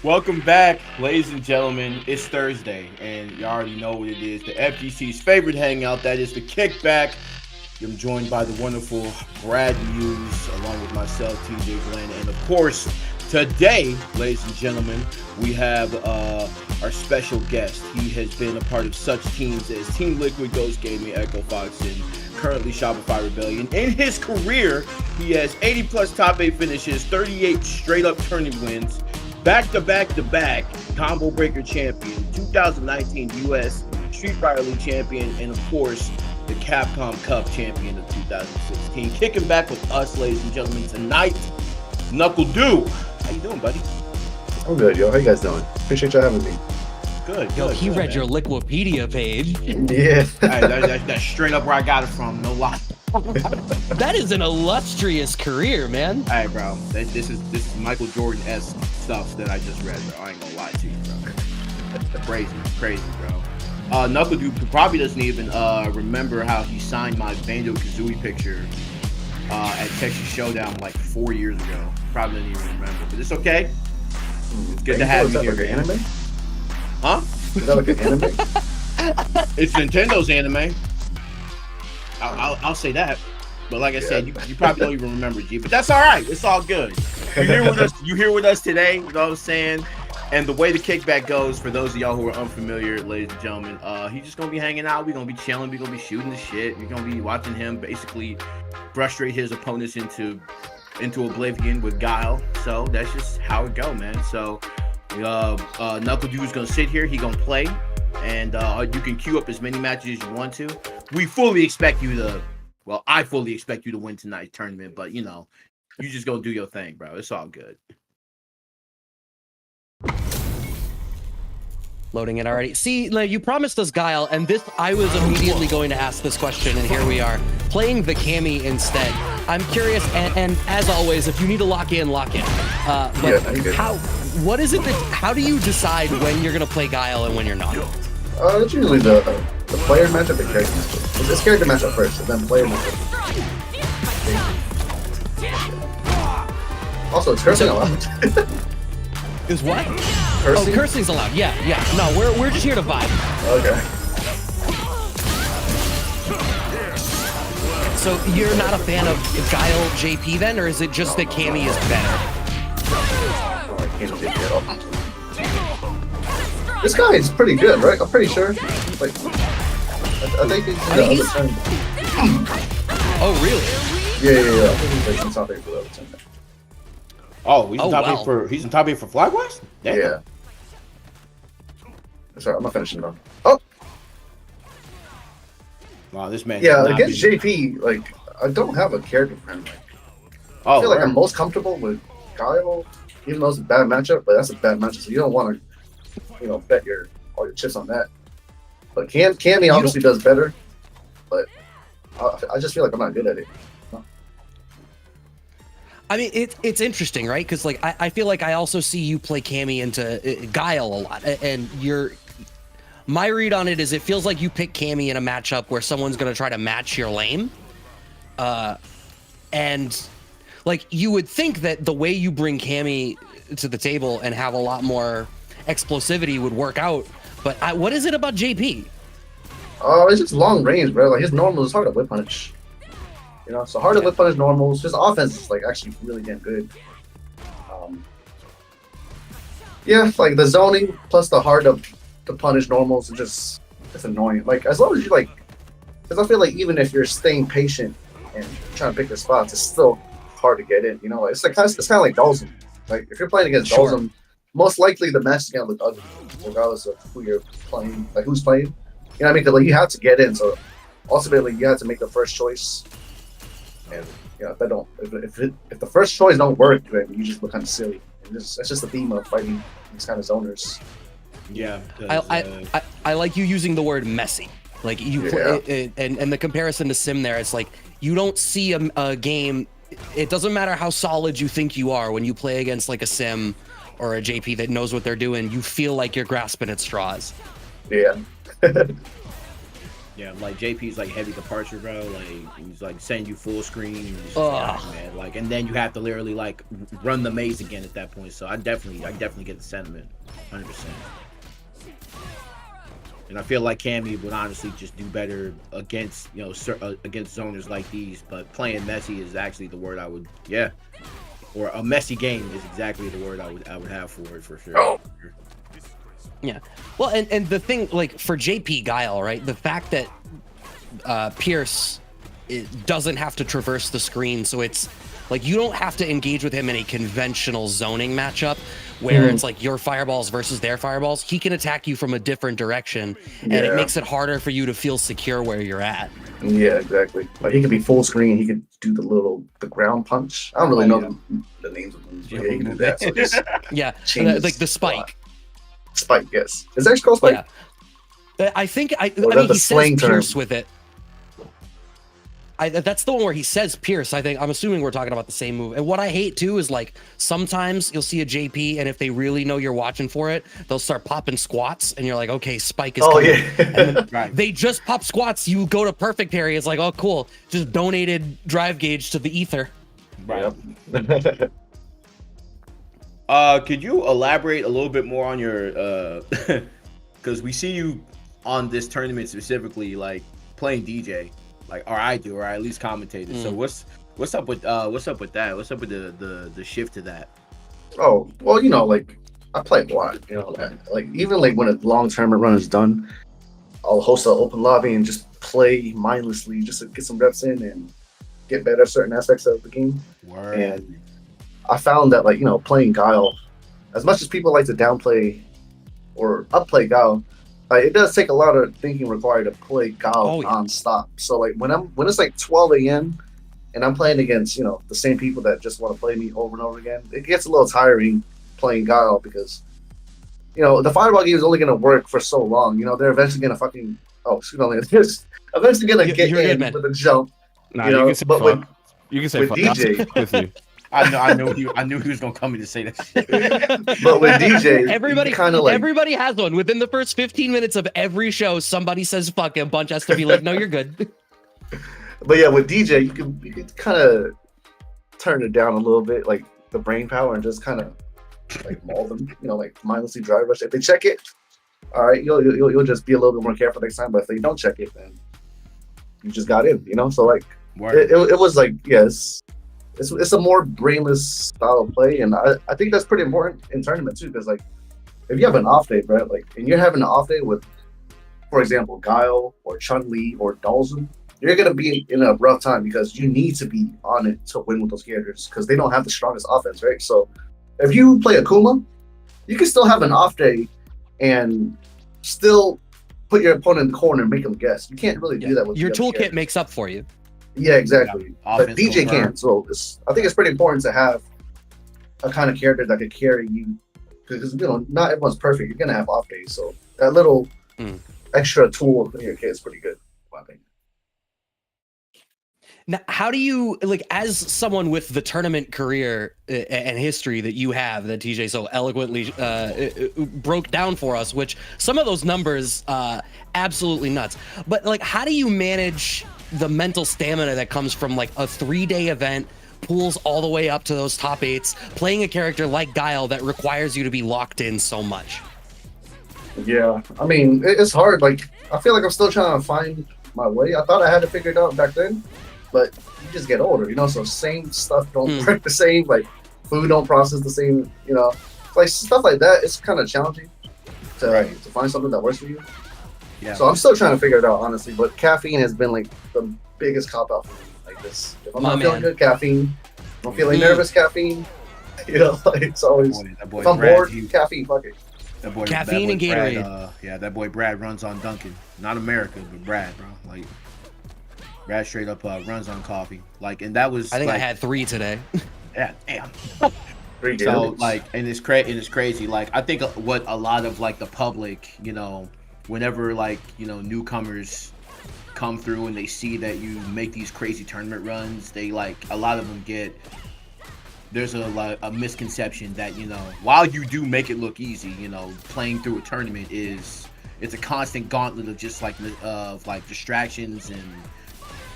Welcome back, ladies and gentlemen. It's Thursday, and you already know what it is. The FGC's favorite hangout, that is the Kickback. I'm joined by the wonderful Brad Hughes, along with myself, TJ Glenn, and of course, today, ladies and gentlemen, we have our special guest. He has been a part of such teams as Team Liquid, Ghost Gaming, Echo Fox, and currently Shopify Rebellion. In his career, he has 80 plus top 8 finishes, 38 straight up tournament wins, back-to-back Combo Breaker champion, 2019 US Street Fighter League champion, and of course, the Capcom Cup champion of 2016. Kicking back with us, ladies and gentlemen, tonight, NuckleDU. How you doing, buddy? I'm good, yo. How you guys doing? Appreciate you having me. Good. Yo, he read man. your Wikipedia page. Yeah. That's straight up where I got it from, no lie. That is an illustrious career, man. All right, bro. This is Michael Jordan-esque stuff that I just read, bro. I ain't gonna lie to you, bro. Crazy, bro. NuckleDU probably doesn't even remember how he signed my Banjo-Kazooie picture at Texas Showdown like 4 years ago. Probably doesn't even remember, but it's okay. It's good to have you here, like an anime? Huh? Is that like an anime? It's Nintendo's anime. I'll say that. But like I said, you probably don't even remember, G. But that's all right. It's all good. You're here with us today. You know what I'm saying? And the way the Kickback goes, for those of y'all who are unfamiliar, ladies and gentlemen, he's just gonna be hanging out. We're gonna be chilling. We're gonna be shooting the shit. You're gonna be watching him basically frustrate his opponents into oblivion with guile. So that's just how it go, man. So NuckleDU is gonna sit here. He gonna play, and you can queue up as many matches as you want to. We fully expect you to. Well, I fully expect you to win tonight's tournament, but you know, you just go do your thing, bro. It's all good. Loading it already. See, like, you promised us Guile, and this I was immediately going to ask this question, and here we are playing the Cammy instead. I'm curious, and as always, if you need to lock in, lock in. But what is it that? How do you decide when you're gonna play Guile and when you're not? It's usually the player matchup and character matchup. It's character matchup first, and then player matchup. Also, it's cursing allowed. Is what? Cursing? Oh, cursing's allowed. Yeah. No, we're just here to vibe. Okay. So you're not a fan of Guile JP then, or is it just that Cammy is better? Oh, I can't take it off. This guy is pretty good, right? I'm pretty sure. Like, I think he's in the other tournament. Oh, really? Yeah. I think he's like in top 8 for the other tournament. Oh, he's in top 8 for Flywise? Damn. Yeah. Sorry, I'm not finishing though. Oh! Wow, this man. Yeah, against JP, like, I don't have a character for him. Like, I feel like I'm most comfortable with Guile, even though it's a bad matchup, but that's a bad matchup, so you don't want to, bet all your chips on that. But Cammy obviously does better, but I just feel like I'm not good at it. I mean, it's interesting, right? Because like I feel like I also see you play Cammy into Guile a lot, and my read on it is it feels like you pick Cammy in a matchup where someone's gonna try to match your lane, and like you would think that the way you bring Cammy to the table and have a lot more explosivity would work out, but what is it about JP? It's just long range, bro. Like his normal is hard to whip punish. So hard to whip punish normals. His offense is like actually really damn good. Like the zoning plus the hard to punish normals is it's annoying. Like as long as you like, because I feel like even if you're staying patient and trying to pick your spots, it's still hard to get in. Like it's kind of like Dawson. Like if you're playing against Dawson, most likely the match is gonna look ugly, regardless of who you're playing, like who's playing. You know what I mean? Because like you have to get in, so ultimately you have to make the first choice. And if the first choice don't work, then you just look kind of silly. That's just the theme of fighting these kind of zoners. Yeah, I like you using the word messy. Like you and the comparison to Sim there, it's like you don't see a game. It doesn't matter how solid you think you are when you play against like a Sim or a JP that knows what they're doing. You feel like you're grasping at straws. Yeah. Yeah, like JP's like heavy departure, bro. Like he's like sending you full screen. And it's just Ugh. like, man, like, and then you have to literally like run the maze again at that point. So I definitely get the sentiment, 100%. And I feel like Cammy would honestly just do better against against zoners like these. But playing messy is actually the word I would, yeah, or a messy game is exactly the word I would have for it for sure. Oh. Yeah. Well, and the thing, like, for JP Guile, right? The fact that Pierce doesn't have to traverse the screen, so it's like you don't have to engage with him in a conventional zoning matchup where it's like your fireballs versus their fireballs. He can attack you from a different direction, and it makes it harder for you to feel secure where you're at. Yeah, exactly. Like he could be full screen. He could do the ground punch. I don't really know the names of them. Yeah, he can do that. So just like the spike. Spike, yes. Is that actually called spike? Yeah. I mean, he says Pierce with it. That's the one where he says Pierce. I'm assuming we're talking about the same move. And what I hate too is like sometimes you'll see a JP, and if they really know you're watching for it, they'll start popping squats, and you're like, okay, spike is coming. Yeah. And then they just pop squats. You go to perfect area. It's like, oh, cool. Just donated drive gauge to the ether. Right. Could you elaborate a little bit more on your because we see you on this tournament specifically like playing DJ, like, or I do, or I at least commentated. So what's up with that? What's up with the shift to that? Oh, well, like I play a lot, like even like when a long tournament run is done, I'll host an open lobby and just play mindlessly just to get some reps in and get better at certain aspects of the game. Word. And I found that, like, playing Guile, as much as people like to downplay or upplay Guile, it does take a lot of thinking required to play Guile nonstop. So, like, when it's like 12 a.m. and I'm playing against, the same people that just want to play me over and over again, it gets a little tiring playing Guile because, the fireball game is only going to work for so long. They're eventually going to fucking, they're eventually going to get in with a jump. Nah, you can say fuck. You can say with fuck. DJ. With you. I knew he was gonna come in to say that shit. But with DJ, everybody has one. Within the first 15 minutes of every show, somebody says fuck, and a bunch has to be like, no, you're good. But yeah, with DJ, you can kind of turn it down a little bit, like the brain power, and just kind of like maul them, like mindlessly drive rush. If they check it, all right, you'll just be a little bit more careful next time. But if they don't check it, then you just got in, So like, it was like, yes. It's a more brainless style of play, and I think that's pretty important in tournament too, because like if you have an off day, right, like, and you're having an off day with, for example, Guile or Chun-Li or Dalzin, you're gonna be in a rough time because you need to be on it to win with those characters because they don't have the strongest offense, right? So if you play Akuma, you can still have an off day and still put your opponent in the corner and make them guess. You can't really do that with your toolkit makes up for you. Yeah, exactly. Yeah. But DJ can, so I think it's pretty important to have a kind of character that could carry you, because not everyone's perfect. You're gonna have off days, so that little extra tool in your kit is pretty good, in my opinion. Now, how do you, like, as someone with the tournament career and history that you have, that TJ so eloquently broke down for us, which some of those numbers, absolutely nuts. But like, how do you manage the mental stamina that comes from like a 3-day event, pools all the way up to those top 8s, playing a character like Guile that requires you to be locked in so much? Yeah, I mean, it's hard. Like, I feel like I'm still trying to find my way. I thought I had it figured out back then, but you just get older, so same stuff don't work the same. Like, food don't process the same, like stuff like that. It's kind of challenging to find something that works for you. Yeah. So I'm still trying to figure it out, honestly. But caffeine has been like the biggest cop out for me. Like this, if I'm not feeling good, caffeine. If I'm feeling nervous, caffeine. Like it's always. If I'm bored, caffeine. Fuck it. Caffeine and Gatorade. That boy Brad runs on Dunkin'. Not America, but Brad, bro. Like, Brad straight up runs on coffee. Like, and that was. I think I had 3 today. Yeah, damn. So like, and it's crazy. Like, I think what a lot of like the public, whenever like newcomers come through and they see that you make these crazy tournament runs, they like, a lot of them there's a misconception that while you do make it look easy, playing through a tournament is it's a constant gauntlet of just like distractions and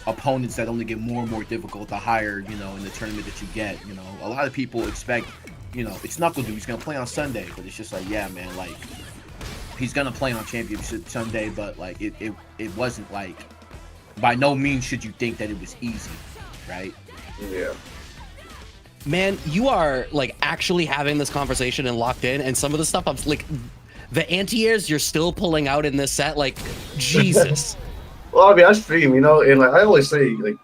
opponents that only get more and more difficult the higher, you know, in the tournament that you get. You know, a lot of people expect, you know, it's NuckleDU, he's gonna play on Sunday, but it's just like, yeah, man, like he's gonna play on Championship Sunday, but like it wasn't like, by no means should you think that it was easy, right? Yeah. Man, you are like actually having this conversation and locked in, and some of the stuff I'm like, the anti-airs you're still pulling out in this set, like, Jesus. Well, I mean, I stream, you know, and like I always say, like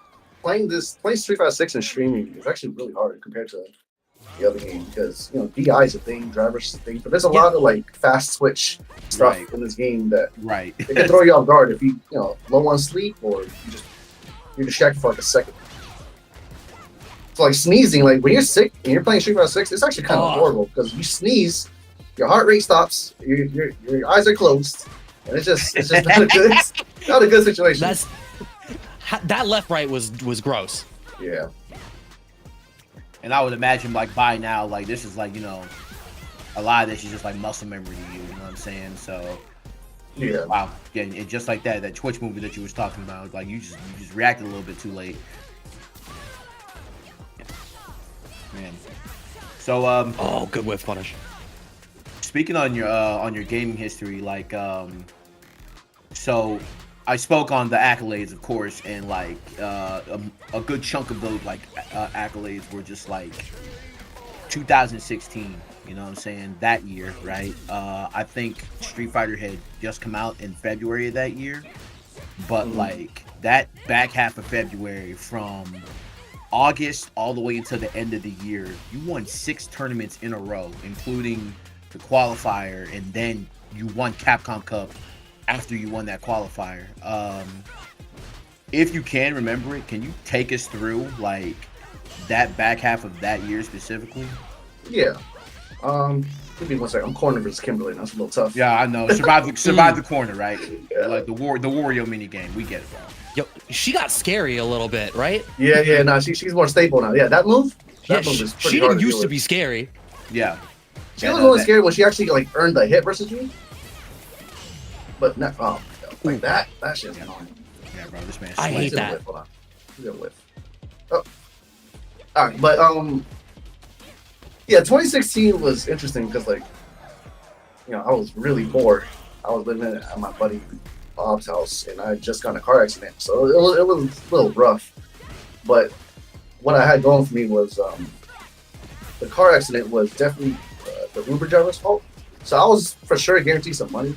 playing Street Fighter 6 and streaming is actually really hard compared to the other game, because you know DI is a thing, drivers is a thing, but there's a lot of like fast switch stuff in this game that it can throw you off guard if you know low on sleep or you're distracted for like a second. So like sneezing, like when you're sick and you're playing Street Fighter 6, it's actually kind of horrible because you sneeze, your heart rate stops, your eyes are closed, and it's just not a good situation. That left right was gross. Yeah. And I would imagine like by now, like this is like, you know, a lot of this is just like muscle memory to you, you know what I'm saying? So yeah. Wow. Yeah, and just like that Twitch movie that you was talking about, like you just reacted a little bit too late. Man. So oh, good whiff punish. Speaking on your gaming history, like so I spoke on the accolades, of course, and like a good chunk of those like accolades were just like 2016, you know what I'm saying, that year, right? I think Street Fighter had just come out in February of that year, but like that back half of February from August all the way until the end of the year, you won 6 tournaments in a row, including the qualifier, and then you won Capcom Cup after you won that qualifier. If you can remember it, can you take us through like that back half of that year specifically? Yeah. Give me 1 second. I'm corner versus Kimberly. That's a little tough. Yeah, I know. Survive the corner, right? Yeah. Like the Wario mini game. We get it, bro. Yo, she got scary a little bit, right? Yeah. No, she's more stable now. Yeah, that move. That move is pretty she hard didn't used to with. be scary. Yeah. She was only scary when she actually like earned the hit versus you. But not like that shit's annoying. Yeah, bro, this man. I hate that. Hold on. He's gonna whiff. Oh. All right, but yeah, 2016 was interesting because like, you know, I was really bored. I was living at my buddy Bob's house, and I had just got in a car accident, so it was a little rough. But what I had going for me was the car accident was definitely the Uber driver's fault. So I was for sure guaranteed some money.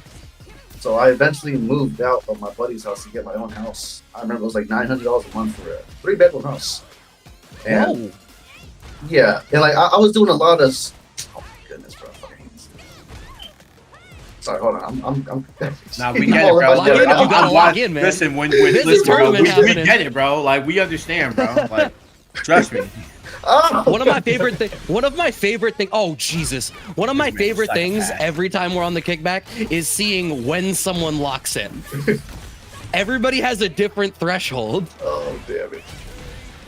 So I eventually moved out of my buddy's house to get my own house. I remember it was like $900 a month for a 3-bedroom house. And yeah, and like I was doing a lot of. Oh my goodness, bro! Sorry, hold on. I'm Nah, we get it, bro. You gotta log in, man. Listen, listen, bro, we get it, bro. Like we understand, bro. Like, trust me. One of my favorite things. Oh Jesus! One of my favorite things every time we're on the kickback is seeing when someone locks in. Everybody has a different threshold. Oh damn it!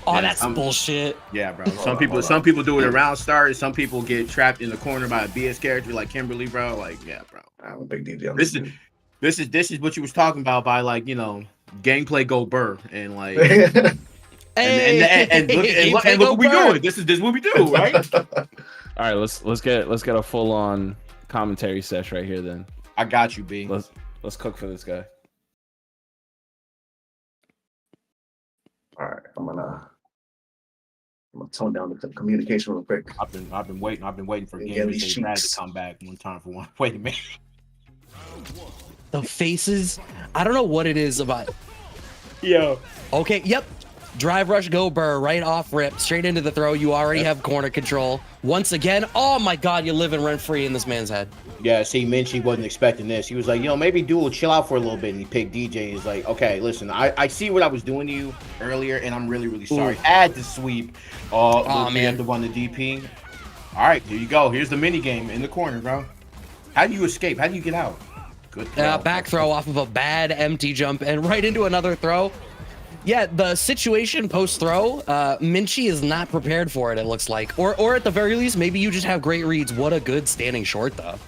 Oh, yeah, that's bullshit. Yeah, bro. Some people do it around start. Some people get trapped in the corner by a BS character like Kimberly, bro. Like, yeah, bro. I'm a big DJ. This is what you was talking about by like, you know, gameplay go burr and like. And look what we doing. This is what we do, right? All right, let's get a full on commentary sesh right here then. I got you, B. Let's cook for this guy. All right, I'm gonna tone down the communication real quick. I've been waiting for Gamers Day to come back one time for one. Wait a minute. The faces, I don't know what it is about. Yo. Okay, yep. Drive rush go burr right off rip straight into the throw. You already have corner control once again. Oh my god, you're living rent free in this man's head. Yeah, see, Minchie wasn't expecting this. He was like, you know, maybe Duel chill out for a little bit, and he picked DJ. He's like, okay, listen, I see what I was doing to you earlier, and I'm really sorry. Had to sweep. Man, to run the DP. All right, here you go. Here's the mini game in the corner, bro. How do you escape? How do you get out? Good throw. Back throw off of a bad empty jump and right into another throw. Yeah, the situation post-throw, Minchie is not prepared for it, it looks like. Or at the very least, maybe you just have great reads. What a good standing short, though.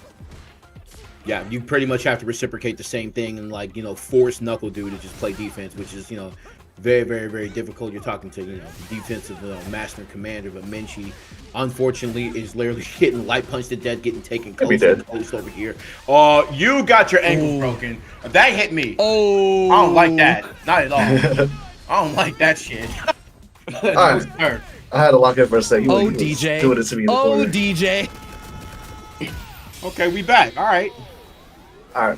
Yeah, you pretty much have to reciprocate the same thing and like, force NuckleDU to just play defense, which is, very, very, very difficult. You're talking to, the defensive master and commander, but Menchie, unfortunately, is literally getting light punched to death, getting taken close over here. You got your ankle broken. That hit me. Oh, I don't like that. Not at all. I don't like that shit. All right. I had to lock in for a second. Oh, DJ. Doing it to me in the corner. DJ. Okay, we back. All right.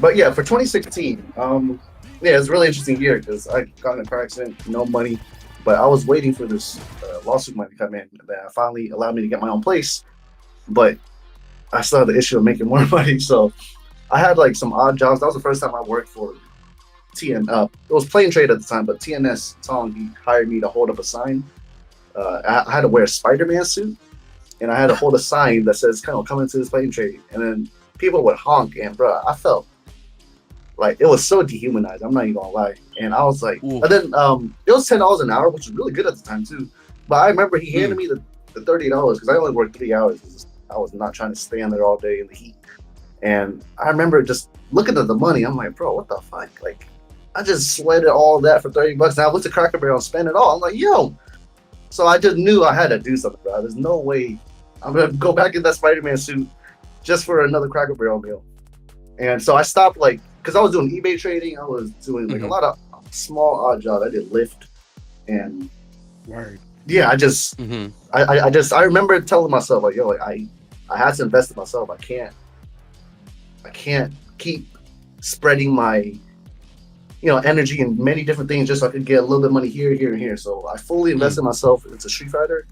But yeah, for 2016, yeah, it's a really interesting year because I got in a car accident, no money, but I was waiting for this lawsuit money to come in that finally allowed me to get my own place. But I still had the issue of making more money, so I had like some odd jobs. That was the first time I worked for TN. It was Plane Trade at the time, but TNS Tong, he hired me to hold up a sign. I had to wear a Spider-Man suit, and I had to hold a sign that says, "Come into this Plane Trade," and then people would honk, and bro, I felt like it was so dehumanized. I'm not even gonna lie. And I was like, and then it was $10 an hour, which was really good at the time too. But I remember he handed me the $30 because I only worked 3 hours. I was not trying to stand there all day in the heat. And I remember just looking at the money. I'm like, bro, what the fuck? Like, I just sweated all that for $30. And I went to Cracker Barrel and spent it all. I'm like, yo. So I just knew I had to do something, bro. There's no way I'm gonna go back in that Spider-Man suit just for another Cracker Barrel meal. And so I stopped, like, because I was doing eBay trading. I was doing like a lot of small odd jobs. I did Lyft, and yeah, I just, I remember telling myself like, yo, like, I had to invest in myself. I can't keep spreading my, energy in many different things just so I could get a little bit of money here, and here. So I fully invested myself into Street Fighter,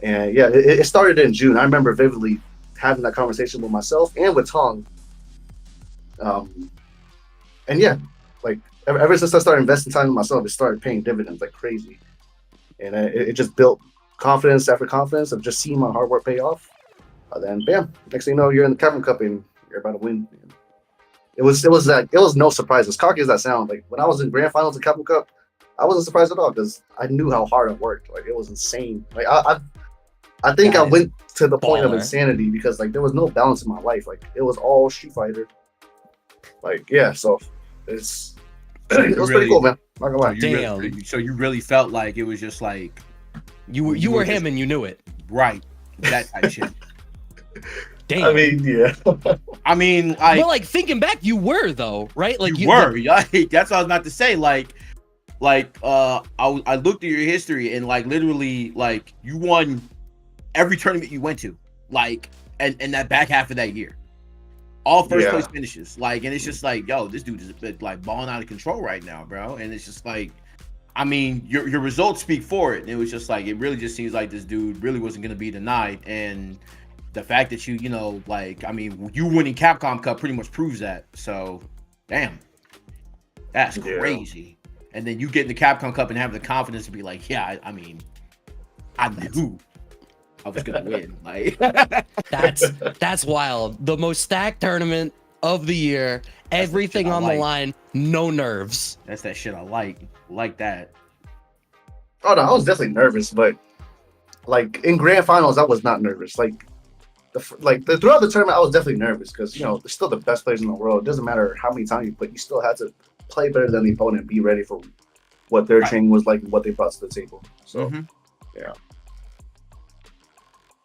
and yeah, it started in June. I remember vividly having that conversation with myself and with Tong. And yeah, like ever since I started investing time in myself, it started paying dividends like crazy, and it just built confidence after confidence of just seeing my hard work pay off. Then bam, next thing you know, you're in the Casabunch Cup and you're about to win. It was no surprise. As cocky as that sounds, like when I was in grand finals of Casabunch Cup, I wasn't surprised at all because I knew how hard I worked. Like it was insane. Like I think I went to the point of insanity because like there was no balance in my life. Like it was all Street Fighter. Like yeah, so it was pretty cool, man. Not gonna lie. Damn. So you really felt like it was just like you were him and you knew it. Right. That type of shit. Damn. I mean, yeah. I mean, like thinking back, you were though, right? Like you were. Like, that's what I was about to say. I looked at your history and like literally like you won every tournament you went to, like, and that back half of that year. All first place finishes, like, and it's just like, yo, this dude is like balling out of control right now, bro. And it's just like, I mean, your results speak for it. And it was just like, it really just seems like this dude really wasn't gonna be denied. And the fact that you like, I mean, you winning Capcom Cup pretty much proves that. So, damn, that's crazy. And then you get in the Capcom Cup and have the confidence to be like, yeah, I mean, I knew I was gonna win. Like that's wild. The most stacked tournament of the year. Everything on the line. No nerves. That's that shit I like that. Oh no, I was definitely nervous, but like in grand finals, I was not nervous. Like throughout the tournament, I was definitely nervous because they're still the best players in the world. It doesn't matter how many times you play, you still have to play better than the opponent and be ready for what their training was like and what they brought to the table. So yeah.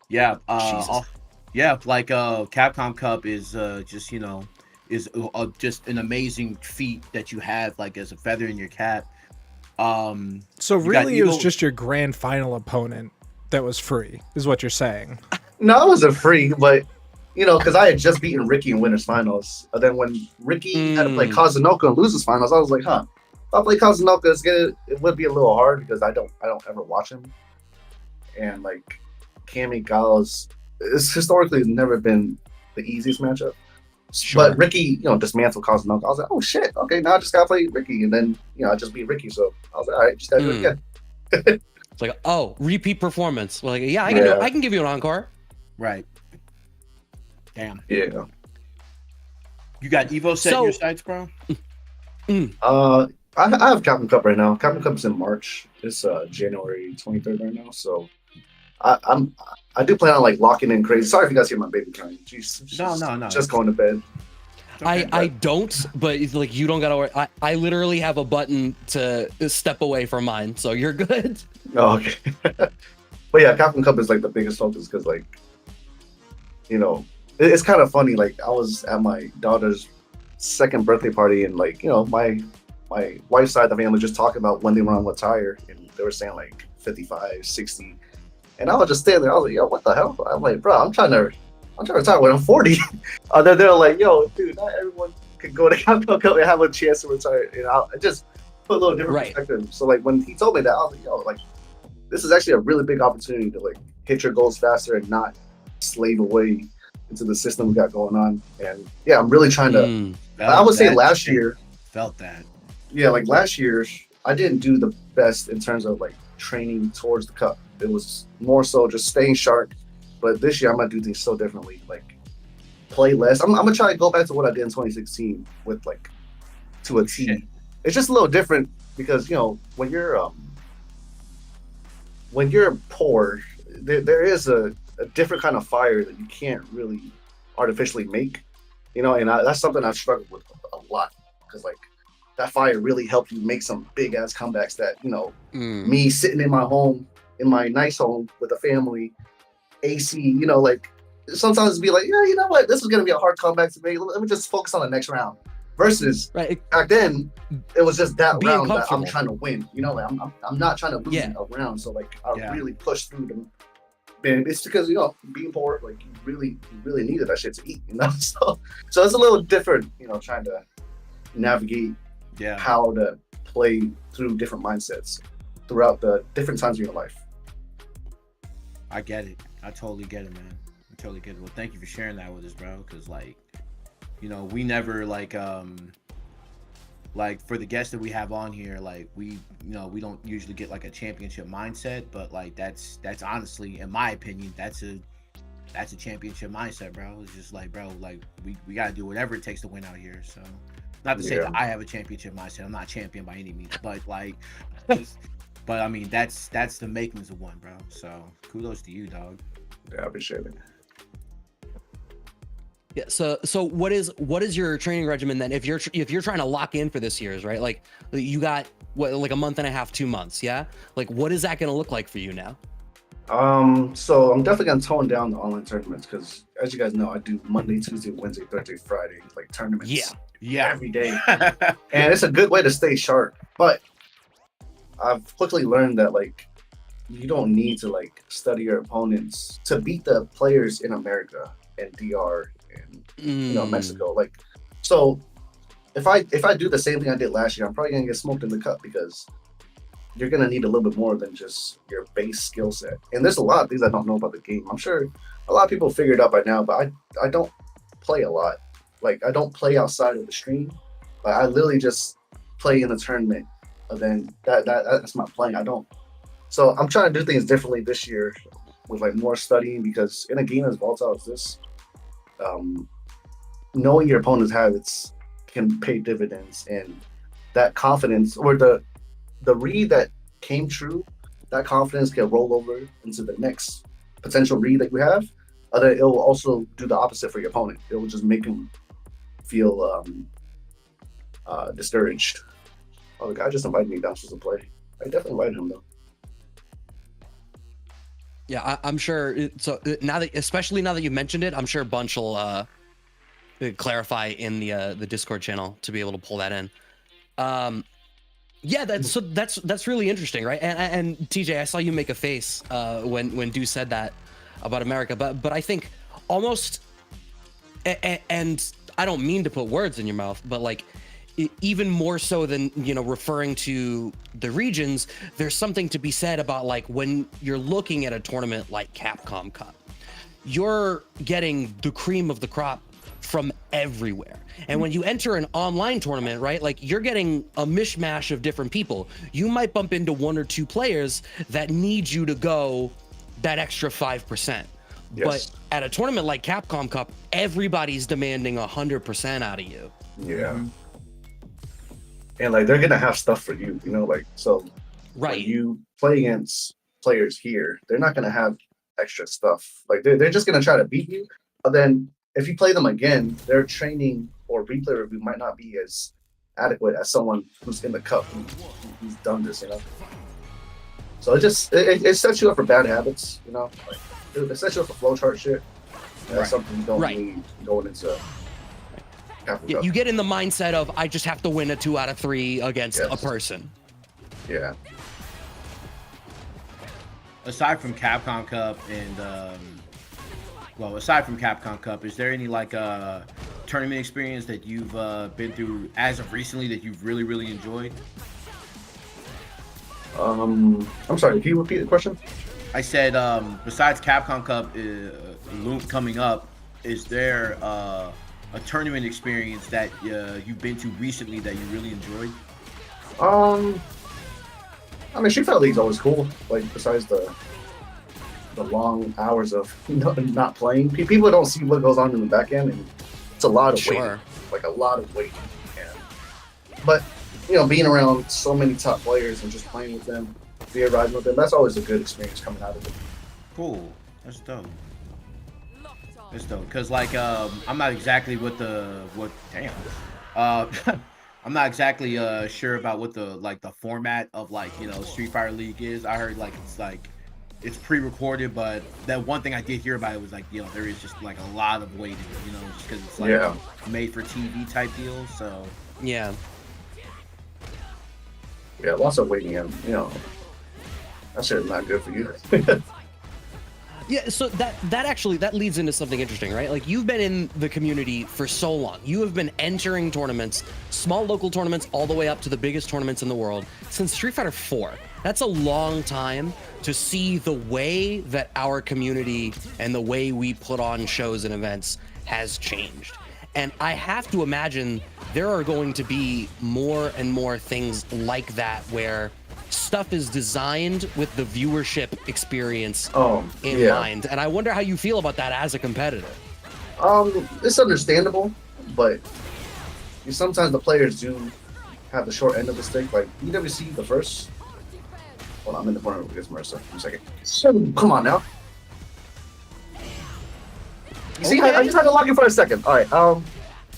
Yeah, like Capcom Cup is just just an amazing feat that you have like as a feather in your cap. So really, it was just your grand final opponent that was free, is what you're saying? No, it wasn't free, but because I had just beaten Ricky in winners finals, and then when Ricky had to play Kazunoko in losers finals, I was like, if I play Kazunoko, it would be a little hard because I don't ever watch him, and like. Cammy Gauss is historically never been the easiest matchup. Sure. But Ricky, dismantled Kazunoko. I was like, oh shit, okay, now I just gotta play Ricky, and then I just beat Ricky, so I was like, all right, just gotta do it again. It's like, oh, repeat performance. Well, like, I can give you an encore. Right. Damn. Yeah. You got Evo set in your sights, bro? I have Capcom Cup right now. Capcom Cup's in March. It's January 23rd right now, so. I do plan on like locking in crazy. Sorry if you guys hear my baby crying. She's no. Just going to bed. I don't, but it's like you don't gotta worry. I literally have a button to step away from mine, so you're good. Oh, okay. But yeah, Capcom Cup is like the biggest focus because like, you know, it's kind of funny. Like I was at my daughter's second birthday party, and like, you know, my wife's side of the family was just talking about when they were on what tire, and they were saying like 55, 60, and I was just standing there. I was like, yo, what the hell? I'm like, bro, I'm trying to retire when I'm 40. They're like, yo, dude, not everyone could go to Capcom Cup and have a chance to retire. You know, I just put a little different perspective. So like when he told me that, I was like, yo, like this is actually a really big opportunity to like hit your goals faster and not slave away into the system we got going on. And yeah, I'm really trying to. I would say last year felt that. Yeah, like last year, I didn't do the best in terms of like training towards the cup. It was more so just staying sharp. But this year, I'm gonna do things so differently. Like play less. I'm gonna try to go back to what I did in 2016 with like to a T. It's just a little different because you know when you're poor, there is a different kind of fire that you can't really artificially make. You know, and that's something I've struggled with a lot because like that fire really helped you make some big ass comebacks that, you know, me sitting in my home, in my nice home with a family, AC, you know, like sometimes it'd be like, yeah, you know what, this is going to be a hard comeback to make. Let me just focus on the next round. Versus back then, it was just that round that I'm trying to win. You know, like I'm not trying to lose a round. So like I really pushed through them. And it's because, you know, being poor, like you really needed that shit to eat, you know? So it's a little different, you know, trying to navigate how to play through different mindsets throughout the different times of your life. I get it. I totally get it, man. I totally get it. Well, thank you for sharing that with us, bro. Because, like, you know, we never, like for the guests that we have on here, like, we, you know, we don't usually get, like, a championship mindset. But, like, that's honestly, in my opinion, that's a championship mindset, bro. It's just like, bro, like, we got to do whatever it takes to win out here, so... Not to say that I have a championship mindset. I'm not a champion by any means, but like, but I mean that's the makings of one, bro. So kudos to you, dog. Yeah, I appreciate it. Yeah. So what is your training regimen then? If you're trying to lock in for this year's, right? Like you got what, like a month and a half, 2 months, yeah? Like what is that going to look like for you now? So I'm definitely gonna tone down the online tournaments because, as you guys know, I do Monday, Tuesday, Wednesday, Thursday, Friday, like tournaments. Yeah, every day, and it's a good way to stay sharp. But I've quickly learned that like you don't need to like study your opponents to beat the players in America and DR and you know Mexico. Like, so if I do the same thing I did last year, I'm probably gonna get smoked in the cup because you're going to need a little bit more than just your base skill set. And there's a lot of things I don't know about the game. I'm sure a lot of people figure it out by now, but I don't play a lot. Like, I don't play outside of the stream. Like, I literally just play in the tournament. And then that's my playing. I don't. So I'm trying to do things differently this year with, like, more studying because in a game as volatile as this, knowing your opponent's habits can pay dividends. And that confidence or the read that came true, that confidence can roll over into the next potential read that you have. It will also do the opposite for your opponent. It will just make him feel discouraged. Oh, the guy just invited me downstairs to play. I definitely invited him though. Yeah, I'm sure. So especially now that you mentioned it, I'm sure Bunch will clarify in the Discord channel to be able to pull that in. Yeah, that's really interesting, right? And TJ, I saw you make a face when Du said that about America, but I think almost, and I don't mean to put words in your mouth, but like even more so than, you know, referring to the regions, there's something to be said about like when you're looking at a tournament like Capcom Cup, you're getting the cream of the crop from everywhere. And when you enter an online tournament, right, like you're getting a mishmash of different people. You might bump into 1 or 2 players that need you to go that extra 5%. Yes. But at a tournament like Capcom Cup, everybody's demanding 100% out of you. Yeah. And like they're gonna have stuff for you, you know, like so. Right. When you play against players here, they're not gonna have extra stuff. Like they're just gonna try to beat you. But then if you play them again, they're training or replay review might not be as adequate as someone who's in the cup who's done this, you know. So it sets you up for bad habits, you know. Like, it sets you up for flowchart shit. That's something you don't need going into. Yeah, you get in the mindset of I just have to win a 2 out of 3 against a person. Yeah. Aside from Capcom Cup and aside from Capcom Cup, is there any like tournament experience that you've been through as of recently that you've really enjoyed? I'm sorry, can you repeat the question? I said besides Capcom Cup coming up, is there a tournament experience that you've been to recently that you really enjoyed? I mean, Street Fighter League's always cool. Like, besides the long hours of not playing, people don't see what goes on in the back end, and it's a lot of waiting. Like a lot of waiting. But you know, being around so many top players and just playing with them, beer riding with them, that's always a good experience coming out of it. Cool. That's dope. That's dope. Cause like I'm not exactly I'm not exactly sure about what the format of Street Fighter League is. I heard it's pre-recorded, but that one thing I did hear about it was there is just like a lot of waiting, just because it's made for TV type deals. So yeah, lots of waiting, and that shit is not good for you. Yeah, so that leads into something interesting, right? Like, you've been in the community for so long. You have been entering tournaments, small local tournaments, all the way up to the biggest tournaments in the world since Street Fighter 4. That's a long time to see the way that our community and the way we put on shows and events has changed. And I have to imagine there are going to be more and more things like that where stuff is designed with the viewership experience in mind. And I wonder how you feel about that as a competitor. It's understandable, but sometimes the players do have the short end of the stick. Like EWC, the first. Hold on, I'm in the corner against Marissa. 1 second. Come on now. See, I just had to lock in for a second. All right.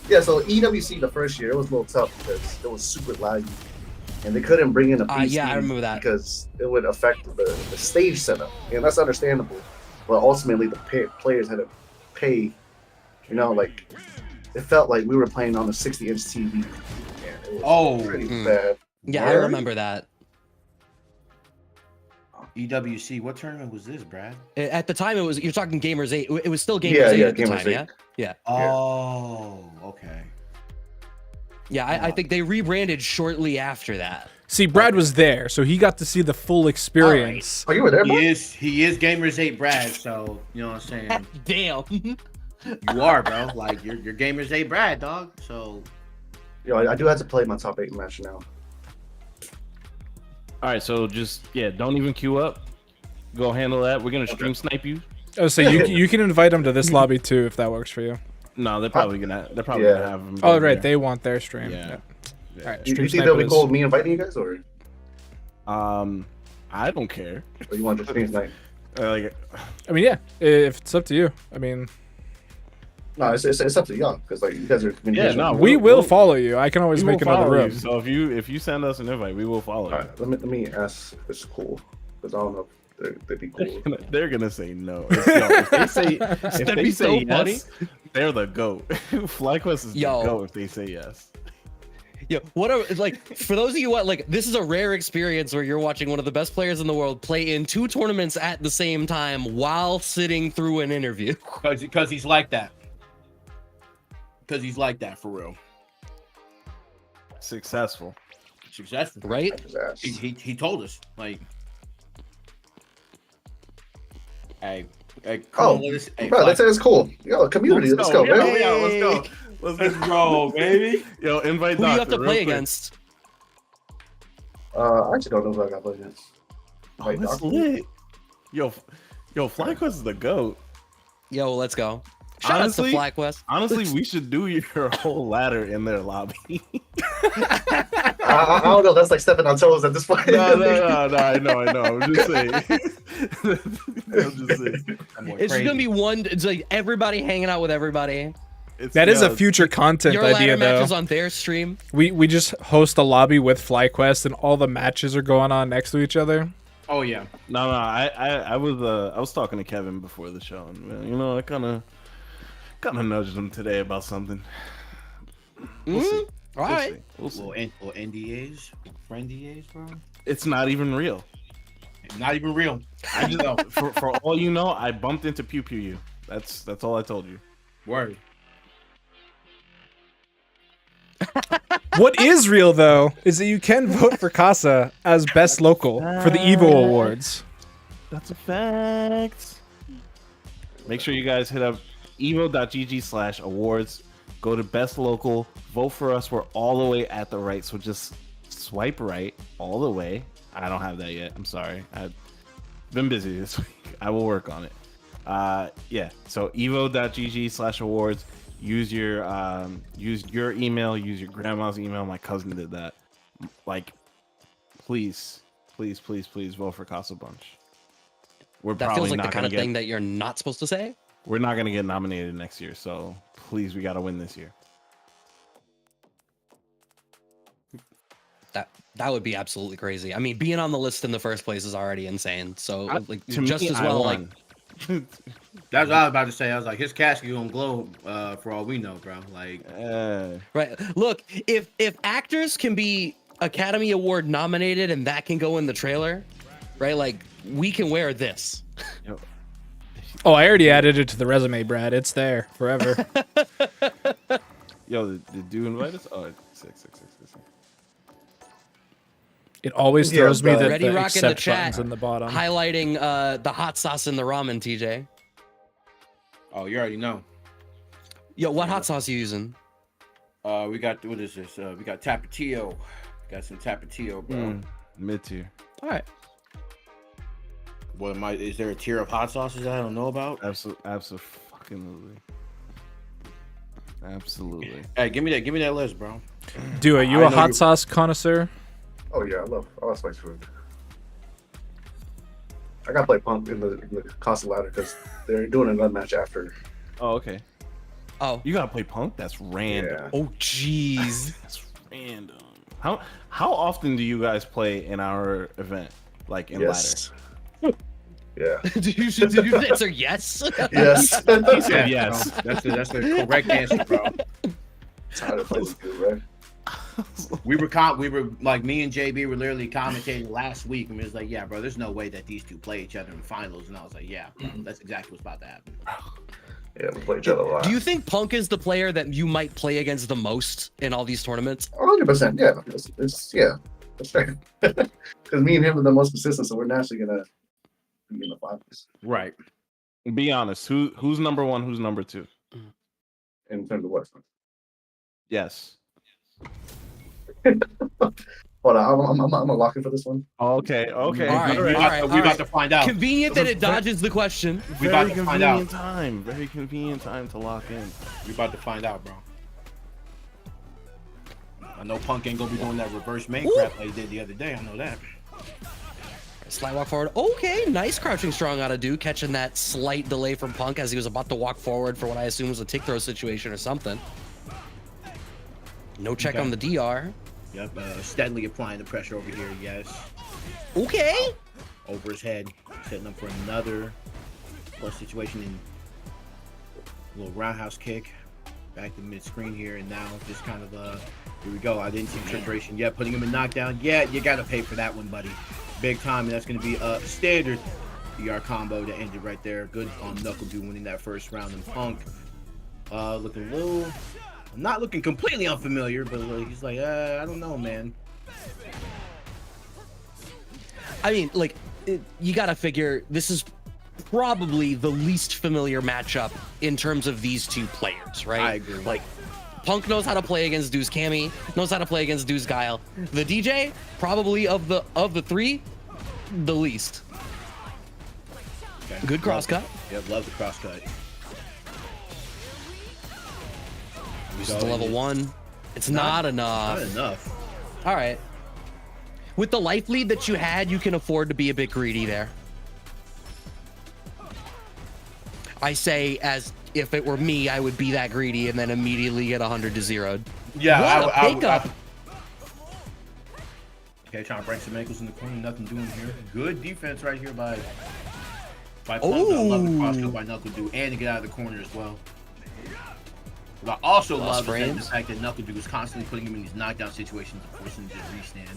Yeah. So EWC the first year, it was a little tough because it was super laggy. And they couldn't bring in a PC I remember that. because it would affect the stage setup. And that's understandable. But ultimately, the players had to pay. It felt like we were playing on a 60-inch TV. And it was pretty bad. Yeah, I remember that. EWC, what tournament was this, Brad? At the time, you're talking Gamers 8. It was still Gamers 8 at the time, 8. Yeah? Oh, okay. Yeah, I think they rebranded shortly after that. See, Brad was there, so he got to see the full experience. Right. Oh, you were there, Brad? He is Gamers 8 Brad, so you know what I'm saying? Damn. You are, bro. Like you're Gamers 8 Brad, dog. So I do have to play my top 8 match now. All right, so just don't even queue up. Go handle that. We're gonna stream snipe you. Oh, so you can invite them to this lobby too if that works for you. No, they're probably gonna have them. Oh, right, they want their stream. Yeah. All right, you think they'll be cool with me inviting you guys, or? I don't care. Or you want to stream tonight? I mean, yeah, if it's up to you. I mean, no, it's up to y'all because you guys are. We will follow you. I can always make another room. So if you send us an invite, we will follow. All right, let me ask if it's cool because I don't know. They'd be cool. They're gonna say no. If they say yes, they're the GOAT. FlyQuest is the GOAT if they say yes. Yeah, for those of you this is a rare experience where you're watching one of the best players in the world play in 2 tournaments at the same time while sitting through an interview. Because he's like that. Because he's like that for real. Successful, right? He told us Hey, bro, that's it's cool. Yo, community, let's go, man. Let's go, baby. Yo, invite Who do you have to play against? I actually don't know who I got to play against. That's lit. Yo, FlyQuest is the GOAT. Yo, let's go. Shout out to FlyQuest. Honestly, we should do your whole ladder in their lobby. I don't know. That's like stepping on toes at this point. No. I know. I'm just saying. It's gonna be it's like everybody hanging out with everybody. That is a future content your idea, ladder matches though. on their stream. We just host a lobby with FlyQuest, and all the matches are going on next to each other. Oh yeah. No, I was talking to Kevin before the show, and you know, I kind of nudged him today about something. We'll see. All right. We'll see. Or NDAs, friend DAs, bro. It's not even real. Not even real. I just know. For all you know, I bumped into Pew Pew You. That's all I told you. Word. What is real, though, is that you can vote for Casa as best local for the Evo Awards. That's a fact. Make sure you guys hit up evo.gg/awards. Go to best local. Vote for us. We're all the way at the right, so just swipe right all the way. I don't have that yet. I'm sorry. I've been busy this week. I will work on it. Yeah. So evo.gg/awards. Use your email. Use your grandma's email. My cousin did that. Like, please vote for Casabunch. That feels like the kind of thing that you're not supposed to say. We're not gonna get nominated next year, so please, we gotta win this year. That would be absolutely crazy. I mean, being on the list in the first place is already insane. So like, just me, as well, like. That's what I was about to say. I was like, his casket gonna glow for all we know, bro. Like, right. Look, if actors can be Academy Award nominated and that can go in the trailer, right? Like, we can wear this. Oh, I already added it to the resume, Brad. It's there forever. Yo, did you invite us? Oh, 6. It always throws me that Ready the Rock in the accept chat button's in the bottom. highlighting the hot sauce in the ramen, TJ. oh, you already know. Yo, what hot sauce you using? We got, what is this? We got Tapatio. Got some Tapatio, bro. Mid tier. All right. What am I? Is there a tier of hot sauces that I don't know about? Absolutely. Hey, give me that list, bro. Do are you a hot sauce connoisseur? Oh yeah, I love spicy food. I gotta play Punk in the Casa ladder because they're doing another match after. Oh, okay. Oh, You gotta play Punk? That's random. Yeah. oh, jeez. That's random. How often do you guys play in our event? Like in Yes. Yeah. Did you answer yes? Yes. ladder? He said yes. That's the correct answer, bro. Tired of playing good, right? We were like, me and JB were literally commentating last week, and it was like, yeah, bro, there's no way that these two play each other in finals. And I was like, yeah, that's exactly what's about to happen. Yeah, we play each other a lot. Do you think Punk is the player that you might play against the most in all these tournaments? 100%. Yeah, that's fair. Because me and him are the most consistent, so we're naturally gonna be in the finals. Right. Be honest. Who's number one? Who's number two? In terms of what? Yes. Hold on, I'm locking for this one. Okay. All right. We about to find out. Convenient that it dodges the question. We about to find out. Very convenient time to lock in. We about to find out, bro. I know Punk ain't gonna be doing that reverse main crap like he did the other day. I know that. Slide walk forward. Okay, nice crouching strong out of Do, catching that slight delay from Punk as he was about to walk forward for what I assume was a tick throw situation or something. No check on the DR. Yep, steadily applying the pressure over here, yes. Okay. Over his head, setting up for another plus situation in a little roundhouse kick. Back to mid-screen here, and now just kind of, here we go. I didn't see triggeration yet. Putting him in knockdown. Yeah, you got to pay for that one, buddy. Big time, and that's going to be a standard DR combo that ended right there. Good on NuckleDU winning that first round, and Punk looking a little... not looking completely unfamiliar, but he's like, I don't know, man. I mean, like, you gotta figure this is probably the least familiar matchup in terms of these two players, right? I agree. Like, Punk knows how to play against Deuce Cammy, knows how to play against Deuce Guile. The DJ, probably of the three, the least. Okay. Good cross cut. Yep, love the cross cut. This is the level one. It's not enough. Not enough. All right. With the life lead that you had, you can afford to be a bit greedy there. I say as if it were me, I would be that greedy and then immediately get 100-0. Yeah, what a pickup. Okay, trying to break some ankles in the corner. Nothing doing here. Good defense right here by Punk. I love the cross cut by NuckleDU and to get out of the corner as well. What I also love is the fact that NuckleDU is constantly putting him in these knockdown situations and forcing him to just restand.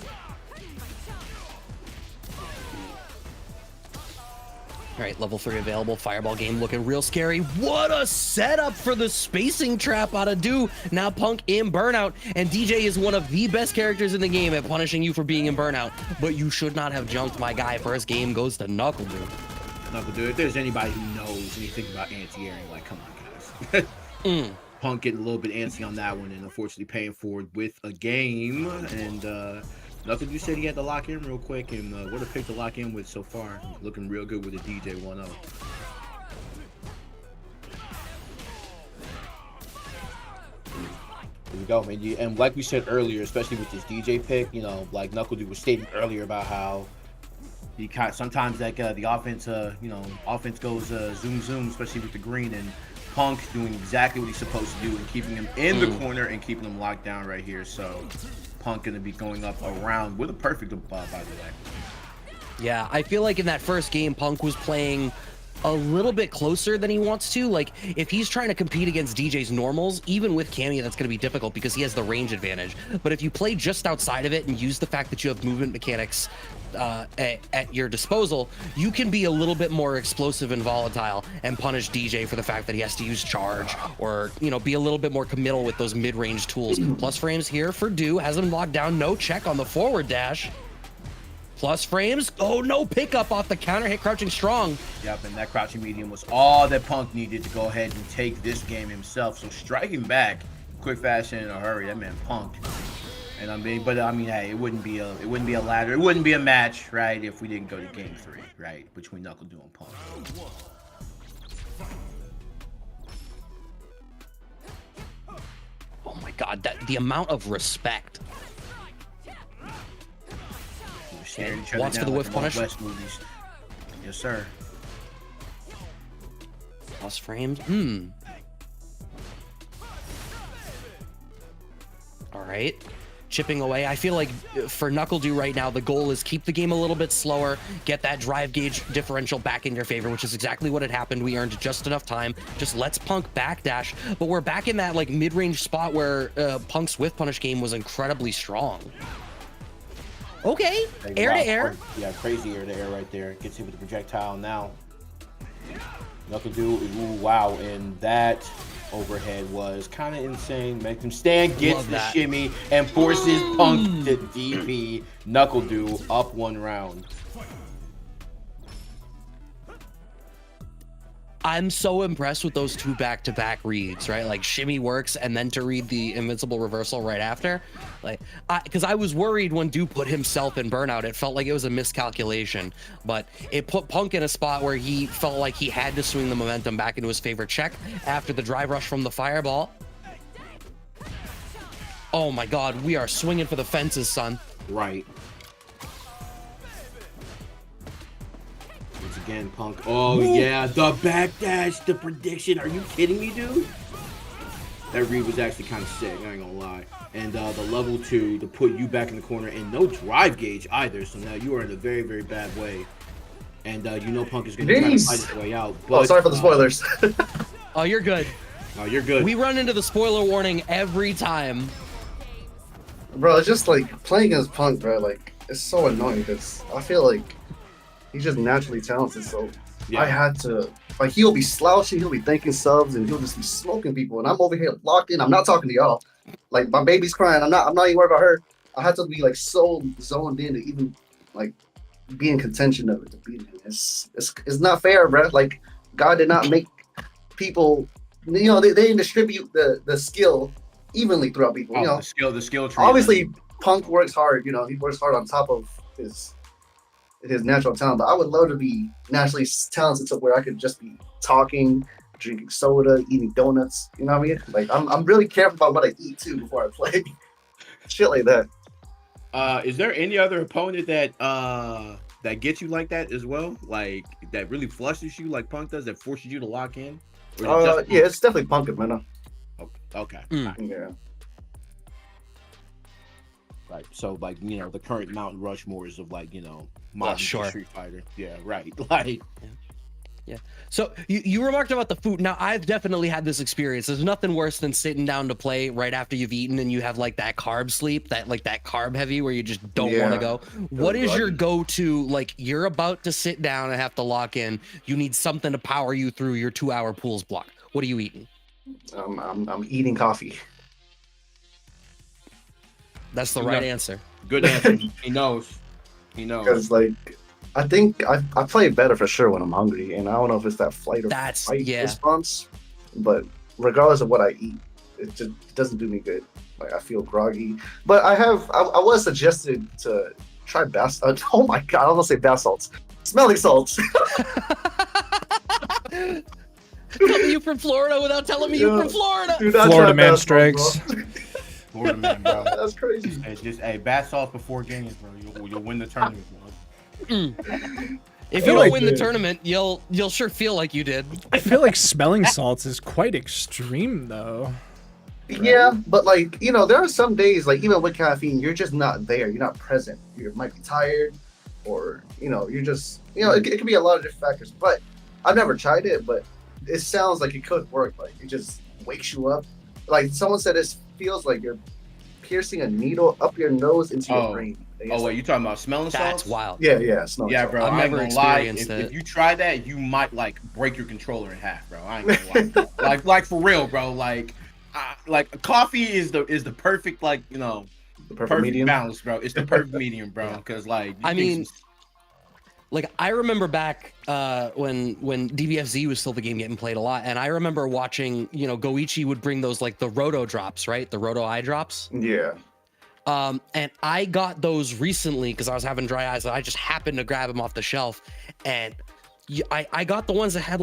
All right, level 3 available. Fireball game looking real scary. What a setup for the spacing trap out of Do. Now Punk in burnout, and DJ is one of the best characters in the game at punishing you for being in burnout. But you should not have jumped my guy. First game goes to NuckleDU. NuckleDU, if there's anybody who knows anything about anti-airing, like, come on, guys. Punk getting a little bit antsy on that one and unfortunately paying for it with a game. And NuckleDU said he had to lock in real quick, and what a pick to lock in with so far. Looking real good with a DJ 1-0. Here we go, man. And like we said earlier, especially with this DJ pick, you know, like NuckleDU was stating earlier about how he sometimes like the offense, offense goes zoom, especially with the green, and Punk doing exactly what he's supposed to do and keeping him in the corner and keeping him locked down right here. So Punk gonna be going up around with a perfect by the way. Yeah, I feel like in that first game, Punk was playing a little bit closer than he wants to. Like, if he's trying to compete against DJ's normals, even with Cammy, that's going to be difficult because he has the range advantage. But if you play just outside of it and use the fact that you have movement mechanics at your disposal, you can be a little bit more explosive and volatile and punish DJ for the fact that he has to use charge or, you know, be a little bit more committal with those mid-range tools. Plus frames here for Do, has him locked down, no check on the forward dash. Plus frames. Oh, no pickup off the counter hit, crouching strong. Yep, and that crouching medium was all that Punk needed to go ahead and take this game himself. So striking back, quick fashion in a hurry. That man Punk. And I mean, hey, it wouldn't be a ladder, it wouldn't be a match, right? If we didn't go to game 3, right, between NuckleDU and Punk. Oh my God, the amount of respect. Wants for the whiff punish. Yes, sir. Plus frames. All right. Chipping away. I feel like for NuckleDU right now, the goal is keep the game a little bit slower, get that drive gauge differential back in your favor, which is exactly what had happened. We earned just enough time. Just lets Punk backdash, but we're back in that like mid-range spot where Punk's whiff punish game was incredibly strong. Okay, hey, air to air. Yeah, crazy air to air right there. Gets hit with the projectile now. NuckleDU, ooh, wow, and that overhead was kind of insane. Makes him stand, gets the shimmy, and forces Punk to DP NuckleDU up 1 round. I'm so impressed with those 2 back-to-back reads, right? Like shimmy works and then to read the invincible reversal right after. Like, because I was worried when Do put himself in burnout, it felt like it was a miscalculation, but it put Punk in a spot where he felt like he had to swing the momentum back into his favorite check after the drive rush from the fireball. Oh my God, we are swinging for the fences, son. Right. Again, Punk. Oh, yeah, the backdash, the prediction. Are you kidding me, dude? That read was actually kind of sick, I ain't gonna lie. And the level 2 to put you back in the corner and no drive gauge either. So now you are in a very, very bad way. And you know Punk is gonna try to fight his way out. But, sorry for the spoilers. Oh, you're good. Oh, you're good. We run into the spoiler warning every time. Bro, it's just like playing as Punk, bro. Like, it's so annoying because I feel like he's just naturally talented, so yeah. I had to, like, he'll be slouching, he'll be thinking subs, and he'll just be smoking people, and I'm over here locked in. I'm not talking to y'all. Like, my baby's crying. I'm not even worried about her. I had to be like so zoned in to even like be in contention of it to beat him. It's not fair, bro. Like, God did not make people. You know, they didn't distribute the skill evenly throughout people. You know, the skill tree. Obviously, Punk works hard. You know, he works hard on top of his natural talent, but I would love to be naturally talented to where I could just be talking, drinking soda, eating donuts. You know what I mean? Like, I'm really careful about what I eat too before I play. Shit like that. Is there any other opponent that gets you like that as well? Like, that really flushes you like Punk does, that forces you to lock in? Yeah, it's definitely Pumpkin Venom. Okay. Yeah. Right. So like, the current Mount Rushmores of like, modern sure. Street Fighter. Yeah, right. Like Yeah. So you remarked about the food. Now I've definitely had this experience. There's nothing worse than sitting down to play right after you've eaten and you have like that carb sleep, that carb heavy where you just don't want to go. What is your go-to? Like you're about to sit down and have to lock in. You need something to power you through your 2-hour pools block. What are you eating? I'm eating coffee. That's the right answer. Good answer. He knows. Because like, I think I play better for sure when I'm hungry, and I don't know if it's that fight response, but regardless of what I eat, it doesn't do me good. Like I feel groggy. But I was suggested to try bath. Oh my god, I was gonna say bath salts, smelling salts. Coming you from Florida without telling me you're from Florida. Florida man strikes. Florida man, bro. That's crazy. Hey, bath salts before games, bro. You'll win the tournament, bro. If you don't win the tournament, you'll sure feel like you did. I feel like smelling salts is quite extreme, though. Yeah, but like there are some days, like even with caffeine, you're just not there. You're not present. You might be tired, or you're just it could be a lot of different factors. But I've never tried it, but it sounds like it could work. Like it just wakes you up. Like someone said, it feels like you're piercing a needle up your nose into your brain. Oh wait, you talking about smelling salts? That's wild. Yeah, Yeah, bro. I've I'm never gonna lie. experienced it. If you try that, you might like break your controller in half, bro. I ain't gonna lie. like for real, bro. Like coffee is the perfect the perfect medium balance, bro. It's the perfect medium, bro. Because like I remember back when DBFZ was still the game getting played a lot, and I remember watching, Goichi would bring those like the Roto drops, right? The Roto eye drops. Yeah. And I got those recently because I was having dry eyes, and I just happened to grab them off the shelf, and I got the ones that had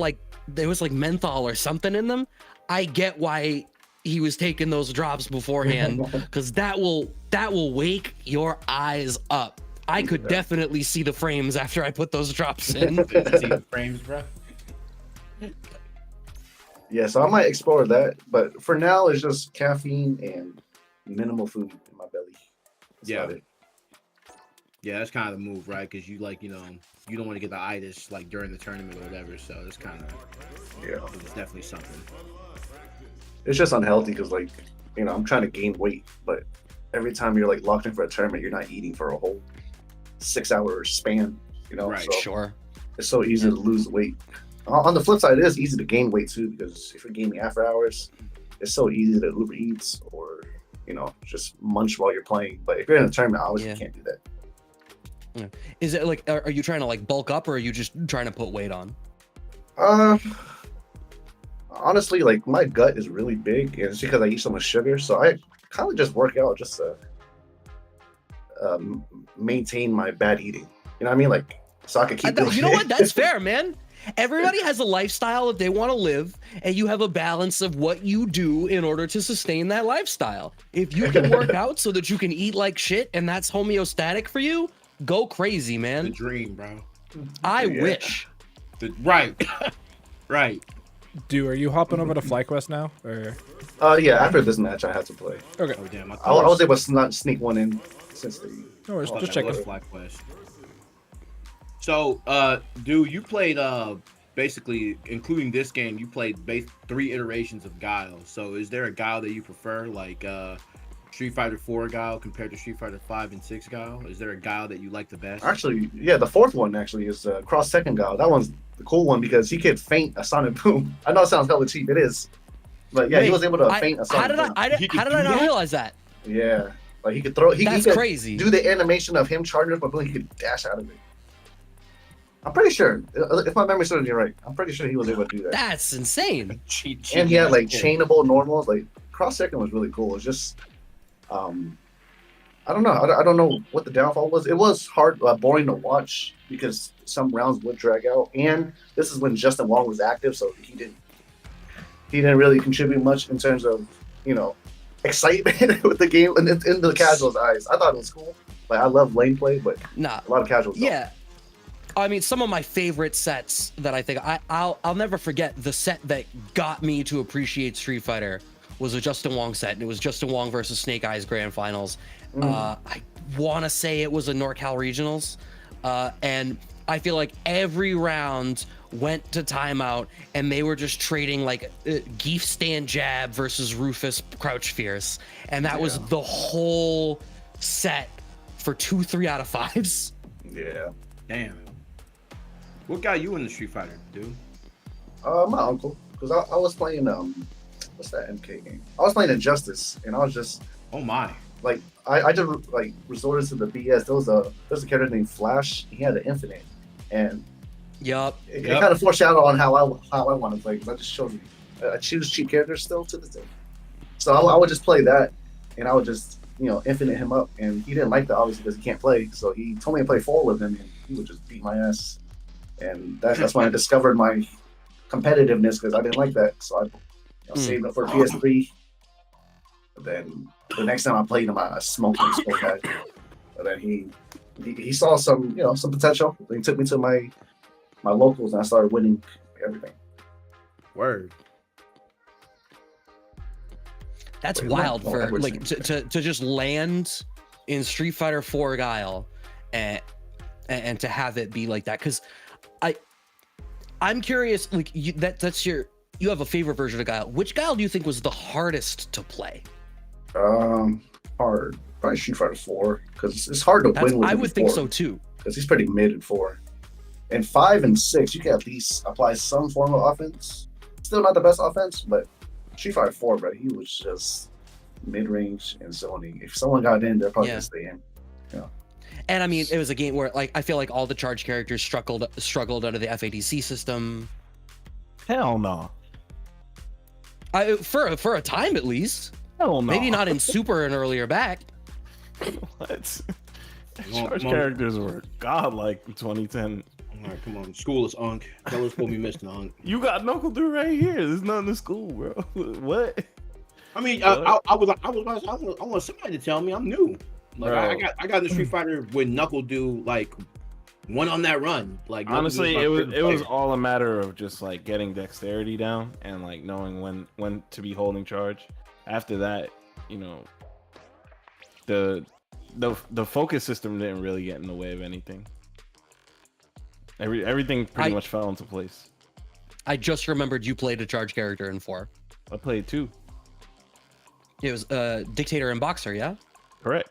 there was like menthol or something in them. I get why he was taking those drops beforehand, because that will wake your eyes up. I could definitely see the frames after I put those drops in. See the frames, bro. Yeah, so I might explore that, but for now it's just caffeine and minimal food in my belly. That's Yeah, that's kind of the move, right? Because you you don't want to get the itis like during the tournament or whatever. So it's kind of it's definitely something. It's just unhealthy because I'm trying to gain weight, but every time you're locked in for a tournament, you're not eating for a whole 6-hour span. Right? So Sure. It's so easy to lose weight. On the flip side, it is easy to gain weight too, because if you're gaming after hours, it's so easy to Uber Eats or just munch while you're playing. But if you're in a tournament, obviously you can't do that. Yeah. Is it are you trying to bulk up, or are you just trying to put weight on? Honestly, my gut is really big, and it's because I eat so much sugar. So I kind of just work out just to maintain my bad eating. You know what I mean? So I can keep doing You know what? That's fair, man. Everybody has a lifestyle that they want to live, and you have a balance of what you do in order to sustain that lifestyle. If you can work out so that you can eat like shit and that's homeostatic for you, go crazy, man. The dream, bro. I wish. Right. Dude, are you hopping over to FlyQuest now? Or? Yeah, after this match, I had to play. Okay. Oh, damn, I was able to sneak one in since the... No worries, just checking. FlyQuest. So, dude, you played basically, including this game, you played 3 iterations of Guile. So, is there a Guile that you prefer, like Street Fighter 4 Guile compared to Street Fighter 5 and 6 Guile? Is there a Guile that you like the best? Actually, yeah, the 4th one actually is Cross Second Guile. That one's the cool one because he could feint a Sonic Boom. I know it sounds hella cheap, it is, but yeah, he was able to feint a Sonic Boom. How did I not realize that? Yeah, he could throw. He could crazy. Do the animation of him charging up a boom. He could dash out of it. I'm pretty sure, if my memory serves me right, I'm pretty sure he was able to do that. That's insane. And he had chainable normals. Cross Second was really cool. It's just, I don't know. I don't know what the downfall was. It was hard, boring to watch because some rounds would drag out. And this is when Justin Wong was active, so he didn't really contribute much in terms of excitement with the game and in the casuals' eyes. I thought it was cool. I love lane play, but a lot of casuals. Yeah. I mean, some of my favorite sets that I think I'll never forget. The set that got me to appreciate Street Fighter was a Justin Wong set, and it was Justin Wong versus Snake Eyes Grand Finals. I want to say it was a NorCal Regionals, and I feel like every round went to timeout, and they were just trading like Geef stand jab versus Rufus crouch fierce, and that was the whole set for 2 3 out of 5s. Yeah. Damn. What got you in the Street Fighter, dude? My uncle, because I was playing what's that MK game? I was playing Injustice, and I was just Oh my. like I just like resorted to the BS. There was a character named Flash. He had an infinite, and it kind of foreshadowed on how I want to play, because I just showed you I choose cheap characters still to this day. So I would just play that, and I would just infinite him up, and he didn't like that obviously because he can't play. So he told me to play 4 with him, and he would just beat my ass. And that's when I discovered my competitiveness, because I didn't like that. So I saved up for PS3. And then the next time I played him, I smoked him so bad. And then he saw some potential. He took me to my locals, and I started winning everything. Word. That's wild for like to just land in Street Fighter 4 Guile and to have it be like that, because I'm curious, like you have a favorite version of Guile. Which Guile do you think was the hardest to play? Hard. Probably Street Fighter 4, because it's hard to win with him. I would think so too, because he's pretty mid in 4. And 5 and 6, you can at least apply some form of offense. Still not the best offense, but Street Fighter 4, bro, he was just mid-range and zoning. If someone got in, they're probably gonna stay in. And I mean, it was a game where like I feel like all the charge characters struggled under the FADC system. Hell no. For a time at least. Hell no. Maybe not in Super and earlier back. What? Charge characters were godlike in 2010. All right, come on. School is Unk. Tell us what we missed, Unk. You got NuckleDU right here. There's nothing in school, bro. What? I mean, I want somebody to tell me I'm new. Like I got the Street Fighter when NuckleDU like went on that run. Like honestly, it was all a matter of just like getting dexterity down and like knowing when to be holding charge. After that, the focus system didn't really get in the way of anything. Everything pretty much fell into place. I just remembered you played a charge character in 4. I played 2. It was Dictator and Boxer, yeah? Correct.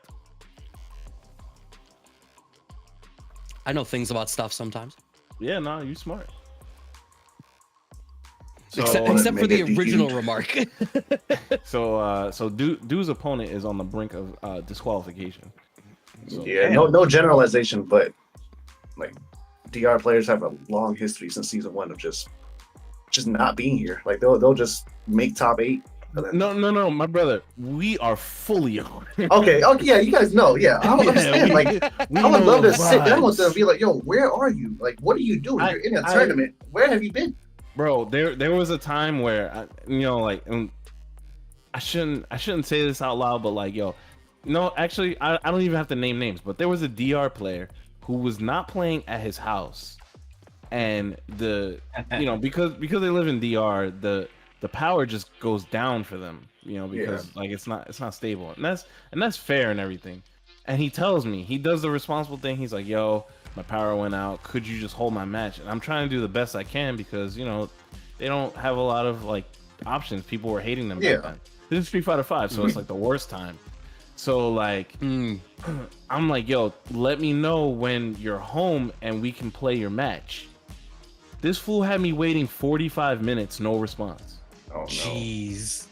I know things about stuff sometimes. Yeah, no, you smart. So, except for the original remark. So Du's opponent is on the brink of disqualification. So, no generalization, but like DR players have a long history since season 1 of just not being here. Like they'll just make top 8. No, my brother, we are fully on. Okay, yeah, you guys know. Yeah, I don't understand. Like, I would love to sit down with them and be like, "Yo, where are you? Like, what are you doing? You're in a tournament. Where have you been?" Bro, there was a time where I shouldn't say this out loud, but like, actually, I don't even have to name names, but there was a DR player who was not playing at his house, and because they live in DR, the power just goes down for them, because like it's not stable, and that's fair and everything. And he tells me, he does the responsible thing. He's like, "Yo, my power went out. Could you just hold my match?" And I'm trying to do the best I can because they don't have a lot of like options. People were hating them back then. This is Street Fighter 5, so it's like the worst time. So like, I'm like, "Yo, let me know when you're home and we can play your match." This fool had me waiting 45 minutes, no response. Oh, no. Jeez.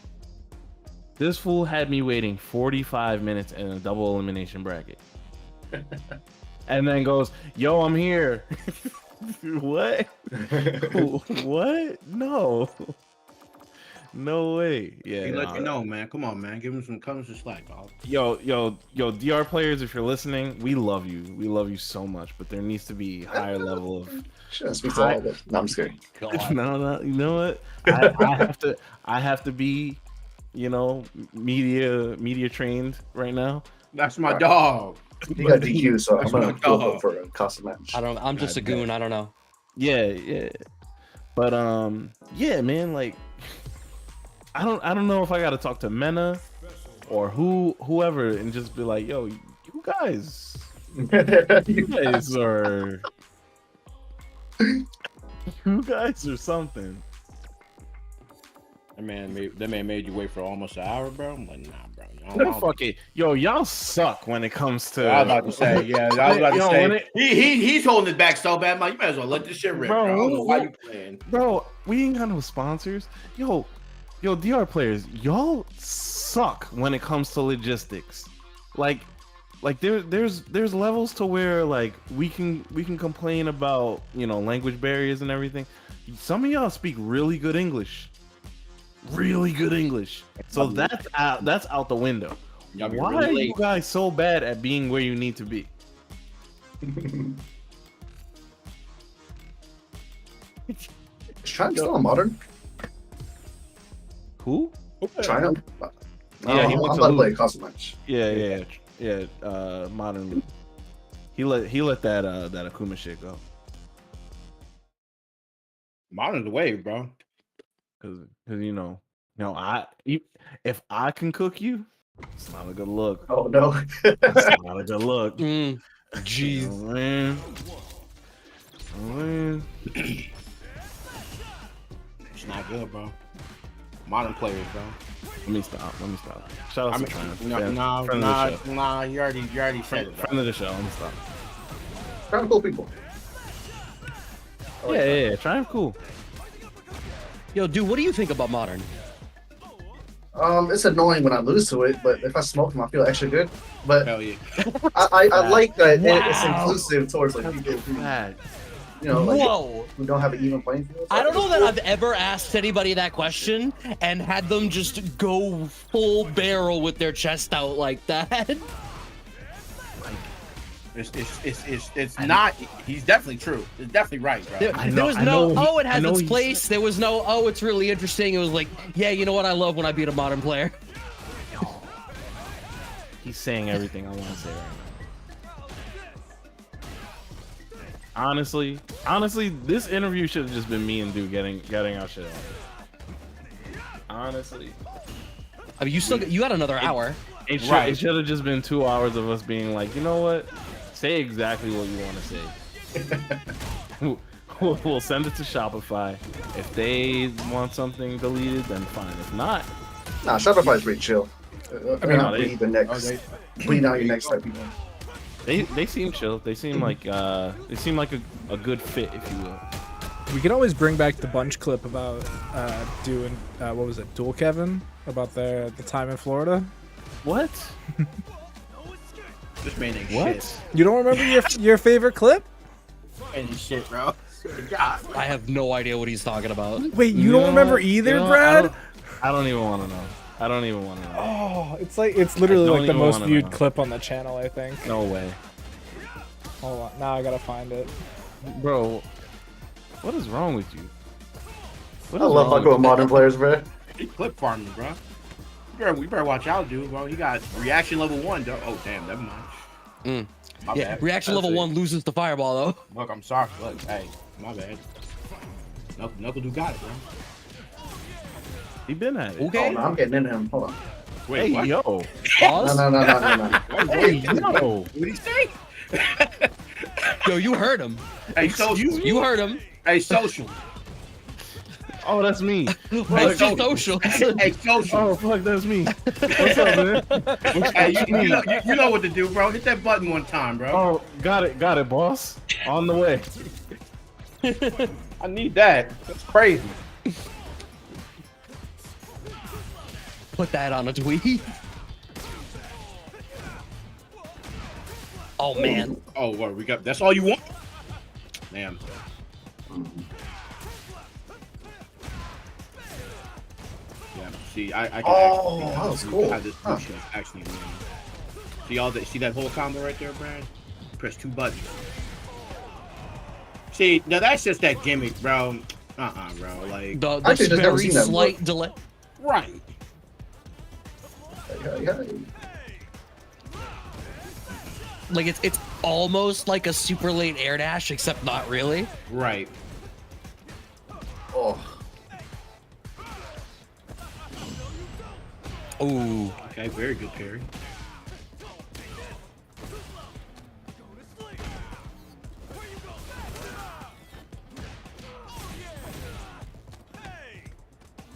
This fool had me waiting 45 minutes in a double elimination bracket. And then goes, "Yo, I'm here." What? What? No. No way. Yeah. He let you know, man. Come on, man. Give him some slack, dog. Yo, DR players, if you're listening, we love you. We love you so much, but there needs to be higher level of. Shouldn't speak to all of it. No, I'm just kidding. No. You know what? I have to be, media trained right now. That's my dog. He got DQ, so I'm gonna go for a Casabunch. I'm just a goon. I don't know. Yeah. But yeah, man. Like, I don't know if I gotta talk to Mena or whoever and just be like, yo, you guys are something. That man made you wait for almost an hour, bro. I'm like, nah, bro. Fuck it. Yo, y'all suck when it comes to. I was about to say, yeah. I was about to say, he's holding it back so bad. I'm like, you might as well let this shit rip, bro. I don't know why you playing. Bro, we ain't got no sponsors. Yo, DR players, y'all suck when it comes to logistics. Like there's levels to where like we can complain about, you know, language barriers and everything. Some of y'all speak really good English. So that's out the window. Why are you guys so bad at being where you need to be? Triumph still on Modern? Who? Triumph? Yeah, he I'm went about to to play Casabunch. Yeah. Modern. He let that Akuma shit go. Modern's the wave, bro. Cause you know, if I can cook you, it's not a good look. Oh no. It's not a good look. Jeez. You know, man. It's not good, bro. Modern players, bro. Let me stop. Shout out to Triumph. Nah. You already said it. Friend of the show. Let me stop. Triumph cool people. Yeah. Triumph cool. Yo, dude, what do you think about Modern? It's annoying when I lose to it, but if I smoke them, I feel extra good. But Hell yeah. I like that it's inclusive towards like people who, you know, like, who don't have an even playing field. I don't know that I've ever asked anybody that question and had them just go full barrel with their chest out like that. It's not. He's definitely true. It's definitely right, bro. There was no, it has its place. There was no, it's really interesting. It was like, yeah, you know what I love when I beat a Modern player. He's saying everything I want to say right now. Honestly, this interview should have just been me and Dude getting our shit on. Honestly. I mean, you got another hour. It should have just been 2 hours of us being like, you know what? Say exactly what you want to say. We'll send it to Shopify. If they want something deleted, then fine. If not, nah, Shopify's pretty chill. I mean, bleed out your next type people. They seem chill. They seem like a good fit, if you will. We can always bring back the bunch clip about doing what was it, Dual Kevin, about the time in Florida. What? This man ain't what? shit. You don't remember your favorite clip? Ain't shit, bro. God. I have no idea what he's talking about. Wait, you don't remember either, Brad? I don't even want to know. I don't even want to know. Oh, it's literally like the most viewed clip on the channel, I think. No way. Hold on, now I gotta find it. Bro, what is wrong with you? I love fucking with Modern players, bro. He clip farming, bro. We better watch out, dude, bro. He got reaction level 1, though. Oh, damn, never mind. My bad. Reaction level 1 loses the fireball, though. Look, I'm sorry. Look, hey, my bad. NuckleDU got it, bro. He been at it. Okay. Oh, no, I'm getting into him. Hold on. Wait, hey, what? yo. Pause. No. Hey, yo. What did he say? Yo, you heard him. Hey, social. You heard him. Hey, social. Oh, that's me. Hey, social. Hey, social. Oh, fuck, that's me. What's up, man? Hey, you know what to do, bro. Hit that button one time, bro. Oh, got it, boss. On the way. I need that. That's crazy. Put that on a tweet. Oh, man. Oh, what we got? That's all you want? Damn. Yeah. See, I can. Oh, that was cool. How this actually win. See all that? See that whole combo right there, Brad? Press 2 buttons. See, now that's just that gimmick, bro. Bro. Like The Actually, just never very seen that slight delay. right. Like it's almost like a super late air dash, except not really. Right. Oh. Ooh. Okay, very good parry.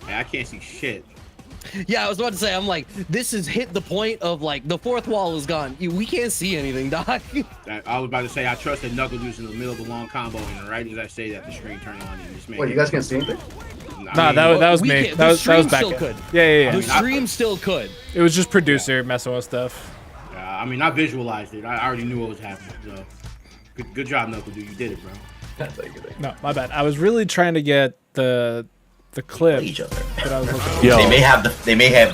Man, I can't see shit. Yeah, I was about to say, I'm like, this has hit the point of like the fourth wall is gone. We can't see anything, Doc. I was about to say I trust that NuckleDU's in the middle of a long combo, and right as I say that, the screen turned on and just made. Wait, you guys can't see anything? Nah, that was me. That was back. Still could. Yeah. The stream still could. It was just producer messing with stuff. I mean, I visualized it. I already knew what was happening. So, good job, NuckleDU. You did it, bro. No, my bad. I was really trying to get the clip that I was looking for. Yo, they may have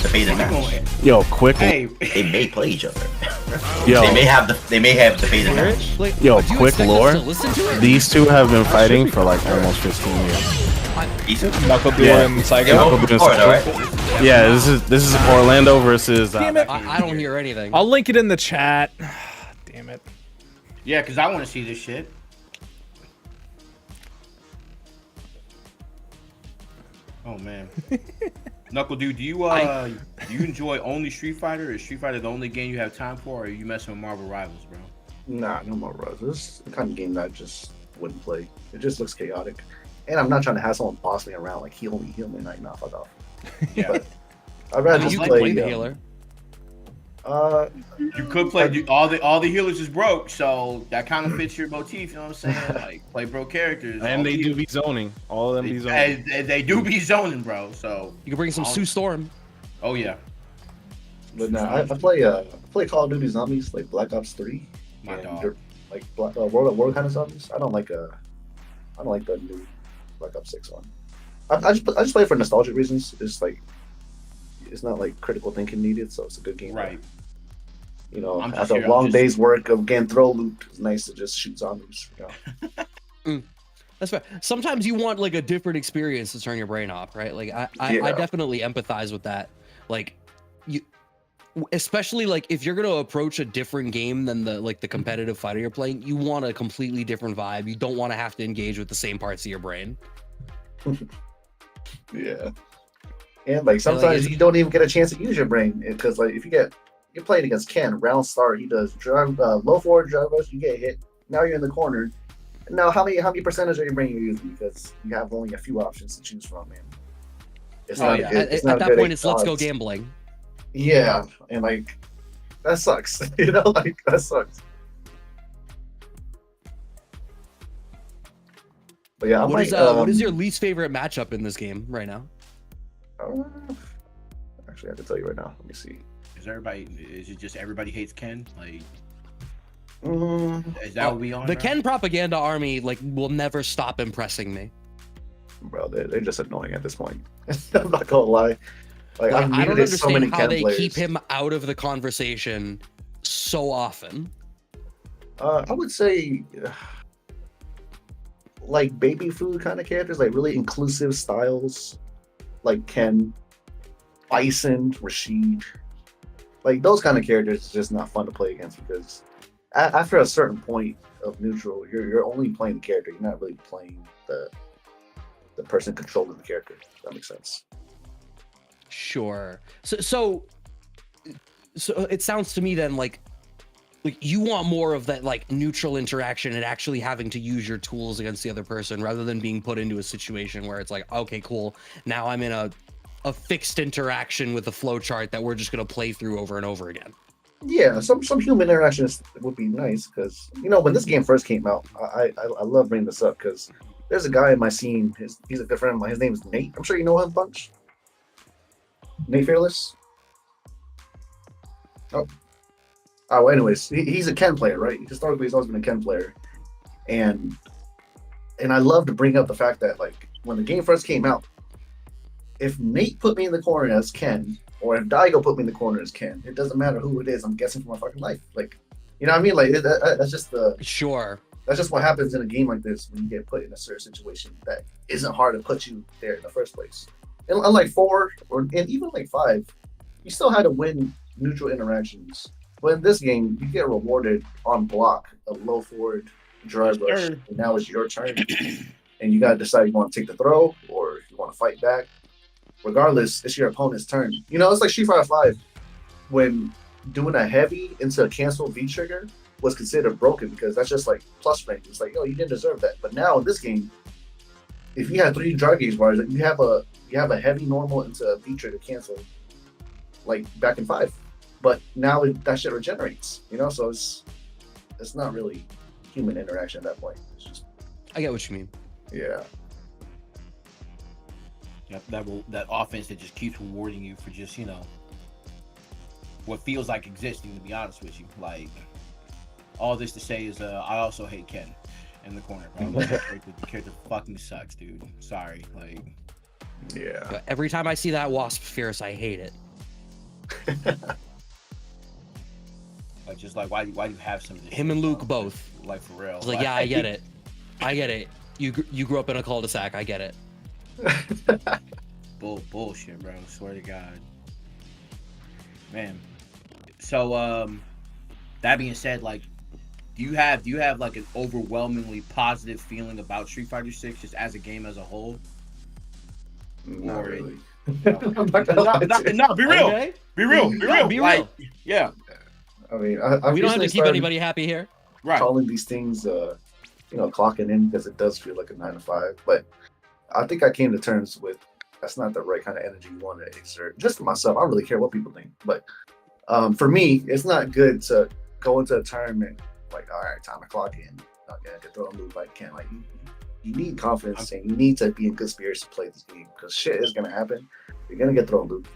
the beta match. Yo, quick. Hey, They may play each other. Yo, They may have the beta match. Like, yo, do you quick expect us lore. to listen to it? These two have been fighting for like almost 15 years. NuckleDU Yeah. and Psycho. NuckleDU and Florida, Psycho. right? Yeah, this is Orlando versus. I don't hear anything. I'll link it in the chat. Damn it. yeah, because I want to see this shit. Oh man, NuckleDU, do you enjoy only Street Fighter? Is Street Fighter the only game you have time for, or are you messing with Marvel Rivals, bro? Nah, no more Rivals. This is the kind of game that I just wouldn't play. It just looks chaotic. And I'm not trying to have someone boss me around, like heal me. Like, nah, fuck off. Yeah. But I'd rather You just can play play the healer. You could play all the healers is broke, so that kind of fits your motif. You know what I'm saying? Like play broke characters, And they do be zoning. All of them be zoning. They do be zoning, bro. So You can bring some Sue Storm. oh yeah, But nah, I play Call of Duty Zombies, like Black Ops 3. my and dog. like World at War kind of zombies. I don't like the new Black Ops 6 one. I just play it for nostalgic reasons. It's like it's not like critical thinking needed, so it's a good game. Right. You know, I'm just after here, a long I'm just- day's work of getting throw loot, it's nice to just shoot zombies. You know? That's fair. Sometimes you want like a different experience to turn your brain off, right? Like I Yeah. definitely empathize with that. Like you, especially like if you're gonna approach a different game than the competitive fighter you're playing, you want a completely different vibe. You don't want to have to engage with the same parts of your brain. Yeah. And like sometimes you don't even get a chance to use your brain because like if you're playing against Ken, round start, he does low forward drive rush, you get hit. Now you're in the corner. Now how many percentage of your brain you're using because you have only a few options to choose from, man. It's not Yeah. good. It's At not that good point, it's let's go odds. gambling. Yeah, and like that sucks. You know, like that sucks. But yeah, What is your least favorite matchup in this game right now? Actually, I have to tell you right now. Let me see. Is it just everybody hates Ken? Like, Mm, is that what we on? The bro? Ken propaganda army like will never stop impressing me. bro, they're just annoying at this point. I'm not gonna lie. Like, Like, I've I don't muted so many understand how Ken they players. keep him out of the conversation so often. I would say, like baby food kind of characters, like really inclusive styles, like Ken, Bison, Rashid. Like those kind of characters is just not fun to play against because after a certain point of neutral, you're only playing the character. You're not really playing the person controlling the character. If that makes sense. Sure. So it sounds to me then like you want more of that like neutral interaction and actually having to use your tools against the other person rather than being put into a situation where it's like, okay, cool. Now I'm in a fixed interaction with a flowchart that we're just going to play through over and over again. Yeah, some human interactions would be nice because when this game first came out, I love bringing this up because there's a guy in my scene. He's a good friend of mine. His name is Nate. I'm sure you know him, Bunch. Nate Fearless. Oh. Oh, anyways, he's a Ken player, right? Historically, he's always been a Ken player, and I love to bring up the fact that like when the game first came out, if Nate put me in the corner as Ken, or if Daigo put me in the corner as Ken, it doesn't matter who it is. I'm guessing for my fucking life. Like, you know what I mean? Like that's just Sure. That's just what happens in a game like this when you get put in a certain situation that isn't hard to put you there in the first place. And unlike 4 and even like 5, you still had to win neutral interactions. But in this game, you get rewarded on block, a low forward drive rush, and now it's your turn. And you got to decide if you want to take the throw or if you want to fight back. Regardless, it's your opponent's turn. You know, it's like Street Fighter 5 when doing a heavy into a cancel V trigger was considered broken because that's just like plus range. It's like, oh, you didn't deserve that. But now in this game, if you have 3 drive gauge bars, you have a heavy normal into a V trigger cancel, like back in 5. But now that shit regenerates, you know. So it's not really human interaction at that point. It's just, I get what you mean. yeah. Yep, that offense that just keeps rewarding you for just, you know, what feels like existing, to be honest with you. Like, all this to say is I also hate Ken in the corner, bro. The character fucking sucks, dude. Sorry. Like, Yeah. Every time I see that Wasp Fierce, I hate it. like just like why do you have some of this Him shit, and Luke bro? both. Like, for real. It's like, yeah, I get it. I get it. You grew up in a cul-de-sac. I get it. Bullshit, bro. Swear to God. Man. So that being said, like, do you have like an overwhelmingly positive feeling about Street Fighter 6 just as a game as a whole? Not Or really. No, be real. Okay? Be real. Be real. Be Like, real. yeah. I mean, I We don't have to recently keep started anybody happy here. Right. calling these things, you know, clocking in because it does feel like a 9 to 5. But I think I came to terms with that's not the right kind of energy you want to exert. Just for myself, I don't really care what people think. But for me, it's not good to go into a tournament like, all right, time to clock in. Okay, I can throw a loop I can. Like, you need confidence and you need to be in good spirits to play this game because shit is gonna happen. You're gonna get thrown loop,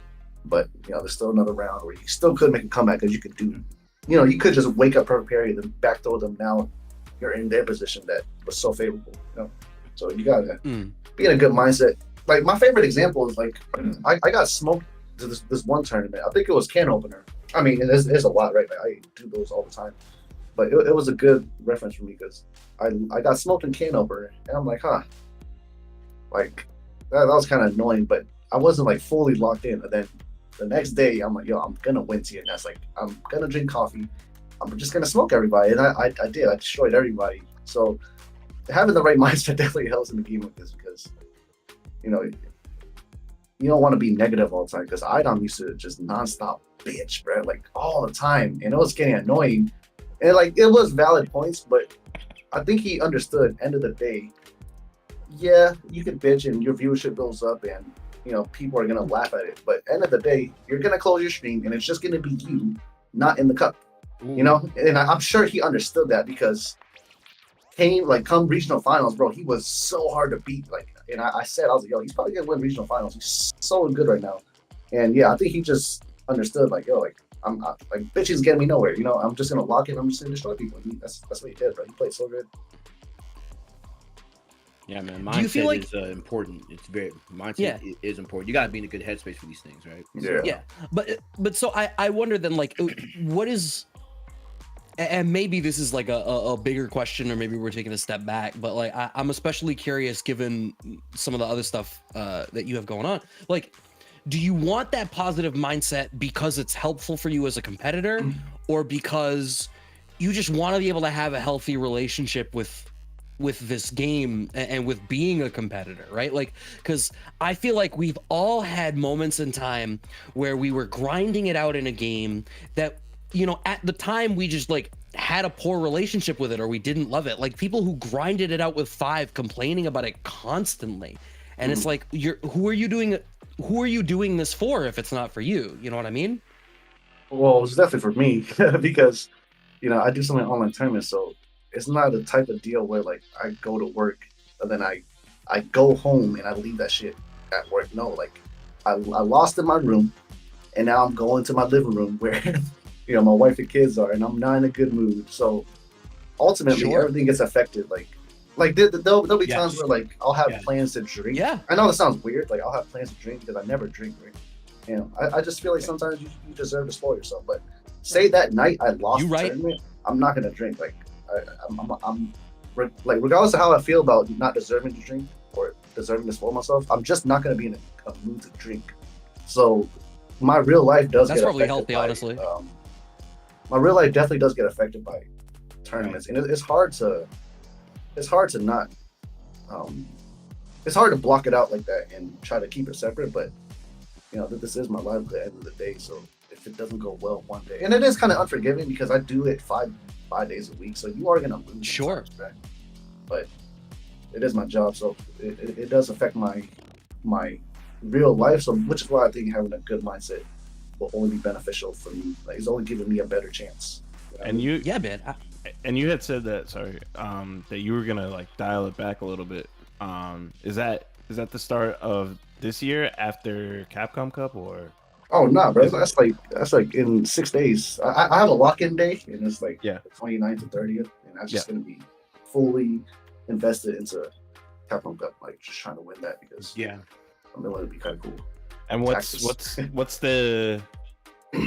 but you know there's still another round where you still could make a comeback because you could do. You know, you could just wake up perfect parry and then back throw them. Now you're in their position that was so favorable. You know, so you gotta be in a good mindset. Like my favorite example is like I got smoked to this one tournament. I think it was can opener. I mean, there's a lot, right? Like, I do those all the time, but it was a good reference for me because I got smoked in can opener, and I'm like, huh, like that was kind of annoying, but I wasn't like fully locked in. And then the next day, I'm like, yo, I'm gonna win TNS. That's like I'm gonna drink coffee. I'm just gonna smoke everybody, and I did. I destroyed everybody. So having the right mindset definitely helps in the game like this because you know you don't want to be negative all the time. Because Idom used to just nonstop bitch, bro, like all the time, and it was getting annoying. And like it was valid points, but I think he understood. End of the day, yeah, you can bitch and your viewership goes up, and you know people are gonna laugh at it. But end of the day, you're gonna close your stream, and it's just gonna be you, not in the cup. You know, and I'm sure he understood that because come regional finals, bro, he was so hard to beat. Like, and I said, I was like, yo, he's probably gonna win regional finals. He's so good right now. And yeah, I think he just understood, like, yo, like I'm like bitches getting me nowhere. You know, I'm just gonna lock in. I'm just gonna destroy people. That's what he did, bro. He played so good. Yeah, man. Do you feel Mindset like- is important. It's very mindset is important. You gotta be in a good headspace for these things, right? Yeah, but so I wonder then, like, what is, and maybe this is like a bigger question, or maybe we're taking a step back, but like I'm especially curious given some of the other stuff that you have going on. Like, do you want that positive mindset because it's helpful for you as a competitor, or because you just want to be able to have a healthy relationship with this game and with being a competitor, right? Like, because I feel like we've all had moments in time where we were grinding it out in a game that, you know, at the time we just like had a poor relationship with it, or we didn't love it. Like people who grinded it out with 5 complaining about it constantly. And it's like, who are you doing this for if it's not for you? You know what I mean? Well, it's definitely for me because, you know, I do some online tournaments, so it's not the type of deal where like I go to work and then I go home and I leave that shit at work. No, like I lost in my room, and now I'm going to my living room where you know my wife and kids are, and I'm not in a good mood. So ultimately, everything gets affected. Like there'll be times where like I'll have plans to drink. Yeah, I know that sounds weird. Like I'll have plans to drink because I never drink. Right? You know, I just feel like sometimes you deserve to spoil yourself. But say that night I lost the tournament, I'm not gonna drink. Like I'm like regardless of how I feel about not deserving to drink or deserving to spoil myself, I'm just not gonna be in a mood to drink. So my real life does. That's get probably affected healthy, by, honestly. my real life definitely does get affected by tournaments, and it's hard to not it's hard to block it out like that and try to keep it separate. But this is my life at the end of the day, so if it doesn't go well one day, and it is kind of unforgiving because I do it five days a week, so you are gonna lose. Sure. But it is my job, so it does affect my real life. So which is why I think having a good mindset will only be beneficial for me. Like, it's only giving me a better chance. And you, yeah, man. And you had said that that you were gonna like dial it back a little bit. Is that the start of this year after Capcom Cup, or? Oh no, bro. That's like in 6 days. I have a lock-in day, and it's like the 29th and 30th, and I'm just gonna be fully invested into Capcom Cup, like just trying to win that because I know it'd be kind of cool. And what's the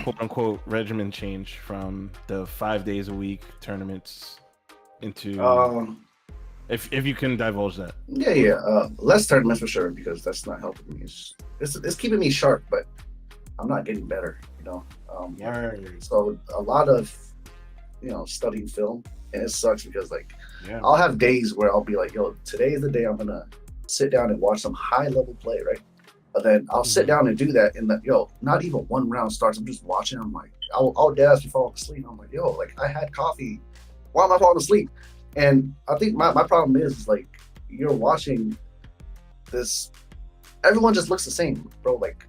quote unquote regimen change from the 5 days a week tournaments into if you can divulge that? Less tournaments for sure, because that's not helping me. It's keeping me sharp, but I'm not getting better, so a lot of studying film, and it sucks because I'll have days where I'll be like, yo, today is the day I'm gonna sit down and watch some high level play, right? But then I'll sit down and do that, and not even one round starts. I'm just watching. I'm like, I'll dead ass be falling asleep. I'm like, yo, like I had coffee. Why am I falling asleep? And I think my problem is like you're watching this. Everyone just looks the same, bro. Like,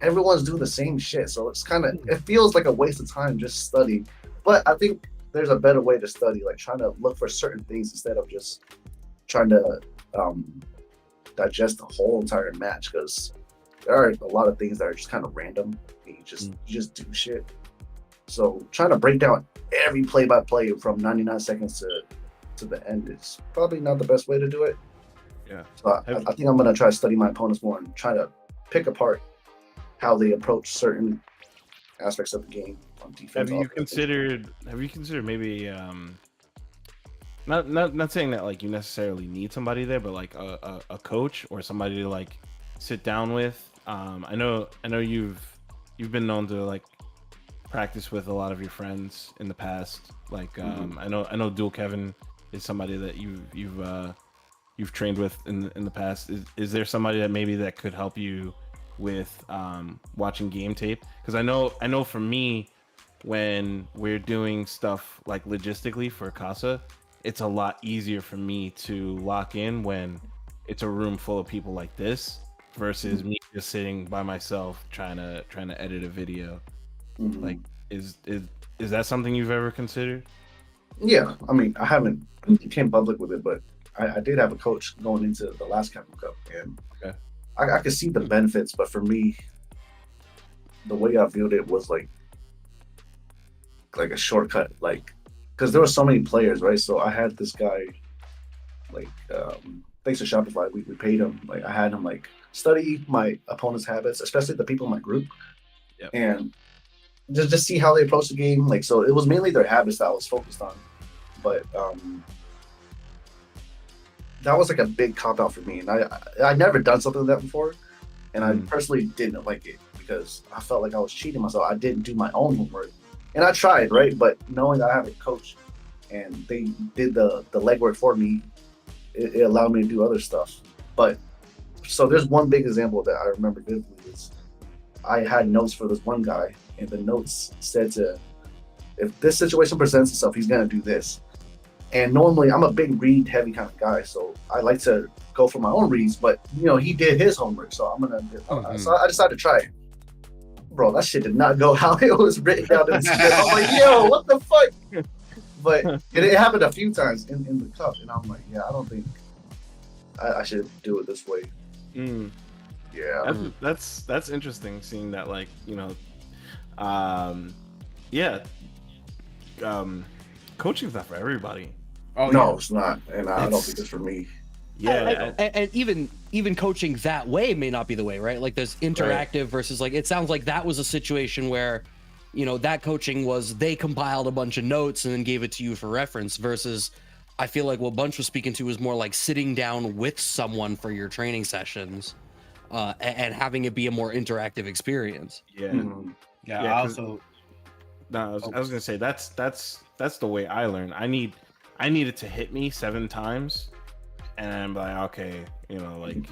everyone's doing the same shit. So it's it feels like a waste of time just studying. But I think there's a better way to study, like trying to look for certain things instead of just trying to digest the whole entire match, because there are a lot of things that are just kind of random and you just do shit. So trying to break down every play-by-play from 99 seconds to the end is probably not the best way to do it. So I think I'm gonna try to study my opponents more and try to pick apart how they approach certain aspects of the game on defense. Have you considered maybe not saying that like you necessarily need somebody there, but like a coach or somebody to like sit down with? I know you've been known to like practice with a lot of your friends in the past. Like I know Dual Kevin is somebody that you've trained with in the past. Is there somebody that could help you with watching game tape? Because I know for me, when we're doing stuff like logistically for Casa, it's a lot easier for me to lock in when it's a room full of people like this versus me just sitting by myself trying to edit a video. Like, is that something you've ever considered? Yeah, I mean, I haven't came public with it, but I did have a coach going into the last Capcom Cup, and I could see the benefits. But for me, the way I viewed it was like a shortcut, like, because there were so many players, right? So I had this guy, like, thanks to Shopify, we paid him. Like, I had him like study my opponent's habits, especially the people in my group, and just see how they approach the game. Like, so it was mainly their habits that I was focused on, but that was like a big cop out for me, and I never done something like that before, and I personally didn't like it because I felt like I was cheating myself. I didn't do my own homework, and I tried, right? But knowing that I have a coach and they did the legwork for me, it allowed me to do other stuff. But so there's one big example that I remember vividly is I had notes for this one guy, and the notes said if this situation presents itself, he's gonna do this. And normally I'm a big read heavy kind of guy, so I like to go for my own reads, but he did his homework, so I'm gonna so I decided to try it. Bro, that shit did not go how it was written down in the script. I'm like, yo, what the fuck? But it happened a few times in the cup, and I'm like, I don't think I should do it this way. Yeah. That's interesting, seeing that, like, coaching's not for everybody. No, it's not, and I don't think it's for me. And even coaching that way may not be the way, right? Like, there's interactive versus, like, it sounds like that was a situation where that coaching was they compiled a bunch of notes and then gave it to you for reference, versus I feel like what Bunch was speaking to was more like sitting down with someone for your training sessions and having it be a more interactive experience. I also No, I was gonna say that's the way I learn. I need it to hit me 7 times, and I'm like, okay, like,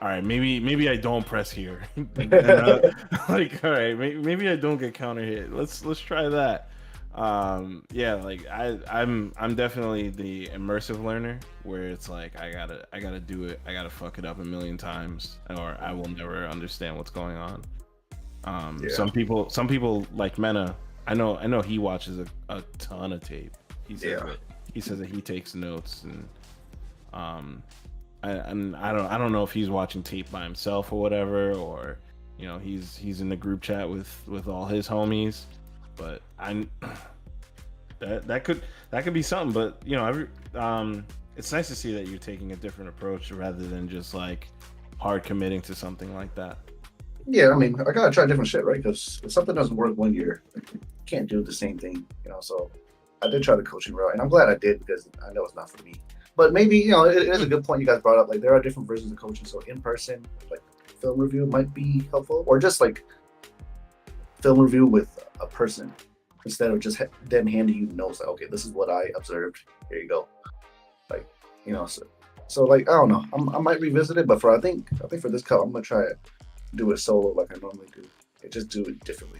all right, maybe I don't press here. Like, all right, maybe I don't get counter hit. Let's try that. Yeah, like I'm definitely the immersive learner, where it's like I gotta do it. I gotta fuck it up a million times, or I will never understand what's going on. Some people like Mena. I know he watches a ton of tape. He says that he takes notes, and I don't know if he's watching tape by himself or whatever, or he's in the group chat with all his homies. But that could be something. But it's nice to see that you're taking a different approach rather than just like hard committing to something like that. Yeah, I mean, I gotta try different shit, right? Because if something doesn't work one year, you can't do the same thing, So I did try the coaching route, and I'm glad I did because I know it's not for me. But maybe it is a good point you guys brought up. Like there are different versions of coaching, so in person, like film review might be helpful, or just like film review with a person instead of just them handing you notes. Like, okay, this is what I observed. Here you go. Like so like I don't know. I might revisit it, but I think for this cup, I'm gonna try it. Do it solo like I normally do. And just do it differently.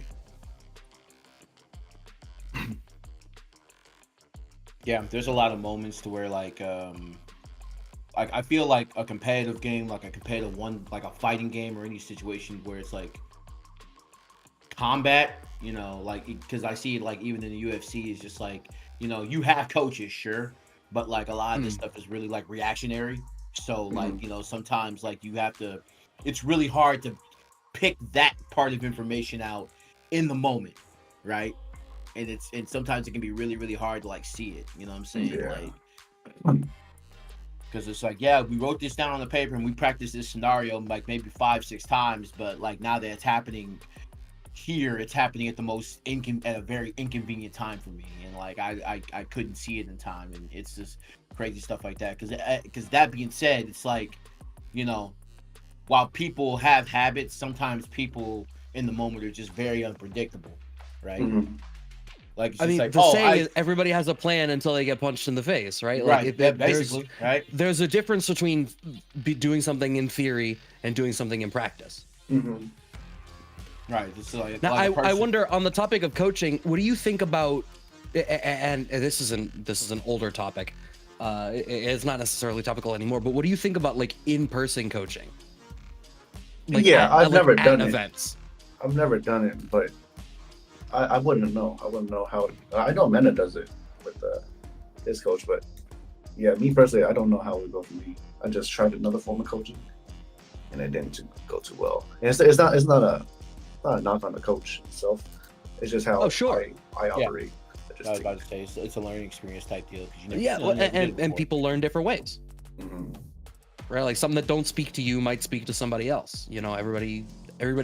Yeah, there's a lot of moments to where like I feel like a competitive game, like a competitive one, like a fighting game or any situation where it's like combat, like because I see it like even in the UFC is just like you have coaches, sure, but like a lot of this stuff is really like reactionary. So like sometimes like you have to. It's really hard to pick that part of information out in the moment, right? And sometimes it can be really, really hard to like see it. You know what I'm saying? Yeah. Like, because it's like, yeah, we wrote this down on the paper and we practiced this scenario like maybe 5-6 times, but like now that it's happening here, it's happening at the most at a very inconvenient time for me, and like I couldn't see it in time, and it's just crazy stuff like that. Because that being said, it's like while people have habits, sometimes people in the moment are just very unpredictable, right? Mm-hmm. Like it's I just mean, like, the saying is everybody has a plan until they get punched in the face, right? Like, right, basically, right? There's a difference between doing something in theory and doing something in practice. Mm-hmm. Right. It's like, now, like I wonder, on the topic of coaching, what do you think about? And this is an older topic. It's not necessarily topical anymore. But what do you think about like in-person coaching? Like I've never done events. I've never done it, but I wouldn't know. I wouldn't know how. I know Mena does it with his coach, but yeah, me personally, I don't know how it would go for me. I just tried another form of coaching, and it didn't go too well. And it's not a knock on the coach itself. It's just how I operate. I was about to say it's a learning experience type deal. And people learn different ways. Mm-hmm. Right, like something that don't speak to you might speak to somebody else. Everybody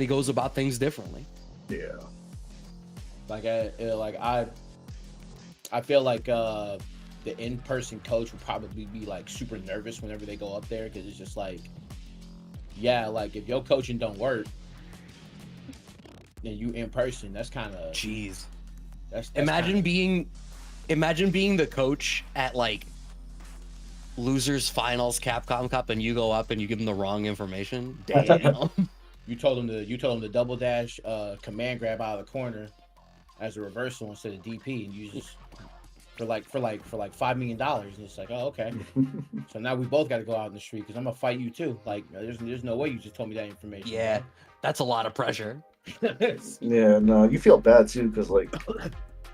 goes about things differently. Yeah. Like I feel like the in-person coach would probably be like super nervous whenever they go up there, because it's just like, yeah, like if your coaching don't work, then you in person. That's kind of jeez. That's imagine being the coach at like losers finals Capcom Cup, and you go up and you give them the wrong information. Damn. You told them to double dash command grab out of the corner as a reversal instead of DP, and you just for like $5 million, and it's like, oh, okay. So now we both got to go out in the street because I'm gonna fight you too. Like there's no way you just told me that information. Yeah, that's a lot of pressure. Yeah, no, you feel bad too, because like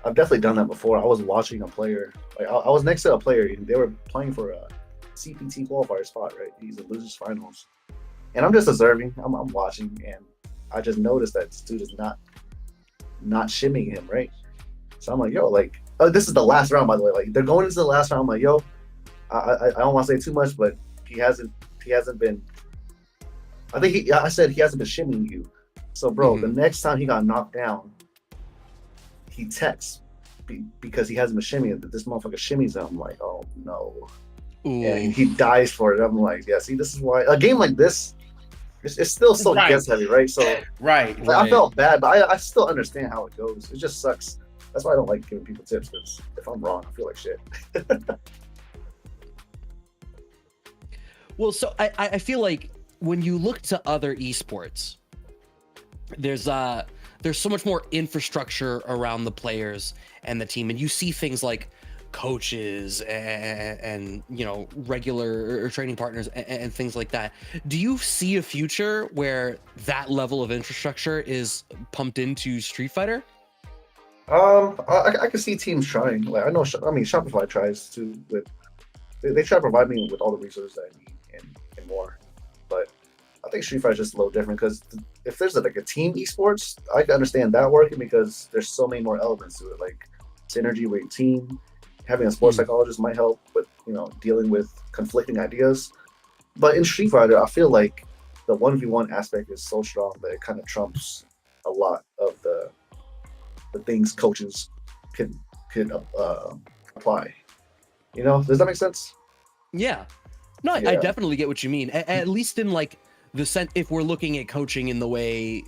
I've definitely done that before. I was watching a player, like I was next to a player, and they were playing for a CPT qualifier spot, right? He's in losers finals, and I'm just observing. I'm watching, and I just noticed that this dude is not shimming him, right? So I'm like, yo, like, oh, this is the last round, by the way. Like they're going into the last round. I'm like, yo, I don't want to say too much, but he hasn't been. I said he hasn't been shimming you. So, bro, the next time he got knocked down, he texts because he hasn't been shimmying. That this motherfucker shimmies him. I'm like, oh no. Ooh. And he dies for it. I'm like, yeah, see, this is why a game like this, it's still so guess heavy, right? So right. I felt bad, but I still understand how it goes. It just sucks. That's why I don't like giving people tips, because if I'm wrong, I feel like shit. Well, so I feel like when you look to other esports, there's so much more infrastructure around the players and the team, and you see things like coaches and you know, regular or training partners and things like that. Do you see a future where that level of infrastructure is pumped into Street Fighter? I can see teams trying. Like, I mean, Shopify tries to with they try to provide me with all the resources I need and more. But I think Street Fighter is just a little different, because if there's like a team esports, I can understand that working, because there's so many more elements to it, like synergy with your team. Having a sports psychologist might help with, you know, dealing with conflicting ideas. But in Street Fighter, I feel like the 1v1 aspect is so strong that it kind of trumps a lot of the things coaches can apply. You know, does that make sense? Yeah. No, I definitely get what you mean. At least in like the sense, if we're looking at coaching in the way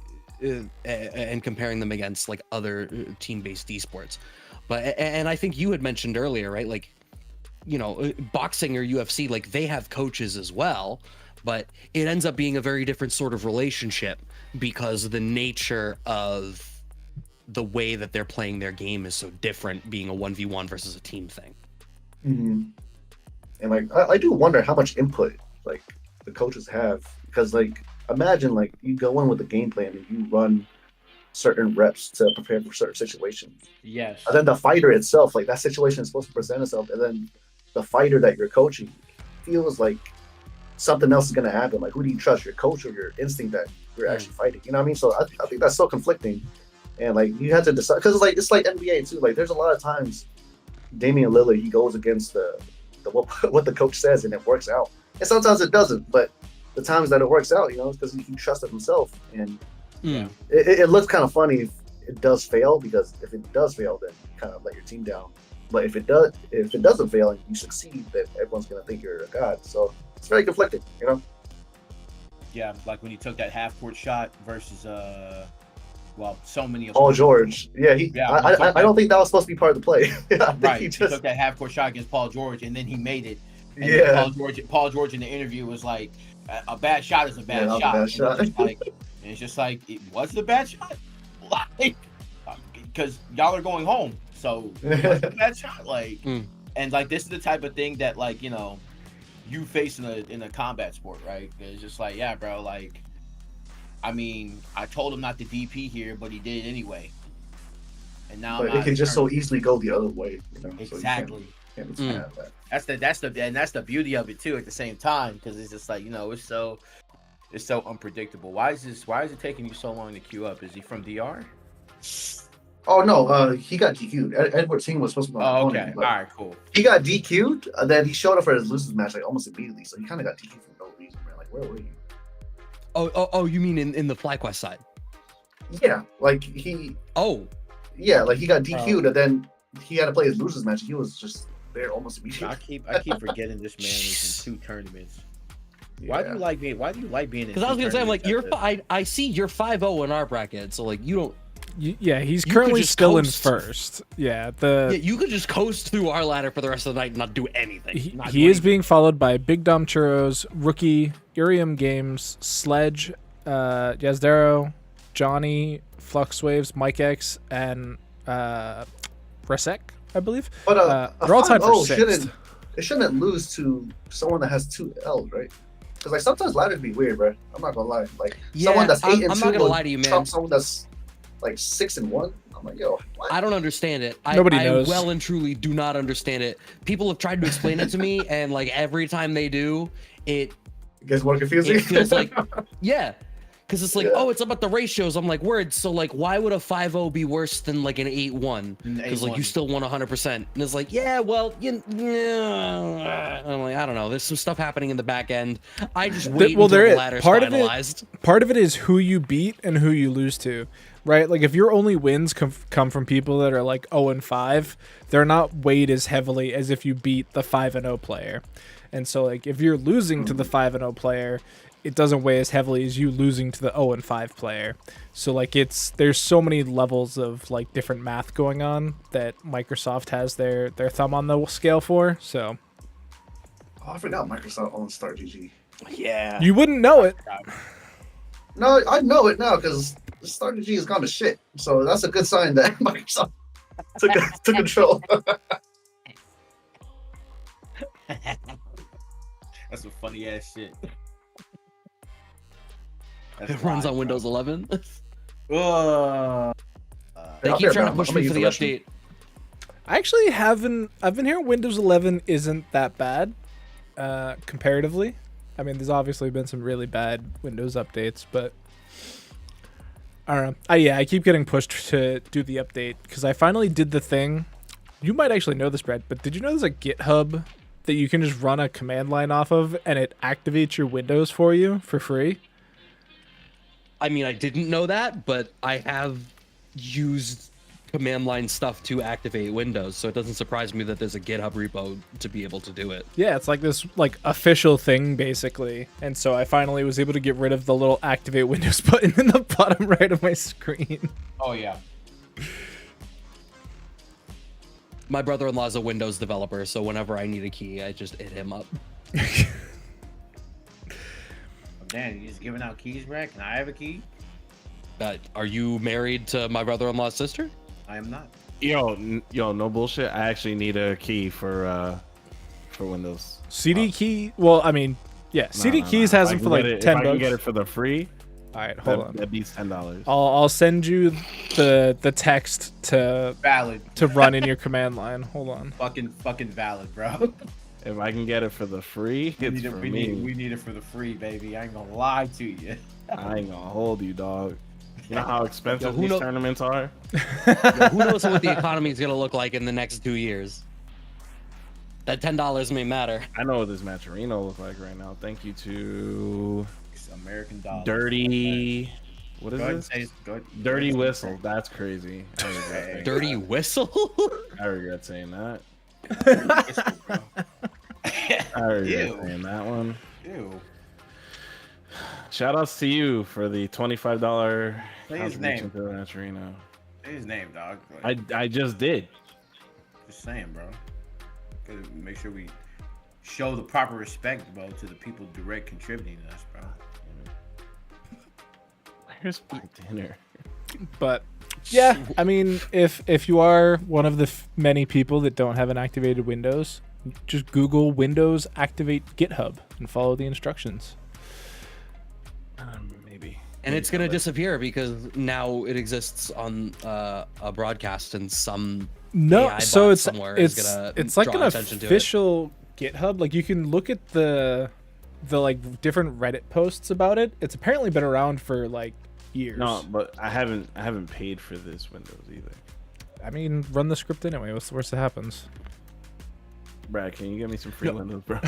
and comparing them against like other team-based esports. But and I think you had mentioned earlier, right? Like, you know, boxing or UFC, like they have coaches as well, but it ends up being a very different sort of relationship because the nature of the way that they're playing their game is so different, being a 1v1 versus a team thing. Mm-hmm. And like, I do wonder how much input like the coaches have, because like, imagine like you go in with a game plan and you run certain reps to prepare for certain situations. Yes. And then the fighter itself, like that situation is supposed to present itself, and then the fighter that you're coaching feels like something else is going to happen. Like, who do you trust, your coach or your instinct that you're actually fighting? You know what I mean? So I think that's so conflicting, and like you have to decide, because it's like NBA too. Like, there's a lot of times Damian Lillard, he goes against the what the coach says, and it works out, and sometimes it doesn't. But the times that it works out, you know, it's because he trusted himself. And it looks kind of funny if it does fail, because if it does fail, then you kind of let your team down. But if it doesn't fail and you succeed, then everyone's gonna think you're a god. So it's very conflicting, you know. Yeah, like when he took that half court shot versus so many of Paul George. Yeah, I don't think that was supposed to be part of the play. Right, he took that half court shot against Paul George, and then he made it. And Paul George in the interview was like, "A bad shot is a bad shot." And it's just like, it was a bad shot, like, because y'all are going home, so it was a bad shot, like, and like this is the type of thing that, like, you know, you face in a combat sport, right? It's just like, yeah, bro, like, I mean, I told him not to DP here, but he did anyway, and now it can just so easily go the other way, you know? Exactly. So you can't have that. That's the beauty of it too. At the same time, because it's just like, you know, it's so unpredictable. Why is it taking you so long to queue up? Is he from DR? Oh no, he got DQ'd. Edward Ting was supposed to be my opponent. All right, cool. He got DQ'd, and then he showed up for his losers match like almost immediately. So he kind of got DQ'd for no reason, man. Like, where were you? Oh, you mean in the FlyQuest side? Yeah, like he. Oh. Yeah, like he got DQ'd, and then he had to play his losers match. He was just there almost immediately. I keep forgetting this man was in 2 tournaments. Why do you like being in? Because I was gonna say, I'm like, I see you're 5-0 in our bracket, so like you don't. Yeah, he's currently still in first. Yeah, you could just coast through our ladder for the rest of the night and not do anything. He is being followed by Big Dom Churros, Rookie, Irium Games, Sledge, Yazdero, Johnny, Fluxwaves, Mike X, and Resek, I believe. But they're all tied for sixth. It shouldn't lose to someone that has 2 L's, right? Because like sometimes ladders be weird, bro. I'm not gonna lie. Like someone that's 8 and 2 I'm not gonna lie to you, man. Someone that's like 6 and 1. I'm like, yo, what? I don't understand it. Nobody knows. I well and truly do not understand it. People have tried to explain it to me, and like every time they do, it gets more confusing. It feels like, yeah. Because it's like, oh, it's about the ratios. I'm like, word. So like, why would a 5-0 be worse than like an 8-1? Because like you still won 100%. And it's like, yeah, well, yeah. I'm like, I don't know. There's some stuff happening in the back end. I just wait until the ladder's finalized. Part of it is who you beat and who you lose to, right? Like if your only wins come from people that are like 0-5, they're not weighed as heavily as if you beat the 5-0 player. And so like if you're losing to the 5-0 player, it doesn't weigh as heavily as you losing to the 0-5 player. So like there's so many levels of like different math going on that Microsoft has their thumb on the scale for. So I forgot Microsoft owns StarGG. Yeah. you wouldn't know it. No, I know it now because StarGG has gone to shit. So that's a good sign that Microsoft took control. That's some funny ass shit. It runs on Windows 11. Uh, They I'll keep bear trying to down. push I'm me gonna for the use the restroom. update. I actually haven't. I've been hearing Windows 11 isn't that bad, comparatively. I mean, there's obviously been some really bad Windows updates, but I don't know. Yeah, I keep getting pushed to do the update because I finally did the thing. You might actually know this, Brad, but did you know there's a GitHub that you can just run a command line off of and it activates your Windows for you for free? I mean, I didn't know that, but I have used command line stuff to activate Windows, so it doesn't surprise me that there's a GitHub repo to be able to do it. Yeah, it's like this like official thing basically. And so I finally was able to get rid of the little activate Windows button in the bottom right of my screen. oh yeah. My brother-in-law is a Windows developer, so whenever I need a key, I just hit him up. Dan, you just giving out keys, Brad? Can I have a key? Are you married to my brother-in-law's sister? I am not. Yo, no bullshit. I actually need a key for Windows. CD key. Well, I mean, yeah, CD keys has them for like $10. If I can get it for the free, All right, hold on. that beats $10. I'll send you the text to Valid. run in your command line. Hold on. Fucking valid, bro. If I can get it for the free, it's for me. We need it for the free, baby. I ain't gonna lie to you. I ain't gonna hold you, dog. You know how expensive who these know- tournaments are? Yo, who knows what the economy is going to look like in the next 2 years? That $10 may matter. I know what this Matcherino look like right now. Thank you to It's American dollar. Dirty. What is Go ahead and this? say go ahead. Dirty Whistle. That's crazy. I regret saying Dirty whistle? that. I regret saying that. Whistle, bro. I regret Ew. saying that one. Ew. Shout outs to you for the $25 Say his contribution name. to the Matcherino. Say his name, dog. Like, I just did. just saying, bro. Gotta make sure we show the proper respect, bro, to the people direct contributing to us, bro. Where's my dinner? But yeah, I mean, if you are one of the many people that don't have an activated Windows, just Google Windows activate GitHub and follow the instructions. Maybe. And it's going to disappear because now it exists on a broadcast and some No, AI so bot it's somewhere is gonna it's like draw an attention to it. official GitHub. Like you can look at the like different Reddit posts about it. It's apparently been around for like years. No, but I haven't paid for this Windows either. I mean, run the script anyway. What's the worst that happens? Brad, can you get me some free Windows, bro?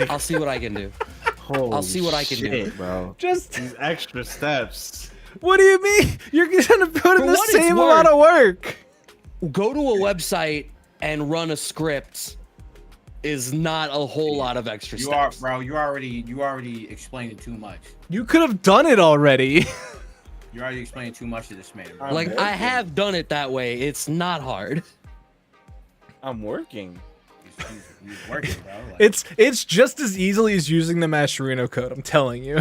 I'll see what I can do. Holy I'll see what I can do. shit, bro. Just These extra steps. what do you mean? You're gonna put For in the what it's same amount of work. Go to a website and run a script is not a whole lot of extra You are, steps. bro. You already explained it too much. You could have done it already. You already explained too much to this man, bro. Like, I have done it that way. It's not hard. I'm working. He's working, bro. Like, It's just as easily as using the Mascherino code. I'm telling you.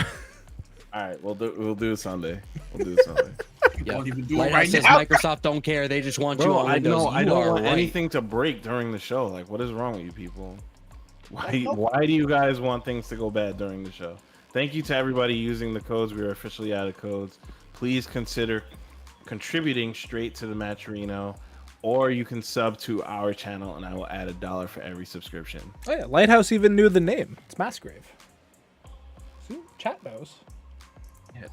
All right, we'll do it Sunday. We'll do it Sunday. Yeah. Don't even do it Lighthouse right says now. Microsoft don't care. They just want you Bro, on I Windows. know I You don't are want right. anything to break during the show. Like, what is wrong with you people? Why do you guys want things to go bad during the show? Thank you to everybody using the codes. We are officially out of codes. Please consider contributing straight to the Matcherino, or you can sub to our channel, and I will add $1 for every subscription. Oh yeah, Lighthouse even knew the name. It's Massgrave. See, chat knows. Yeah,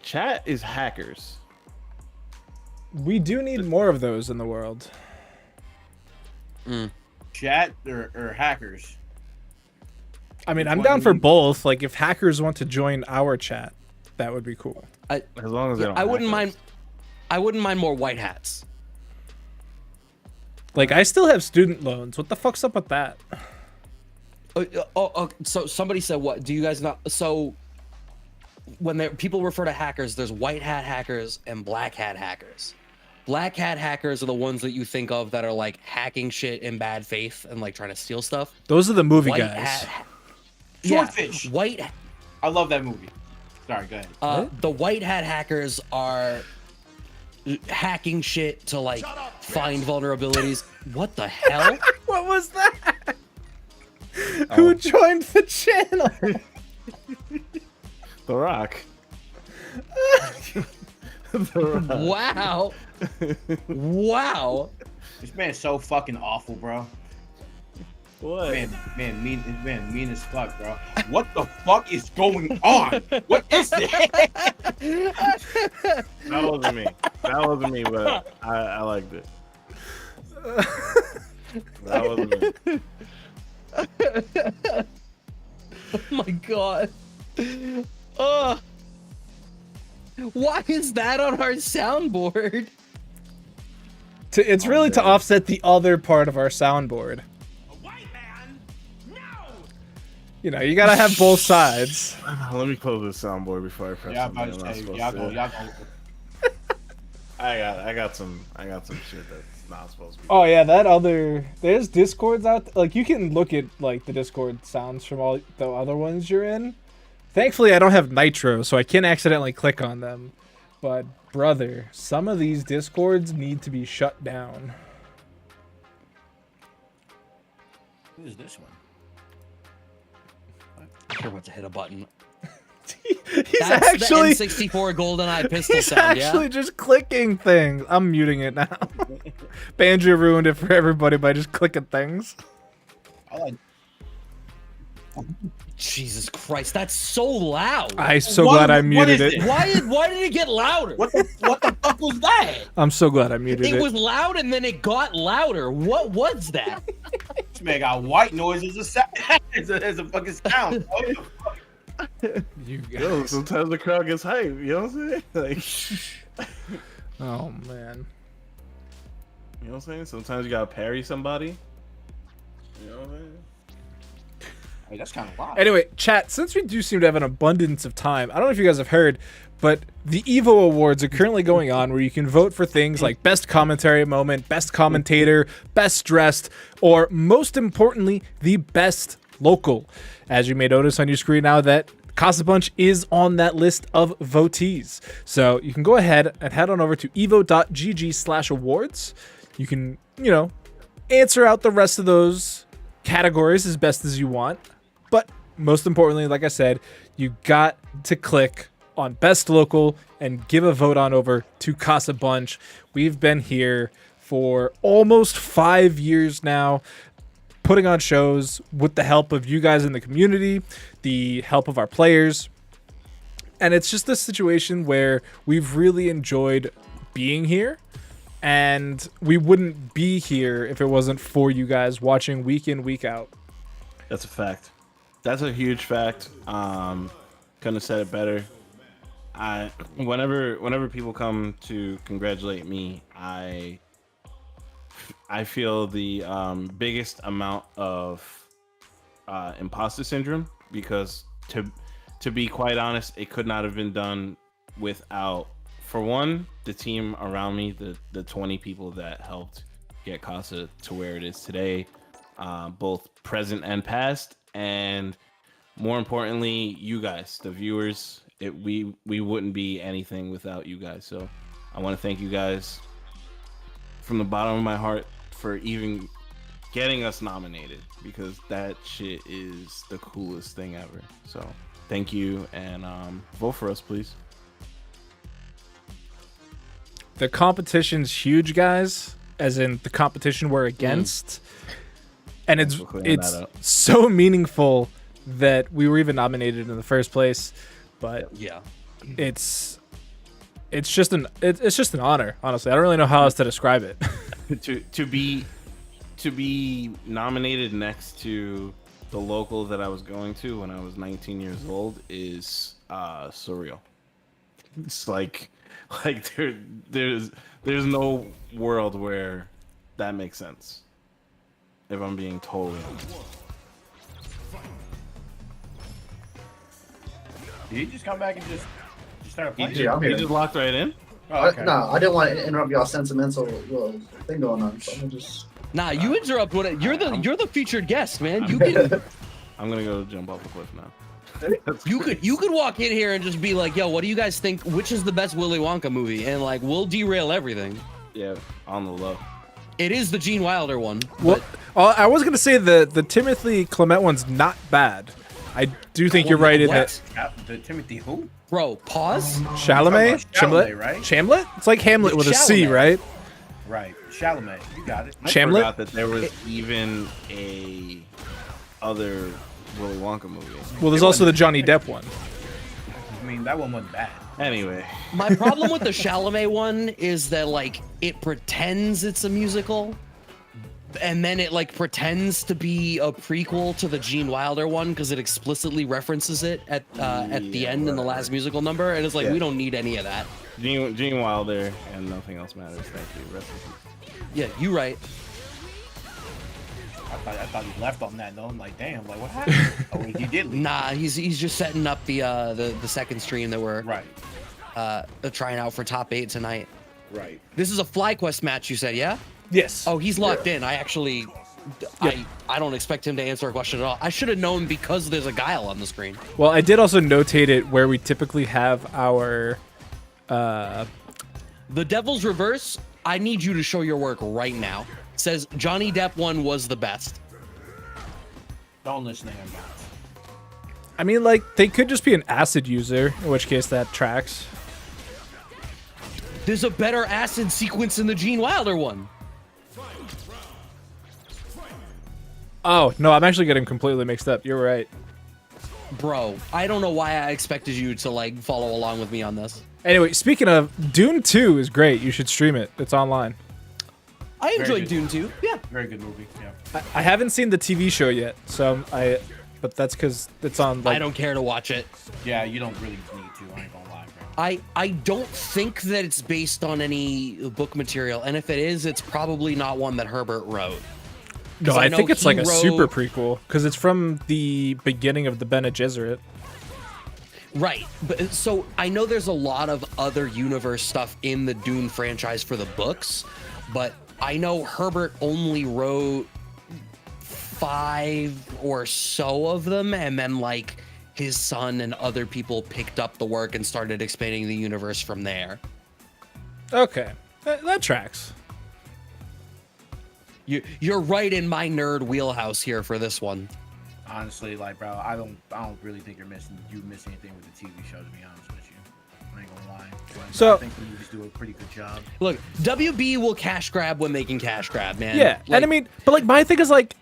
chat is hackers. We do need more of those in the world. Chat or hackers. I mean, I'm What down do for you- both. Like, if hackers want to join our chat, that would be cool. As long as they don't. I wouldn't hack mind. us. I wouldn't mind more white hats. Like, I still have student loans. What the fuck's up with that? So somebody said, what do you guys not? So when people refer to hackers, there's white hat hackers and black hat hackers. Black hat hackers are the ones that you think of that are like hacking shit in bad faith and like trying to steal stuff. Those are the movie White guys. Swordfish. Yeah, white. I love that movie. Sorry, go ahead. The white hat hackers are hacking shit to like find vulnerabilities. What the hell? What was that? Who joined the channel? The Rock. The Rock. Wow. Wow. This man's so fucking awful, bro. What? Man, mean as fuck, bro. What the fuck is going on? What is that? That wasn't me. That wasn't me, but I liked it. That wasn't me. Oh my god. Why is that on our soundboard? It's really to offset the other part of our soundboard. You know, you gotta have both sides. Let me close this soundboard before I press Yeah, something I'm not supposed to. y'all go. I got some shit that's not supposed to be. Oh yeah, there's Discords out like you can look at like the Discord sounds from all the other ones you're in. Thankfully I don't have Nitro, so I can't accidentally click on them. But brother, some of these Discords need to be shut down. Who is this one? You're about to hit a button. He's That's actually the N64 GoldenEye pistol he's sound, actually yeah? just clicking things. I'm muting it now. Banjo ruined it for everybody by just clicking things. I like. Jesus Christ, that's so loud. I'm so What- glad I what muted is it. it? Why did it get louder? What the fuck was that? I'm so glad I muted it. It was loud and then it got louder. What was that? This man got white noise as a fucking sound. What the fuck? You Yo, guys. sometimes the crowd gets hype. You know what I'm saying? Like, Oh man. you know what I'm saying? Sometimes you gotta parry somebody. You know what I'm saying? Hey, that's kind of wild. Anyway, chat, since we do seem to have an abundance of time, I don't know if you guys have heard, but the Evo Awards are currently going on where you can vote for things like Best Commentary Moment, Best Commentator, Best Dressed, or most importantly, the Best Local. As you may notice on your screen now that Casabunch is on that list of votees. So you can go ahead and head on over to evo.gg/awards. You can, you know, answer out the rest of those categories as best as you want. But most importantly, like I said, you got to click on Best Local and give a vote on over to Casabunch. We've been here for almost 5 years now, putting on shows with the help of you guys in the community, the help of our players. And it's just a situation where we've really enjoyed being here. And we wouldn't be here if it wasn't for you guys watching week in, week out. That's a fact. That's a huge fact. Couldn't have said it better. Whenever people come to congratulate me, I feel the biggest amount of imposter syndrome, because to be quite honest, it could not have been done without, for one, the team around me, the 20 people that helped get Casa to where it is today, both present and past, and more importantly, you guys, the viewers. We wouldn't be anything without you guys. So I want to thank you guys from the bottom of my heart for even getting us nominated, because that shit is the coolest thing ever. So thank you, and vote for us, please. The competition's huge, guys, as in the competition we're against. And Thanks for clearing it's that up. so meaningful that we were even nominated in the first place. But Yeah. it's just an honor, honestly. I don't really know how else to describe it. to be nominated next to the local that I was going to when I was 19 years old is surreal. It's like there's no world where that makes sense, if I'm being totally honest. Did he just come back and just start playing? Yeah, I'm He here. just locked right in. Oh, okay. No, I didn't want to interrupt y'all sentimental little thing going on. So I'm just. Nah, you interrupt what you're the featured guest, man. You can I'm gonna go jump off a cliff now. you could walk in here and just be like, yo, what do you guys think? Which is the best Willy Wonka movie? And like, we'll derail everything. Yeah, on the low. It is the Gene Wilder one. Well, I was gonna say the Timothy Clement one's not bad. I do think you're right in that. The Timothy who? Bro, pause. Chalamet, Chalamet, right? Chamlet. It's like Hamlet with a C, Chalamet. right? Right. Chalamet. You got it. I Chamlet? forgot that there was even a other Willy Wonka movie. Well, there's also the Johnny Depp one. I mean, that one wasn't bad. Anyway, My problem with the Chalamet one is that like it pretends it's a musical, and then it like pretends to be a prequel to the Gene Wilder one because it explicitly references it at the end in the last musical number, and it's like we don't need any of that. Gene Wilder and nothing else matters. Thank you. Rest in peace. Yeah, you right. I thought he left on that note. I'm like, damn, like what happened? Oh, he did leave. Nah, he's just setting up the second stream that we're Right. trying out for top 8 tonight. Right. This is a FlyQuest match, you said, yeah? Yes. Oh, he's locked in. I actually, I don't expect him to answer a question at all. I should have known because there's a Guile on the screen. Well, I did also notate it where we typically have our. The Devil's Reverse, I need you to show your work right now. It says Johnny Depp one was the best. Don't listen to him, guys. I mean, like they could just be an acid user, in which case that tracks. There's a better acid sequence in the Gene Wilder one. Oh no, I'm actually getting completely mixed up. You're right. Bro, I don't know why I expected you to like follow along with me on this. Anyway, speaking of, Dune 2 is great. You should stream it. It's online. I enjoyed good. Dune 2. Yeah. Very good movie. Yeah. I haven't seen the TV show yet, so but that's because it's on. Like, I don't care to watch it. Yeah, you don't really need to. I ain't gonna lie, bro. I don't think that it's based on any book material, and if it is, it's probably not one that Herbert wrote. No, 'Cause I know think it's he like a super wrote- prequel because it's from the beginning of the Bene Gesserit. Right, but so I know there's a lot of other universe stuff in the Dune franchise for the books, but I know Herbert only wrote 5 or so of them, and then like his son and other people picked up the work and started expanding the universe from there. Okay, that tracks. You're right in my nerd wheelhouse here for this one. Honestly, like, bro, I don't really think you miss anything with the TV show. To be honest with you, I ain't gonna lie. So- I think the movies do a pretty good job. Look, WB will cash grab when they can cash grab, man. Yeah, Like, and I mean, but like my thing is like,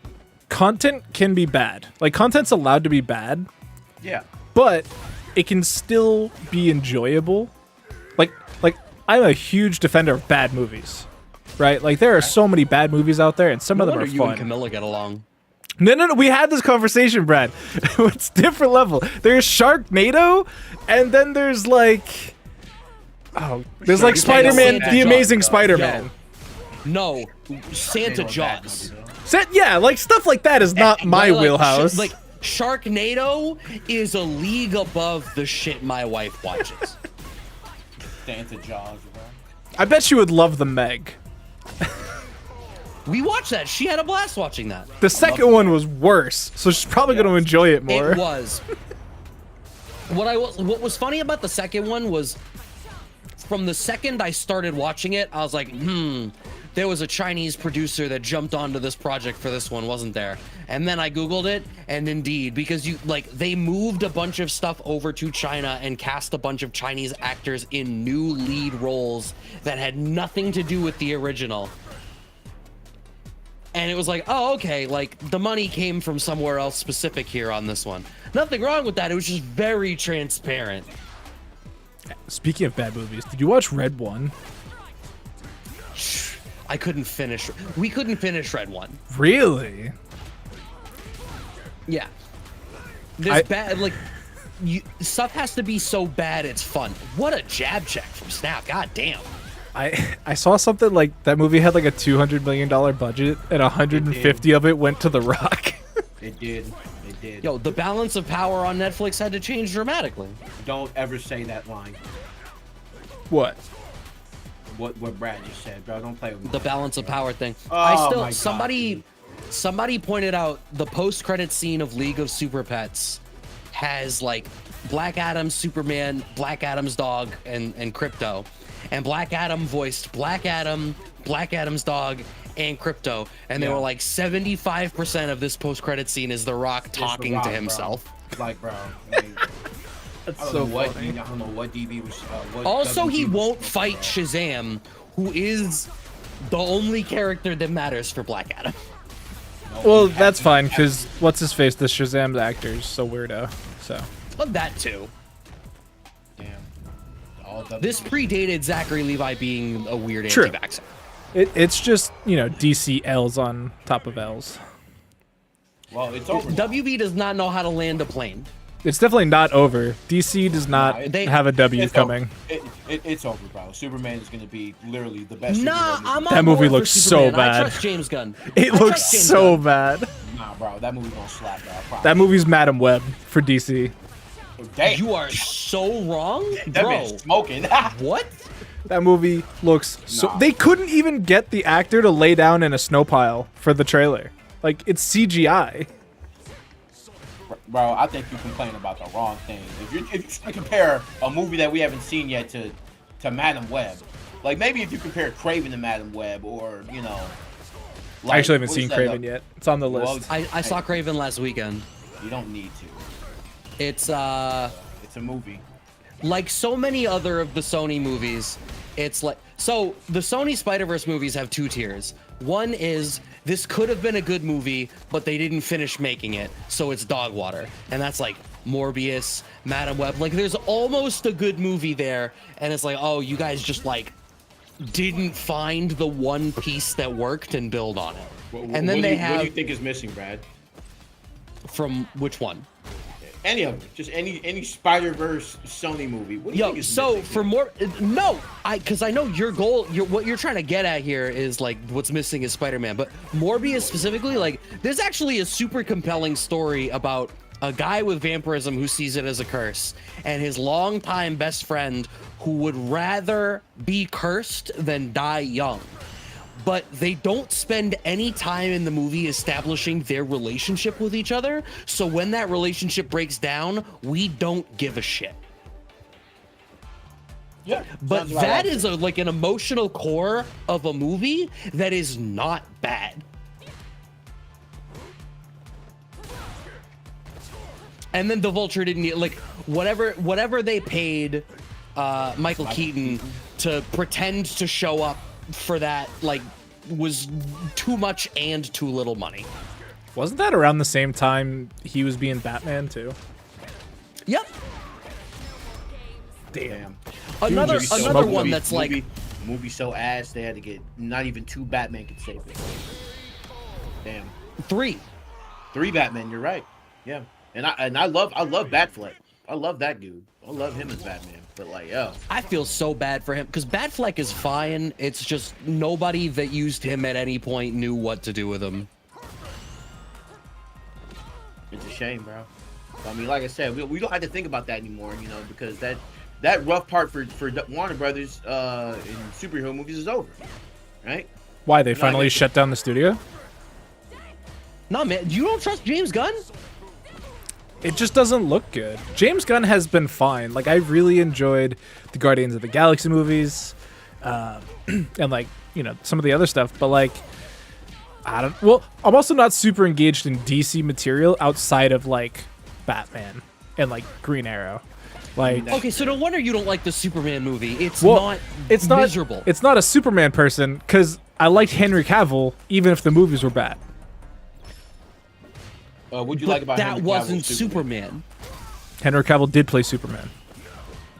content can be bad. Like content's allowed to be bad, Yeah. but it can still be enjoyable. Like I'm a huge defender of bad movies, right? Like there are so many bad movies out there, and some no of them wonder are you and fun. Camilla get along. No. We had this conversation, Brad. It's different level. There's Sharknado, and then there's like, there's like Spider-Man, Santa the Jaws, Amazing bro. Spider-Man. No, Santa Ain't no bad Jaws. movie, though. Yeah, like stuff like that is not my Like, wheelhouse. Like Sharknado is a league above the shit my wife watches. Santa Jaws, bro. I bet she would love the Meg. We watched that. She had a blast watching that. The second one was worse, so she's probably going to enjoy it more. It was. What was funny about the second one was from the second I started watching it, I was like, there was a Chinese producer that jumped onto this project for this one, wasn't there? And then I Googled it, and indeed, because they moved a bunch of stuff over to China and cast a bunch of Chinese actors in new lead roles that had nothing to do with the original. And it was like, oh, okay, like the money came from somewhere else specific here on this one. Nothing wrong with that. It was just very transparent. Speaking of bad movies, did you watch Red 1? I couldn't finish. We couldn't finish Red 1. Really? Yeah. There's bad, like, stuff has to be so bad it's fun. What a jab check from Snap. God damn. I saw something like that movie had like a $200 million budget and 150 of it went to The Rock. It did. It it did. Yo, the balance of power on Netflix had to change dramatically. Don't ever say that line. What? What Brad just said, bro. Don't play with me. The balance of power thing. Oh, my God, Somebody pointed out the post-credit scene of League of Super Pets has like Black Adam, Superman, Black Adam's dog, and Crypto. And Black Adam voiced Black Adam, Black Adam's dog, and Crypto. And they were like 75% of this post-credit scene is The Rock talking Rock, to bro. himself. Like, bro. Like, That's I don't so know what funny. I don't know what DB was. What Also, WB he was won't supposed fight to do. Shazam, who is the only character that matters for Black Adam. No, Well, he had that's to- fine because what's his face? The Shazam actor's so weirdo. So But that too. Damn. All This WB. predated Zachary Levi being a weird True. anti-vaxxer. it's just DC L's on top of L's. Well, it's over. now. WB does not know how to land a plane. It's definitely not over. DC does not Nah, have a W It's coming. over. It's over, bro. Superman is gonna be literally the best. Nah, superhero I'm movie. on That movie board for looks so Superman. I bad. trust James Gunn. It I looks trust James so Gunn. bad. Nah, bro. That movie gonna slap, bro. I promise. That movie's Madam Web for DC. Damn. You are so wrong, That bro. man's smoking. What? That movie looks so. Nah. They couldn't even get the actor to lay down in a snow pile for the trailer. Like it's CGI. Bro, I think you complain about the wrong thing. If you compare a movie that we haven't seen yet to Madam Web, like maybe if you compare Craven to Madam Web, or like, I actually haven't what seen is that, Craven yet. It's on the Well, list. I saw Craven last weekend. You don't need to. It's It's a movie. like so many other of the Sony movies. It's like, so the Sony Spider-Verse movies have two tiers. One is this could have been a good movie, but they didn't finish making it, so it's dog water. And that's like Morbius, Madam Web. Like there's almost a good movie there, and it's like, oh, you guys just like didn't find the one piece that worked and build on it. And then what they do you, have What do you think is missing, Brad? from which one? Any of them, just any Spider-Verse Sony movie. What do you Yo, think is so missing? for more, no, because I know your goal, what you're trying to get at here is like what's missing is Spider-Man, but Morbius specifically, like there's actually a super compelling story about a guy with vampirism who sees it as a curse, and his longtime best friend who would rather be cursed than die young. But they don't spend any time in the movie establishing their relationship with each other. So when that relationship breaks down, we don't give a shit. Yeah, But sounds about that right. is like an emotional core of a movie that is not bad. And then the Vulture didn't need, like whatever they paid Michael Keaton to pretend to show up for that, like, was too much and too little money. Wasn't that around the same time he was being Batman too? Yep. Damn. Another Movie so- another one movie- that's like movie so ass they had to get not even 2 Batman could save it. Damn. 3. 3 Batman, you're right. Yeah. And I love Batfleck. I love that dude. I love him as Batman. But like, yo. I feel so bad for him because Batfleck is fine. It's just nobody that used him at any point knew what to do with him. It's a shame, bro. I mean, like I said, we don't have to think about that anymore, because that rough part for Warner Brothers in superhero movies is over, right? Why they No, I finally get you. shut down the studio? No, man, you don't trust James Gunn? It just doesn't look good. James Gunn has been fine. Like I really enjoyed the Guardians of the Galaxy movies, and like some of the other stuff. But like, Well, I'm also not super engaged in DC material outside of like Batman and like Green Arrow. Like, Okay, so no wonder you don't like the Superman movie. It's well, it's miserable. It's not a Superman person because I liked Henry Cavill even if the movies were bad. What'd you but like about that Henry wasn't Cavill's Superman. Henry Cavill did play Superman.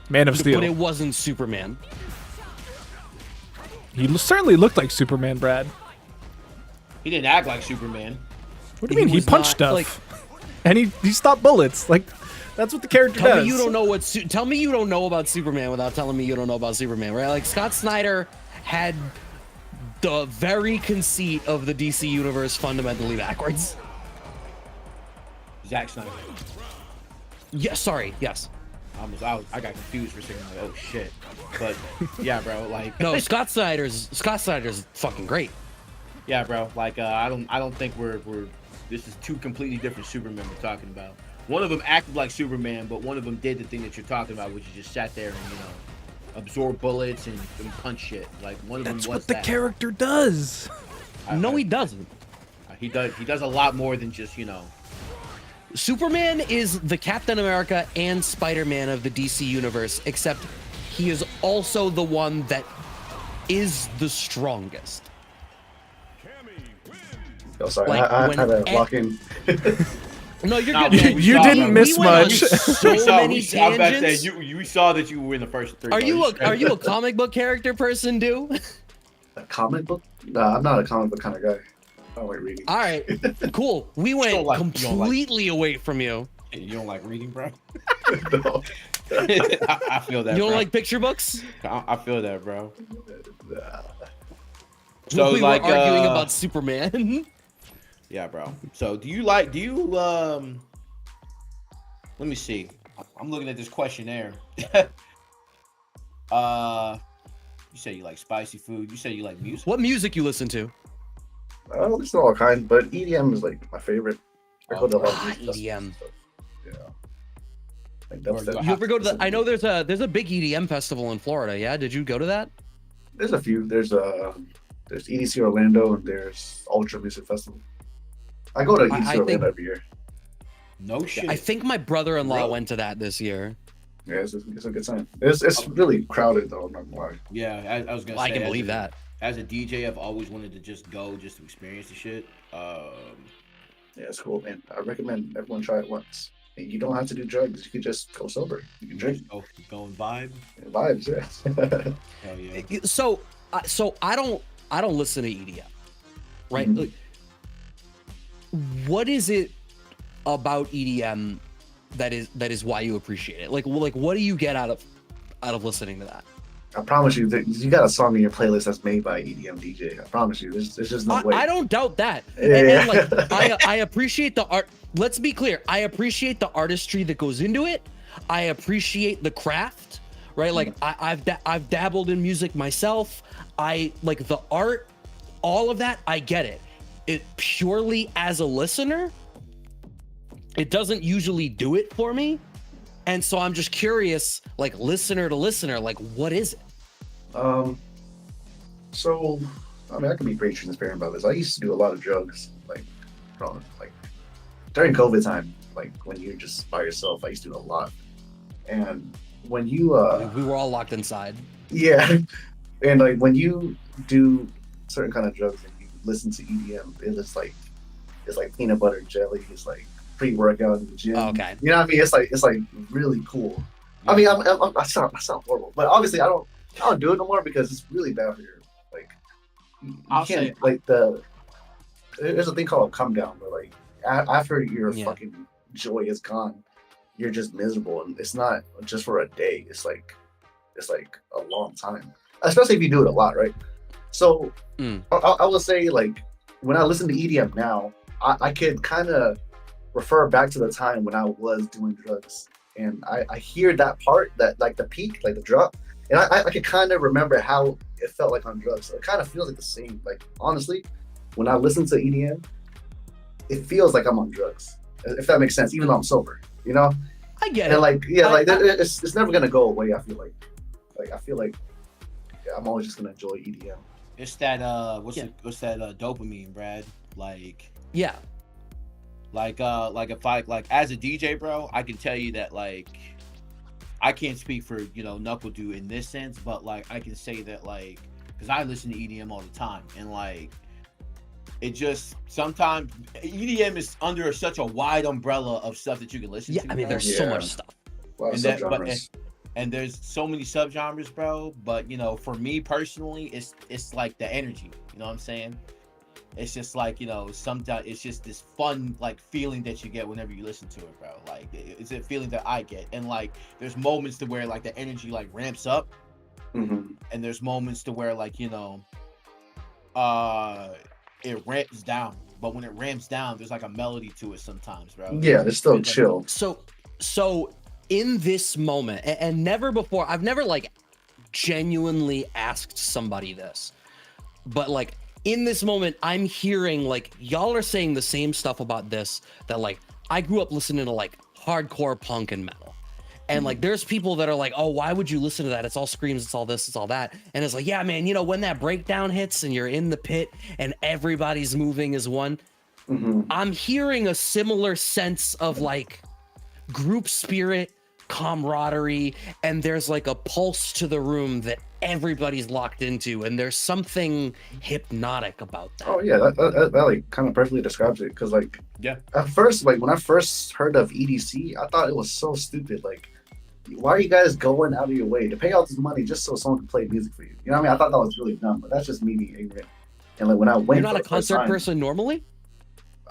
Man of Steel. But it wasn't Superman. He certainly looked like Superman, Brad. He didn't act like Superman. What do you mean? He was punched not, stuff, like- and he stopped bullets. Like that's what the character Tell does. me you don't know tell me you don't know about Superman without telling me you don't know about Superman, right? Like Scott Snyder had the very conceit of the DC universe fundamentally backwards. Zack Snyder. Yeah, sorry, yes. I got confused for a second. Like, oh shit. But yeah, bro. Like No, Scott Snyder's fucking great. yeah, bro. Like I don't think we're this is two completely different Supermen we're talking about. One of them acted like Superman, but one of them did the thing that you're talking about, which is just sat there and absorb bullets and punch shit. Like one of them was What the that. character does. No, he doesn't. He does a lot more than just Superman is the Captain America and Spider-Man of the DC universe, except he is also the one that is the strongest. Oh, sorry. Like, I when had to Ed- lock in. No, you're Nah, good. we man. You saw, didn't bro. miss We went on much. so many I bet that tangents. you saw that you were in the first three. Are bro. you straight are you a up. comic book character person, dude? A comic book? Nah, I'm not a comic book kind of guy. I don't like reading. All right, cool. We went don't like- you don't like- completely away from you. You don't like reading, bro? No. I feel that. You don't bro. like picture books? I feel that, bro. Nah. So we like were arguing about Superman. yeah, bro. So do you let me see. I'm looking at this questionnaire. You say you like spicy food. You say you like music. What music you listen to? I don't listen to all kinds, but EDM is like my favorite. I go to a lot of music festivals EDM. and stuff. Yeah. Like Or dubstep. You ever go to the? I know there's a big EDM festival in Florida. Yeah, did you go to that? There's a few. There's EDC Orlando and there's Ultra Music Festival. I go to EDC I think- Orlando every year. No shit. I think my brother-in-law Really? went to that this year. Yeah, it's a good time. It's really crowded though. I'm not gonna lie. Yeah, I was gonna Well, say. I can as believe a- that. As a DJ, I've always wanted to just go just to experience the shit. Yeah, it's cool, man. I recommend everyone try it once. And you don't have to do drugs. You can just go sober. You can drink. Go and vibe. Vibes, yeah. Hell yeah. So I don't listen to EDM, right? Mhm. Like, what is it about EDM that is why you appreciate it? Like what do you get out of listening to that? I promise you, that you got a song in your playlist that's made by EDM DJ. I promise you, there's just no way. I don't doubt that. Yeah. And like I appreciate the art. Let's be clear. I appreciate the artistry that goes into it. I appreciate the craft, right? Like I've dabbled in music myself. I like the art, all of that. I get it. It purely as a listener, it doesn't usually do it for me. And so I'm just curious, like listener to listener, like what is it? So, I mean, I can be pretty transparent about this. I used to do a lot of drugs, like during COVID time, like when you're just by yourself. I used to do a lot, and when you We were all locked inside. yeah, and like when you do certain kind of drugs and you listen to EDM, it's like peanut butter and jelly. It's like pre-workout in the gym. Oh, okay. You know what I mean? It's like really cool. I mean, I sound horrible, but obviously I don't do it no more because it's really bad for your like. You I'll can't say- like there's a thing called a come down, where like after your Yeah. fucking joy is gone, you're just miserable, and it's not just for a day. It's like a long time, especially if you do it a lot, right? So I will say, like, when I listen to EDM now, I could kind of refer back to the time when I was doing drugs, and I hear that part, that like the peak, like the drop, and I could kind of remember how it felt like on drugs. So it kind of feels like the same. Like, honestly, when I listen to EDM, it feels like I'm on drugs, if that makes sense, even though I'm sober, you know? I get And it. like, yeah, it's never gonna go away. I feel like I'm always just gonna enjoy EDM. It's that what's that dopamine, Brad? Like Yeah. if I like as a DJ, bro, I can tell you that like I can't speak for NuckleDU in this sense, but like I can say that like because I listen to EDM all the time, and like it just sometimes EDM is under such a wide umbrella of stuff that you can listen Yeah. to. I mean, bro. there's so Yeah. much stuff. A lot of And that- but- subgenres. and there's so many subgenres, bro. But for me personally, it's like the energy. You know what I'm saying? It's just like sometimes it's just this fun like feeling that you get whenever you listen to it, bro. Like it's a feeling that I get, and like there's moments to where like the energy like ramps up, Mhm. and there's moments to where like it ramps down. but when it ramps down, there's like a melody to it sometimes, bro. Yeah, it's still chill. So in this moment, and never before, I've never like genuinely asked somebody this, but like in this moment, I'm hearing like y'all are saying the same stuff about this that like I grew up listening to like hardcore punk and metal. And like, there's people that are like, oh, why would you listen to that? It's all screams, it's all this, it's all that. And it's like, yeah, man, you know, when that breakdown hits and you're in the pit and everybody's moving as one, I'm hearing a similar sense of like group spirit, camaraderie, and there's like a pulse to the room that everybody's locked into, and there's something hypnotic about that. Oh yeah, that like kind of perfectly describes it. Because like, at first, like when I first heard of EDC, I thought it was so stupid. Like, why are you guys going out of your way to pay all this money just so someone can play music for you? You know what I mean? I thought that was really dumb, but that's just me being ignorant. And like when I went, you're not a concert person normally?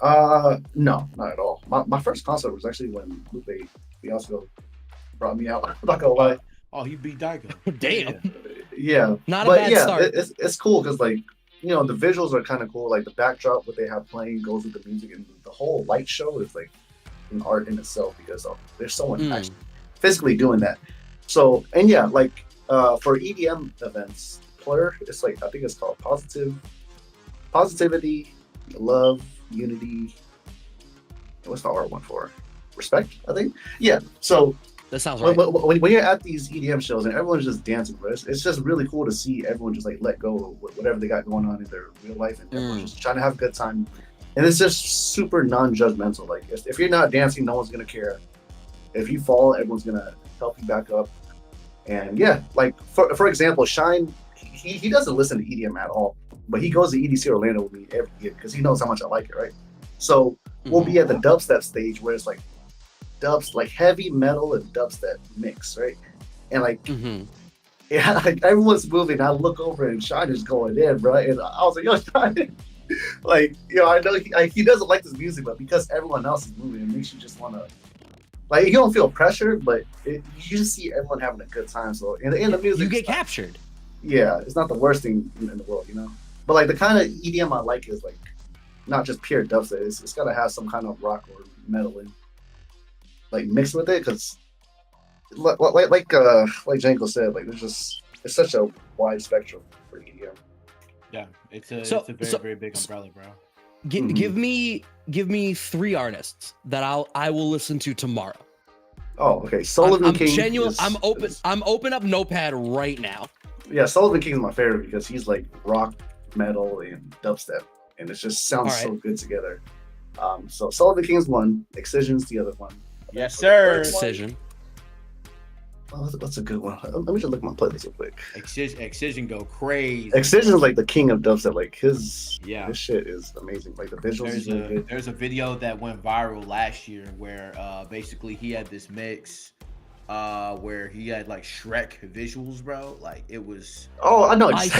No, not at all. My first concert was actually when Lupe Fiasco brought me out. I'm not gonna lie. Oh, he beat Daigo. Damn. Yeah. Not a bad start. It's cool because like, you know, the visuals are kind of cool. Like the backdrop, what they have playing goes with the music, and the whole light show is like an art in itself because there's someone actually physically doing that. So, and yeah, like for EDM events, Plur, it's like, I think it's called Positivity, Love, Unity. What's the R one for? Respect, I think. Yeah. So that sounds right. When you're at these EDM shows and everyone's just dancing, bro, it's just really cool to see everyone just like let go of whatever they got going on in their real life, and everyone's just trying to have a good time. And it's just super non-judgmental. Like if you're not dancing, no one's gonna care. If you fall, everyone's gonna help you back up. And yeah, like for example, Shine, he doesn't listen to EDM at all, but he goes to EDC Orlando with me every year because he knows how much I like it, right? So we'll be at the dubstep stage where it's like like heavy metal and dubstep mix, right? And like, yeah, like everyone's moving. I look over and Shine is going in, bro. And I was like, yo, Shine, like, you know, I know he doesn't like this music, but because everyone else is moving, it makes you just want to, like, you don't feel pressure, but you just see everyone having a good time. So in the music, you get captured. Yeah, it's not the worst thing in the world, you know. But like the kind of EDM I like is like not just pure dubstep. It's got to have some kind of rock or metal in, like mixed with it, because like Janko said, like it's such a wide spectrum for EDM. Yeah, it's a very big umbrella, bro. Give me 3 artists that I will listen to tomorrow. Oh, okay. Sullivan King. Genuine. I'm open up Notepad right now. Yeah, Sullivan King is my favorite because he's like rock, metal, and dubstep, and it just sounds so good together. So Sullivan King's one, Excision's the other one. Yes, sir. Excision. Oh, that's a good one. Let me just look at my playlist real quick. Excision go crazy. Excision is like the king of dubstep. Like his shit is amazing. Like the visuals. There's a video that went viral last year where basically he had this mix where he had like Shrek visuals, bro. Like it was. Oh, I know. Exactly.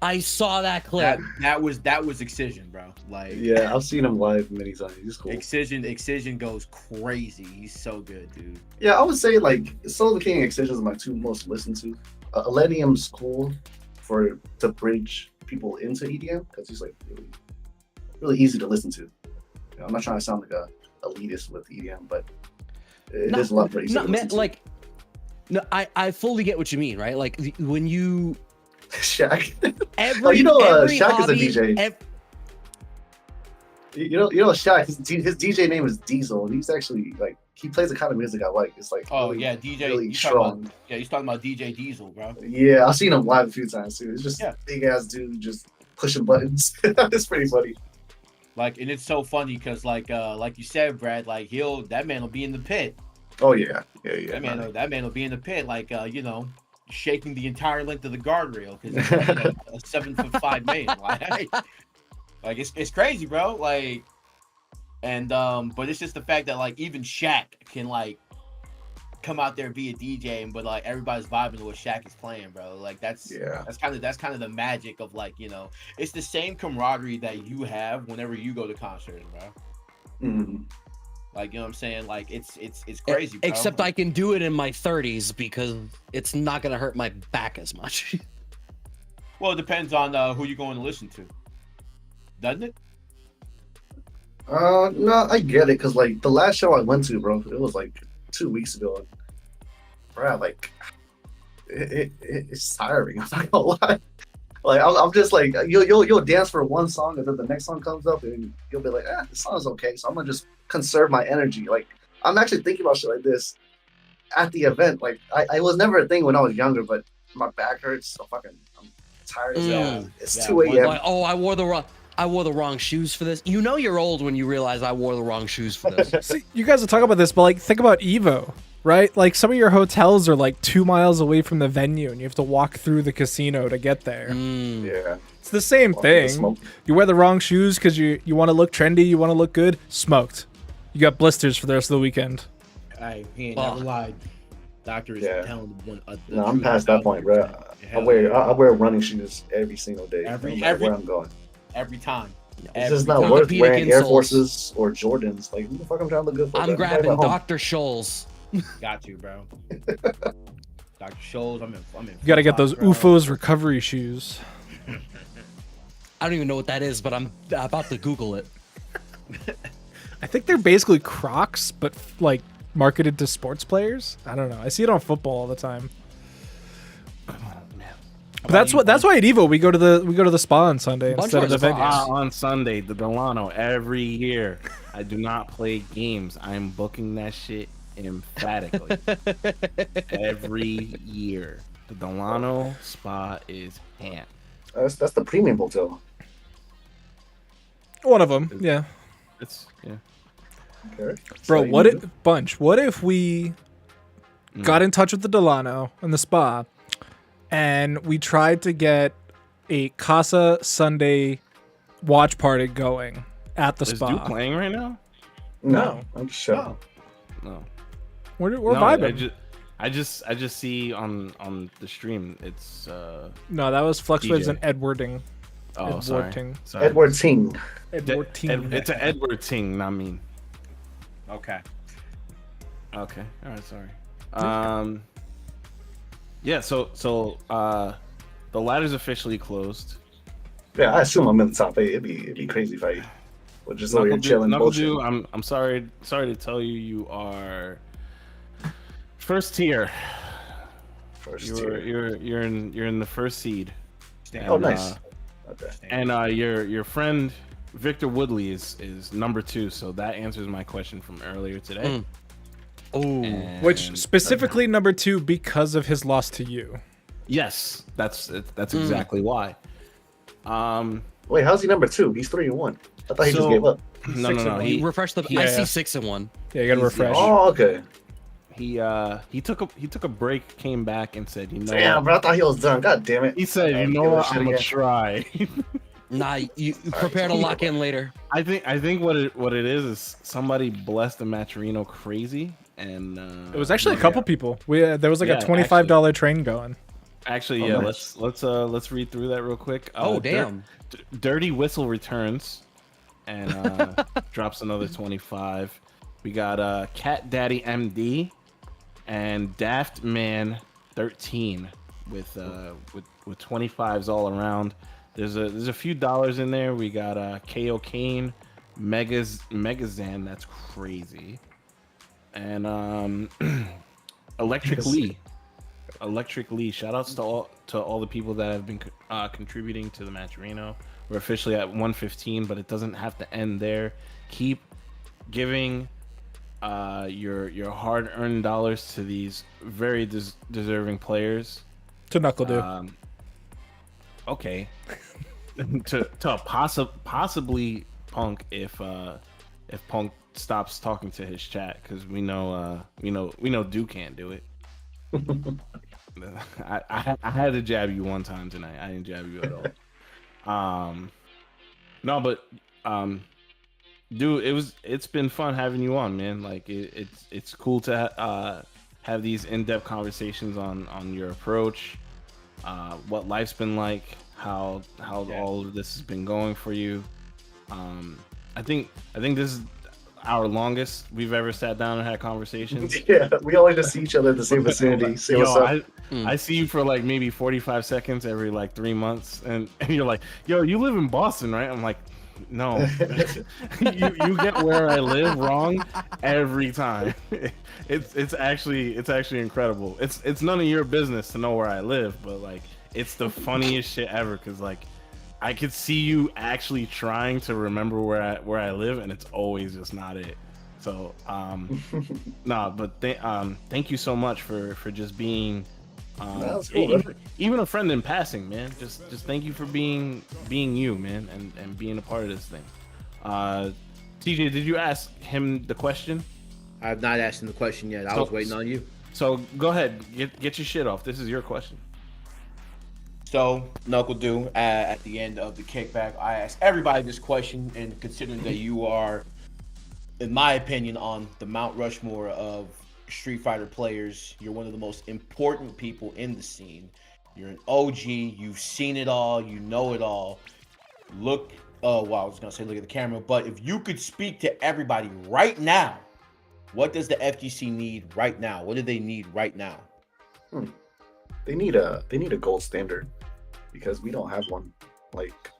I saw that clip. That was Excision, bro. Like yeah, I've seen him live many times. He's cool. Excision goes crazy. He's so good, dude. Yeah, I would say like Sullivan King and Excision is my 2 most listened to. Elenium's cool to bridge people into EDM because he's like really easy to listen to. You know, I'm not trying to sound like a elitist with EDM, but it is a lot for easy to listen to. Like, no, I fully get what you mean, right? Like when you Shaq. Every Shaq hobby, is a DJ. You know, Shaq. His DJ name is Diesel, and he's actually like he plays the kind of music I like. It's like DJ. Really strong. He's talking about DJ Diesel, bro. Yeah, I've seen him live a few times too. It's just big ass dude just pushing buttons. It's pretty funny. Like, and it's so funny because like you said, Brad, like that man will be in the pit. Oh yeah. That man will be in the pit, like you know, shaking the entire length of the guardrail because he's a 7'5" man. Like it's crazy, bro. Like, and but it's just the fact that like even Shaq can like come out there and be a DJ, but like everybody's vibing to what Shaq is playing, bro. Like that's kind of the magic of like, you know, it's the same camaraderie that you have whenever you go to concerts, bro. Like, you know what I'm saying? Like it's crazy, bro. Except I can do it in my 30s because it's not gonna hurt my back as much. Well, it depends on who you're going to listen to, doesn't it? No, I get it, cause like the last show I went to, bro, it was like 2 weeks ago. Bro, like it's tiring. I'm not gonna lie. Like I'm just like you'll dance for one song, and then the next song comes up, and you'll be like, this song's okay. So I'm gonna just conserve my energy. Like I'm actually thinking about shit like this at the event. Like I was never a thing when I was younger, but my back hurts. So I'm tired as hell. It's 2 a.m. Like, oh, I wore the wrong shoes for this. You know you're old when you realize I wore the wrong shoes for this. See, you guys are talking about this, but like, think about Evo, right? Like, some of your hotels are like 2 miles away from the venue, and you have to walk through the casino to get there. Yeah, It's the same Walk through the thing. smoke. You wear the wrong shoes because you want to look trendy, you want to look good. Smoked. You got blisters for the rest of the weekend. He ain't never lied. Doctor is telling the No, I'm truth past that about point, bro. everything. I wear running shoes every single day. Every- no matter every- where I'm going. every time. It's just Every not time. worth Orthopedic wearing Air insoles. Forces or Jordans. Like, who the fuck I'm trying to look good for? I'm bro? grabbing at home. Dr. Scholl's. Got you, bro. Dr. Scholl's, I'm in. You got to get those bro. UFOs recovery shoes. I don't even know what that is, but I'm about to Google it. I think they're basically Crocs, but like marketed to sports players. I don't know. I see it on football all the time. But that's why at Evo we go to the spa on Sunday Bunch instead of of the us venues. On Sunday, the Delano every year. I do not play games. I'm booking that shit emphatically. Every year, the Delano Spa is ham. That's the premium hotel. One of them, yeah. It's Okay. Bro, So what you- if Bunch? What if we got in touch with the Delano and the spa, and we tried to get a Casa Sunday watch party going at the Is spa? Duke playing right now? No, I'm just shut No. up. No. We're No, vibing. I just see on the stream it's No, that was Fluxwaves DJ. and Edwarding. oh sorry. Edwarding. Sorry. Edward Ting. Edwarding. It's an Edward Ting, not me. Okay. Okay. All right. Sorry. Yeah. So the ladder's officially closed. Yeah, I assume I'm in the top 8. It'd be crazy if I was just over here chilling. NuckleDU, bullshit. I'm sorry to tell you, you are first tier. First tier. You're in the first seed. Stand Oh, up. nice. Okay. And your friend Victor Woodley is number 2, so that answers my question from earlier today. Oh, And- Which specifically number 2 because of his loss to you. Yes, that's exactly why. Wait, how's he number 2? He's 3-1. I thought he just So- gave up. No. you refresh the. I Yeah. see 6-1. Yeah, you gotta refresh. Oh, okay. He took a break, came back, and said, you know, Damn, what? bro, I thought he was done. God damn it. He said, you know Give it a what, shot I'm gonna again. try. Nah, you prepare to lock in later. I think what it is somebody blessed the Maturino crazy, and It was actually a couple people. There was like Yeah, a $25 train going. actually, Oh, yeah. nice. Let's read through that real quick. Oh, damn. Dirty Whistle returns and drops another 25. We got Cat Daddy MD and Daft Man 13 with 25s all around. There's a few dollars in there. We got KO Kane, Megazan, that's crazy. And Electric Lee. Electric Lee. Shout outs to all the people that have been contributing to the Maturino. We're officially at 115, but it doesn't have to end there. Keep giving your hard-earned dollars to these very deserving players. To NuckleDU. Okay. to possibly Punk if Punk stops talking to his chat, because we know Duke can't do it. I had to jab you one time tonight. I didn't jab you at all. No, but dude, it's been fun having you on, man. Like it's cool to have these in-depth conversations on your approach, what life's been like, how all of this has been going for you. I think this is our longest we've ever sat down and had conversations. Yeah, we always just see each other in the same vicinity. Say Yo, what's up. I see you for like maybe 45 seconds every like 3 months, and you're like, yo, you live in Boston, right? I'm like, No, you get where I live wrong every time. It's actually incredible. It's none of your business to know where I live, but like it's the funniest shit ever because like I could see you actually trying to remember where I live, and it's always just not it. So nah, but thank you so much for just being That's cool, even a friend in passing, man. Just thank you for being you, man, and being a part of this thing. TJ, did you ask him the question? I have not asked him the question yet. I was waiting on you. So go ahead, get your shit off. This is your question. So, NuckleDU, at the end of the kickback, I asked everybody this question, and considering that you are, in my opinion, on the Mount Rushmore of Street Fighter players, you're one of the most important people in the scene. You're an OG, you've seen it all, you know it all. Look, well, I was gonna say look at the camera, but if you could speak to everybody right now, what does the FGC need right now? What do they need right now? They need a gold standard because we don't have one. Like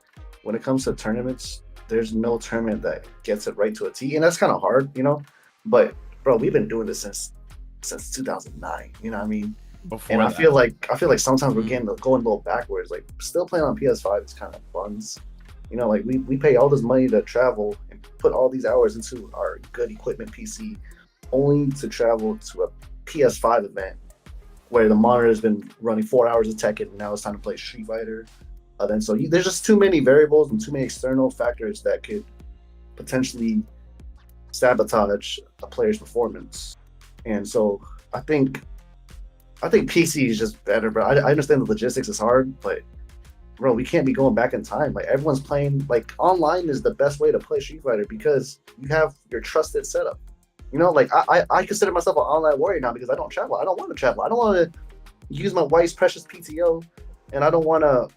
when it comes to tournaments, there's no tournament that gets it right to a T, and that's kind of hard, you know. But bro, we've been doing this since 2009. You know what I mean? Before and that. I feel like sometimes we're going a little backwards. Like still playing on PS5 is kind of fun. You know, like we pay all this money to travel and put all these hours into our good equipment PC, only to travel to a PS5 event where the monitor has been running 4 hours of Tekken, and now it's time to play Street Fighter. Then there's just too many variables and too many external factors that could potentially sabotage a player's performance. And so I think PC is just better, bro. I understand the logistics is hard, but bro, we can't be going back in time. Like everyone's playing, like online is the best way to play Street Fighter because you have your trusted setup. You know, like I consider myself an online warrior now because I don't travel. I don't want to travel. I don't want to use my wife's precious PTO, and I don't want to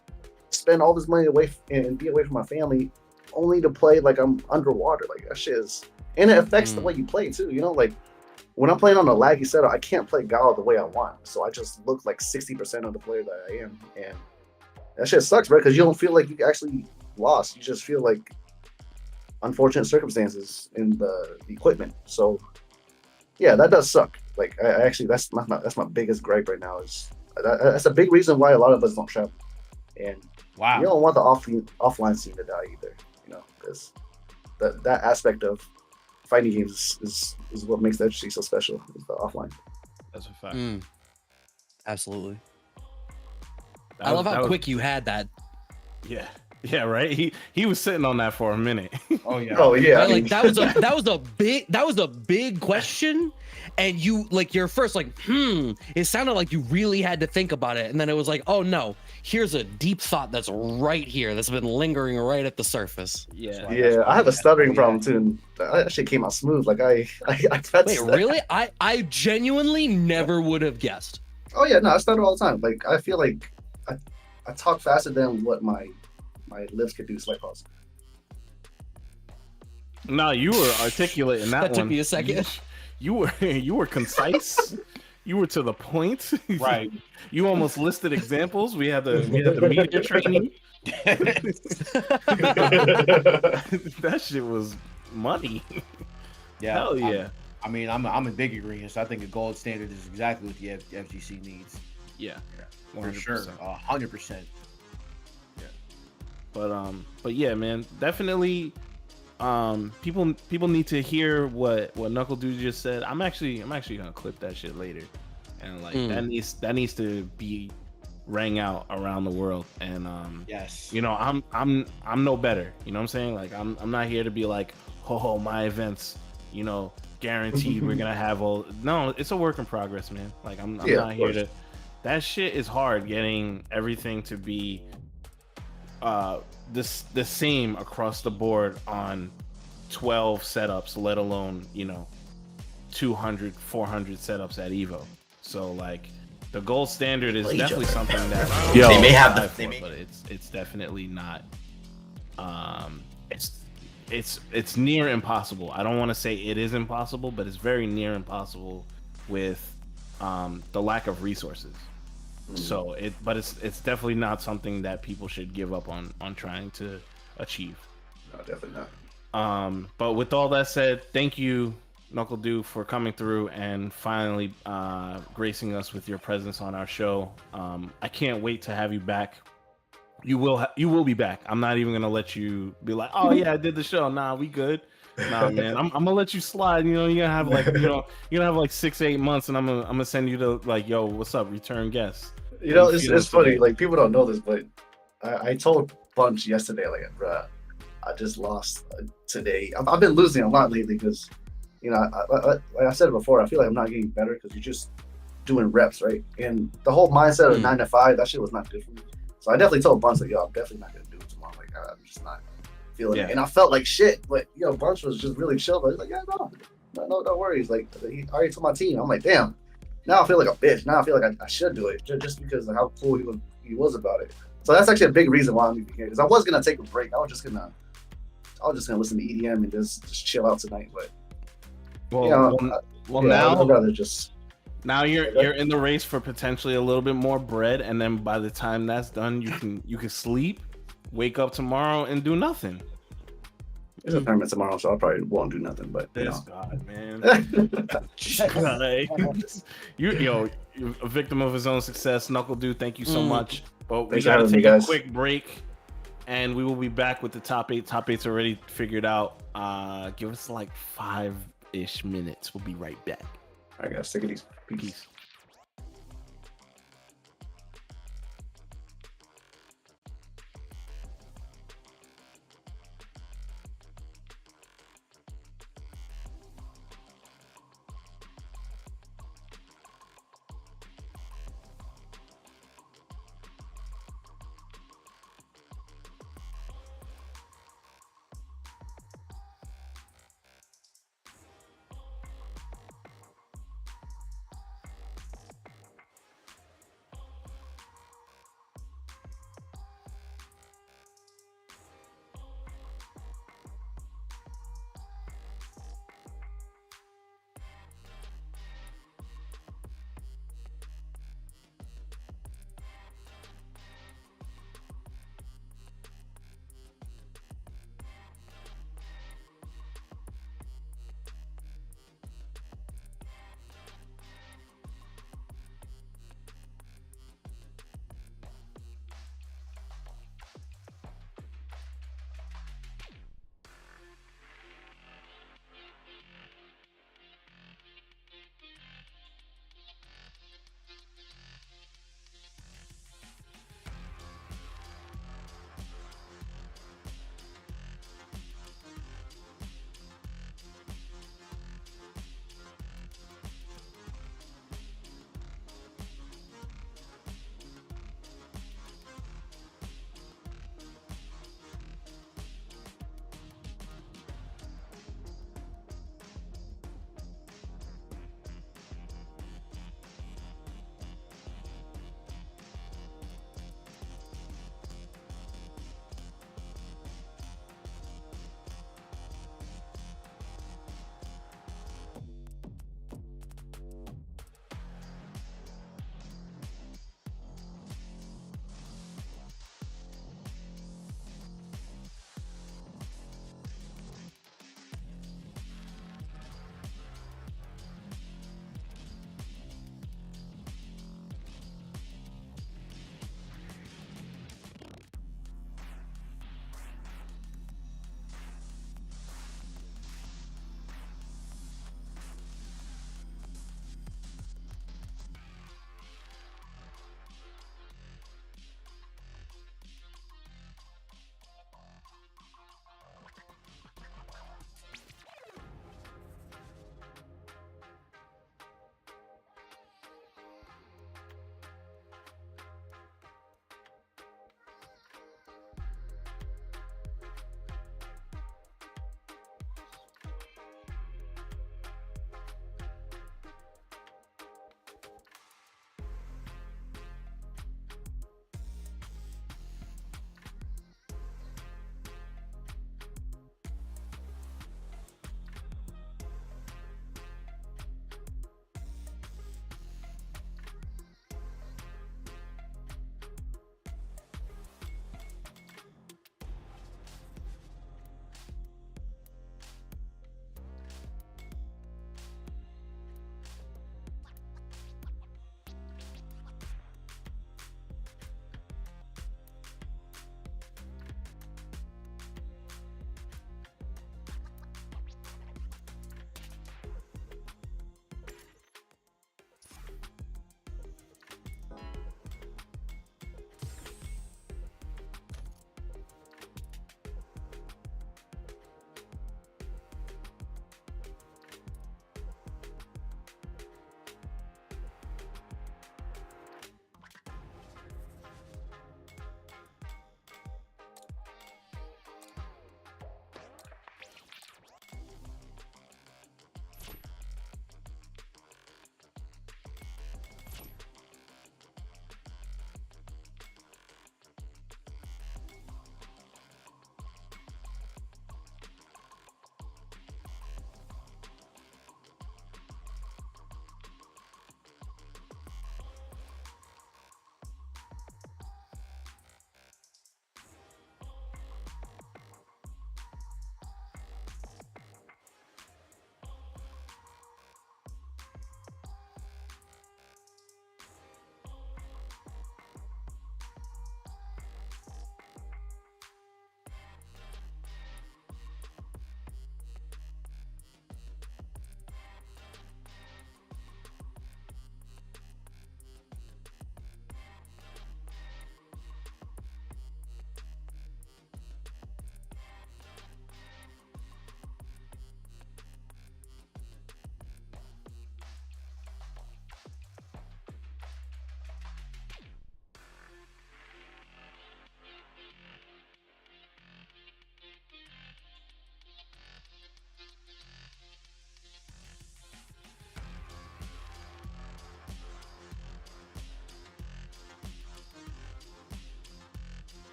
spend all this money away and be away from my family only to play like I'm underwater. Like that shit is, and it affects the way you play too. You know, like when I'm playing on a laggy setup, I can't play Gala the way I want. So I just look like 60% of the player that I am, and that shit sucks, bro. Because you don't feel like you actually lost. You just feel like unfortunate circumstances in the equipment. So yeah, that does suck. Like I actually, that's my biggest gripe right now. Is that's a big reason why a lot of us don't travel. And Wow. you don't want the offline scene to die either, you know, because that aspect of fighting games is what makes the FGC so special, is the offline. That's a fact. Absolutely. I love how quick you had that. Yeah, right. He was sitting on that for a minute. Oh yeah. Right? Like that was a big question, and you like your first like it sounded like you really had to think about it, and then it was like, oh no, here's a deep thought that's right here that's been lingering right at the surface. Yeah. I have a stuttering problem too, and that shit came out smooth. Like I wait, really? I genuinely never would have guessed. Oh yeah, no, I stutter all the time. Like I feel like I talk faster than what my lips could do. Slight pause. No, you were articulate in that one. That took me a second. You were concise. You were to the point. Right. You almost listed examples. We had the media training. That shit was money. Yeah. Hell yeah. I'm a big agreement. I think a gold standard is exactly what the FGC needs. Yeah. For sure. 100%. But yeah, man, definitely. People need to hear what NuckleDU just said. I'm actually gonna clip that shit later, and like that needs to be rang out around the world. And yes, you know, I'm no better. You know what I'm saying? Like I'm not here to be like, oh, my events, you know, guaranteed we're gonna have all. No, it's a work in progress, man. Like I'm not here to. That shit is hard, getting everything to be the same across the board on 12 setups, let alone, you know, 200 400 setups at Evo. So like the gold standard is definitely something that they may have but it's definitely not it's near impossible. I don't want to say it is impossible, but it's very near impossible with the lack of resources. So it's definitely not something that people should give up on trying to achieve. No, definitely not. But with all that said, thank you, NuckleDU, for coming through and finally gracing us with your presence on our show. I can't wait to have you back. You will be back. I'm not even gonna let you be like, oh yeah, I did the show. Nah, we good. Nah, man, I'm gonna let you slide. You know, you're gonna have like, you're gonna have like 6-8 months, and I'm gonna send you to like, yo, what's up, return guest. You know, You it's funny. Like people don't know this, but I told Bunch yesterday, like, bruh, I just lost today. I've been losing a lot lately because, you know, like I said it before, I feel like I'm not getting better because you're just doing reps, right? And the whole mindset of 9 to 5, that shit was not good for me. So I definitely told Bunch, like, yo, I'm definitely not gonna do it tomorrow. Like, I'm just not feeling it. And I felt like shit, but you know, Bunch was just really chill. But he's like, yeah, no worries. Like, he already told my team. I'm like, damn. Now I feel like a bitch. Now I feel like I should do it just because of how cool he was about it. So that's actually a big reason why I'm even here. Because I was gonna take a break. I was just gonna listen to EDM and just chill out tonight. But now I'd rather just. Now you're in the race for potentially a little bit more bread, and then by the time that's done, you can sleep, wake up tomorrow, and do nothing. There's a tournament tomorrow, so I probably won't do nothing. But this God, man, you're a victim of his own success. NuckleDU, thank you so much. But we gotta take a quick break, and we will be back with the top 8. Top 8's already figured out. Give us like 5-ish minutes. We'll be right back. All right, guys, take it easy. Peace.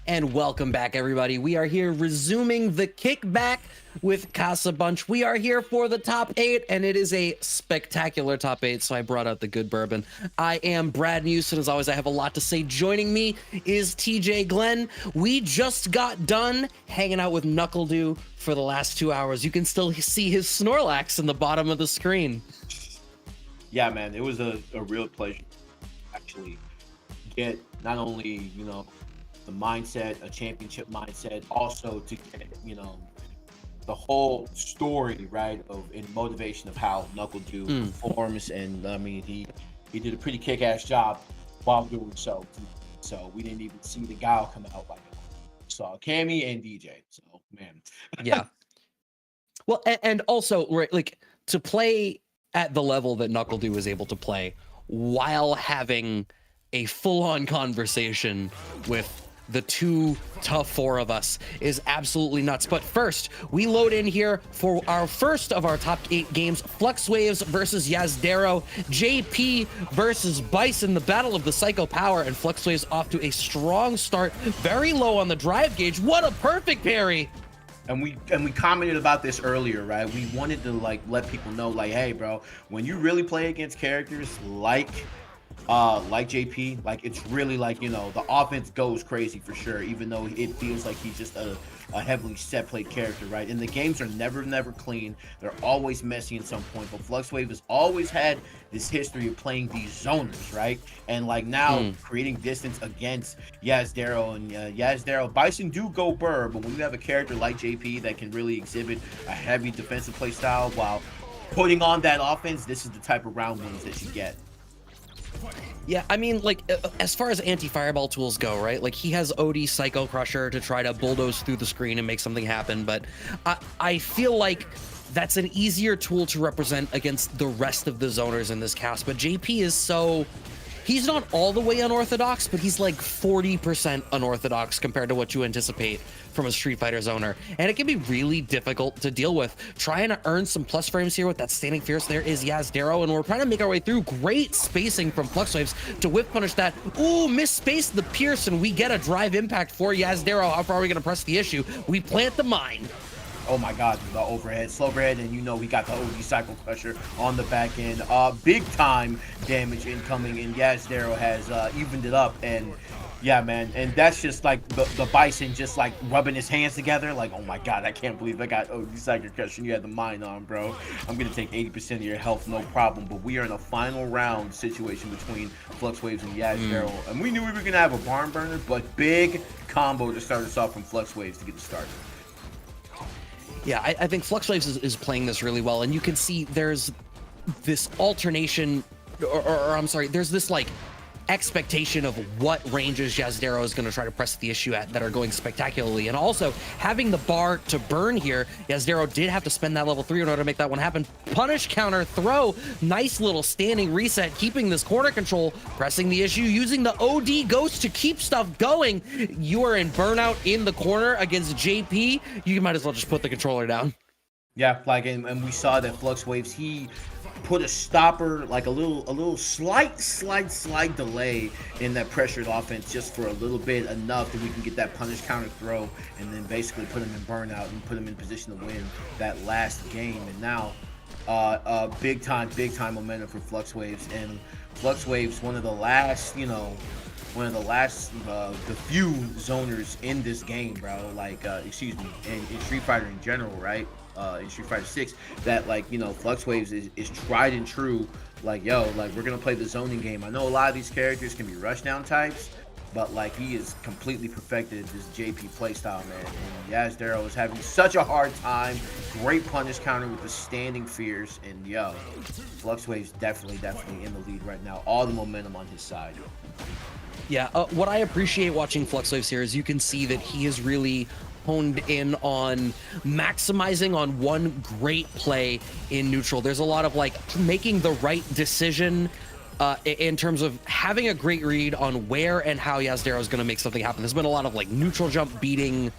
And welcome back, everybody. We are here resuming the kickback with Casabunch. We are here for the top 8, and it is a spectacular top 8, so I brought out the good bourbon. I am Brad Muse, and as always, I have a lot to say. Joining me is TJ Glenn. We just got done hanging out with NuckleDU for the last 2 hours. You can still see his Snorlax in the bottom of the screen. Yeah, man, it was a real pleasure to actually get not only, the mindset, a championship mindset, also to get, the whole story, right, and motivation of how NuckleDU performs. And I mean, he did a pretty kick-ass job while doing so. So we didn't even see the Guile come out like we saw Cammy and DJ. So, man. Yeah. Well, and also, right, like, to play at the level that NuckleDU is able to play while having a full-on conversation with the 2 tough 4 of us is absolutely nuts. But first, we load in here for our first of our top 8 games, Fluxwaves versus Yazdero, JP versus Bison, the battle of the Psycho Power, and Fluxwaves off to a strong start, very low on the drive gauge. What a perfect parry! And we commented about this earlier, right? We wanted to let people know, hey, bro, when you really play against characters like JP, it's really the offense goes crazy for sure, even though it feels like he's just a heavily set play character, right? And the games are never clean. They're always messy at some point, but Fluxwave has always had this history of playing these zoners, right? And now creating distance against Yazdero, and Yazdero, Bison do go burr, but when you have a character like JP that can really exhibit a heavy defensive play style while putting on that offense, this is the type of round wins that you get. Yeah, I mean, as far as anti-fireball tools go, right? He has OD Psycho Crusher to try to bulldoze through the screen and make something happen, but I feel like that's an easier tool to represent against the rest of the zoners in this cast. But JP is he's not all the way unorthodox, but he's 40% unorthodox compared to what you anticipate from a Street Fighter zoner. And it can be really difficult to deal with. Trying to earn some plus frames here with that standing fierce. There is Yazdero, and we're trying to make our way through. Great spacing from Fluxwaves to whip punish that. Ooh, misspaced the pierce, and we get a drive impact for Yazdero. How far are we gonna press the issue? We plant the mine. Oh my God, the overhead, slow overhead, and we got the OD Cycle Crusher on the back end. Big time damage incoming, and Yazdero has evened it up. And yeah, man, and that's just the Bison just rubbing his hands together, oh my God, I can't believe I got OD Cycle Crusher and you had the mine on, bro. I'm gonna take 80% of your health, no problem. But we are in a final round situation between Fluxwaves and Yazdero, and we knew we were gonna have a barn burner, but big combo to start us off from Fluxwaves to get it started. Yeah, I think Fluxwaves is playing this really well, and you can see there's this alternation, or I'm sorry, there's this expectation of what ranges Yazdero is going to try to press the issue at that are going spectacularly. And also having the bar to burn here, Yazdero did have to spend that level 3 in order to make that one happen. Punish, counter, throw, nice little standing reset, keeping this corner control, pressing the issue, using the OD Ghost to keep stuff going. You are in burnout in the corner against JP. You might as well just put the controller down. Yeah, and we saw that Fluxwaves, he put a stopper, a little slight delay in that pressured offense just for a little bit, enough that we can get that punish counter throw and then basically put him in burnout and put him in position to win that last game. And now big time momentum for Fluxwaves, and Fluxwaves one of the last the few zoners in this game, bro, excuse me, in Street Fighter in general, right? In Street Fighter 6, that Fluxwaves is tried and true. We're gonna play the zoning game. I know a lot of these characters can be rushdown types, but he is completely perfected this JP playstyle, man. And Yazdero is having such a hard time. Great punish counter with the standing fierce, and Fluxwaves definitely in the lead right now. All the momentum on his side. Yeah, what I appreciate watching Fluxwaves here is you can see that he is really honed in on maximizing on one great play in neutral. There's a lot of making the right decision in terms of having a great read on where and how Yazdero is going to make something happen. There's been a lot of neutral jump beating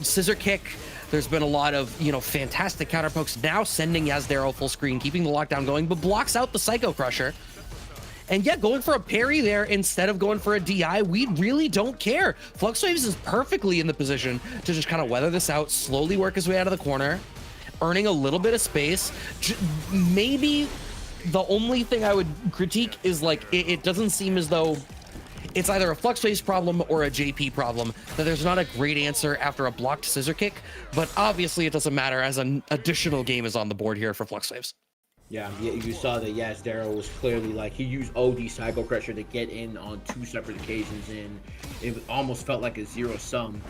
scissor kick. There's been a lot of, fantastic counter pokes, now sending Yazdero full screen, keeping the lockdown going, but blocks out the Psycho Crusher. And yeah, going for a parry there instead of going for a DI, we really don't care. Fluxwaves is perfectly in the position to just kind of weather this out, slowly work his way out of the corner, earning a little bit of space. Maybe the only thing I would critique is like, it doesn't seem as though it's either a Fluxwaves problem or a JP problem, that there's not a great answer after a blocked scissor kick, but obviously it doesn't matter as an additional game is on the board here for Fluxwaves. Yeah, you saw that Yazdero was clearly like, he used OD Psycho Crusher to get in on 2 separate occasions, and it almost felt like a zero sum,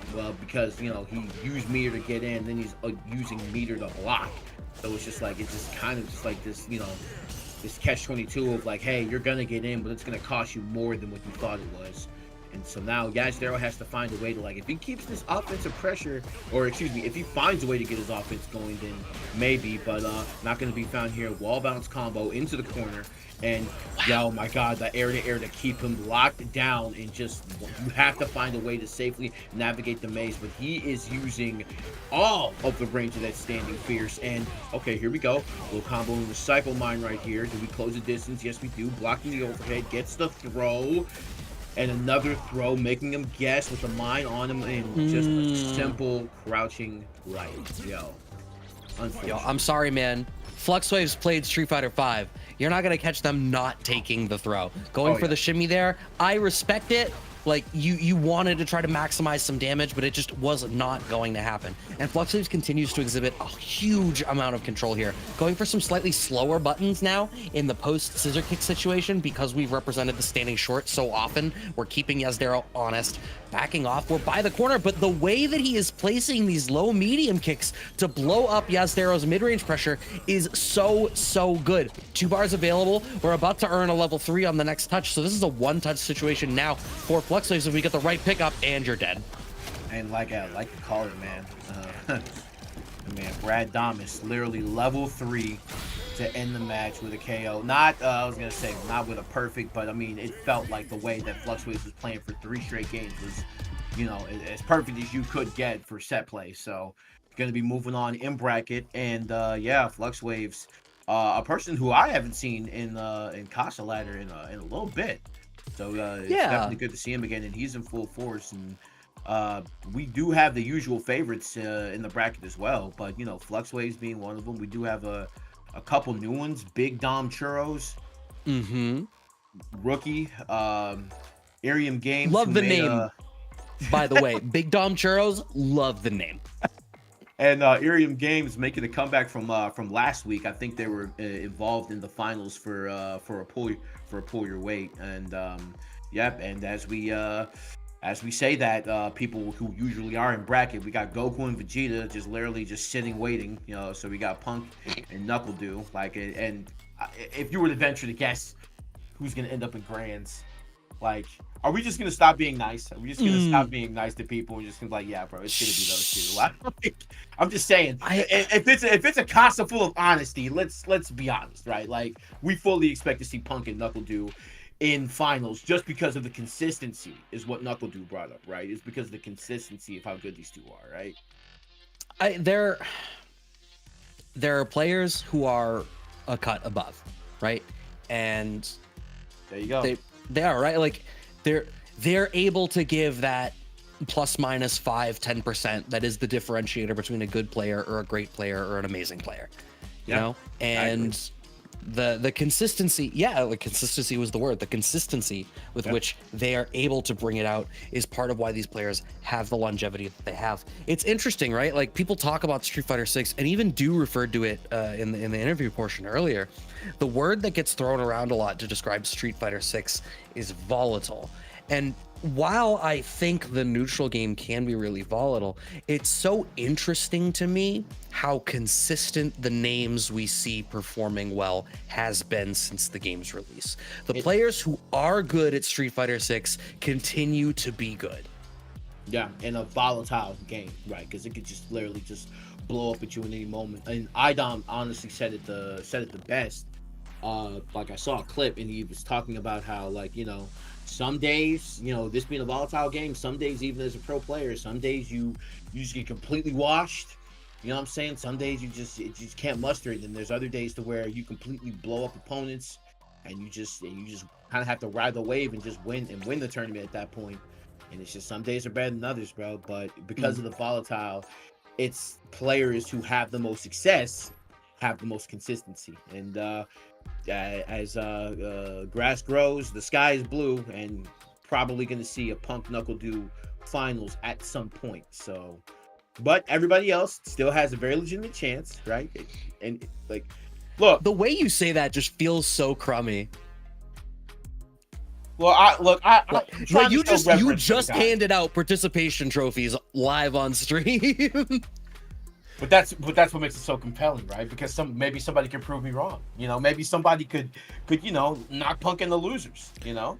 because, you know, he used meter to get in, then he's using meter to block. So it's just like, it's just kind of just like this, you know, this catch-22 of like, hey, you're gonna get in, but it's gonna cost you more than what you thought it was. And so now Yazdero has to find a way to, like, if he keeps this offensive pressure, or excuse me, if he finds a way to get his offense going, then maybe, but not going to be found here. Wall bounce combo into the corner, and oh my god, the air-to-air to keep him locked down, and just, you have to find a way to safely navigate the maze, but he is using all of the range of that standing fierce. And okay, here we go, little combo in the Cycle Mine right here. Do we close the distance? Yes, we do. Blocking the overhead, gets the throw. And another throw, making him guess with the mine on him, and just a simple crouching right. Yo, I'm sorry, man. Fluxwaves played Street Fighter V. You're not gonna catch them not taking the throw. Going for the shimmy there, I respect it. Like, you wanted to try to maximize some damage, but it just was not going to happen. And Fluxwaves continues to exhibit a huge amount of control here. Going for some slightly slower buttons now in the post scissor kick situation, because we've represented the standing short so often. We're keeping Yazdero honest, backing off. We're by the corner, but the way that he is placing these low medium kicks to blow up Yazdero's mid-range pressure is so good. 2 bars available. We're about to earn a level 3 on the next touch, so this is a one-touch situation now for Fluxwaves. If we get the right pickup, and you're dead. And like you call it, man. Man, Brad Damas literally level 3 to end the match with a KO. Not, I was gonna say, not with a perfect, but I mean, it felt like the way that Fluxwaves was playing for 3 straight games was, you know, as perfect as you could get for set play. So, gonna be moving on in bracket, and yeah, Fluxwaves, a person who I haven't seen in Casa Ladder in a little bit. So it's definitely good to see him again, and he's in full force. And we do have the usual favorites in the bracket as well, but you know, Fluxwaves being one of them. We do have a couple new ones. Big Dom Churros, rookie, Arium Games. Love the name, by the way. Big Dom Churros, love the name. And Arium Games making a comeback from last week. I think they were involved in the finals for a pull your weight. And yep. And as we say that, people who usually are in bracket, we got Goku and Vegeta just literally just sitting waiting. You know, so we got Punk and NuckleDU. Like, and if you were to venture to guess who's gonna end up in grands, like, are we just gonna stop being nice? Are we just gonna stop being nice to people? We're just gonna be like, yeah, bro, it's gonna be those 2. Like, I'm just saying, if it's a casa full of honesty, let's be honest, right? Like, we fully expect to see Punk and NuckleDU in finals just because of the consistency, is what NuckleDU brought up, right? It's because of the consistency of how good these 2 are, right? There are players who are a cut above, right? And there you go. They are, right? Like, they're able to give that plus minus 5-10% that is the differentiator between a good player or a great player or an amazing player, you know. And the consistency, the consistency was the word. The consistency with which they are able to bring it out is part of why these players have the longevity that they have. It's interesting, right? Like, people talk about Street Fighter 6, and even Do referred to it in the interview portion earlier. The word that gets thrown around a lot to describe Street Fighter 6 is volatile. And while I think the neutral game can be really volatile, it's so interesting to me how consistent the names we see performing well has been since the game's release. The players who are good at Street Fighter 6 continue to be good. Yeah, in a volatile game, right? Because it could just literally just blow up at you in any moment. And Idom honestly said it the best. Like, I saw a clip and he was talking about how, like, you know, some days, you know, this being a volatile game, some days, even as a pro player, some days you just get completely washed. You know what I'm saying? Some days you just can't muster it, and there's other days to where you completely blow up opponents. and you just kind of have to ride the wave and just win the tournament at that point. And it's just some days are better than others, bro. But because of the volatile, it's players who have the most success have the most consistency. And as grass grows, the sky is blue, and probably going to see a Punk NuckleDU finals at some point. So, but everybody else still has a very legitimate chance, right? And like, look, The way you say that just feels so crummy. well, Like you just handed out participation trophies live on stream. But that's what makes it so compelling, right? Because maybe somebody could prove me wrong. You know, maybe somebody could knock Punk in the losers. You know,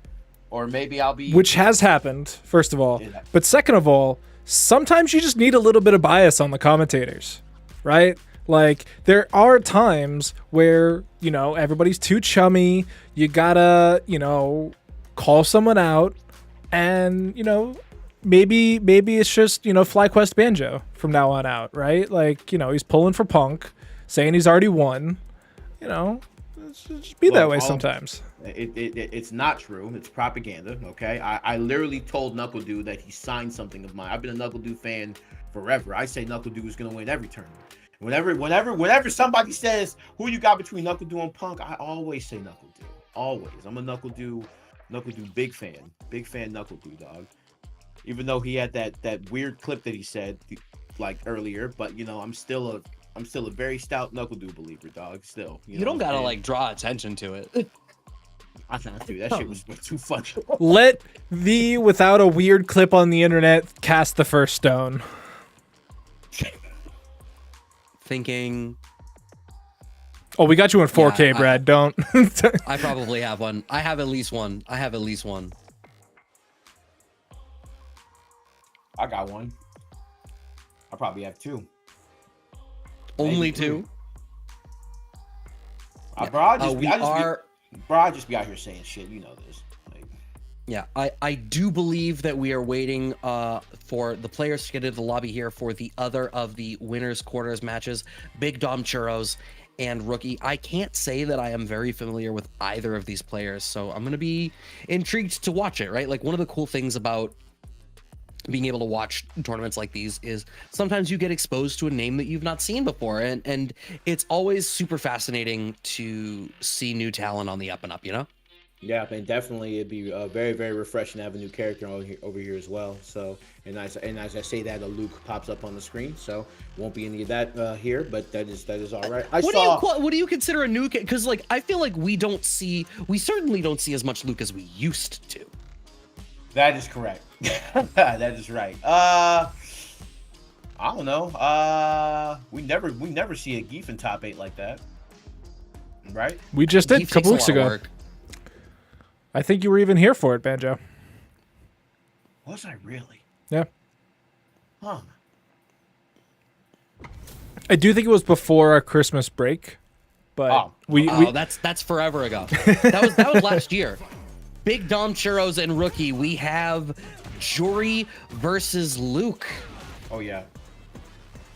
or maybe I'll be. Which has happened, first of all. Yeah. But second of all, sometimes you just need a little bit of bias on the commentators, right? Like, there are times where, everybody's too chummy. You gotta, call someone out, and, maybe it's just, FlyQuest Banjo from now on out, right? Like, he's pulling for Punk, saying he's already won. Just be that way sometimes. It's not true. It's propaganda. Okay, I literally told NuckleDU that he signed something of mine. I've been a NuckleDU fan forever. I say NuckleDU is going to win every tournament. Whenever somebody says who you got between NuckleDU and Punk, I always say NuckleDU. Always. I'm a NuckleDU big fan. Big fan NuckleDU, dog. Even though he had that weird clip that he said like earlier, but I'm still a very stout NuckleDU believer, dog. Still, You don't gotta like draw attention to it. I thought, dude, that shit was too funny. Let the without a weird clip on the internet cast the first stone. Thinking. Oh, we got you in 4K, Yeah, Brad. Don't. I probably have one. I have at least one. I got one. I probably have two. Only two. Bro, I just be out here saying shit. You know this. Like, Yeah, I do believe that we are waiting for the players to get into the lobby here for the other of the winners quarters matches, Big Dom Churros and Rookie. I can't say that I am very familiar with either of these players, so I'm gonna be intrigued to watch it, right? Like, one of the cool things about being able to watch tournaments like these is sometimes you get exposed to a name that you've not seen before, and it's always super fascinating to see new talent on the up and up, Yeah, and definitely it'd be very, very refreshing to have a new character over here as well. So, and as I say that, a Luke pops up on the screen, so won't be any of that here, but that is all right. What do you consider a new? Because like I feel like we certainly don't see as much Luke as we used to. That is correct. That is right. I don't know. We never see a Geef in top 8 like that, right? We just did a couple weeks ago. Work. I think you were even here for it, Banjo. Was I really? Yeah. Huh. I do think it was before our Christmas break, but that's forever ago. That was last year. Big Dom Churros and Rookie. We have Jury versus Luke. Oh yeah.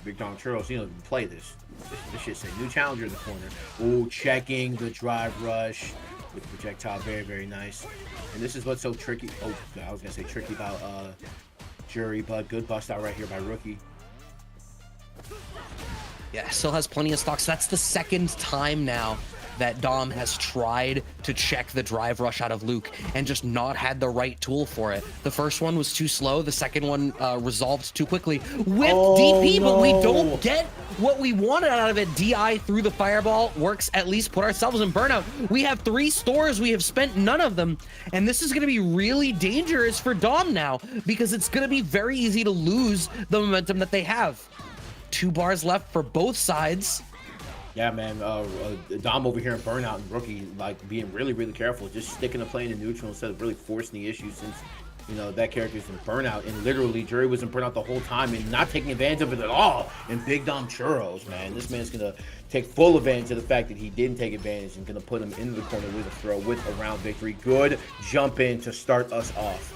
Big Dom Churros. You play this. This shit say new challenger in the corner. Ooh, checking the drive rush with the projectile. Very, very nice. And this is what's so tricky. Oh, I was gonna say tricky about Jury, but good bust out right here by Rookie. Yeah, still has plenty of stocks. That's the second time now that Dom has tried to check the drive rush out of Luke and just not had the right tool for it. The first one was too slow. The second one resolved too quickly with DP, but we don't get what we wanted out of it. DI through the fireball works, at least put ourselves in burnout. We have 3 stores. We have spent none of them. And this is going to be really dangerous for Dom now because it's going to be very easy to lose the momentum that they have. 2 bars left for both sides. Yeah, man. Dom over here in burnout and Rookie like being really, really careful, just sticking to playing in neutral instead of really forcing the issue since that character's in burnout, and literally Jury was in burnout the whole time and not taking advantage of it at all. And Big Dom Churros, man, this man's gonna take full advantage of the fact that he didn't take advantage and gonna put him into the corner with a throw with a round victory. Good jump in to start us off.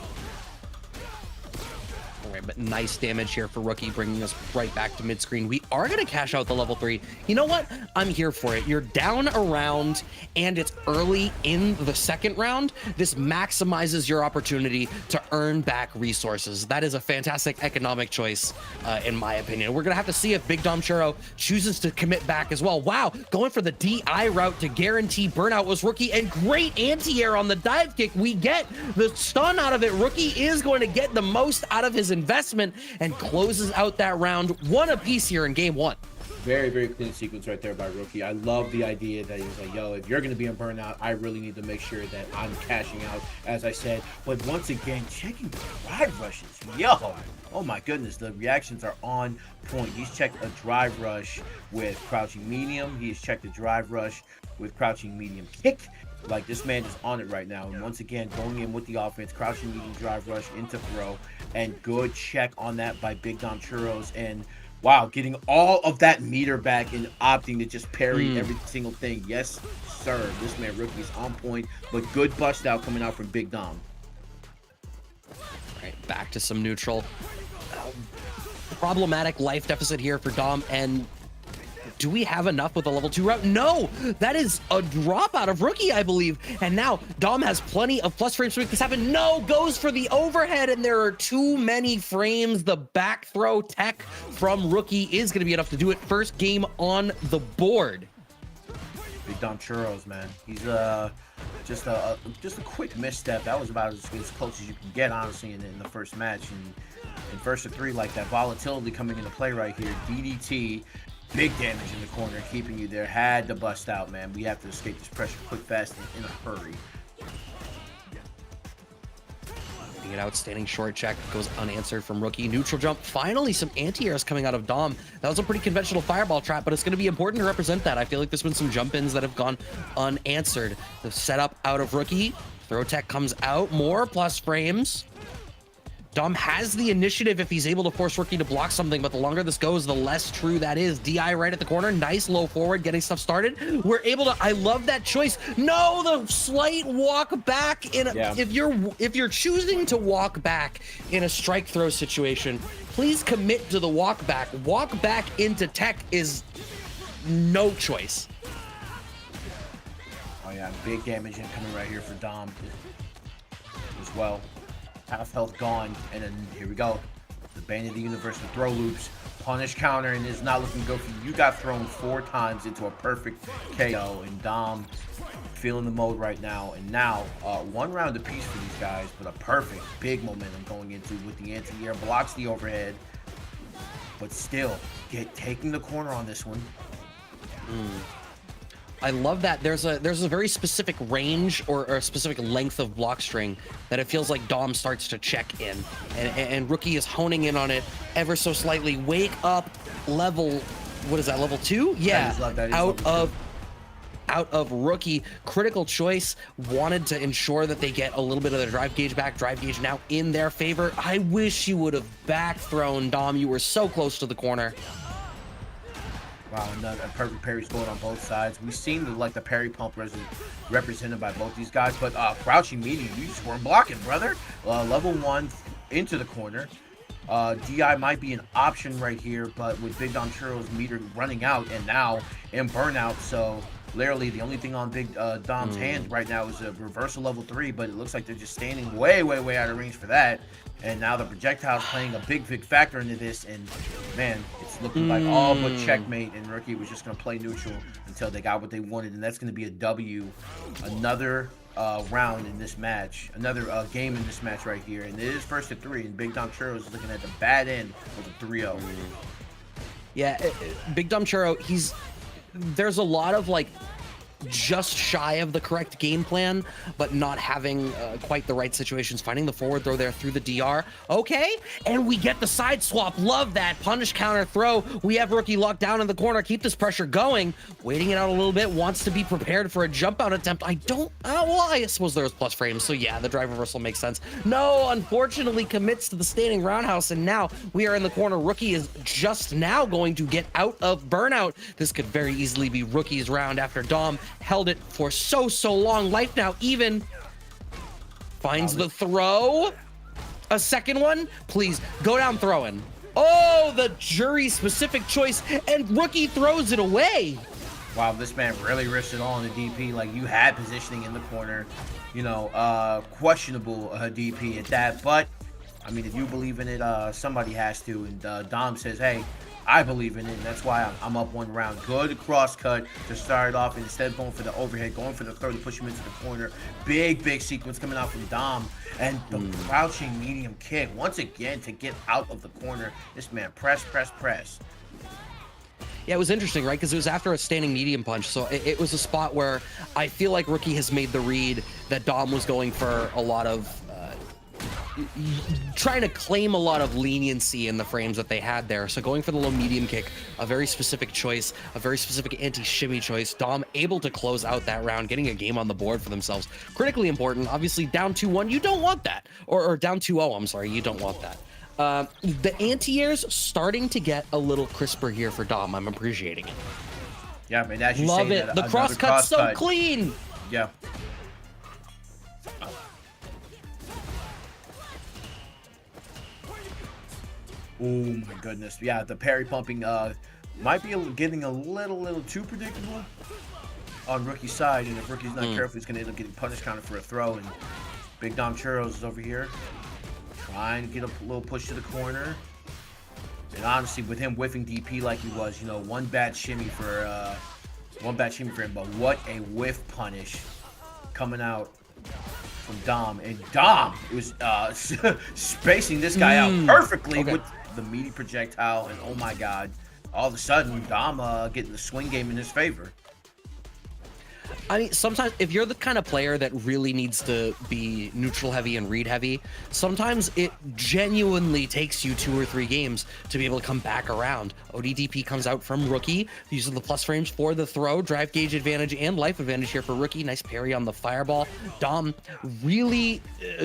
right, but nice damage here for Rookie, bringing us right back to mid-screen. We are going to cash out the level 3. You know what? I'm here for it. You're down a round, and it's early in the second round. This maximizes your opportunity to earn back resources. That is a fantastic economic choice, in my opinion. We're going to have to see if Big Dom Churro chooses to commit back as well. Wow, going for the DI route to guarantee burnout was Rookie, and great anti-air on the dive kick. We get the stun out of it. Rookie is going to get the most out of his investment and closes out that round. One apiece here in game 1. Very, very clean sequence right there by Rookie. I love the idea that he was like, yo, if you're going to be on burnout, I really need to make sure that I'm cashing out, as I said. But once again, checking the drive rushes. Yo, oh my goodness, the reactions are on point. He's checked a drive rush with crouching medium. He has checked a drive rush with crouching medium kick. Like, this man is on it right now. And once again, going in with the offense, crouching medium drive rush into throw, and good check on that by Big Dom Churros. And wow, getting all of that meter back and opting to just parry every single thing. Yes, sir. This man Rookie is on point, but good bust out coming out from Big Dom. All right, back to some neutral. Problematic life deficit here for Dom, and do we have enough with a level 2 route? No, that is a drop out of Rookie, I believe. And now Dom has plenty of plus frames to make this happen. No, goes for the overhead, and there are too many frames. The back throw tech from Rookie is going to be enough to do it. First game on the board. Big Dom Churros, man. He's just a quick misstep. That was about as close as you can get, honestly, in the first match. And in first to 3, like that volatility coming into play right here. DDT. Big damage in the corner, keeping you there. Had to bust out, man. We have to escape this pressure quick, fast, and in a hurry. An outstanding short check goes unanswered from Rookie. Neutral jump. Finally, some anti-airs coming out of Dom. That was a pretty conventional fireball trap, but it's going to be important to represent that. I feel like there's been some jump-ins that have gone unanswered. The setup out of Rookie. Throw tech comes out. More plus frames. Dom has the initiative if he's able to force Rookie to block something, but the longer this goes, the less true that is. DI right at the corner. Nice low forward, getting stuff started. We're able to, I love that choice. No, the slight walk back in a, if you're choosing to walk back in a strike throw situation, please commit to the walk back. Walk back into tech is no choice. Oh yeah, big damage incoming right here for Dom as well. Half health gone, and then here we go. The Bane of the Universe with throw loops. Punish counter, and it's not looking good for you. You got thrown 4 times into a perfect KO, and Dom feeling the mode right now. And now, 1 round apiece for these guys, but a perfect big momentum going into with the anti-air. Blocks the overhead, but still taking the corner on this one. I love that there's a very specific range or a specific length of block string that it feels like Dom starts to check in, and Rookie is honing in on it ever so slightly. Wake up level, what is that, level 2? Yeah, out of Rookie. Critical choice, wanted to ensure that they get a little bit of their drive gauge back. Drive gauge now in their favor. I wish you would have back thrown, Dom. You were so close to the corner. Wow, another perfect parry scored on both sides. We've seen the parry pump represented by both these guys, but crouching medium, you just weren't blocking, brother. Level 1 into the corner. DI might be an option right here, but with Big Dom Churro's meter running out and now in burnout, so literally the only thing on Big Dom's hand right now is a reversal level 3, but it looks like they're just standing way, way, way out of range for that. And now the projectile's playing a big factor into this, and man, it's looking like all but checkmate, and Rookie was just going to play neutral until they got what they wanted, and that's going to be a W. Another round in this match, another game in this match right here, and it is first to 3, and Big Dom Churro is looking at the bad end with a 3-0. Yeah, Big Dom Churro, there's a lot of just shy of the correct game plan, but not having quite the right situations. Finding the forward throw there through the DR. Okay, and we get the side swap. Love that. Punish counter throw. We have Rookie locked down in the corner. Keep this pressure going. Waiting it out a little bit. Wants to be prepared for a jump out attempt. I suppose there was plus frames, so yeah, the drive reversal makes sense. No, unfortunately commits to the standing roundhouse, and now we are in the corner. Rookie is just now going to get out of burnout. This could very easily be Rookie's round after Dom held it for so long. Life now even finds the throw. A second one? Please, go down throwing. Oh, the jury-specific choice, and Rookie throws it away. Wow, this man really risked it all in the DP. Like, you had positioning in the corner. You know, questionable DP at that. But, I mean, if you believe in it, somebody has to. And Dom says, hey, I believe in it. And that's why I'm up one round. Good cross cut to start it off. And instead of going for the overhead, going for the throw to push him into the corner. Big sequence coming out from Dom. And the crouching medium kick, once again, to get out of the corner. This man press. Yeah, it was interesting, right? Because it was after a standing medium punch. So it was a spot where I feel like Rookie has made the read that Dom was going for a lot of trying to claim a lot of leniency in the frames that they had there. So going for the low medium kick, a very specific choice, a very specific anti-shimmy choice. Dom able to close out that round, getting a game on the board for themselves. Critically important. Obviously, down 2-1, you don't want that. Or down 2-0, I'm sorry, you don't want that. The anti-airs starting to get a little crisper here for Dom. I'm appreciating it. Yeah, man, as you love say it. that, The cross cut's so clean. Yeah. Oh my goodness. Yeah, the parry pumping might be getting a little too predictable on Rookie's side, and if Rookie's not careful, he's gonna end up getting punish counter for a throw. And Big Dom Churros is over here trying to get a little push to the corner. And honestly, with him whiffing DP like he was, you know, one bad shimmy for him, but what a whiff punish coming out from Dom. And Dom was spacing this guy out perfectly with the meaty projectile, and oh my god, all of a sudden Dom getting the swing game in his favor. I mean, sometimes if you're the kind of player that really needs to be neutral heavy and read heavy, sometimes it genuinely takes you 2 or 3 games to be able to come back around. ODDP comes out from Rookie, using the plus frames for the throw, drive gauge advantage and life advantage here for Rookie. Nice parry on the fireball. Dom really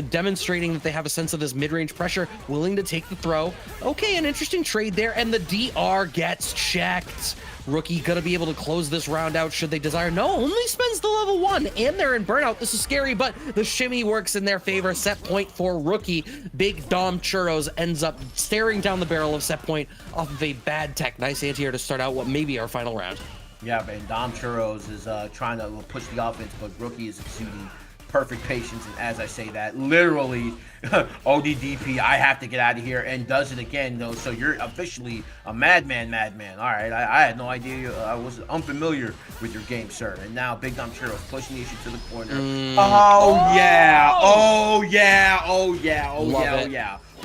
demonstrating that they have a sense of this mid-range pressure, willing to take the throw. Okay, an interesting trade there, and the DR gets checked. Rookie gonna be able to close this round out should they desire. No, only spends the level 1, and they're in burnout. This is scary, but the shimmy works in their favor. Set point for Rookie. Big Dom Churros ends up staring down the barrel of set point off of a bad tech. Nice anti-air to start out what may be our final round. Yeah, man, Dom Churros is trying to push the offense, but Rookie is exuding perfect patience, and as I say that, literally, ODDP, I have to get out of here, and does it again, though, so you're officially a madman. All right, I had no idea, I was unfamiliar with your game, sir, and now Big Dom Churros pushing the issue to the corner. Oh yeah,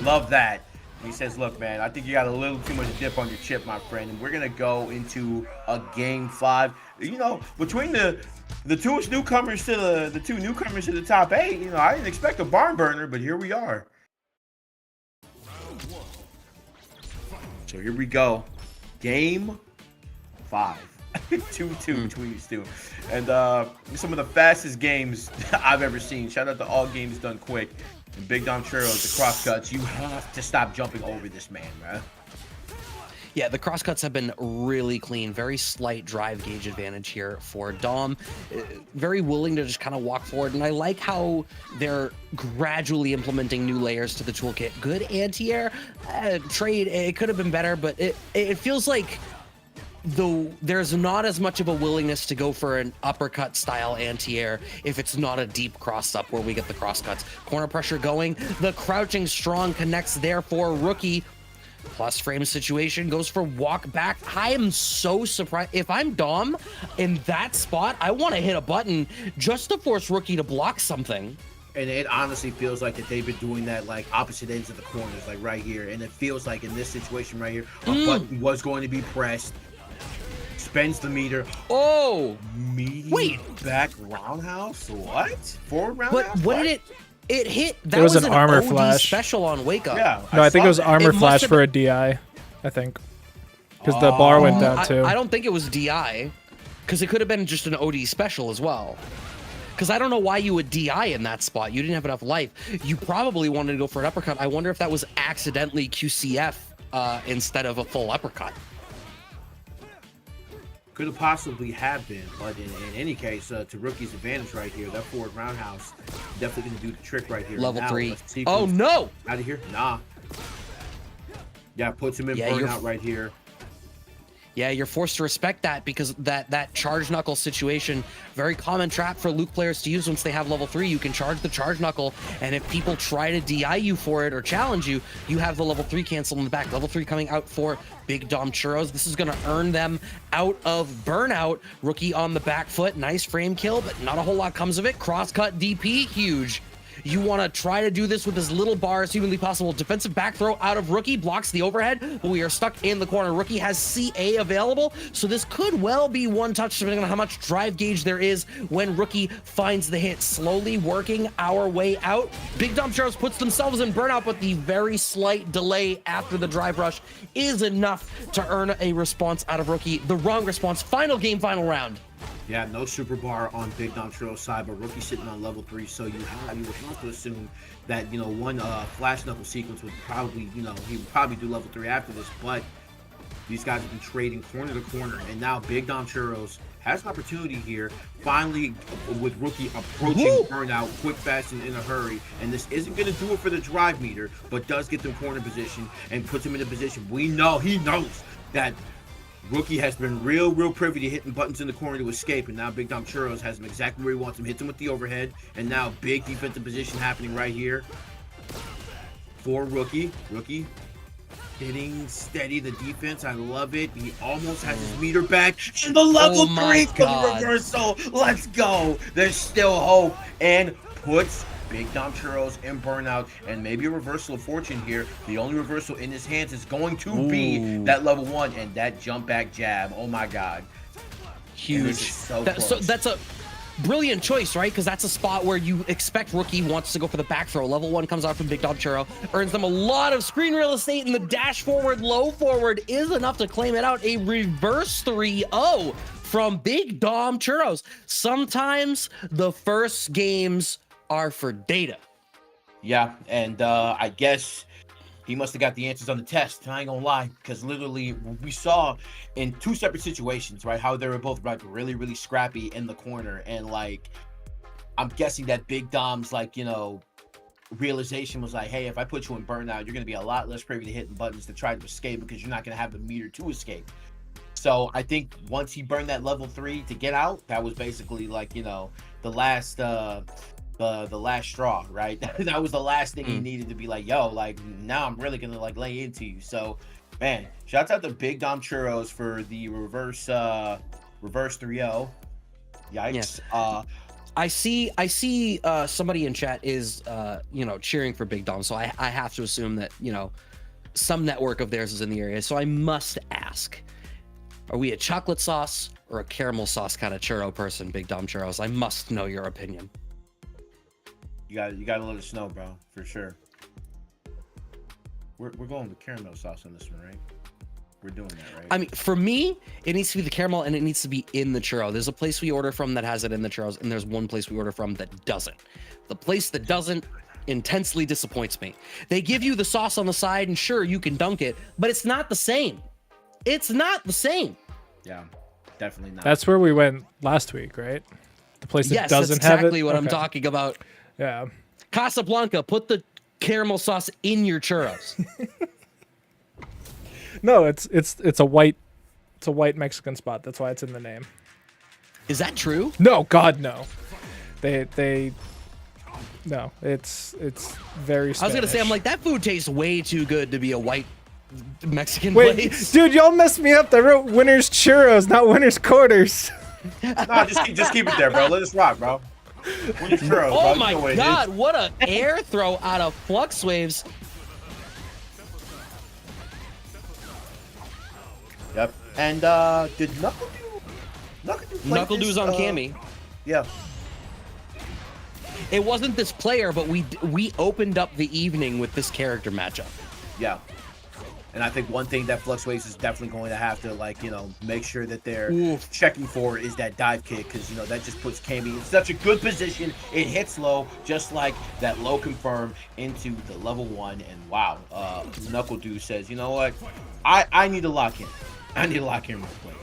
love that. He says, look, man, I think you got a little too much dip on your chip, my friend, and we're going to go into a game 5. You know, between the two newcomers to the top 8, you know, I didn't expect a barn burner, but here we are. So here we go. Game 5. 2-2 between these two. And some of the fastest games I've ever seen. Shout out to all games done quick. And Big Dom Churros, the cross cuts, you have to stop jumping over this man, man. Yeah, the cross cuts have been really clean. Very slight drive gauge advantage here for Dom. Very willing to just kind of walk forward. And I like how they're gradually implementing new layers to the toolkit. Good anti-air. Trade, it could have been better, but it feels like though there's not as much of a willingness to go for an uppercut style anti-air if it's not a deep cross up where we get the cross cuts. Corner pressure going. The crouching strong connects there for Rookie. Plus frame situation goes for walk back. I am so surprised. If I'm Dom in that spot, I want to hit a button just to force Rookie to block something. And it honestly feels like that they've been doing that like opposite ends of the corners, like right here. And it feels like in this situation right here, a button was going to be pressed. Spends the meter. Oh, medium back roundhouse. What? Forward roundhouse? But what did it hit? That was an armor OD flash special on Wake Up. Yeah. No, I think it was armor flash for a DI. I think because the bar went down too. I don't think it was DI, because it could have been just an OD special as well. Because I don't know why you would DI in that spot. You didn't have enough life. You probably wanted to go for an uppercut. I wonder if that was accidentally QCF instead of a full uppercut. Could have possibly have been, but in any case, to Rookie's advantage right here, that forward roundhouse definitely going to do the trick right here. Level now, 3. Oh, no! Out of here? Nah. Yeah, puts him in burnout right here. Yeah, you're forced to respect that because that charge knuckle situation, very common trap for Luke players to use once they have level 3. You can charge the charge knuckle, and if people try to DI you for it or challenge you, you have the level 3 cancel in the back. Level 3 coming out for Big Dom Churros. This is going to earn them out of burnout. Rookie on the back foot. Nice frame kill, but not a whole lot comes of it. Cross-cut DP, huge. You want to try to do this with as little bar as humanly possible. Defensive back throw out of Rookie, blocks the overhead, but we are stuck in the corner. Rookie has CA available, so this could well be one touch, depending on how much drive gauge there is when Rookie finds the hit. Slowly working our way out. Big Dom Churros puts themselves in burnout, but the very slight delay after the drive rush is enough to earn a response out of Rookie. The wrong response. Final game, final round. Yeah, no super bar on Big Dom Churro's side, but Rookie sitting on level 3, so you would have to assume that, one flash knuckle sequence would probably, he would probably do level 3 after this, but these guys have been trading corner to corner, and now Big Dom Churros has an opportunity here, finally, with Rookie approaching burnout quick, fast, and in a hurry, and this isn't going to do it for the drive meter, but does get them corner position and puts him in a position. He knows that Rookie has been real privy to hitting buttons in the corner to escape, and now Big Dom Churros has him exactly where he wants him. Hits him with the overhead, and now big defensive position happening right here for Rookie. Rookie hitting steady the defense. I love it. He almost has his meter back. And the level 3 for the reversal. Let's go. There's still hope. And puts Big Dom Churros in burnout, and maybe a reversal of fortune here. The only reversal in his hands is going to be that level 1 and that jump back jab. Oh my god. Huge. So that's a brilliant choice, right? Because that's a spot where you expect Rookie wants to go for the back throw. Level 1 comes out from Big Dom Churro, earns them a lot of screen real estate, and the dash forward, low forward is enough to claim it out. A reverse 3-0 from Big Dom Churros. Sometimes the first games are for data. Yeah, and I guess he must have got the answers on the test. I ain't gonna lie, because literally we saw in 2 separate situations, right, how they were both like really scrappy in the corner, and like I'm guessing that Big Dom's like realization was like, hey, if I put you in burnout, you're gonna be a lot less privy to hitting buttons to try to escape because you're not gonna have the meter to escape. So I think once he burned that level 3 to get out, that was basically like the last the last straw, right? That was the last thing he needed to be like, yo, like now I'm really gonna like lay into you. So man, shouts out to Big Dom Churros for the reverse 3-0. Yikes. Yeah. I see somebody in chat is cheering for Big Dom, so I have to assume that some network of theirs is in the area. So I must ask, are we a chocolate sauce or a caramel sauce kind of churro person, Big Dom Churros? I must know your opinion. You gotta let us know, bro, for sure. We're going with caramel sauce on this one, right? We're doing that, right? I mean, for me, it needs to be the caramel, and it needs to be in the churro. There's a place we order from that has it in the churros, and there's one place we order from that doesn't. The place that doesn't intensely disappoints me. They give you the sauce on the side, and sure, you can dunk it, but it's not the same. It's not the same. Yeah, definitely not. That's where we went last week, right? The place that doesn't that's have exactly it? what I'm Okay. talking about. Yeah. Casablanca, put the caramel sauce in your churros. No, it's a white Mexican spot. That's why it's in the name. Is that true? No, God, no. They no. It's very Spanish. I was gonna say, I'm like, that food tastes way too good to be a white Mexican Wait, place. dude, y'all messed me up. I wrote winners churros, not winners quarters. Nah, just keep it there, bro. Let us rock, bro. Churros, bro. Oh You my know what it god, is. what an air throw out of Flux Waves. Yep. And did NuckleDU's on Cammy. Yeah. It wasn't this player, but we opened up the evening with this character matchup. Yeah. And I think one thing that Flux Waves is definitely going to have to, make sure that they're checking for is that dive kick, because, that just puts Cammy in such a good position. It hits low, just like that low confirm into the level 1. And wow, NuckleDU says, you know what? I need to lock in. I need to lock in real quick.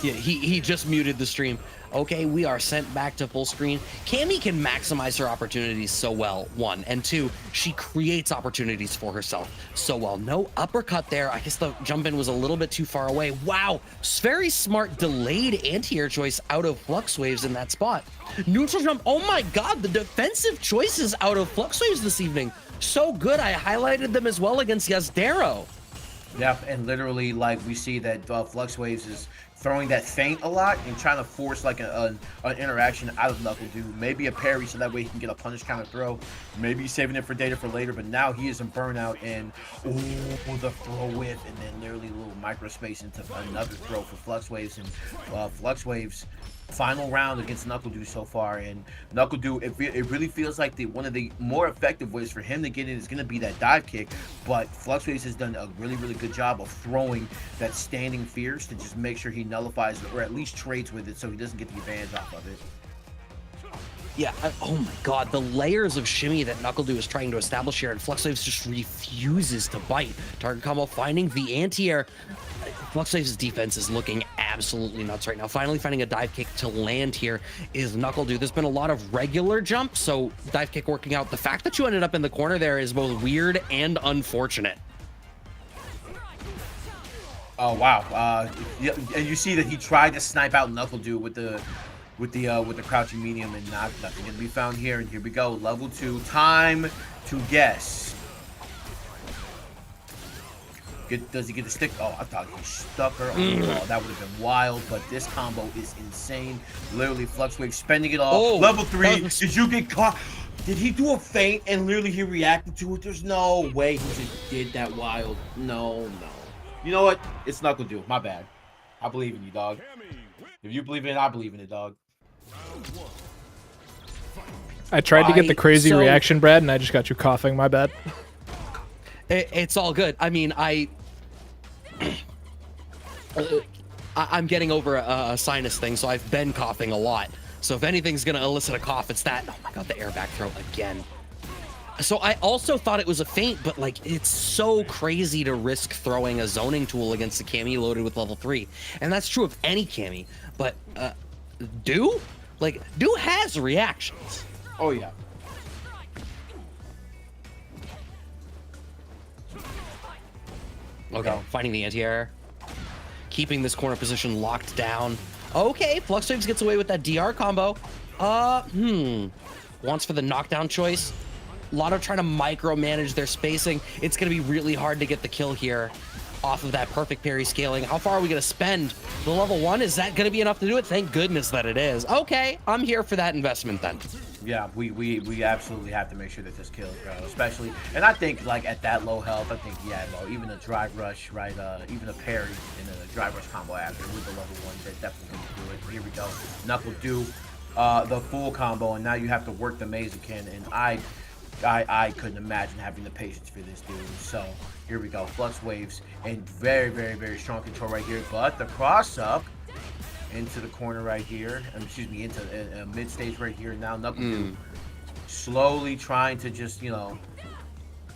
Yeah, he just muted the stream. Okay, we are sent back to full screen. Cammy can maximize her opportunities so well, one. And two, she creates opportunities for herself so well. No uppercut there. I guess the jump in was a little bit too far away. Wow, very smart delayed anti-air choice out of Flux Waves in that spot. Neutral jump, oh my god, the defensive choices out of Flux Waves this evening. So good, I highlighted them as well against Yazdero. Yep, and literally, like, we see that Flux Waves is throwing that feint a lot and trying to force, like, an interaction out of NuckleDU. Maybe a parry so that way he can get a punish counter throw. Maybe he's saving it for data for later, but now he is in burnout and, ooh, the throw whip, and then literally a little micro space into another throw for Flux Waves. And Flux Waves, final round against NuckleDU so far, and NuckleDU, it really feels like one of the more effective ways for him to get in is going to be that dive kick, but Flux Waves has done a really good job of throwing that standing fierce to just make sure he nullifies it, or at least trades with it so he doesn't get the advantage off of it. Yeah, oh my god, the layers of shimmy that NuckleDU is trying to establish here, and Flux Waves just refuses to bite. Target combo finding the anti-air. Flux Waves' defense is looking absolutely nuts right now. Finally finding a dive kick to land here is NuckleDU. There's been a lot of regular jumps, so dive kick working out. The fact that you ended up in the corner there is both weird and unfortunate. Oh wow, and you see that he tried to snipe out NuckleDU with the crouching medium, and nothing can be found here. And here we go, level 2, time to guess. Does he get the stick? Oh, I thought he stuck her. Oh, that would have been wild, but this combo is insane. Literally, Flux Wave spending it all. Level 3, did you get caught? Did he do a feint and literally he reacted to it? There's no way he just did that wild. No. You know what? It's NuckleDU. My bad. I believe in you, dog. If you believe in it, I believe in it, dog. I tried to get the crazy reaction, Brad, and I just got you coughing. My bad. It's all good. I mean, I'm getting over a sinus thing, so I've been coughing a lot. So if anything's gonna elicit a cough, it's that. Oh my god, the air back throw again. So I also thought it was a feint, but like it's so crazy to risk throwing a zoning tool against a Cammy loaded with level 3, and that's true of any Cammy. But Do has reactions. Oh yeah. Okay, finding the anti-air. Keeping this corner position locked down. Okay, Flux Waves gets away with that DR combo. Wants for the knockdown choice. Lotto trying to micromanage their spacing. It's going to be really hard to get the kill here off of that perfect parry scaling. How far are we going to spend? The level 1, is that going to be enough to do it? Thank goodness that it is. Okay, I'm here for that investment then. Yeah, we absolutely have to make sure that this kills, bro. Especially, and I think like at that low health, I think even a drive rush, right? Even a parry and a drive rush combo after with the level 1, they're definitely gonna do it. Here we go, NuckleDU, the full combo, and now you have to work the maze again. And I couldn't imagine having the patience for this dude. So here we go, Flux Waves, and very strong control right here. But the cross up into the corner right here, excuse me, into mid stage right here. Now NuckleDU slowly trying to just,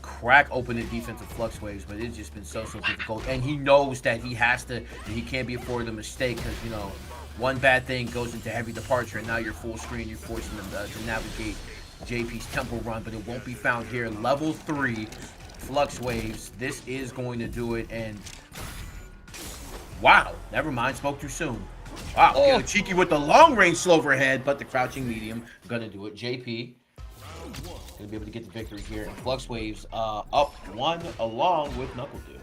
crack open the defensive Flux Waves, but it's just been so difficult. And he knows that he can't be afforded a mistake, because one bad thing goes into heavy departure, and now you're full screen. You're forcing them to navigate JP's tempo run, but it won't be found here. Level 3 Flux Waves. This is going to do it. And wow, never mind, spoke too soon. Wow, getting cheeky with the long range slow overhead, but the crouching medium gonna do it. JP gonna be able to get the victory here, and Flux Waves up 1 along with NuckleDU.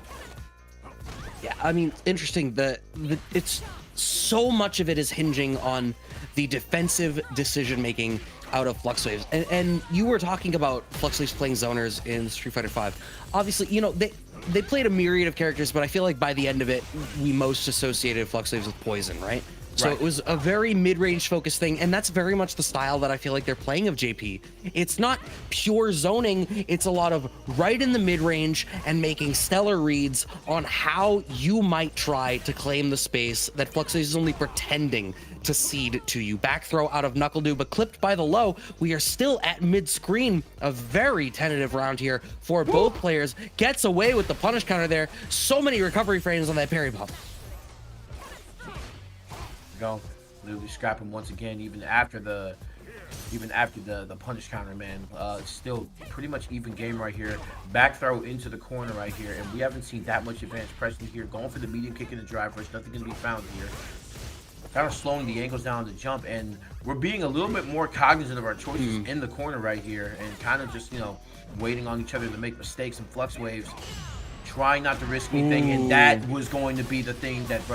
Yeah, I mean, interesting. It's so much of it is hinging on the defensive decision making out of Flux Waves, and you were talking about Flux Waves playing zoners in Street Fighter V. Obviously, they played a myriad of characters, but I feel like by the end of it, we most associated Flux Waves with Poison, right? So it was a very mid-range focused thing, and that's very much the style that I feel like they're playing of JP. It's not pure zoning, it's a lot of right in the mid-range and making stellar reads on how you might try to claim the space that Flux Waves is only pretending to cede to you. Back throw out of NuckleDU, but clipped by the low. We are still at mid-screen. A very tentative round here for both players. Gets away with the punish counter there. So many recovery frames on that parry pop. Go. Literally scrap him once again, even after the punish counter, man. Still pretty much even game right here. Back throw into the corner right here, and we haven't seen that much advanced pressing here. Going for the medium kick in the drive rush, nothing can be found here. Kind of slowing the ankles down to jump, and we're being a little bit more cognizant of our choices in the corner right here, and kind of just, you know, waiting on each other to make mistakes and Flux Waves. Trying not to risk anything, and that was going to be the thing that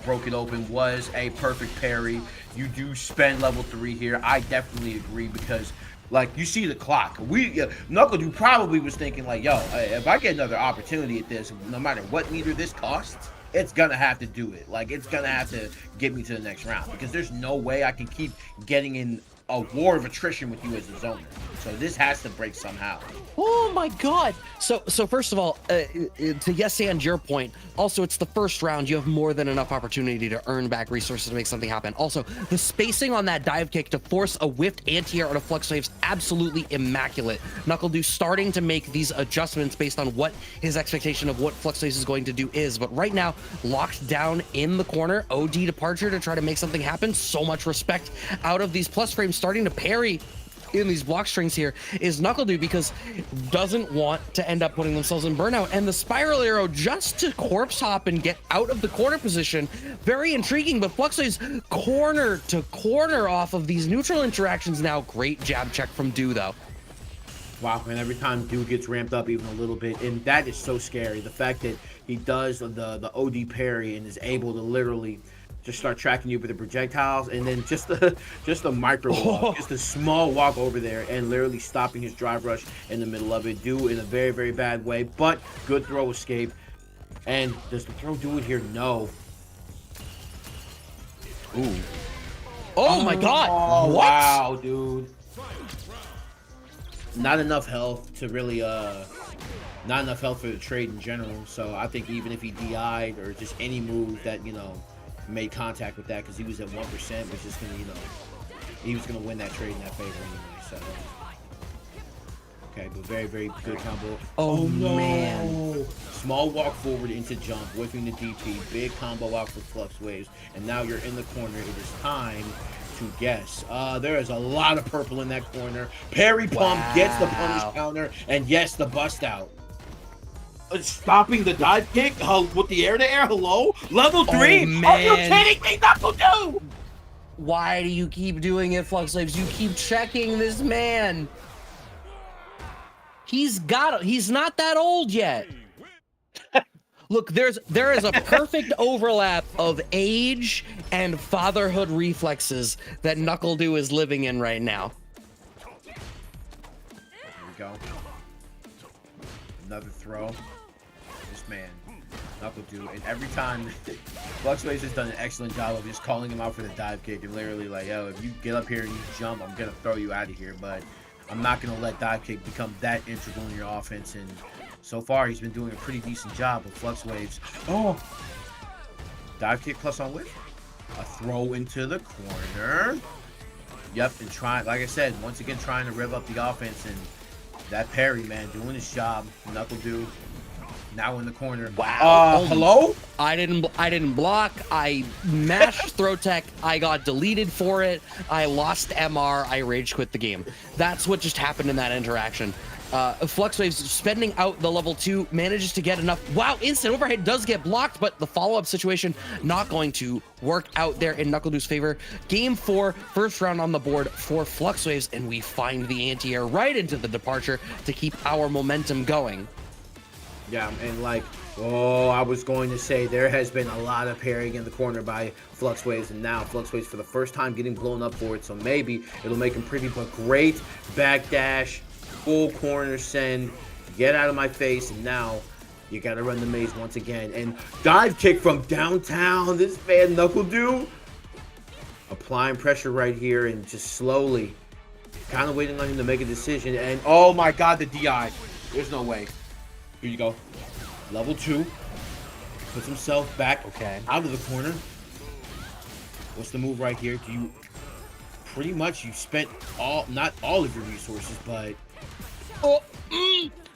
broke it open. Was a perfect parry. You do spend level 3 here. I definitely agree, because like, you see the clock. NuckleDU probably was thinking like, yo, if I get another opportunity at this, no matter what meter this costs, it's gonna have to do it. Like, it's gonna have to get me to the next round, because there's no way I can keep getting in a war of attrition with you as a zoner. So this has to break somehow. Oh my god. So first of all, to yes and your point, also it's the first round. You have more than enough opportunity to earn back resources to make something happen. Also, the spacing on that dive kick to force a whiffed anti-air out of Flux Waves, absolutely immaculate. NuckleDU starting to make these adjustments based on what his expectation of what Flux Waves is going to do is. But right now, locked down in the corner, OD departure to try to make something happen. So much respect out of these plus frames, starting to parry in these block strings here is NuckleDU, because doesn't want to end up putting themselves in burnout. And the spiral arrow just to corpse hop and get out of the corner position, very intriguing. But Flux Waves corner to corner off of these neutral interactions now. Great jab check from Du though. Wow, and every time Du gets ramped up even a little bit, and that is so scary. The fact that he does the OD parry and is able to literally just start tracking you with the projectiles, and then just the micro walk, just a small walk over there, and literally stopping his drive rush in the middle of it. Du in a very, very bad way, but good throw escape. And does the throw do it here? No. Ooh. Oh my god. Oh, what? Wow, dude. Not enough health to really not enough health for the trade in general. So I think even if he DI'd or just any move that, you know, made contact with that, because he was at 1%, was just gonna, you know, he was gonna win that trade in that favor anyway. So okay, but very, very good combo. Oh no, man. Small walk forward into jump, whipping the DP, big combo out for Flux Waves, and now you're in the corner. It is time to guess. There is a lot of purple in that corner. Parry pump gets the punish counter, and yes, the bust out. Stopping the dive kick with the air-to-air. Hello? Level 3? Oh, man. Are you kidding me, NuckleDU? Why do you keep doing it, Flux Waves? You keep checking this man. He's not that old yet. Look, there is a perfect overlap of age and fatherhood reflexes that NuckleDU is living in right now. Here we go. Another throw. This man, NuckleDU, and every time Flux Waves has done an excellent job of just calling him out for the dive kick and literally like, yo, if you get up here and you jump, I'm gonna throw you out of here. But I'm not gonna let dive kick become that integral in your offense, and so far he's been doing a pretty decent job with Flux Waves. Oh, dive kick plus on whip, a throw into the corner. Yep, and trying, like I said, once again trying to rev up the offense, and that parry, man, doing his job. NuckleDU now in the corner. Wow. Hello? I didn't block. I mashed throw tech. I got deleted for it. I lost MR. I rage quit the game. That's what just happened in that interaction. Flux Waves spending out the level 2, manages to get enough. Wow, instant overhead does get blocked, but the follow-up situation not going to work out there in NuckleDU's favor. Game 4, first round on the board for Flux Waves, and we find the anti-air right into the departure to keep our momentum going. Yeah, and like, oh, I was going to say, there has been a lot of parrying in the corner by Flux Waves, and now Flux Waves for the first time getting blown up for it, so maybe it'll make him pretty, but great backdash, full corner send, get out of my face, and now you gotta run the maze once again. And dive kick from downtown, this man NuckleDU applying pressure right here and just slowly kind of waiting on him to make a decision. And oh my god, the DI, there's no way. Here you go, level 2, puts himself back out of the corner. What's the move right here? Do you pretty much, you spent all, not all of your resources, but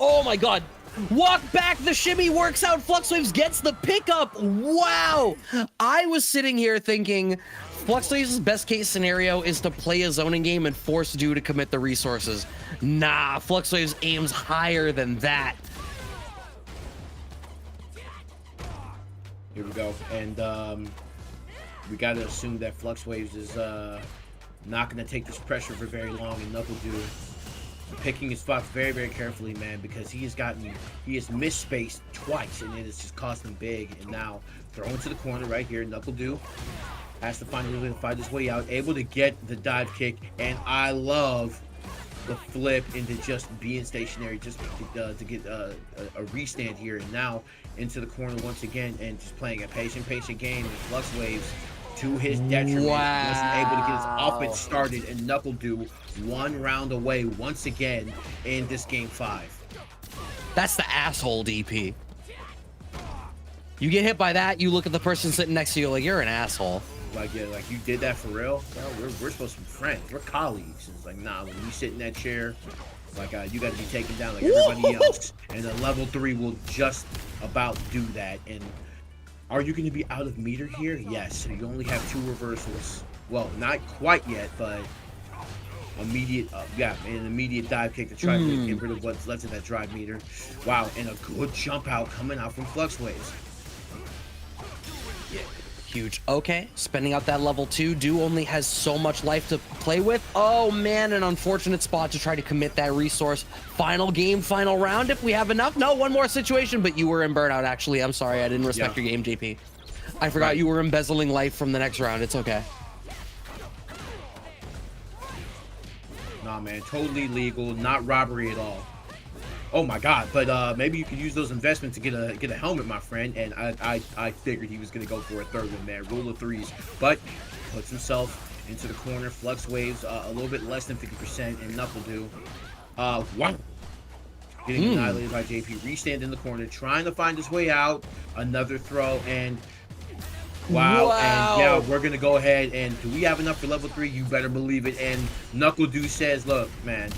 oh my god, Walk back, the shimmy works out. Fluxwaves gets the pickup. Wow. I was sitting here thinking Fluxwaves' best case scenario is to play a zoning game and force DU to commit the resources. Nah, Fluxwaves aims higher than that. Here we go. And we got to assume that Fluxwaves is not going to take this pressure for very long, and NuckleDU picking his spots very, very carefully, man, because he has missed space twice, and it has just cost him big. And now throwing to the corner right here, NuckleDU has to find his way out, able to get the dive kick, and I love the flip into just being stationary, just to get a restand here, and now into the corner once again, and just playing a patient game. And Fluxwaves, to his detriment, wasn't able to get his offense started, and NuckleDU 1 round away once again in this game 5. That's the asshole DP. You get hit by that, you look at the person sitting next to you like, you're an asshole. Like, yeah, like, you did that for real? Well, we're supposed to be friends. We're colleagues. It's like, nah, when you sit in that chair, like, you got to be taken down like everybody else. And the level 3 will just about do that. And are you going to be out of meter here? Yes. So you only have 2 reversals. Well, not quite yet, but immediate, an immediate dive kick to try to get rid of what's left of that drive meter. Wow, and a good jump out coming out from Fluxwaves. Yeah. Huge. Okay, spending out that level 2. DU only has so much life to play with. Oh man, an unfortunate spot to try to commit that resource. Final game, final round if we have enough. No, one more situation, but you were in burnout actually. I'm sorry, I didn't respect your game, JP. I forgot you were embezzling life from the next round. It's okay. Nah, man, totally legal, not robbery at all. Oh my God! But maybe you could use those investments to get a helmet, my friend. And I figured he was gonna go for a third one, man. Rule of 3s, but puts himself into the corner. Fluxwaves a little bit less than 50%, and NuckleDU, wow, getting annihilated by JP. Restand in the corner, trying to find his way out. Another throw, and wow. And yeah, we're gonna go ahead and do we have enough for level 3? You better believe it. And NuckleDU says, look, man,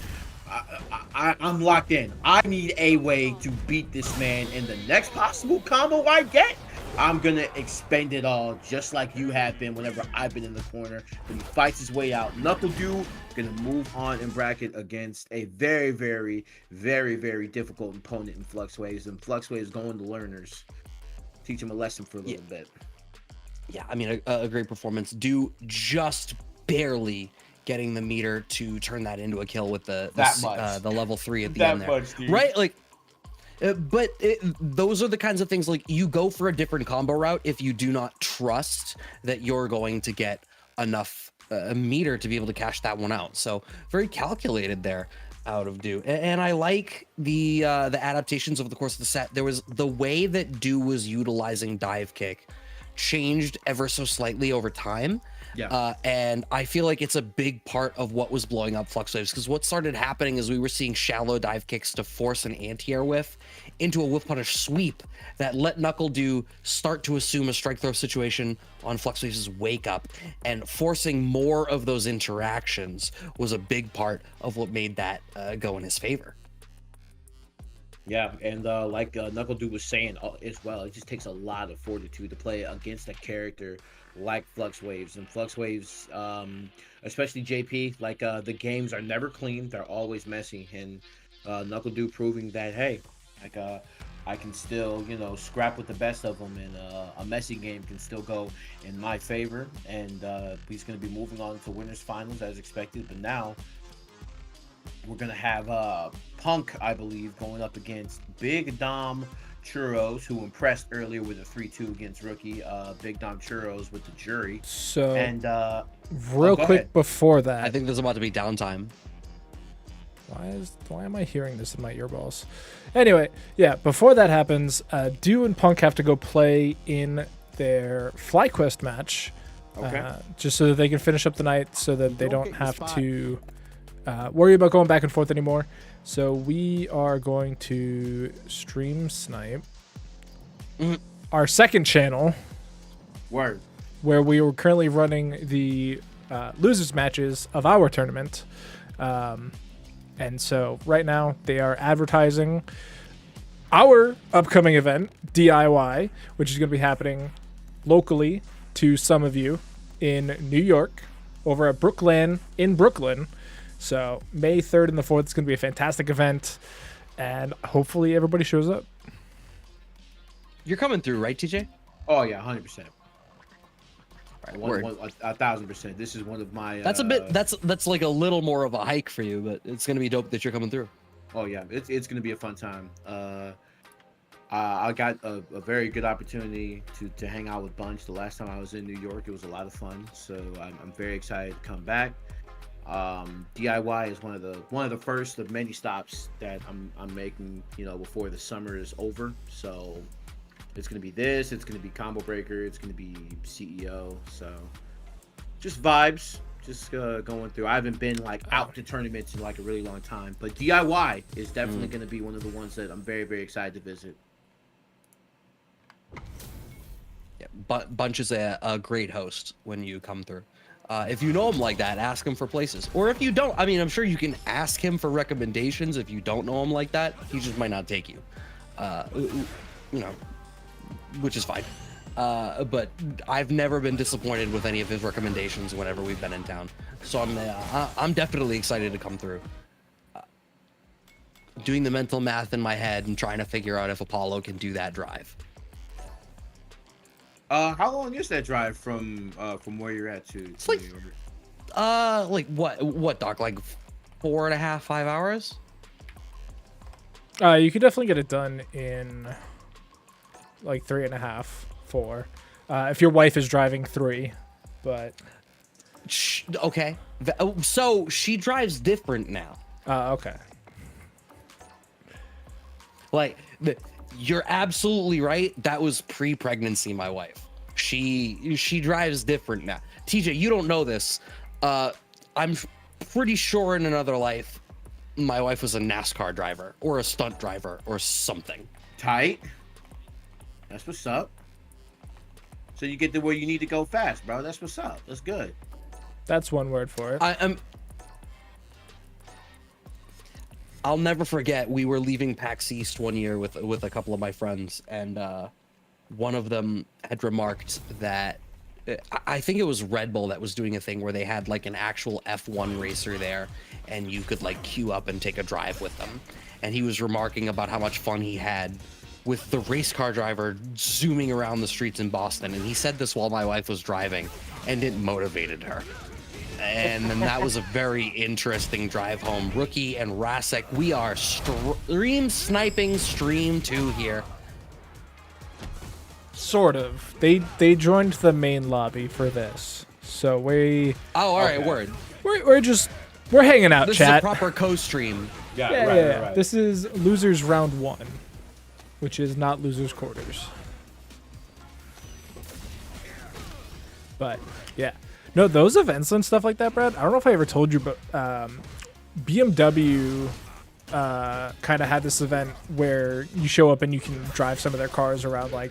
I'm locked in. I need a way to beat this man, and the next possible combo I get, I'm gonna expend it all, just like you have been whenever I've been in the corner. But he fights his way out. NuckleDU gonna move on in bracket against a very, very, very, very difficult opponent in Fluxwaves, and Fluxwaves going to learners, teach him a lesson for a little bit. Yeah, I mean, a great performance. DU just barely getting the meter to turn that into a kill with the level 3 at the end there. Right? Like, but those are the kinds of things, like, you go for a different combo route if you do not trust that you're going to get enough meter to be able to cash that one out. So very calculated there out of DU. And I like the adaptations over the course of the set. There was the way that DU was utilizing dive kick changed ever so slightly over time. Yeah. And I feel like it's a big part of what was blowing up Fluxwaves, because what started happening is we were seeing shallow dive kicks to force an anti-air whiff into a whiff punish sweep that let NuckleDU start to assume a strike throw situation on Fluxwaves' wake up, and forcing more of those interactions was a big part of what made that go in his favor. Yeah, and like NuckleDU was saying as well, it just takes a lot of fortitude to play against a character like Fluxwaves. And Fluxwaves, especially JP, like the games are never clean, they're always messy. And NuckleDU proving that, hey, like I can still, you know, scrap with the best of them, and a messy game can still go in my favor. And he's going to be moving on to winners finals as expected. But now we're going to have Punk, I believe, going up against Big Dom Churros, who impressed earlier with a 3-2 against Rookie. Big Dom Churros with the jury. So, and real quick ahead. Before that, I think there's about to be downtime. Why am I hearing this in my earballs? Anyway, yeah, before that happens, DU and Punk have to go play in their FlyQuest match, just so that they can finish up the night, so that they don't have to worry about going back and forth anymore. So we are going to stream snipe our second channel, where we were currently running the losers matches of our tournament. And so right now they are advertising our upcoming event, DIY, which is going to be happening locally to some of you in New York over at Brooklyn in Brooklyn. So May 3rd and the 4th is going to be a fantastic event, and hopefully everybody shows up. You're coming through, right, TJ? Oh yeah, 100%. Right, One, 1,000%. This is one of my. That's a bit. That's like a little more of a hike for you, but it's gonna be dope that you're coming through. Oh yeah, it's gonna be a fun time. I got a very good opportunity to hang out with Bunch. The last time I was in New York, it was a lot of fun. So I'm very excited to come back. DIY is one of the first of many stops that I'm making, before the summer is over. So it's gonna be this. It's gonna be Combo Breaker. It's gonna be CEO. So just vibes. Just going through. I haven't been out to tournaments in a really long time, but DIY is definitely going to be one of the ones that I'm very, very excited to visit. Yeah, Bunch is a great host when you come through. If you know him like that, ask him for places. Or if you don't, I mean, I'm sure you can ask him for recommendations. If you don't know him like that, he just might not take you. Which is fine. But I've never been disappointed with any of his recommendations whenever we've been in town. So I'm definitely excited to come through. Doing the mental math in my head and trying to figure out if Apollo can do that drive. How long is that drive from where you're at to It's like, New York? What, Doc? Like 4.5, 5 hours? You could definitely get it done in like 3.5, 4. If your wife is driving 3, but okay. So she drives different now. Okay. You're absolutely right. That was pre-pregnancy, my wife. She drives different now. TJ, you don't know this. I'm pretty sure in another life, my wife was a NASCAR driver or a stunt driver or something. Tight. That's what's up. So you get to where you need to go fast, bro. That's what's up. That's good. That's one word for it. I'll never forget. We were leaving PAX East one year with a couple of my friends, and one of them had remarked that I think it was Red Bull that was doing a thing where they had like an actual F1 racer there, and you could like queue up and take a drive with them. And he was remarking about how much fun he had with the race car driver zooming around the streets in Boston. And he said this while my wife was driving, and it motivated her. And then that was a very interesting drive home. Rookie and Rasek, we are stream sniping stream 2 here. Sort of. They joined the main lobby for this, so we. Oh, all right, word. We're hanging out, This chat. is a proper co-stream. Yeah. This is losers round 1, which is not losers quarters. But yeah. No, those events and stuff like that, Brad, I don't know if I ever told you, but BMW kind of had this event where you show up and you can drive some of their cars around like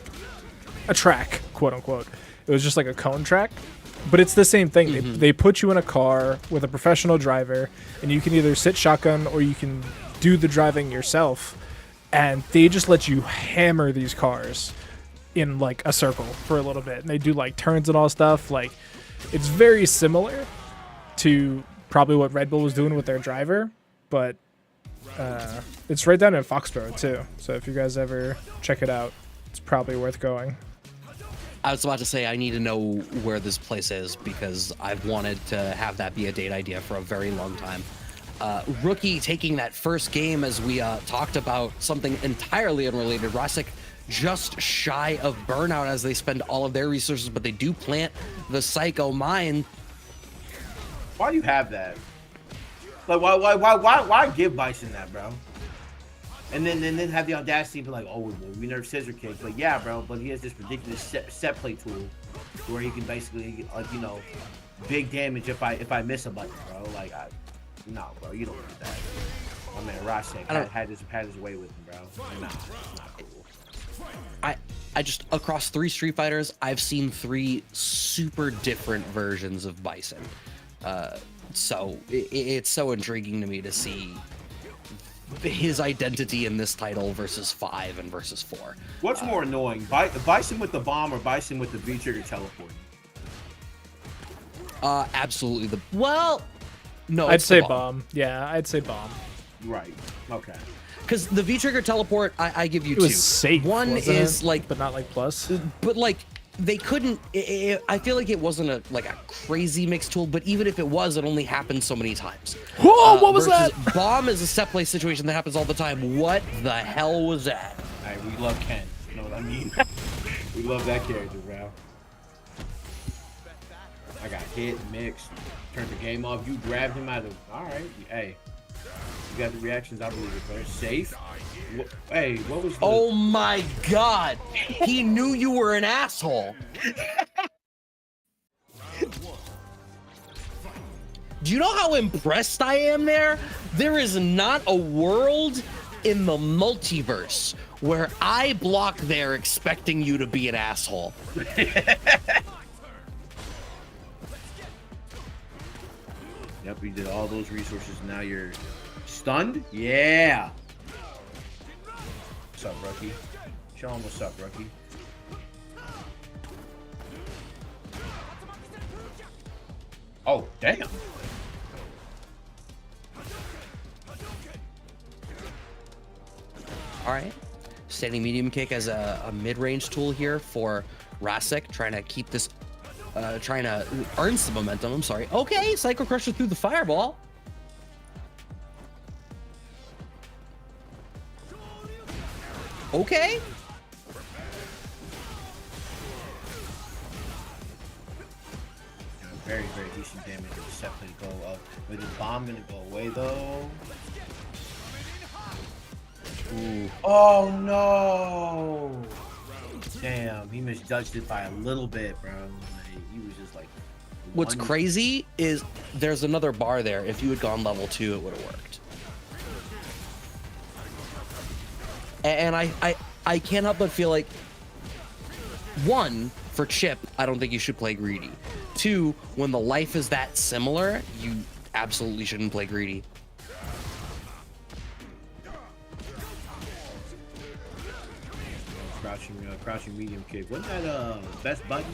a track, quote unquote. It was just like a cone track, but it's the same thing. Mm-hmm. They put you in a car with a professional driver, and you can either sit shotgun or you can do the driving yourself, and they just let you hammer these cars in like a circle for a little bit, and they do like turns and all stuff. Like, it's very similar to probably what Red Bull was doing with their driver, but it's right down in Foxborough too. So if you guys ever check it out, it's probably worth going. I was about to say I need to know where this place is because I've wanted to have that be a date idea for a very long time. Rookie taking that first game as we talked about something entirely unrelated. Rasek just shy of burnout as they spend all of their resources, but they do plant the Psycho Mine. Why do you have that? Like, why give Bison that, bro? And then have the audacity to be like, oh, well, we nerf Scissor Kick. Like, yeah, bro, but he has this ridiculous set play tool where he can basically, big damage if I miss a button, bro. Like, no, bro, you don't do that. My man Rasek had his way with him, bro. Nah, not cool. I just, across 3 Street Fighters, I've seen 3 super different versions of Bison. So it's so intriguing to me to see his identity in this title versus 5 and versus 4. What's more annoying, Bison with the bomb or Bison with the V-trigger teleport? Absolutely no. I'd it's say the bomb. Yeah, I'd say bomb. Right. Okay. Because the V-trigger teleport, I give you It two. was safe. One wasn't is it? like, but not like plus. but like they couldn't. I feel like it wasn't a crazy mix tool, but even if it was, it only happened so many times. Whoa! What was that? versus Bomb is a set play situation that happens all the time. What the hell was that? All right, we love Ken. You know what I mean? We love that character, bro. I got hit, mixed, turned the game off. You grabbed him out of. All right, hey, you got the reactions. I believe it, bro. Safe. Hey, what was? Oh my God! He knew you were an asshole. Do you know how impressed I am there? There is not a world in the multiverse where I block there expecting you to be an asshole. Yep, you did all those resources. Now you're stunned. Yeah. What's up, rookie? Show him what's up, rookie. Oh, damn. All right. Standing medium kick as a mid-range tool here for Rasek, trying to keep this, trying to earn some momentum. I'm sorry. Okay, Psycho Crusher through the fireball. Okay. Very, very decent damage. It's definitely go up. With the bomb gonna go away though. Ooh. Oh no! Damn, he misjudged it by a little bit, bro. Like, he was just like. What's crazy is there's another bar there. If you had gone level 2, it would have worked. And I can't help but feel like, one, for Chip, I don't think you should play greedy. 2, when the life is that similar, you absolutely shouldn't play greedy. Crouching medium kick. Wasn't that best button?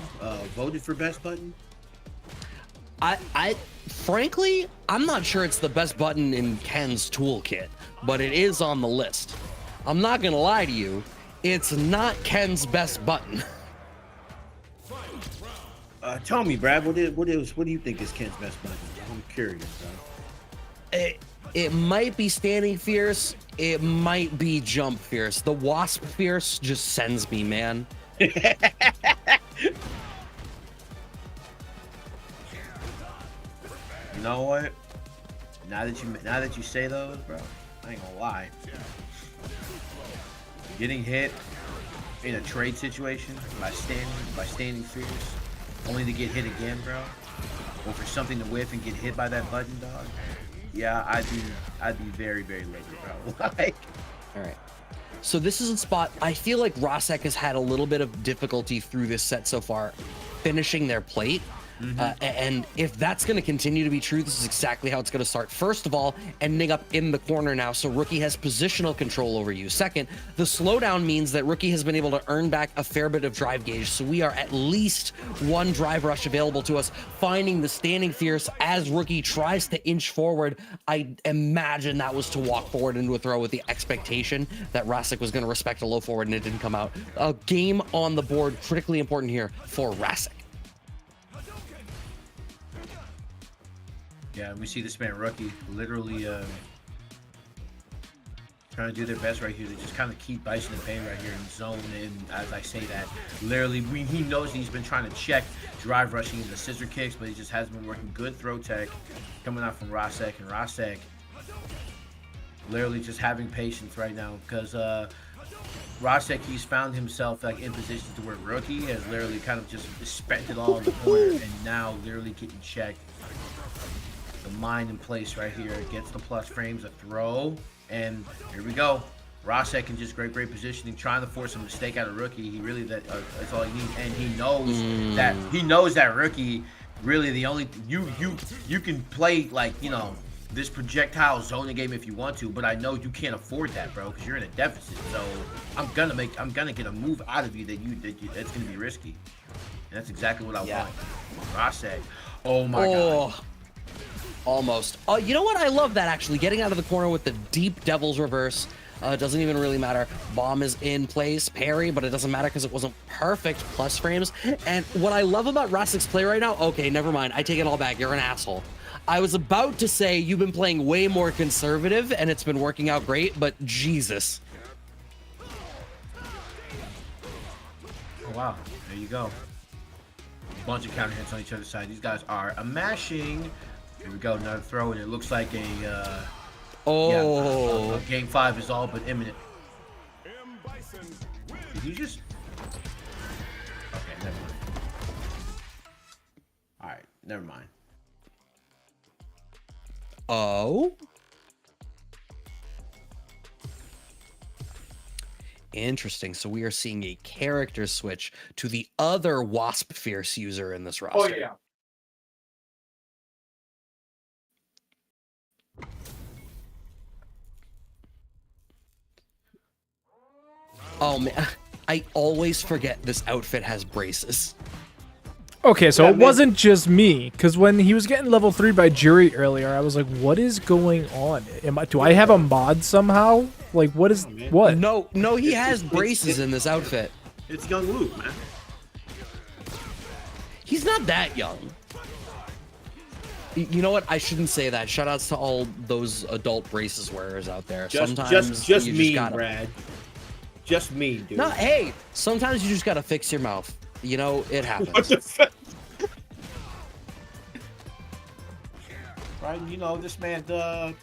Voted for best button? I frankly, I'm not sure it's the best button in Ken's toolkit, but it is on the list. I'm not gonna lie to you, it's not Ken's best button. Tell me, Brad, what do you think is Ken's best button? I'm curious, bro. It might be standing fierce, it might be jump fierce. The wasp fierce just sends me, man. You know what? Now that you say those, bro, I ain't gonna lie. Getting hit in a trade situation by standing fierce, only to get hit again, bro, or for something to whiff and get hit by that button, dog. Yeah, I'd be very, very lazy, bro. Like, all right. So this is a spot I feel like Rasek has had a little bit of difficulty through this set so far, finishing their plate. And if that's going to continue to be true, this is exactly how it's going to start. First of all, ending up in the corner now, so Rookie has positional control over you. Second, the slowdown means that Rookie has been able to earn back a fair bit of drive gauge, so we are at least one drive rush available to us, finding the standing fierce as Rookie tries to inch forward. I imagine that was to walk forward into a throw with the expectation that Rasek was going to respect a low forward, and it didn't come out. A game on the board, critically important here for Rasek. yeah, we see this man Rookie literally trying to do their best right here to just kind of keep Bison in pain right here and zone in. As I say that, literally, he knows he's been trying to check drive rushing into scissor kicks, but he just hasn't been working. Good throw tech coming out from Rasek, and Rasek literally just having patience right now because Rasek, he's found himself like in position to where Rookie has literally kind of just spent it all in the corner, and now literally getting checked. The mind in place right here, gets the plus frames, a throw, and here we go. Rasek in just great positioning, trying to force a mistake out of Rookie. He really that's all he needs, and he knows that Rookie really the only you can play like this projectile zoning game if you want to, but I know you can't afford that, bro, because you're in a deficit. So I'm gonna get a move out of you that's gonna be risky. And that's exactly what I want. Rosek. Oh my god. Almost. You know what? I love that actually. Getting out of the corner with the deep Devil's Reverse. Doesn't even really matter. Bomb is in place, parry, but it doesn't matter because it wasn't perfect plus frames. And what I love about Rosek's play right now, okay, never mind. I take it all back. You're an asshole. I was about to say you've been playing way more conservative and it's been working out great, but Jesus. Oh, wow. There you go. Bunch of counter hits on each other's side. These guys are mashing. Here we go. Another throw, and it looks like a game 5 is all but imminent. Did you just... Okay, never mind. Alright, never mind. Oh? Interesting. So we are seeing a character switch to the other Wasp Fierce user in this roster. Oh, yeah. Oh, man. I always forget this outfit has braces. Okay, so Yeah, it wasn't just me, because when he was getting level 3 by Jury earlier, I was like, what is going on? Do I have a mod somehow? Like, what is, what? No, he has braces in this outfit. It's young Luke, man. He's not that young. You know what? I shouldn't say that. Shoutouts to all those adult braces wearers out there. Sometimes just you me, gotta... Brad. Just me, dude. No, hey, sometimes you just gotta fix your mouth. You know, it happens. What the fuck? Right, you know, this man,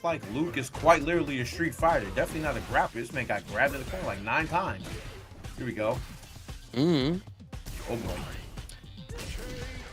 like Luke is quite literally a street fighter. Definitely not a grappler. This man got grabbed in the corner like 9 times. Here we go. Oh boy.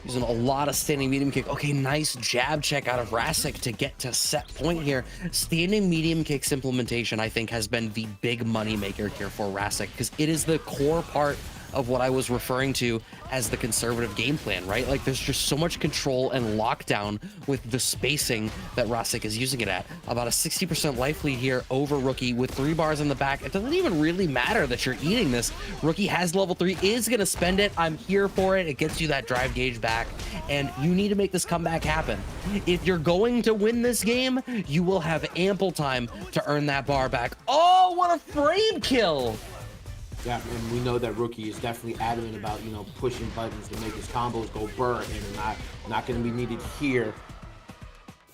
Using a lot of standing medium kick. Okay, nice jab check out of Rasek to get to set point here. Standing medium kicks implementation, I think, has been the big money maker here for Rasek because it is the core part of what I was referring to as the conservative game plan, right? Like there's just so much control and lockdown with the spacing that Rasek is using it at. About a 60% life lead here over Rookie with 3 bars in the back. It doesn't even really matter that you're eating this. Rookie has level 3, is gonna spend it. I'm here for it. It gets you that drive gauge back and you need to make this comeback happen. If you're going to win this game, you will have ample time to earn that bar back. Oh, what a frame kill! Yeah, and we know that Rookie is definitely adamant about, you know, pushing buttons to make his combos go burr, and not going to be needed here.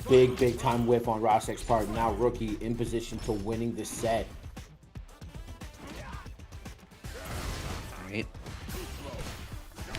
Big time whip on Rosek's part. Now Rookie in position to winning the set. All right.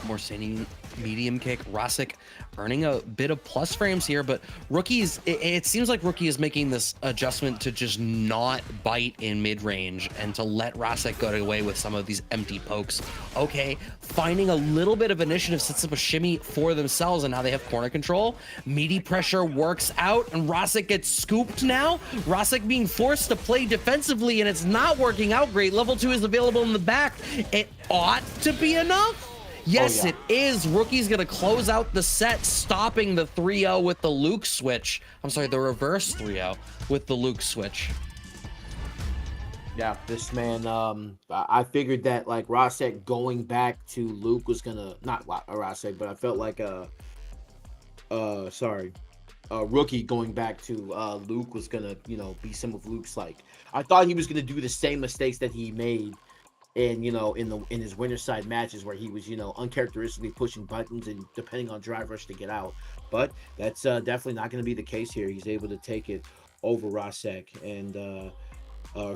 More standing medium kick. Rasek earning a bit of plus frames here, but Rookie's, it seems like Rookie is making this adjustment to just not bite in mid-range and to let Rasek go away with some of these empty pokes. Okay, finding a little bit of initiative, sets up a shimmy for themselves, and now they have corner control. Meaty pressure works out, and Rasek gets scooped now. Rasek being forced to play defensively, and it's not working out great. Level 2 is available in the back. It ought to be enough. Yes, it is. Rookie's going to close out the set, stopping the 3-0 with the Luke switch. I'm sorry, the reverse 3-0 with the Luke switch. Yeah, this man, I figured that, like, Rasek going back to Luke was going to, not Rasek, but I felt like, Rookie going back to Luke was going to, you know, be some of Luke's, like, I thought he was going to do the same mistakes that he made in, you know, in his winter side matches where he was, you know, uncharacteristically pushing buttons and depending on drive rush to get out. But that's definitely not going to be the case here. He's able to take it over Rasek, and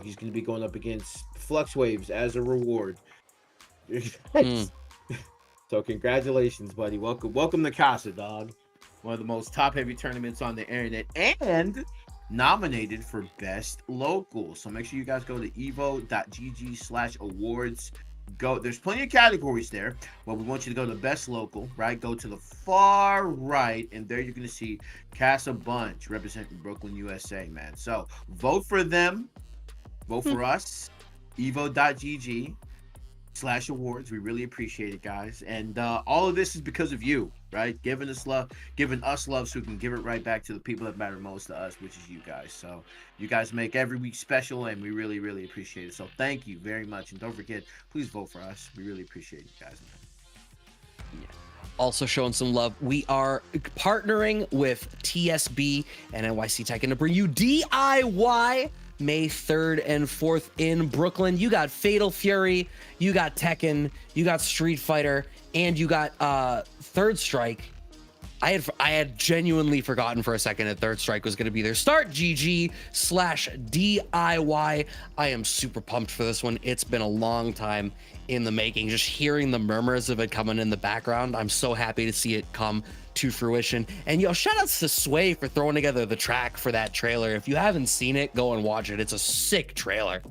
he's going to be going up against Flux Waves as a reward. So congratulations, buddy. Welcome to Casa, dog. One of the most top-heavy tournaments on the internet, and nominated for best local. So make sure you guys go to evo.gg/awards. Go, there's plenty of categories there, but we want you to go to best local, right? Go to the far right, and there you're going to see Casabunch representing Brooklyn, USA, man. So vote for them, vote for us, evo.gg. /awards. We really appreciate it, guys. And all of this is because of you, right? Giving us love so we can give it right back to the people that matter most to us, which is you guys. So you guys make every week special, and we really, really appreciate it. So thank you very much. And don't forget, please vote for us. We really appreciate you guys. Yeah. Also showing some love. We are partnering with TSB and NYC Tekken to bring you DIY May 3rd and 4th in Brooklyn. You got Fatal Fury, you got Tekken, you got Street Fighter, and you got Third Strike. I had genuinely forgotten for a second that Third Strike was going to be there. Start GG/DIY. I am super pumped for this one. It's been a long time in the making. Just hearing the murmurs of it coming in the background, I'm so happy to see it come to fruition. And shout outs to Sway for throwing together the track for that trailer. If you haven't seen it, go and watch it. It's a sick trailer.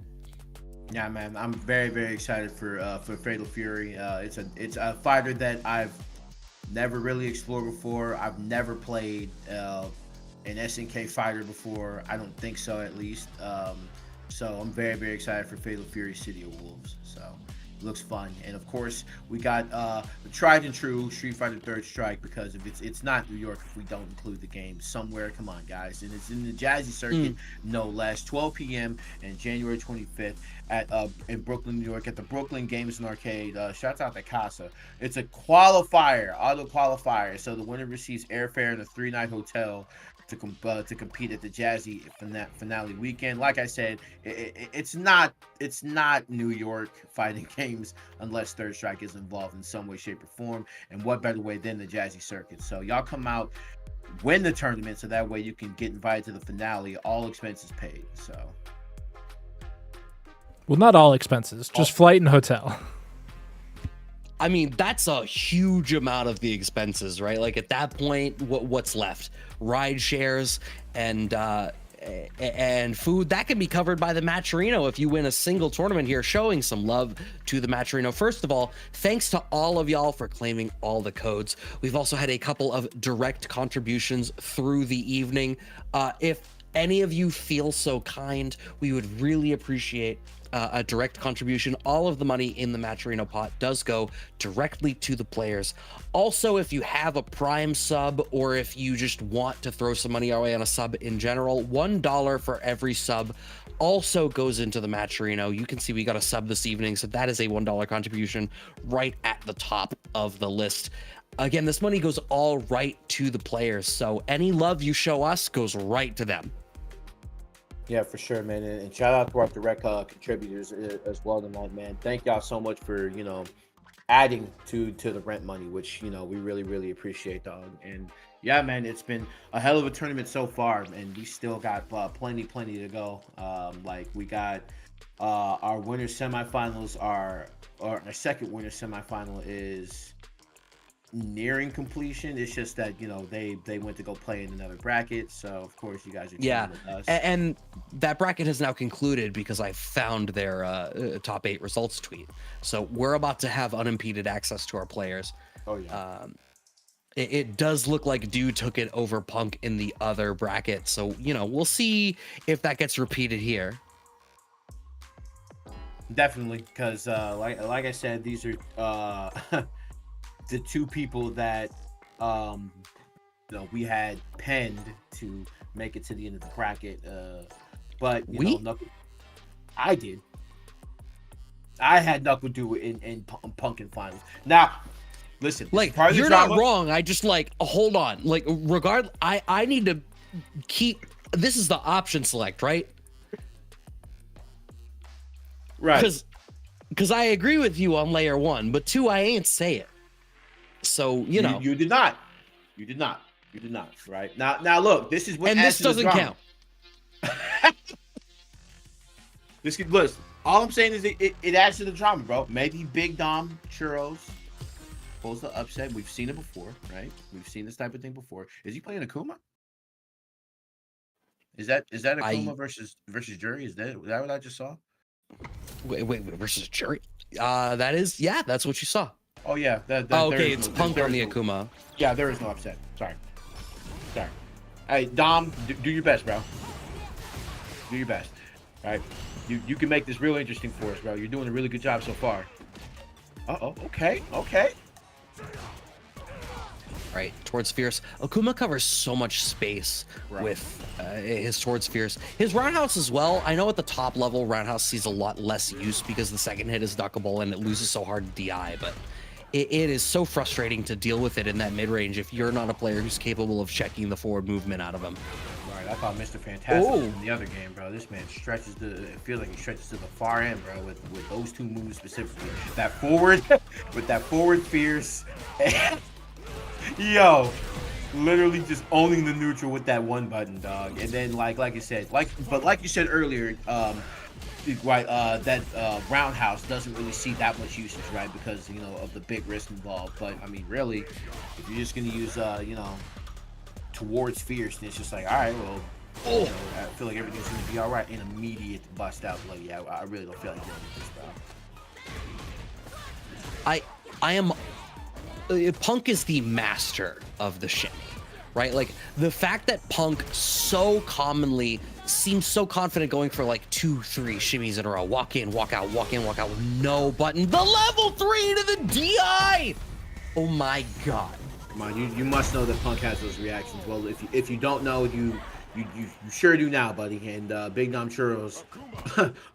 Yeah, man, I'm very, very excited for Fatal Fury. It's a fighter that I've never really explored before. I've never played an SNK fighter before. I don't think so, at least. So I'm very, very excited for Fatal Fury City of Wolves. So it looks fun. And of course, we got the tried and true Street Fighter Third Strike, because if it's not New York if we don't include the game somewhere. Come on, guys. And it's in the Jazzy Circuit, no less. 12 p.m. and January 25th at in Brooklyn, New York, at the Brooklyn Games and Arcade. Shouts out to Casa. It's a qualifier, auto qualifier. So the winner receives airfare in a 3-night hotel to compete at the Jazzy finale weekend. Like I said, it's not New York fighting games unless Third Strike is involved in some way, shape, or form. And what better way than the Jazzy Circuit? So y'all come out, win the tournament, so that way you can get invited to the finale, all expenses paid. So. Well, not all expenses, just flight and hotel. I mean, that's a huge amount of the expenses, right? Like at that point, what's left? Ride shares and food that can be covered by the Matcherino if you win a single tournament here. Showing some love to the Matcherino. First of all, thanks to all of y'all for claiming all the codes. We've also had a couple of direct contributions through the evening. If any of you feel so kind, we would really appreciate a direct contribution. All of the money in the Matcherino pot does go directly to the players. Also, if you have a Prime sub, or if you just want to throw some money our way on a sub in general, $1 for every sub also goes into the Matcherino. You can see we got a sub this evening, so that is a $1 contribution right at the top of the list. Again, this money goes all right to the players, so any love you show us goes right to them. Yeah, for sure, man. And shout out to our direct contributors as well tonight, man. Thank y'all so much for, adding to the rent money, which, we really, really appreciate, dog. And yeah, man, it's been a hell of a tournament so far, and we still got plenty to go. Like we got our winners semifinals, our second winner semifinal is nearing completion. It's just that they went to go play in another bracket, so of course you guys are with us. And that bracket has now concluded because I found their top 8 results tweet, so we're about to have unimpeded access to our players. Oh yeah. It does look like DU took it over Punk in the other bracket, so we'll see if that gets repeated here. Definitely, because like I said, these are the two people that we had penned to make it to the end of the bracket. But I did. I had NuckleDU in Pumpkin finals. Now, listen, like you're not wrong. I just hold on. I need to keep. This is the option select, right? Right. Because I agree with you on layer 1, but 2, I ain't say it. So you did not. You did not. Right now, look. This is what. And this doesn't count. Listen. All I'm saying is it adds to the drama, bro. Maybe Big Dom Churros pulls the upset. We've seen it before, right? We've seen this type of thing before. Is he playing Akuma? Is that Akuma versus Jury? Is that what I just saw? Wait, versus Jury? That's what you saw. Oh yeah. Okay, it's Punk on the Akuma. Yeah, there is no upset. Sorry. Hey, Dom, do your best, bro. Do your best. All right. You can make this real interesting for us, bro. You're doing a really good job so far. Uh-oh, okay, okay. Right, towards Fierce. Akuma covers so much space with his towards Fierce. His roundhouse as well. I know at the top level, roundhouse sees a lot less use because the second hit is duckable and it loses so hard to DI, but it is so frustrating to deal with it in that mid-range if you're not a player who's capable of checking the forward movement out of him. Right, I thought Mr. Fantastic in the other game, bro. This man stretches it feels like he stretches to the far end, bro, with those two moves specifically. That forward, with that forward Fierce. Yo, literally just owning the neutral with that one button, dog. And then like I said, like you said earlier, that roundhouse doesn't really see that much usage, right? Because you know of the big risk involved. But I mean, really, if you're just gonna use you know, towards Fierce, and it's just like, all right, well, you know, I feel like everything's gonna be all right. An immediate bust out, like yeah, I really don't feel like dealing with this, bro. I am. Punk is the master of the shimmy, right? Like the fact that Punk so commonly seems so confident going for like 2-3 shimmies in a row, walk in, walk out, walk in, walk out with no button. The level 3 to the DI. Oh my God. Come on, you must know that Punk has those reactions. Well, if you don't know, you sure do now, buddy. And Big Dom Churros,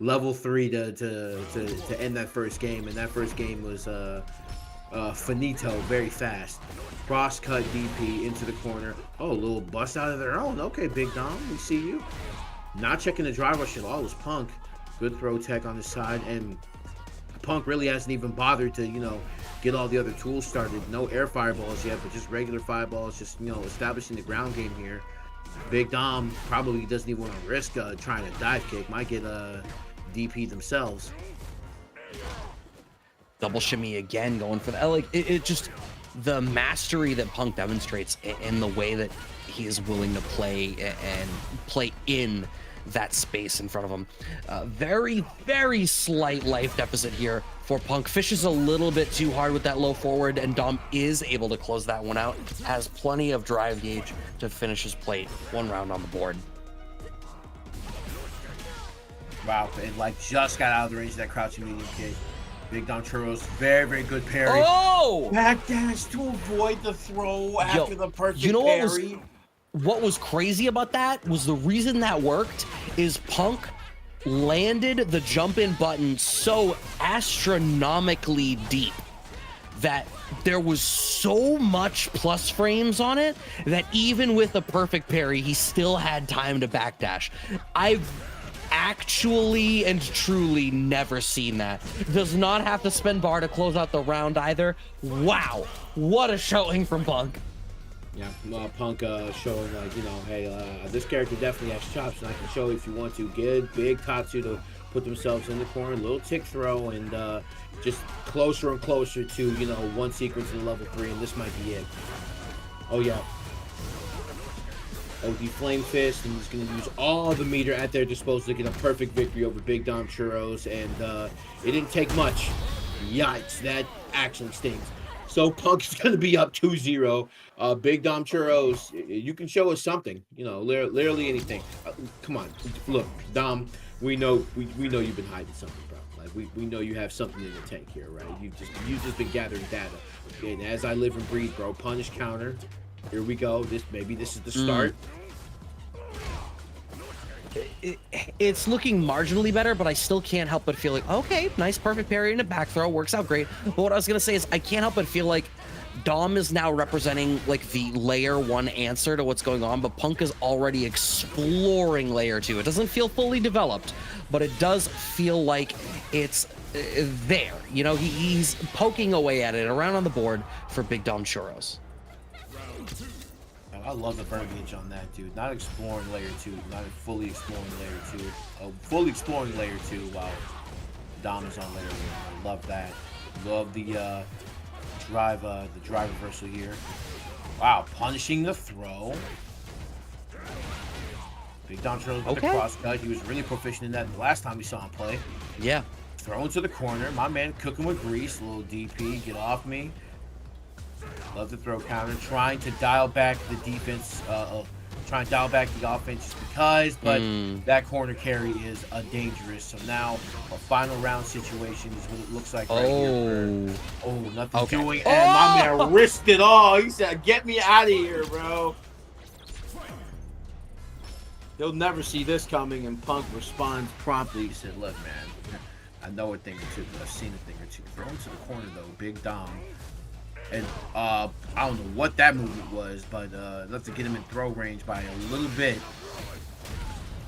level 3 to end that first game, and that first game was finito, very fast. Cross cut DP into the corner. Oh, a little bust out of their own. Okay, Big Dom, we see you. Not checking the drive rush at all. It was Punk. Good throw tech on his side, and Punk really hasn't even bothered to, you know, get all the other tools started. No air fireballs yet, but just regular fireballs, just, you know, establishing the ground game here. Big Dom probably doesn't even want to risk trying to dive kick. Might get DP themselves. Double shimmy again, going for the like it just the mastery that Punk demonstrates in the way that he is willing to play and play in that space in front of him. Very, very slight life deficit here for Punk. Fishes a little bit too hard with that low forward, and Dom is able to close that one out. Has plenty of drive gauge to finish his plate. 1 round on the board. Wow, and like just got out of the range of that crouching medium kick. Big Dom Churros, very, very good parry. Oh! Backdash to avoid the throw after the perfect parry. What was crazy about that was the reason that worked is Punk landed the jump in button so astronomically deep that there was so much plus frames on it that even with a perfect parry, he still had time to backdash. I've actually and truly never seen that. Does not have to spend bar to close out the round either. Wow, what a showing from Punk. Yeah, Punk showing like, you know, hey, this character definitely has chops, and I can show you if you want to. Get big Tatsu to put themselves in the corner, little tick throw, and just closer and closer to, you know, one sequence in level 3, and this might be it. Oh yeah. OD Flame Fist, and he's going to use all the meter at their disposal to get a perfect victory over Big Dom Churros, and it didn't take much. Yikes, that actually stings. So Punk is going to be up 2-0. Big Dom Churros, you can show us something, you know, literally anything. Come on, look, Dom, we know you've been hiding something, bro. Like we know you have something in the tank here, right? You've just been gathering data. Okay, and as I live and breathe, bro, punish counter. Here we go. Maybe this is the start. It's looking marginally better, but I still can't help but feel like, okay, nice perfect parry and a back throw, works out great. But what I was gonna say is I can't help but feel like Dom is now representing like the layer 1 answer to what's going on, but Punk is already exploring layer 2. It doesn't feel fully developed, but it does feel like it's there. You know, he's poking away at it around on the board for Big Dom Churros. I love the verbiage on that, dude. Not exploring layer 2, not fully exploring layer 2. Fully exploring layer 2 while Dom is on layer 1. I love that. Love the drive reversal here. Wow, punishing the throw. Big Dom Churros with the cross cut. He was really proficient in that the last time we saw him play. Yeah. Thrown to the corner. My man cooking with grease. Little DP. Get off me. Love the throw counter. Trying to dial back the defense trying to dial back the offense just because, but that corner carry is dangerous. So now a final round situation is what it looks like right here. Nothing doing, and my man risked it all. He said, "Get me out of here, bro." He'll never see this coming, and Punk responds promptly. He said, "Look, man, I know a thing or two, but I've seen a thing or two. Throw him to the corner, though. Big Dom." And I don't know what that movement was, but enough to get him in throw range by a little bit.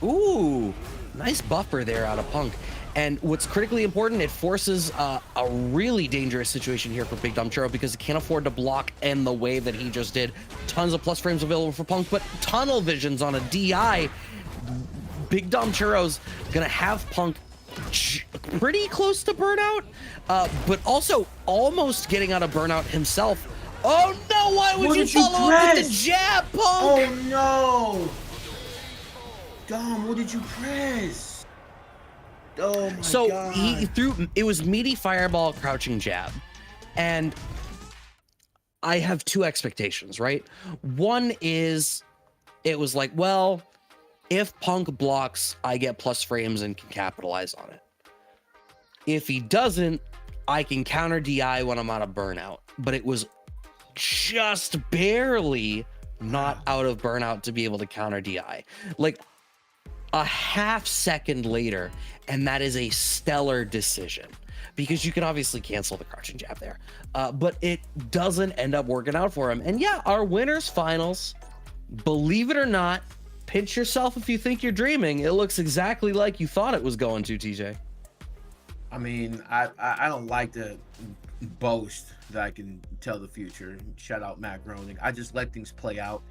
Ooh, nice buffer there out of Punk. And what's critically important, it forces a really dangerous situation here for Big Dom Churro because he can't afford to block in the way that he just did. Tons of plus frames available for Punk, but tunnel visions on a DI. Big Dom Churro's gonna have Punk pretty close to burnout, but also almost getting out of burnout himself. Oh no, why would you follow up with the jab, Punk? Oh no! Dom, what did you press? Oh my God. He threw, it was meaty fireball, crouching jab. And I have two expectations, right? One is, it was like, well, if Punk blocks, I get plus frames and can capitalize on it. If he doesn't, I can counter DI when I'm out of burnout. But it was just barely not out of burnout to be able to counter DI. Like a half second later, and that is a stellar decision. Because you can obviously cancel the crouching jab there. But it doesn't end up working out for him. And yeah, our winners finals, believe it or not, pinch yourself if you think you're dreaming. It looks exactly like you thought it was going to, TJ. I mean, I don't like to boast that I can tell the future. Shout out Matt Groening. I just let things play out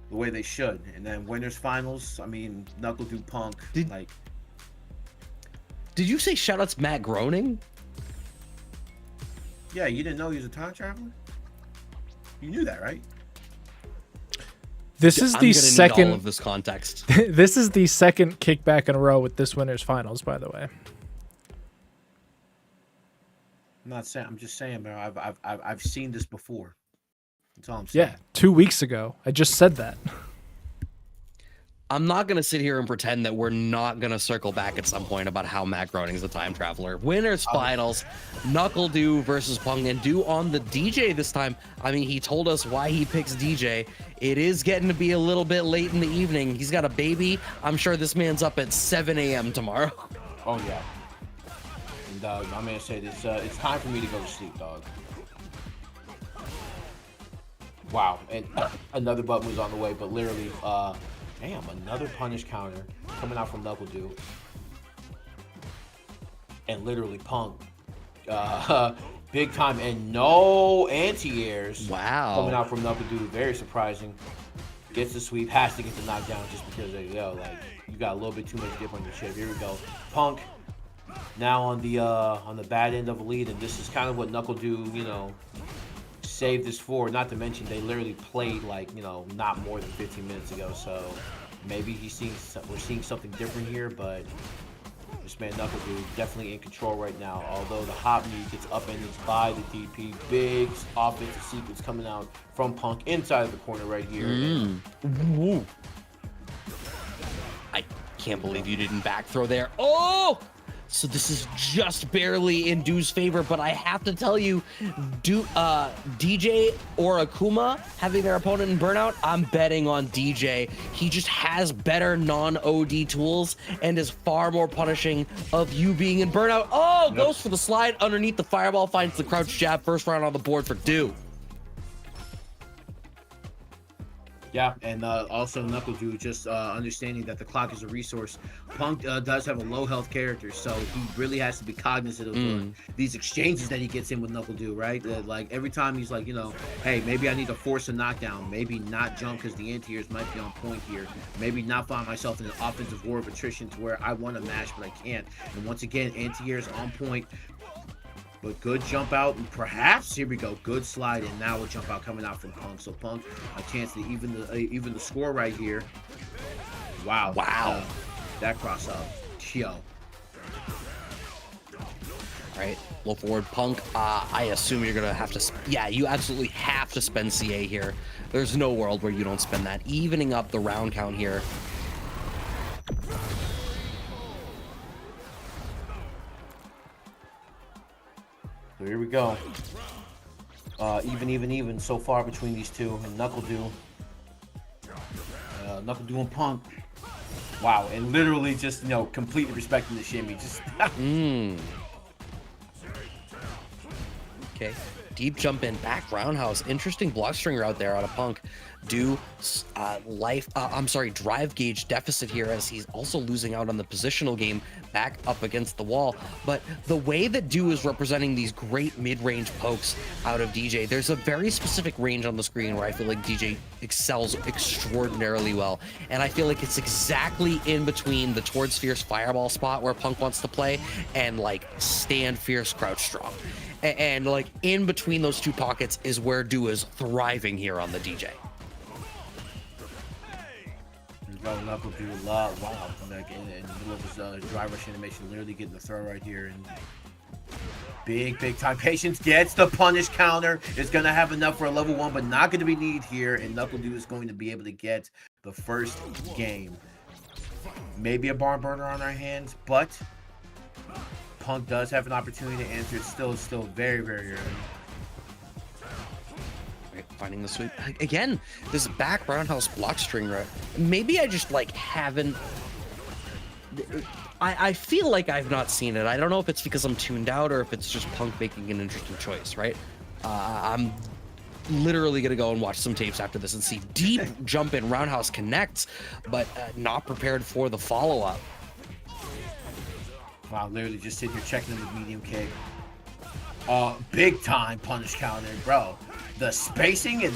the way they should. And then winners finals, I mean, NuckleDU Punk. Did you say shout outs Matt Groening? Yeah, you didn't know he was a time traveler? You knew that, right? This is the second. All of this context. This is the second kickback in a row with this winners finals, by the way. I'm not saying. I'm just saying, man. I've seen this before. That's all I'm saying. Yeah, 2 weeks ago. I just said that. I'm not going to sit here and pretend that we're not going to circle back at some point about how Matt Groening's a time traveler. Winners finals, NuckleDU versus Punk, and Do on the DJ this time. I mean, he told us why he picks DJ. It is getting to be a little bit late in the evening. He's got a baby. I'm sure this man's up at 7 a.m. tomorrow. Oh, yeah. And my man said it's time for me to go to sleep, dog. Wow. And another button was on the way, but literally... damn, another punish counter coming out from NuckleDU. And literally Punk. Big time and no anti-airs. Wow. Coming out from NuckleDU. Very surprising. Gets the sweep. Has to get the knockdown just because there you go. Like, you got a little bit too much dip on your chip. Here we go. Punk now on the bad end of a lead. And this is kind of what NuckleDU, you know, saved this for. Not to mention they literally played like, you know, not more than 15 minutes ago, so maybe we're seeing something different here, but this man NuckleDU definitely in control right now. Although the hop knee gets upended by the DP. Big offensive sequence coming out from Punk inside of the corner right here. Woo. I can't believe you didn't back throw there. Oh! So this is just barely in Du's favor, but I have to tell you, DJ or Akuma having their opponent in burnout, I'm betting on DJ. He just has better non-OD tools and is far more punishing of you being in burnout. Oh, goes for the slide underneath the fireball, finds the crouch jab. First round on the board for Du. Yeah, and also NuckleDU just understanding that the clock is a resource. Punk does have a low health character, so he really has to be cognizant of these exchanges that he gets in with NuckleDU, right? Like every time he's like, you know, hey, maybe I need to force a knockdown, maybe not jump because the anti-airs might be on point here, maybe not find myself in an offensive war of attrition to where I want to mash but I can't. And once again, anti-airs on point. But good jump out, and perhaps, here we go, good slide, and now a jump out coming out from Punk. So Punk, a chance to even the score right here. Wow. Wow. That cross up. Yo. right? Low forward Punk. I assume you're gonna have to. Yeah, you absolutely have to spend CA here. There's no world where you don't spend that. Evening up the round count here. So here we go. Even so far between these two. And NuckleDU. NuckleDU and Punk. Wow, and literally just, you know, completely respecting the shimmy. Just Okay, deep jump in, back roundhouse. Interesting block stringer out there out of Punk. Drive gauge deficit here as he's also losing out on the positional game back up against the wall. But the way that Do is representing these great mid-range pokes out of DJ, there's a very specific range on the screen where I feel like DJ excels extraordinarily well. And I feel like it's exactly in between the towards fierce fireball spot where Punk wants to play and like stand fierce crouch strong. And like in between those two pockets is where Do is thriving here on the DJ. NuckleDU wow, like in the middle of his drive rush animation, literally getting the throw right here, and big time patience, gets the punish counter. Is gonna have enough for a level 1, but not gonna be needed here, and NuckleDU is going to be able to get the first game. Maybe a barn burner on our hands, but Punk does have an opportunity to answer. It's still very early. Finding the sweep again. This back roundhouse block string, right? Maybe I just like haven't. I feel like I've not seen it. I don't know if it's because I'm tuned out or if it's just Punk making an interesting choice, right? I'm literally gonna go and watch some tapes after this and see. Deep jump in roundhouse connects, but not prepared for the follow up. Wow, literally just sitting here checking in with medium kick. Big time punish counter, bro. The spacing and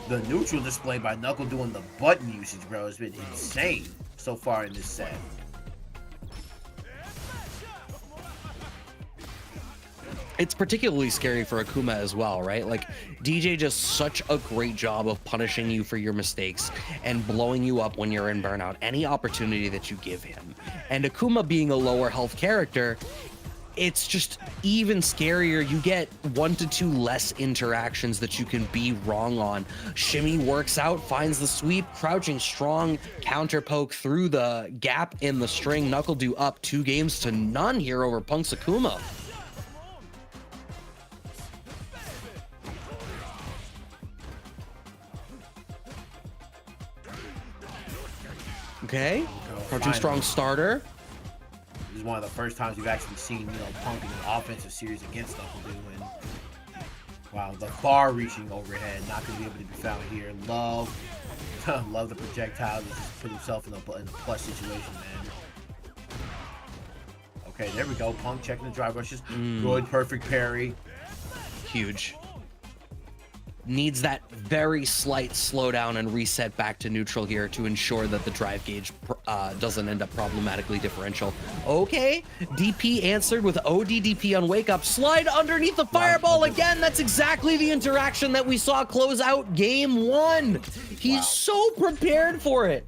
the neutral display by NuckleDU and the button usage, bro, has been insane so far in this set. It's particularly scary for Akuma as well, right? Like, DJ does such a great job of punishing you for your mistakes and blowing you up when you're in burnout, any opportunity that you give him. And Akuma being a lower health character, it's just even scarier. You get 1 to 2 less interactions that you can be wrong on. Shimmy works out, finds the sweep, crouching strong, counter poke through the gap in the string. NuckleDU up 2 games to none here over Punk's Akuma. Okay, crouching strong starter. This is one of the first times we've actually seen, you know, Punk in an offensive series against NuckleDU, and wow, the far-reaching overhead not going to be able to be found here. Love the projectile. Just put himself in a plus situation, man. Okay, there we go. Punk checking the drive rushes. Good, perfect parry. Huge. Needs that very slight slowdown and reset back to neutral here to ensure that the drive gauge doesn't end up problematically differential. Okay, DP answered with ODDP on wake up. Slide underneath the fireball again. That's exactly the interaction that we saw close out game 1. He's so prepared for it.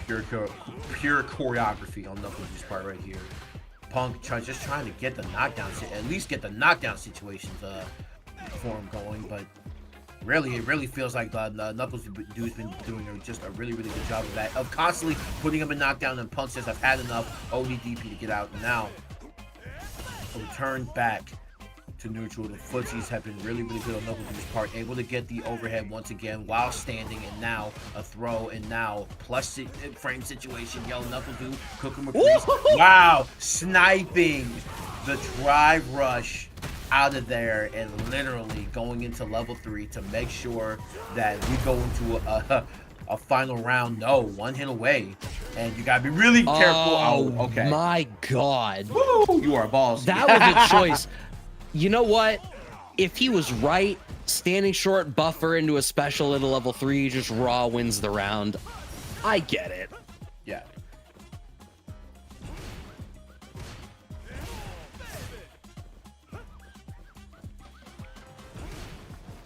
Pure choreography on NuckleDU's part right here. Punk just trying to get the knockdown, at least get the knockdown situations for him going, but really, it really feels like NuckleDU's been doing just a really good job of that, of constantly putting him in knockdown, and Punk says, I've had enough ODDP to get out. And now, a return back to neutral. The footsies have been really good on NuckleDU's part, able to get the overhead once again while standing, and now a throw, and now plus frame situation. Yo, NuckleDU, cooking McCrease. Wow, sniping the drive rush out of there and literally going into level 3 to make sure that we go into a final round. No, 1 hit away, and you gotta be really careful. Oh, okay. My God. Woo, you are balls. That was a choice. You know what? If he was right, standing short, buffer into a special into level 3, just raw wins the round. I get it. Yeah.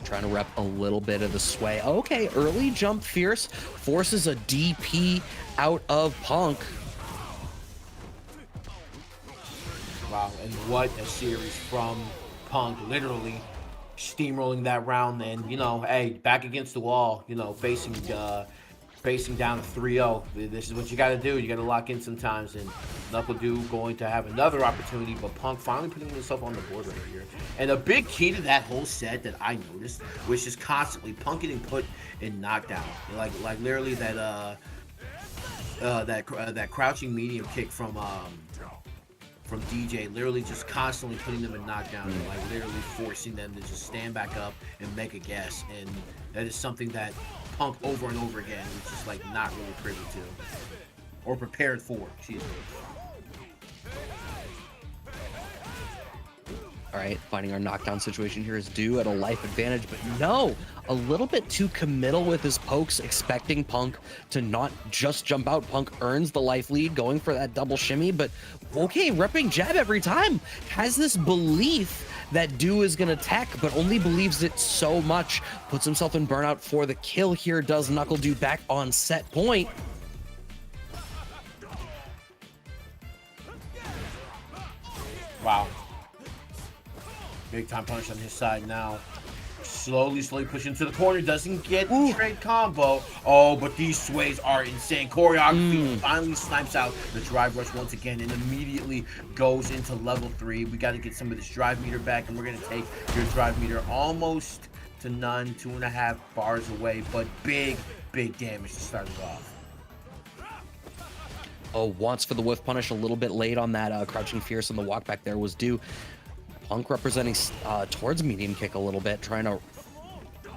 Trying to rep a little bit of the sway. Okay, early jump fierce forces a DP out of Punk. Wow, and what a series from Punk, literally steamrolling that round. And you know, hey, back against the wall, you know, facing down 3-0. This is what you got to do. You got to lock in sometimes. And NuckleDU going to have another opportunity, but Punk finally putting himself on the board right here. And a big key to that whole set that I noticed was just constantly Punk getting put in knockdown. Like literally that crouching medium kick from DJ, literally just constantly putting them in knockdown and like literally forcing them to just stand back up and make a guess. And that is something that Punk over and over again was just like not really privy to or prepared for. Excuse me. All right, finding our knockdown situation here is due at a life advantage, but no, a little bit too committal with his pokes, expecting Punk to not just jump out. Punk earns the life lead, going for that double shimmy, but okay, repping jab every time. Has this belief that Du is gonna tech, but only believes it so much. Puts himself in burnout for the kill here, does NuckleDU back on set point. Wow. Big time punch on his side now. Slowly pushing to the corner. Doesn't get the trade combo. Oh, but these sways are insane. Choreography finally snipes out the drive rush once again and immediately goes into level 3. We got to get some of this drive meter back, and we're going to take your drive meter almost to none, 2.5 bars away, but big damage to start it off. Oh, wants for the whiff punish a little bit late on that crouching fierce, and the walk back there was due. Punk representing towards medium kick a little bit, trying to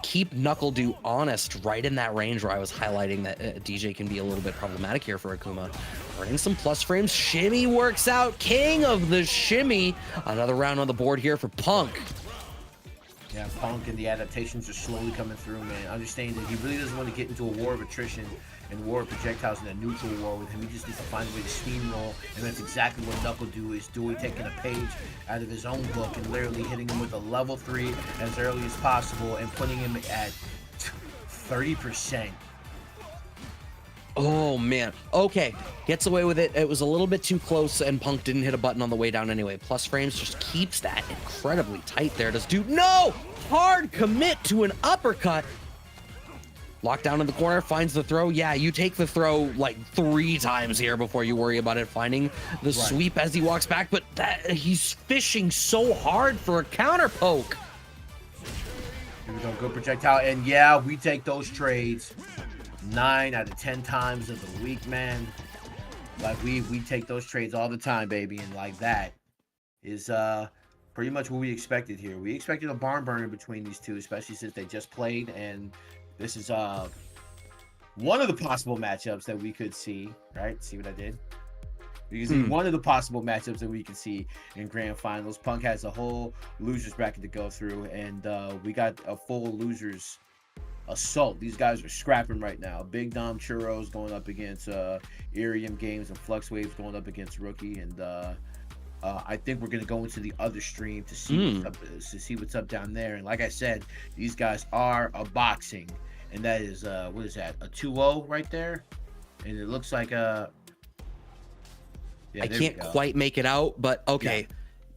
keep NuckleDU honest right in that range where I was highlighting that DJ can be a little bit problematic here for Akuma. Earning some plus frames. Shimmy works out. King of the shimmy. Another round on the board here for Punk. Yeah, Punk and the adaptations are slowly coming through, man. Understanding that he really doesn't want to get into a war of attrition and war of projectiles in a neutral war with him. He just needs to find a way to steamroll, and that's exactly what NuckleDU is doing, taking a page out of his own book and literally hitting him with a level 3 as early as possible and putting him at 30%. Oh, man. Okay. Gets away with it. It was a little bit too close, and Punk didn't hit a button on the way down anyway. Plus frames just keeps that incredibly tight there. Does Du... No! Hard commit to an uppercut. Lockdown in the corner, finds the throw. Yeah, you take the throw like 3 times here before you worry about it finding the sweep as he walks back, but he's fishing so hard for a counter poke. Here we go, good projectile, and yeah, we take those trades 9 out of 10 times of the week, man. Like we take those trades all the time, baby, and like that is pretty much what we expected here. We expected a barn burner between these two, especially since they just played, and this is one of the possible matchups that we could see, right? See what I did? Because one of the possible matchups that we can see in grand finals. Punk has a whole losers bracket to go through, and we got a full losers assault. These guys are scrapping right now. Big Dom Churros going up against Irium Games, and Flux Waves going up against Rookie, and I think we're gonna go into the other stream to see what's up down there. And like I said, these guys are a boxing, and that is what is that? A 2-0 right there, and it looks like a. Yeah, I can't quite make it out, but okay.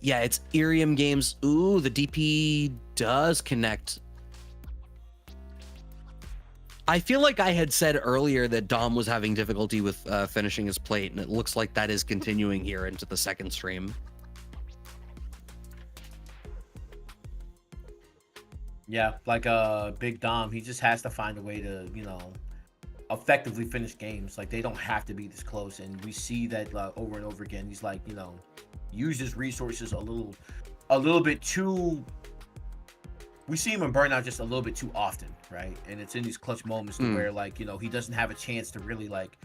Yeah, it's Irium Games. Ooh, the DP does connect. I feel like I had said earlier that Dom was having difficulty with finishing his plate, and it looks like that is continuing here into the second stream. Yeah, like Big Dom, he just has to find a way to, you know, effectively finish games. Like, they don't have to be this close, and we see that over and over again. He's like, you know, uses resources a little bit too. We see him in burnout just a little bit too often, right? And it's in these clutch moments to where, like, you know, he doesn't have a chance to really, like,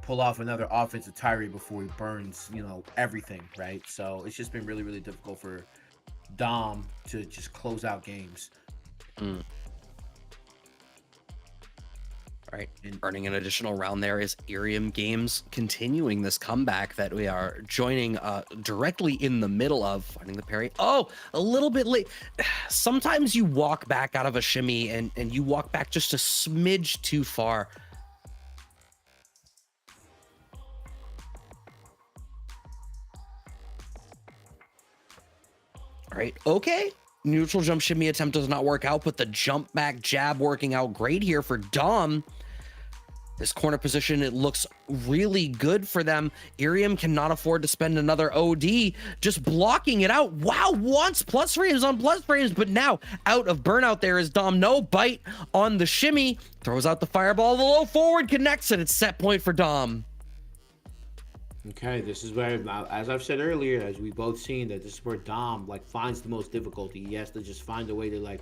pull off another offensive tirade before he burns, you know, everything, right? So it's just been really, really difficult for Dom to just close out games. All right, earning an additional round there is Irium Games, continuing this comeback that we are joining directly in the middle of, finding the parry. Oh, a little bit late. Sometimes you walk back out of a shimmy and you walk back just a smidge too far. Right. Okay. Neutral jump shimmy attempt does not work out, but the jump back jab working out great here for Dom. This corner position, it looks really good for them. Irium cannot afford to spend another OD, just blocking it out. Wow, wants plus frames on plus frames, but now out of burnout there is Dom. No bite on the shimmy. Throws out the fireball. The low forward connects, and it's set point for Dom. Okay, this is where, as I've said earlier, as we both seen, that this is where Dom like finds the most difficulty. He has to just find a way to like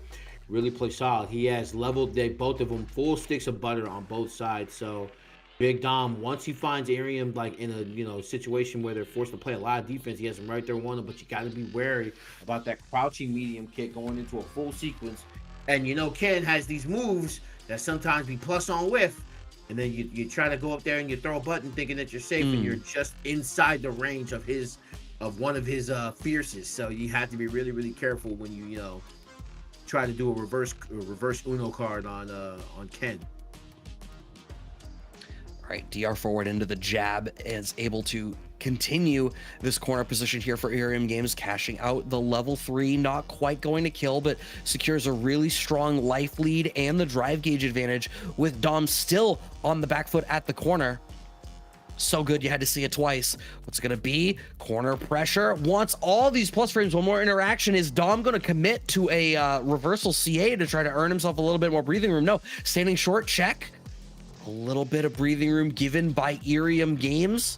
really play solid. He has leveled both of them full sticks of butter on both sides. So Big Dom, once he finds Irium like in a situation where they're forced to play a lot of defense, he has him right there on him. But you got to be wary about that crouching medium kick going into a full sequence. And Ken has these moves that sometimes be plus on whiff. And then you try to go up there and you throw a button thinking that you're safe, and you're just inside the range of one of his fierces. So you have to be really, really careful when you try to do a reverse Uno card on Ken. All right, DR forward into the jab is able to continue this corner position here for Irium Games, cashing out the level 3, not quite going to kill, but secures a really strong life lead and the drive gauge advantage with Dom still on the back foot at the corner. So good, you had to see it twice. What's it gonna be? Corner pressure. Wants all these plus frames. One more interaction. Is Dom gonna commit to a reversal CA to try to earn himself a little bit more breathing room? No, standing short, check. A little bit of breathing room given by Irium Games.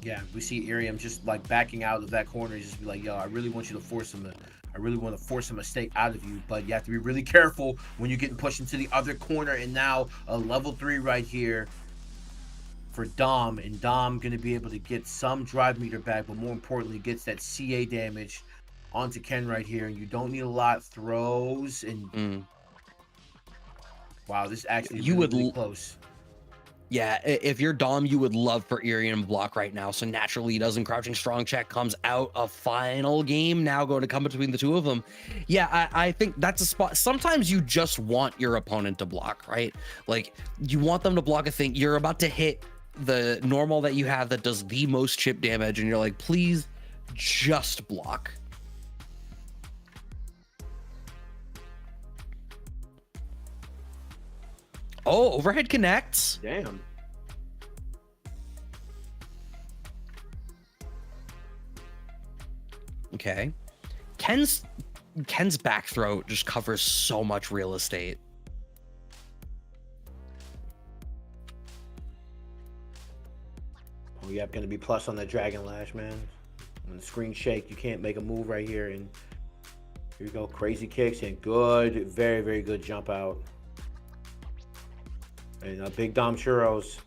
Yeah, we see Irium just like backing out of that corner. Just be like, yo, I really want you to force him I really want to force a mistake out of you, but you have to be really careful when you're getting pushed into the other corner. And now a level 3 right here for Dom, and Dom gonna be able to get some drive meter back, but more importantly, gets that CA damage onto Ken right here. And you don't need a lot throws and wow, this actually really close. Yeah, if you're Dom, you would love for Irium to block right now. So naturally, he doesn't. Crouching strong check comes out. A final game now going to come between the two of them. Yeah, I think that's a spot. Sometimes you just want your opponent to block, right? Like, you want them to block a thing. You're about to hit the normal that you have that does the most chip damage, and you're like, please just block. Oh, overhead connects. Damn. Okay. Ken's back throw just covers so much real estate. Oh, yeah, gonna be plus on that Dragon Lash, man. When the screen shake, you can't make a move right here. And here we go, crazy kicks and good, very, very good jump out. And Big Dom Churros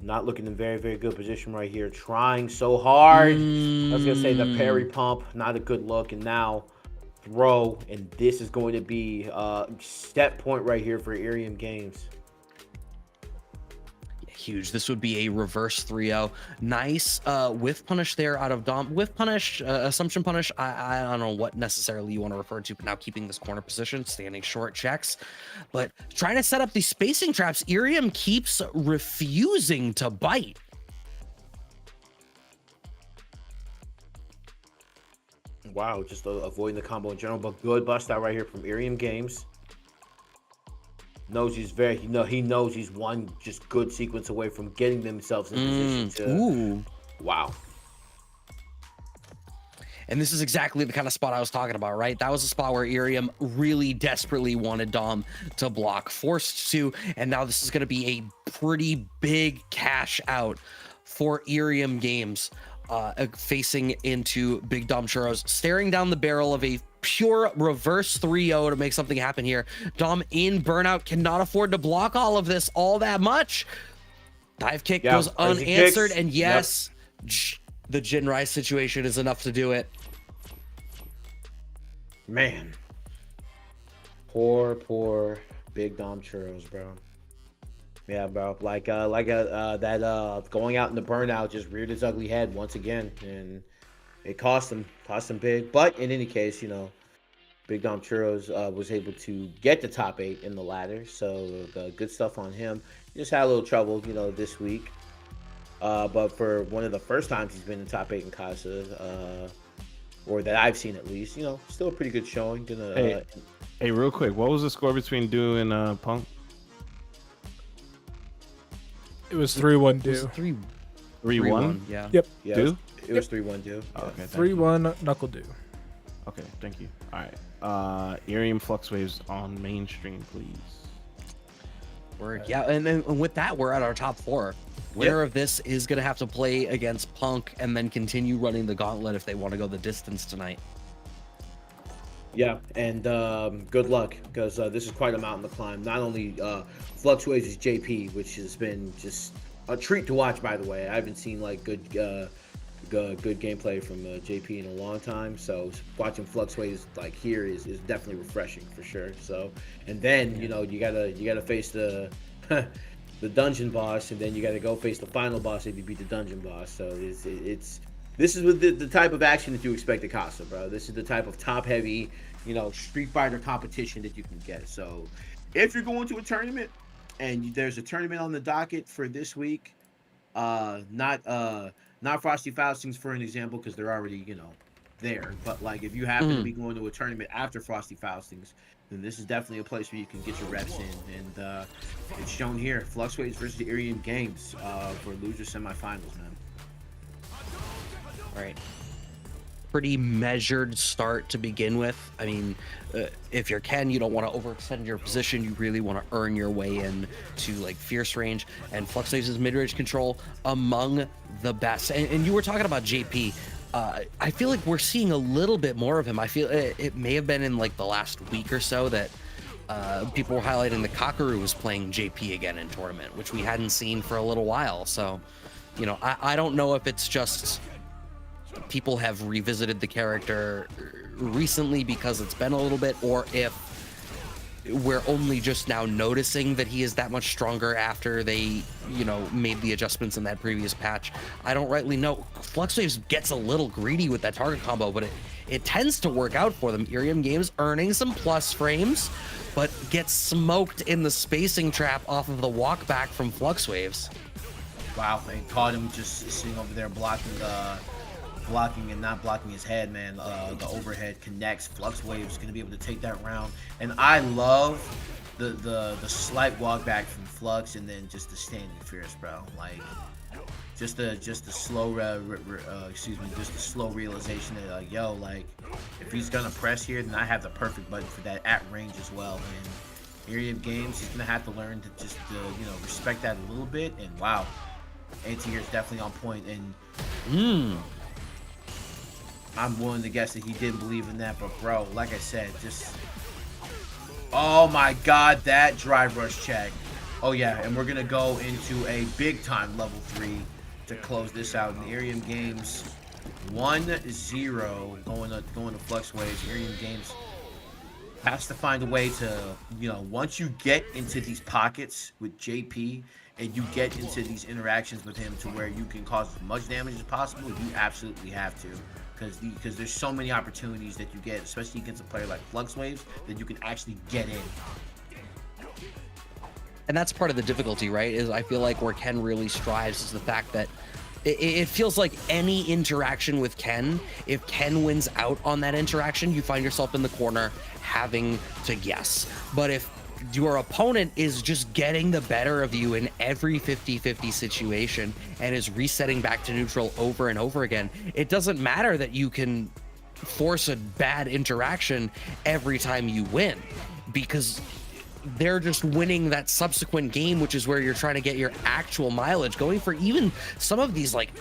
not looking in very, very good position right here. Trying so hard. I was going to say the parry pump, not a good look. And now throw. And this is going to be a step point right here for Irium Games. Huge. This would be a reverse 3-0. Nice whiff punish there out of Dom. Whiff punish, assumption punish. I don't know what necessarily you want to refer to, but now keeping this corner position, standing short checks. But trying to set up these spacing traps, Irium keeps refusing to bite. Wow, just avoiding the combo in general, but good bust out right here from Irium Games. Knows he's he knows he's one just good sequence away from getting themselves in position to wow. And this is exactly the kind of spot I was talking about, right? That was a spot where Irium really desperately wanted Dom to block, forced to, and now this is going to be a pretty big cash out for Irium Games, facing into Big Dom Churros, staring down the barrel of a pure reverse 3-0 to make something happen here. Dom in burnout, cannot afford to block all of this all that much. Dive kick goes unanswered, kicks. And yes, the Jinrai situation is enough to do it. Man, poor Big Dom Churros, bro. Yeah, bro. Like that going out in the burnout just reared its ugly head once again, and it cost him big. But in any case, Big Dom Churros was able to get the top 8 in the ladder, so good stuff on him. He just had a little trouble, this week. But for one of the first times he's been in top 8 in Casa, or that I've seen at least, you know, still a pretty good showing. Gonna, Hey, real quick, what was the score between Du and Punk? It was 3-1 It was Do. 3-1. Yeah. Yep. yeah, Du? it was 3-1 Do. Oh, okay, thank you. 3-1 NuckleDU. Okay, thank you. All right. Irium Flux Waves on mainstream, please. Word. Yeah, and then with that, we're at our top 4. Winner of this is going to have to play against Punk and then continue running the gauntlet if they want to go the distance tonight. Yeah, and good luck, because this is quite a mountain to climb. Not only Flux Waves is JP, which has been just a treat to watch, by the way. I haven't seen like good gameplay from JP in a long time, so watching Flux Waves like here is definitely refreshing for sure. So, and then you know you gotta face the the dungeon boss, and then you gotta go face the final boss if you beat the dungeon boss. So this is the type of action that you expect at Casa, bro. This is the type of top-heavy, you know, Street Fighter competition that you can get. So, if you're going to a tournament and there's a tournament on the docket for this week, not Frosty Faustings for an example, because they're already, you know, there. But like, if you happen to be going to a tournament after Frosty Faustings, then this is definitely a place where you can get your reps in. And it's shown here: Flux Waves versus the Irium Games for loser semifinals, man. Right. Pretty measured start to begin with. I mean, if you're Ken, you don't want to overextend your position. You really want to earn your way in to like fierce range. And Flux Waves' mid-range control among the best. And you were talking about JP. I feel like we're seeing a little bit more of him. I feel it may have been in like the last week or so that people were highlighting that Kakaru was playing JP again in tournament, which we hadn't seen for a little while. So, you know, I don't know if it's just people have revisited the character recently because it's been a little bit, or if we're only just now noticing that he is that much stronger after they, you know, made the adjustments in that previous patch. I don't rightly know. Flux Waves gets a little greedy with that target combo, but it tends to work out for them. Irium Games earning some plus frames, but gets smoked in the spacing trap off of the walk back from Flux Waves. Wow, they caught him just sitting over there blocking and not blocking his head, man. The overhead connects. Flux Waves is gonna be able to take that round, and I love the slight walk back from Flux, and then just the standing fierce, bro. Like just the slow just the slow realization that like, yo, like if he's gonna press here, then I have the perfect button for that at range as well. And Irium Games, he's gonna have to learn to just you know, respect that a little bit. And wow, anti-air is definitely on point. And I'm willing to guess that he didn't believe in that, but bro, like I said, just oh my god, that drive rush check. Oh yeah, and we're gonna go into a big time level 3 to close this out. In the Irium Games 1-0 going to Flux Waves. Irium Games has to find a way to, you know, once you get into these pockets with JP and you get into these interactions with him to where you can cause as much damage as possible, you absolutely have to. Because there's so many opportunities that you get, especially against a player like Flux Waves, that you can actually get in. And that's part of the difficulty, right? Is I feel like where Ken really strives is the fact that it feels like any interaction with Ken, if Ken wins out on that interaction, you find yourself in the corner having to guess. But if your opponent is just getting the better of you in every 50-50 situation and is resetting back to neutral over and over again, it doesn't matter that you can force a bad interaction every time you win, because they're just winning that subsequent game, which is where you're trying to get your actual mileage, going for even some of these like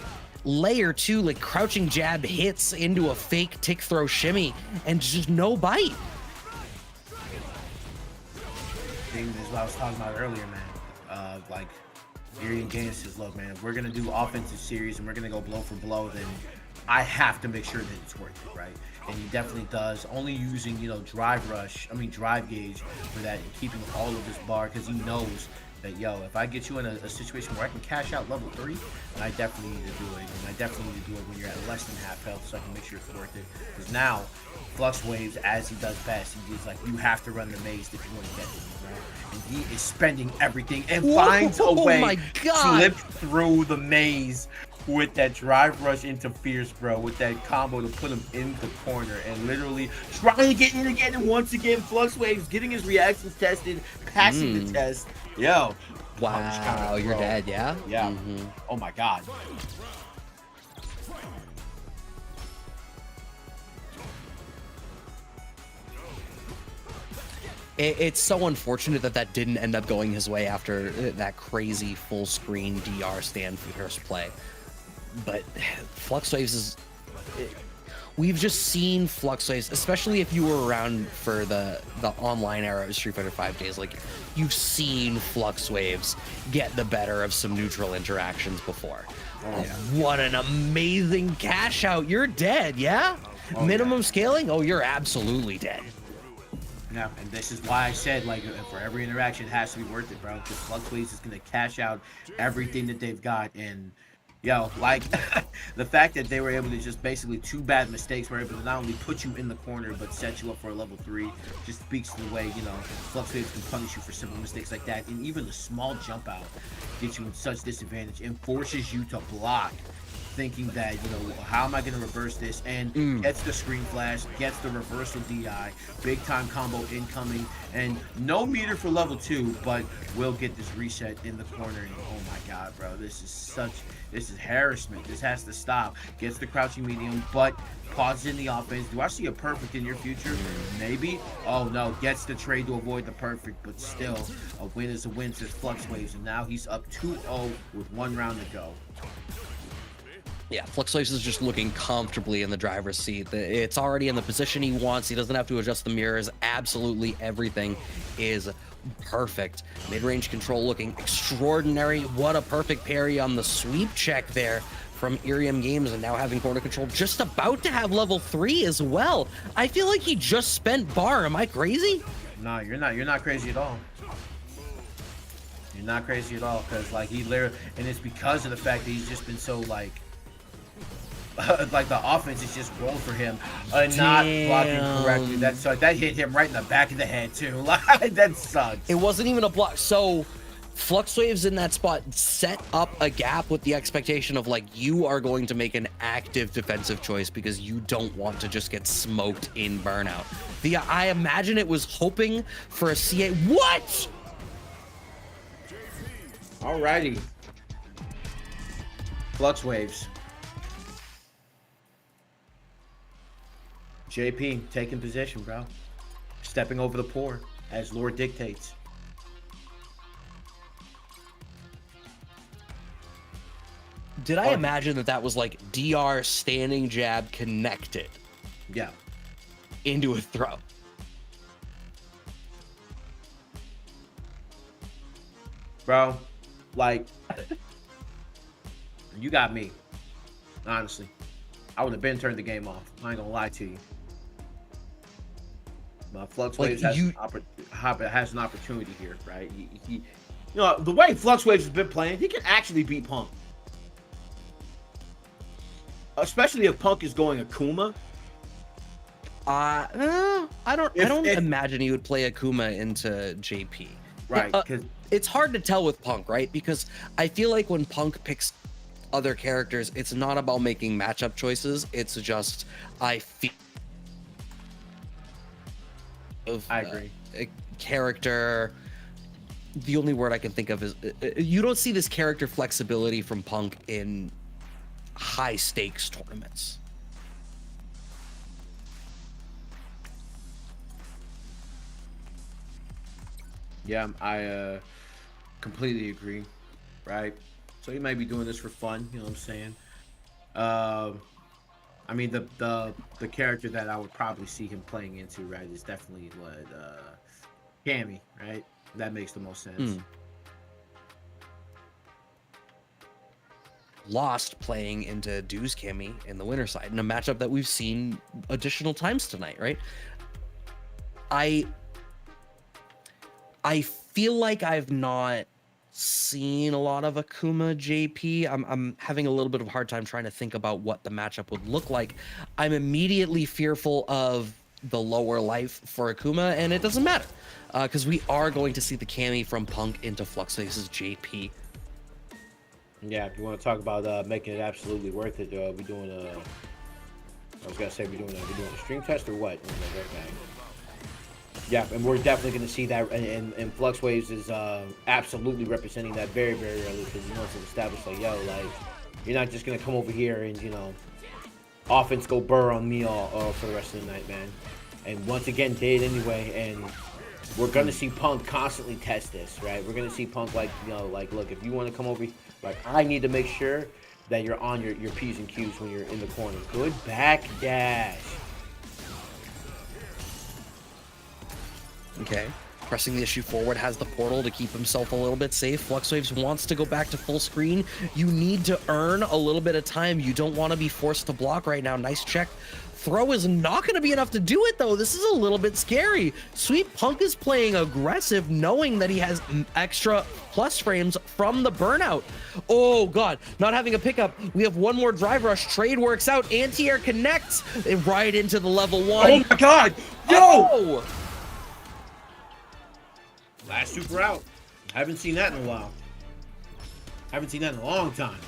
layer 2 like crouching jab hits into a fake tick throw shimmy and just no bite. This is what I was talking about earlier, man. Like Irium Games says, look, man, if we're gonna do offensive series and we're gonna go blow for blow, then I have to make sure that it's worth it, right? And he definitely does. Only using, you know, drive gauge for that and keeping all of his bar, because he knows that, yo, if I get you in a situation where I can cash out level 3, then I definitely need to do it. And I definitely need to do it when you're at less than half health so I can make sure it's worth it. Because now, Flux Waves, as he does best, he's like, you have to run the maze if you want to get to me, bro. And he is spending everything and finds a way to slip through the maze with that drive rush into Fierce, bro, with that combo to put him in the corner and literally trying to get in again. And once again, Flux Waves getting his reactions tested, passing the test. Yo. Wow, you're dead, yeah? Yeah. Oh my god. It's so unfortunate that that didn't end up going his way after that crazy full screen DR stand first play. But Flux Waves is... We've just seen Flux Waves, especially if you were around for the online era of Street Fighter 5 days, like, you've seen Flux Waves get the better of some neutral interactions before. Oh, yeah. What an amazing cash out. You're dead, yeah? Oh, minimum scaling? Oh, you're absolutely dead. Yeah, and this is why I said, like, for every interaction, it has to be worth it, bro. Because Flux Waves is going to cash out everything that they've got. And, yo, like, the fact that they were able to just basically 2 bad mistakes were able to not only put you in the corner, but set you up for a level 3, just speaks to the way, you know, Flux Waves can punish you for simple mistakes like that. And even the small jump out gets you in such disadvantage and forces you to block, thinking that, you know, how am I going to reverse this? And gets the screen flash, gets the reversal DI, big time combo incoming, and no meter for level 2, but will get this reset in the corner. And oh my god, bro, this is harassment. This has to stop. Gets the crouching medium, but pauses in the offense. Do I see a perfect in your future? Maybe. Oh no, gets the trade to avoid the perfect, but still, a win is a win, says Flux Waves, and now he's up 2-0 with 1 round to go. Yeah, Flux Waves is just looking comfortably in the driver's seat. It's already in the position he wants. He doesn't have to adjust the mirrors. Absolutely everything is perfect. Mid-range control looking extraordinary. What a perfect parry on the sweep check there from Irium Games, and now having corner control, just about to have level 3 as well. I feel like he just spent bar. Am I crazy? No, you're not. You're not crazy at all. You're not crazy at all, because, like, he literally, and it's because of the fact that he's just been so, like the offense is just rolled for him, not blocking correctly. That hit him right in the back of the head too. Like, that sucks. It wasn't even a block. So Flux Waves in that spot set up a gap with the expectation of, like, you are going to make an active defensive choice because you don't want to just get smoked in burnout. I imagine it was hoping for a CA. What? Alrighty. Flux Waves. JP taking position, bro. Stepping over the poor as lore dictates. Did I imagine that was like DR standing jab connected? Yeah. Into a throw. Bro, like, you got me. Honestly. I would have been turned the game off. I ain't gonna lie to you. But Flux Waves has an opportunity here, right? He, you know, the way Flux Waves has been playing, he can actually beat Punk. Especially if Punk is going Akuma. I don't imagine he would play Akuma into JP. Right. It's hard to tell with Punk, right? Because I feel like when Punk picks other characters, it's not about making matchup choices. It's just, I agree. A character, the only word I can think of is, you don't see this character flexibility from Punk in high stakes tournaments. Yeah, I completely agree, right? So he might be doing this for fun, you know what I'm saying? I mean, the character that I would probably see him playing into, right, is definitely what Cammy, right? That makes the most sense. Lost playing into Du's Cammy in the winter side in a matchup that we've seen additional times tonight, right? I feel like I've not seen a lot of Akuma JP. I'm having a little bit of a hard time trying to think about what the matchup would look like. I'm immediately fearful of the lower life for Akuma, and it doesn't matter because we are going to see the Cammy from Punk into Fluxface's JP. Yeah, if you want to talk about making it absolutely worth it, we're doing a. I was gonna say we're doing a stream test or what? Okay. Yeah, and we're definitely going to see that, and Flux Waves is absolutely representing that very, very early because he wants to establish, like, yo, like, you're not just going to come over here and, you know, offense go burr on me all for the rest of the night, man. And once again, did anyway, and we're going to see Punk constantly test this, right? We're going to see Punk, like, you know, like, look, if you want to come over, like, I need to make sure that you're on your P's and Q's when you're in the corner. Good back dash. Okay, pressing the issue forward, has the portal to keep himself a little bit safe. Fluxwaves wants to go back to full screen. You need to earn a little bit of time. You don't want to be forced to block right now. Nice check. Throw is not going to be enough to do it, though. This is a little bit scary. Sweet Punk is playing aggressive, knowing that he has extra plus frames from the burnout. Oh, God. Not having a pickup. We have one more drive rush. Trade works out. Anti-air connects right into the level 1. Oh, my God. Yo! Oh! Last super out. Haven't seen that in a while. Haven't seen that in a long time.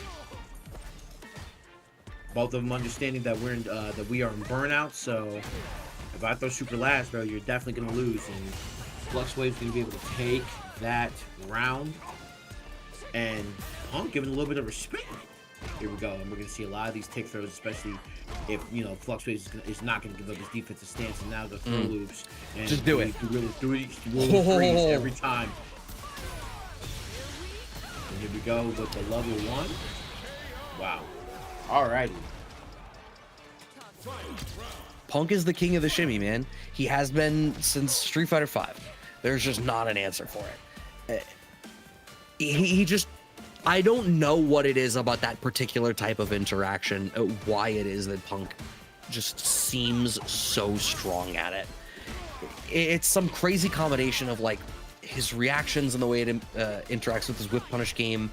Both of them understanding that we're in, that we are in burnout. So if I throw super last, bro, you're definitely gonna lose. And Flux Wave's gonna be able to take that round. And Punk giving a little bit of respect. Here we go. And we're gonna see a lot of these tick throws, especially if, you know, Flux Wave is not going to give up his defensive stance, and now the throw loops. And just do it. Really freeze every time. And here we go with the level 1. Wow. Alrighty. Punk is the king of the shimmy, man. He has been since Street Fighter V. There's just not an answer for it. He just... I don't know what it is about that particular type of interaction, why it is that Punk just seems so strong at it. It's some crazy combination of, like, his reactions and the way it interacts with his whip punish game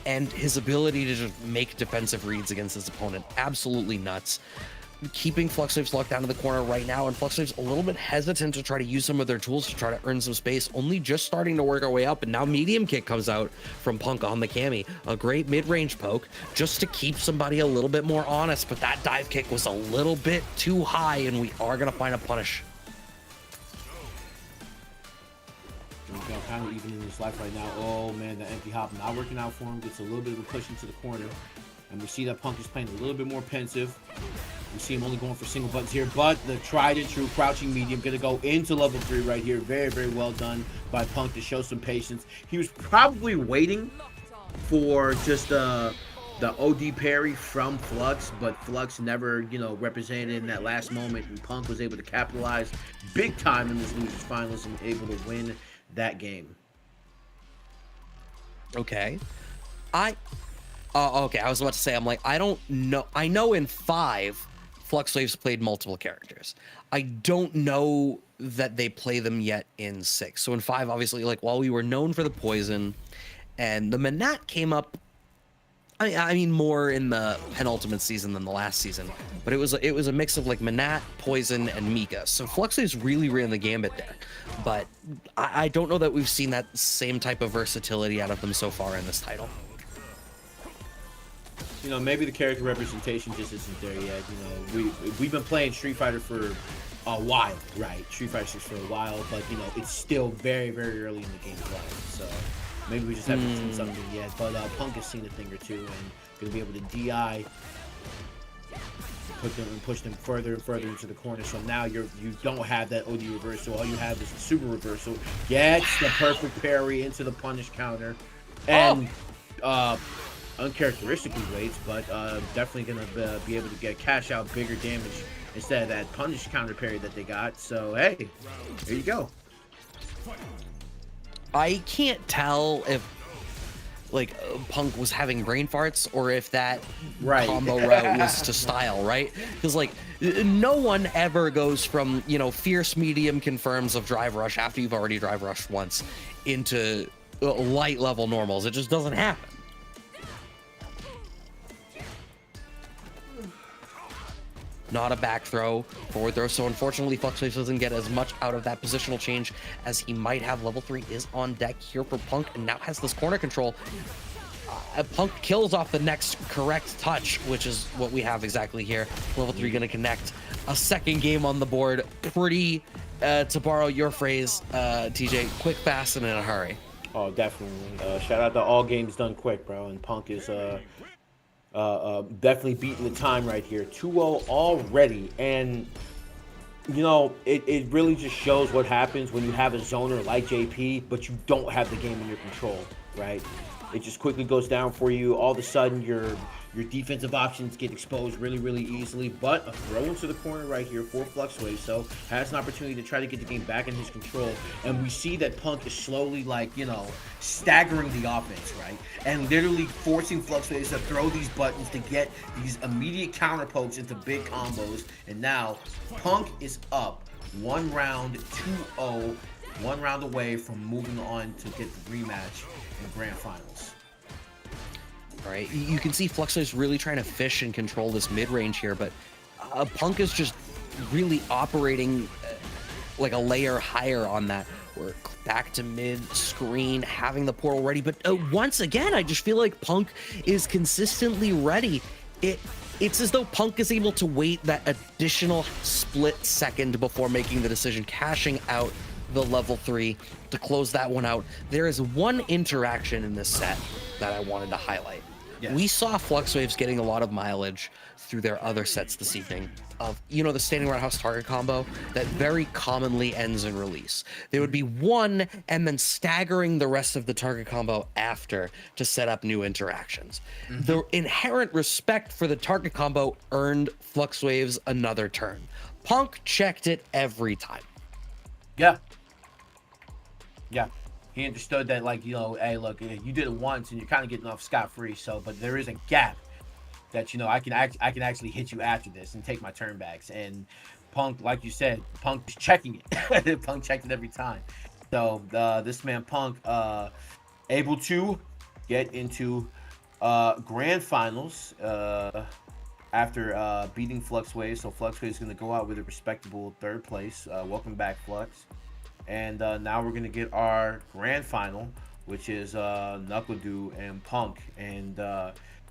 and his ability to just make defensive reads against his opponent. Absolutely nuts. Keeping Fluxwaves locked down to the corner right now, and Fluxwaves a little bit hesitant to try to use some of their tools to try to earn some space, only just starting to work our way up, and now medium kick comes out from Punk on the Cammy. A great mid-range poke, just to keep somebody a little bit more honest, but that dive kick was a little bit too high, and we are going to find a punish. Kind of even in his life right now. Oh, man, the empty hop not working out for him. Gets a little bit of a push into the corner. And we see that Punk is playing a little bit more pensive. We see him only going for single buttons here, but the tried and true crouching medium going to go into level 3 right here. Very, very well done by Punk to show some patience. He was probably waiting for just the OD parry from Flux, but Flux never, you know, represented in that last moment, and Punk was able to capitalize big time in this losers finals and able to win that game. Okay. Okay, I was about to say, I'm like, I don't know. I know in 5, Fluxwaves played multiple characters. I don't know that they play them yet in 6. So in 5, obviously, like, while we were known for the poison, and the Manat came up, I mean, more in the penultimate season than the last season, but it was a mix of, like, Manat, Poison, and Mika. So Fluxwaves really ran the gambit there, but I don't know that we've seen that same type of versatility out of them so far in this title. You know, maybe the character representation just isn't there yet. You know, we've been playing Street Fighter for a while, right? Street Fighter 6 for a while, but, you know, it's still very, very early in the game's life. So maybe we just haven't seen something yet. But Punk has seen a thing or two and going to be able to DI, put them and push them further and further into the corner. So now you don't have that OD reversal. All you have is the super reversal. Gets the perfect parry into the punish counter, and uncharacteristically waits, but definitely gonna be able to get cash out bigger damage instead of that punish counter parry that they got. So hey, there you go. I can't tell if, like, Punk was having brain farts or if that combo route was to style, right? Because, like, no one ever goes from, you know, fierce medium confirms of drive rush after you've already drive rushed once into light level normals. It just doesn't happen. Not a back throw, forward throw. So unfortunately, Fluxwaves doesn't get as much out of that positional change as he might have. Level 3 is on deck here for Punk, and now has this corner control. Punk kills off the next correct touch, which is what we have exactly here. Level 3 going to connect a second game on the board. Pretty, to borrow your phrase, TJ, quick, fast, and in a hurry. Oh, definitely. Shout out to all games done quick, bro. And Punk is definitely beating the time right here. 2-0 already. And, you know, it really just shows what happens when you have a zoner like JP, but you don't have the game in your control, right? It just quickly goes down for you. All of a sudden, your defensive options get exposed really, really easily. But a throw into the corner right here for Fluxwave, so has an opportunity to try to get the game back in his control. And we see that Punk is slowly, like, you know, staggering the offense, right? And literally forcing Fluxwaves to throw these buttons to get these immediate counter pokes into big combos. And now Punk is up 1 round, 2-0, 1 round away from moving on to get the rematch in Grand Finals. All right, you can see Fluxwaves really trying to fish and control this mid-range here, but Punk is just really operating like a layer higher on that. We're back to mid-screen, having the portal ready, but once again, I just feel like Punk is consistently ready. It's as though Punk is able to wait that additional split second before making the decision, cashing out the level 3 to close that one out. There is one interaction in this set that I wanted to highlight. Yes. We saw Fluxwaves getting a lot of mileage through their other sets this evening of, you know, the standing roundhouse target combo that very commonly ends in release. There would be one and then staggering the rest of the target combo after to set up new interactions. The inherent respect for the target combo earned Fluxwaves another turn. Punk checked it every time. Yeah. Yeah. He understood that, like, you know, hey, look, you did it once and you're kind of getting off scot-free. So, but there is a gap that, you know, I can actually hit you after this and take my turn backs. And Punk, like you said, Punk is checking it. Punk checked it every time. So this man Punk able to get into Grand Finals after beating Fluxwave. So Fluxwave is going to go out with a respectable 3rd place. Welcome back, Flux. And now we're going to get our Grand Final, which is NuckleDU and Punk. And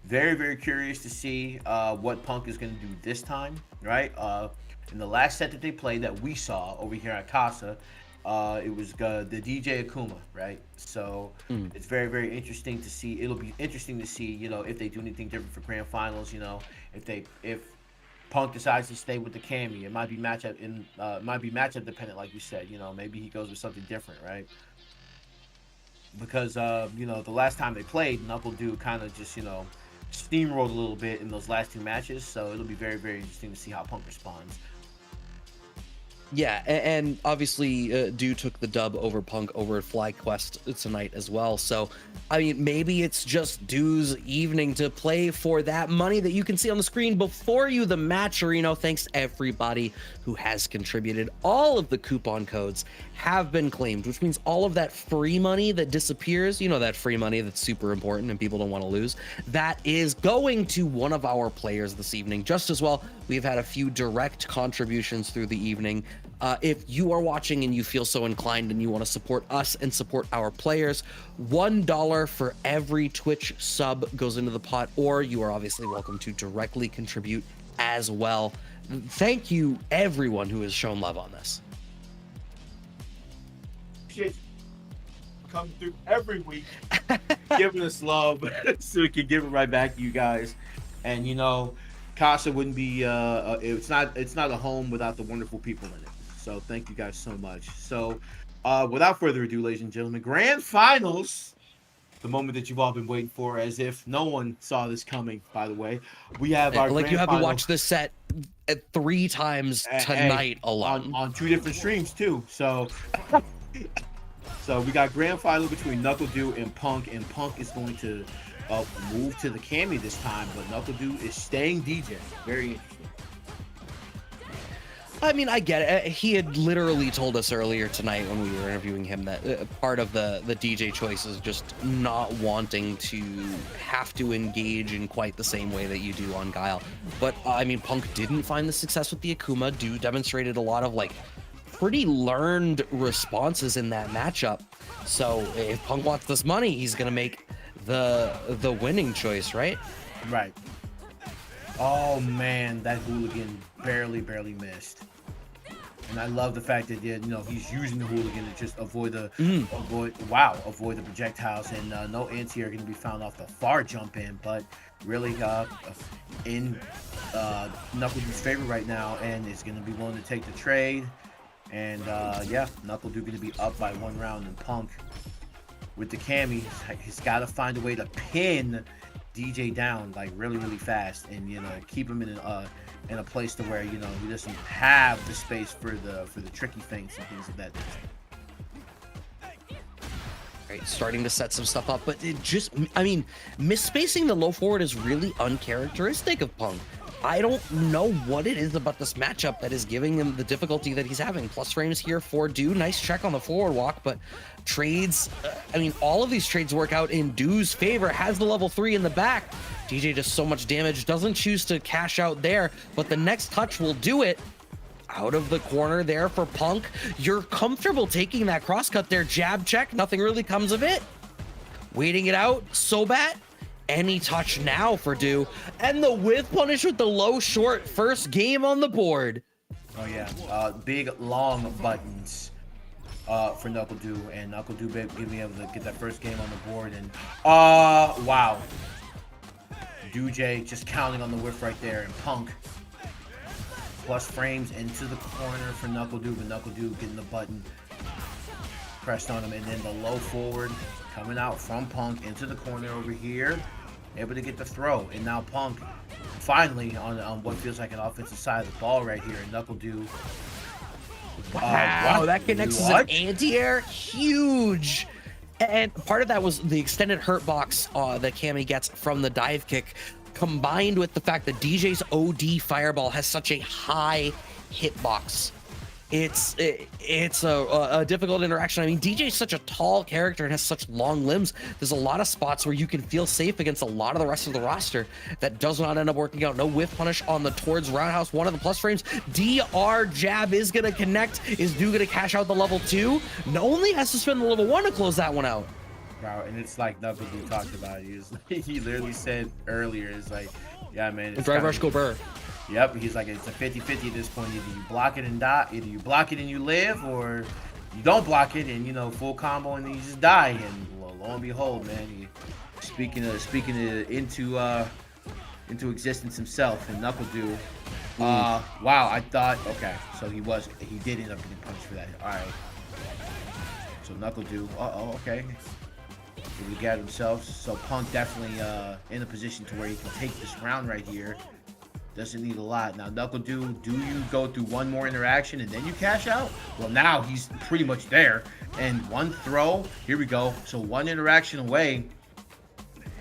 very, very curious to see what Punk is going to do this time, right? In the last set that they played that we saw over here at Casa, it was the DJ Akuma, right? So it's very, very interesting to see. It'll be interesting to see, you know, if they do anything different for Grand Finals, you know, if Punk decides to stay with the Cammy. It might be matchup dependent, like you said. You know, maybe he goes with something different, right? Because you know, the last time they played, NuckleDU kind of just, you know, steamrolled a little bit in those last 2 matches. So it'll be very, very interesting to see how Punk responds. Yeah, and obviously, Du took the dub over Punk over at FlyQuest tonight as well. So, I mean, maybe it's just Du's evening to play for that money that you can see on the screen before you, the match arena. Thanks to everybody who has contributed. All of the coupon codes have been claimed, which means all of that free money that disappears, you know, that free money that's super important and people don't want to lose, that is going to one of our players this evening. Just as well, we've had a few direct contributions through the evening. If you are watching and you feel so inclined and you want to support us and support our players, $1 for every Twitch sub goes into the pot, or you are obviously welcome to directly contribute as well. Thank you, everyone who has shown love on this. Shit, come through every week, giving us love, so we can give it right back to you guys. And you know, Casa wouldn't be it's not a home without the wonderful people in it. So thank you guys so much. So without further ado, ladies and gentlemen, Grand Finals, the moment that you've all been waiting for, as if no one saw this coming, by the way. We have our like Grand you have Final, to watch this set 3 times tonight alone. on 2 different streams too. So so we got Grand Final between NuckleDU and Punk is going to move to the Cammy this time, but NuckleDU is staying DJ. Very interesting. I mean, I get it. He had literally told us earlier tonight when we were interviewing him that part of the DJ choice is just not wanting to have to engage in quite the same way that you do on Guile. But I mean, Punk didn't find the success with the Akuma. Do demonstrated a lot of like pretty learned responses in that matchup. So if Punk wants this money, he's gonna make the winning choice, right? Right. Oh man, that hooligan barely missed. And I love the fact that he's using the hooligan to just avoid the projectiles, and no anti-air going to be found off the far jump in, but really in NuckleDu's favor right now, and is going to be willing to take the trade. And yeah, NuckleDu going to be up by 1 round, and Punk with the Cammy, he's got to find a way to pin DJ down like really fast, and keep him in a place to where he doesn't have the space for the tricky feints and things of that nature. Right, starting to set some stuff up, but it just, I mean, misspacing the low forward is really uncharacteristic of Punk. I don't know what it is about this matchup that is giving him the difficulty that he's having. Plus frames here for Du. Nice check on the forward walk, but trades, I mean, all of these trades work out in Du's favor. Has the level 3 in the back. DJ does so much damage, doesn't choose to cash out there, but the next touch will do it. Out of the corner there for Punk. You're comfortable taking that crosscut there. Jab check, nothing really comes of it. Waiting it out, Sobat. Any touch now for Du, and the whiff punish with the low short. First game on the board. Oh yeah, big long buttons for NuckleDu, and NuckleDu being able to get that first game on the board. And wow, DJ just counting on the whiff right there, and Punk plus frames into the corner for NuckleDu, but NuckleDu getting the button pressed on him, and then the low forward coming out from Punk into the corner over here, able to get the throw. And now Punk finally on what feels like an offensive side of the ball right here. And NuckleDu. Wow, that connects as an anti-air. Huge. And part of that was the extended hurt box that Cammy gets from the dive kick, combined with the fact that DJ's OD fireball has such a high hitbox. It's a difficult interaction. I mean, DJ's such a tall character and has such long limbs. There's a lot of spots where you can feel safe against a lot of the rest of the roster that does not end up working out. No whiff punish on the towards roundhouse. One of the plus frames. DR jab is going to connect. Is Du going to cash out the level 2? No, only has to spend the level 1 to close that one out. Wow, and it's like NuckleDu talked about it. He literally said earlier, it's like, yeah, man. It's Drive rush go burr. Yep, he's like, it's a 50-50 at this point. Either you block it and die, either you block it and you live, or you don't block it and full combo and then you just die. And lo and behold, man, he speaking it into existence himself. And NuckleDu, wow, I thought, okay, so he did end up getting punished for that. All right, so NuckleDu, okay, he got himself. So Punk definitely in a position to where he can take this round right here. Doesn't need a lot. Now, NuckleDu, do you go through one more interaction and then you cash out? Well, now he's pretty much there. And one throw, here we go. So one interaction away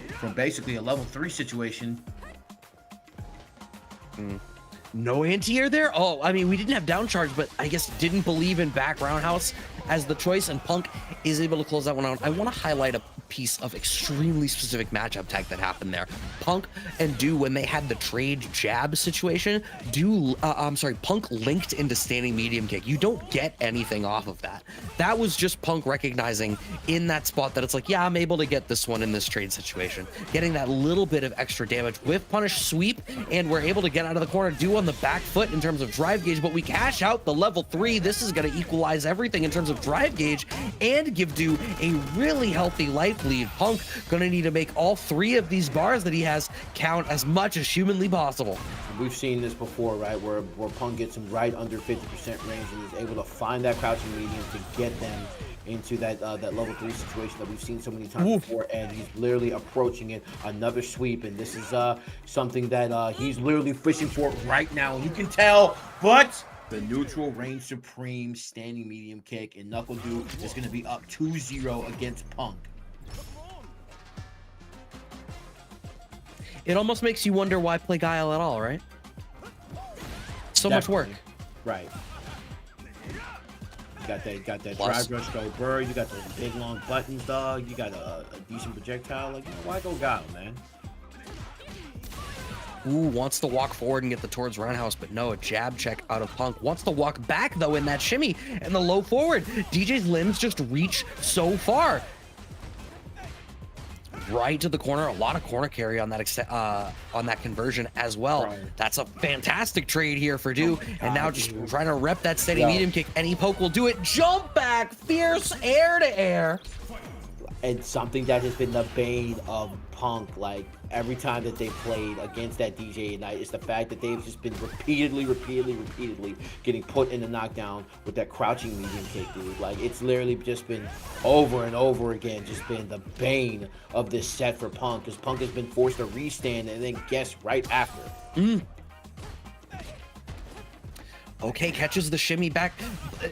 from basically a level 3 situation. No anti-air there? Oh, I mean, we didn't have down charge, but I guess didn't believe in back roundhouse as the choice, and Punk is able to close that one out. I want to highlight a piece of extremely specific matchup tag that happened there. Punk and Du, when they had the trade jab situation, Punk linked into standing medium kick. You don't get anything off of that. That was just Punk recognizing in that spot that it's like, yeah, I'm able to get this one in this trade situation. Getting that little bit of extra damage with punish sweep, and we're able to get out of the corner. Du on the back foot in terms of drive gauge, but we cash out the level 3. This is going to equalize everything in terms of drive gauge and give Du a really healthy life lead. Punk gonna need to make all 3 of these bars that he has count as much as humanly possible. We've seen this before, right, where Punk gets him right under 50% range and is able to find that crouching medium to get them into that level 3 situation that we've seen so many times before, and he's literally approaching it. Another sweep, and this is something that he's literally fishing for right now. You can tell, but the neutral range supreme standing medium kick, and NuckleDu is going to be up 2-0 against Punk. It almost makes you wonder why play Guile at all, right? So much work. Right. You got that Plus- drive rush go bird. You got those big long buttons, dog. You got a decent projectile. Like, why go guile, man? Ooh, wants to walk forward and get the towards roundhouse, but no, a jab check out of Punk. Wants to walk back, though, in that shimmy and the low forward. DJ's limbs just reach so far. Right to the corner. A lot of corner carry on that conversion as well. Right. That's a fantastic trade here for Do. And now just dude. trying to rep that steady medium kick. Any poke will do it. Jump back, fierce air to air. And something that has been the bane of Punk, like every time that they played against that DJ Ignite, is the fact that they've just been repeatedly getting put in the knockdown with that crouching medium kick, dude. Like, it's literally just been over and over again, just been the bane of this set for Punk, because Punk has been forced to restand and then guess right after. Okay, catches the shimmy back.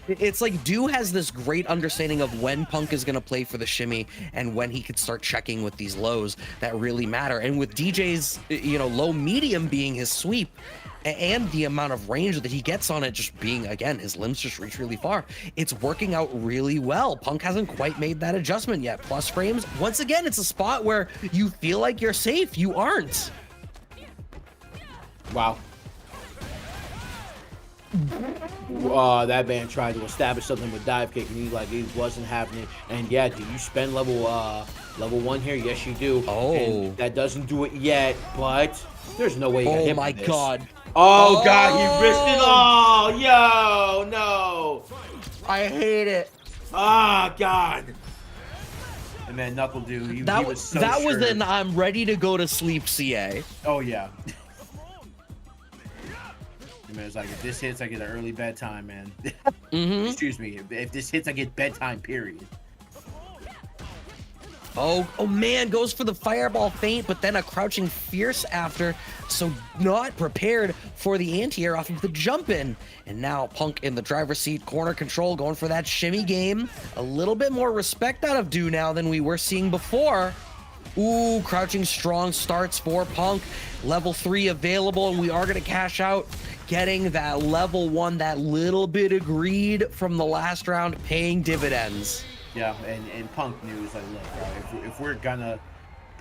It's like Do has this great understanding of when Punk is going to play for the shimmy and when he could start checking with these lows that really matter. And with DJ's, low medium being his sweep and the amount of range that he gets on it just being, again, his limbs just reach really far, it's working out really well. Punk hasn't quite made that adjustment yet. Plus frames, once again, it's a spot where you feel like you're safe. You aren't. Wow. That man tried to establish something with dive kick, and he wasn't happening. And yeah, do you spend level 1 here? Yes, you do. Oh. And that doesn't do it yet, but there's no way. Oh my God. Oh God, he risked it all. Yo, no. I hate it. Ah, God. And man, NuckleDU, he was so that sure. was an I'm ready to go to sleep CA. Oh yeah. Man, it's like, if this hits, I get an early bedtime, man. Excuse me. If this hits, I get bedtime, period. Oh man, goes for the fireball feint, but then a crouching fierce after, so not prepared for the anti-air off of the jump in. And now Punk in the driver's seat, corner control, going for that shimmy game. A little bit more respect out of Do now than we were seeing before. Ooh, crouching strong starts for Punk. Level 3 available, and we are going to cash out, getting that level 1, that little bit of greed from the last round, paying dividends. Yeah, and Punk knew, it's like, look, bro, if we're gonna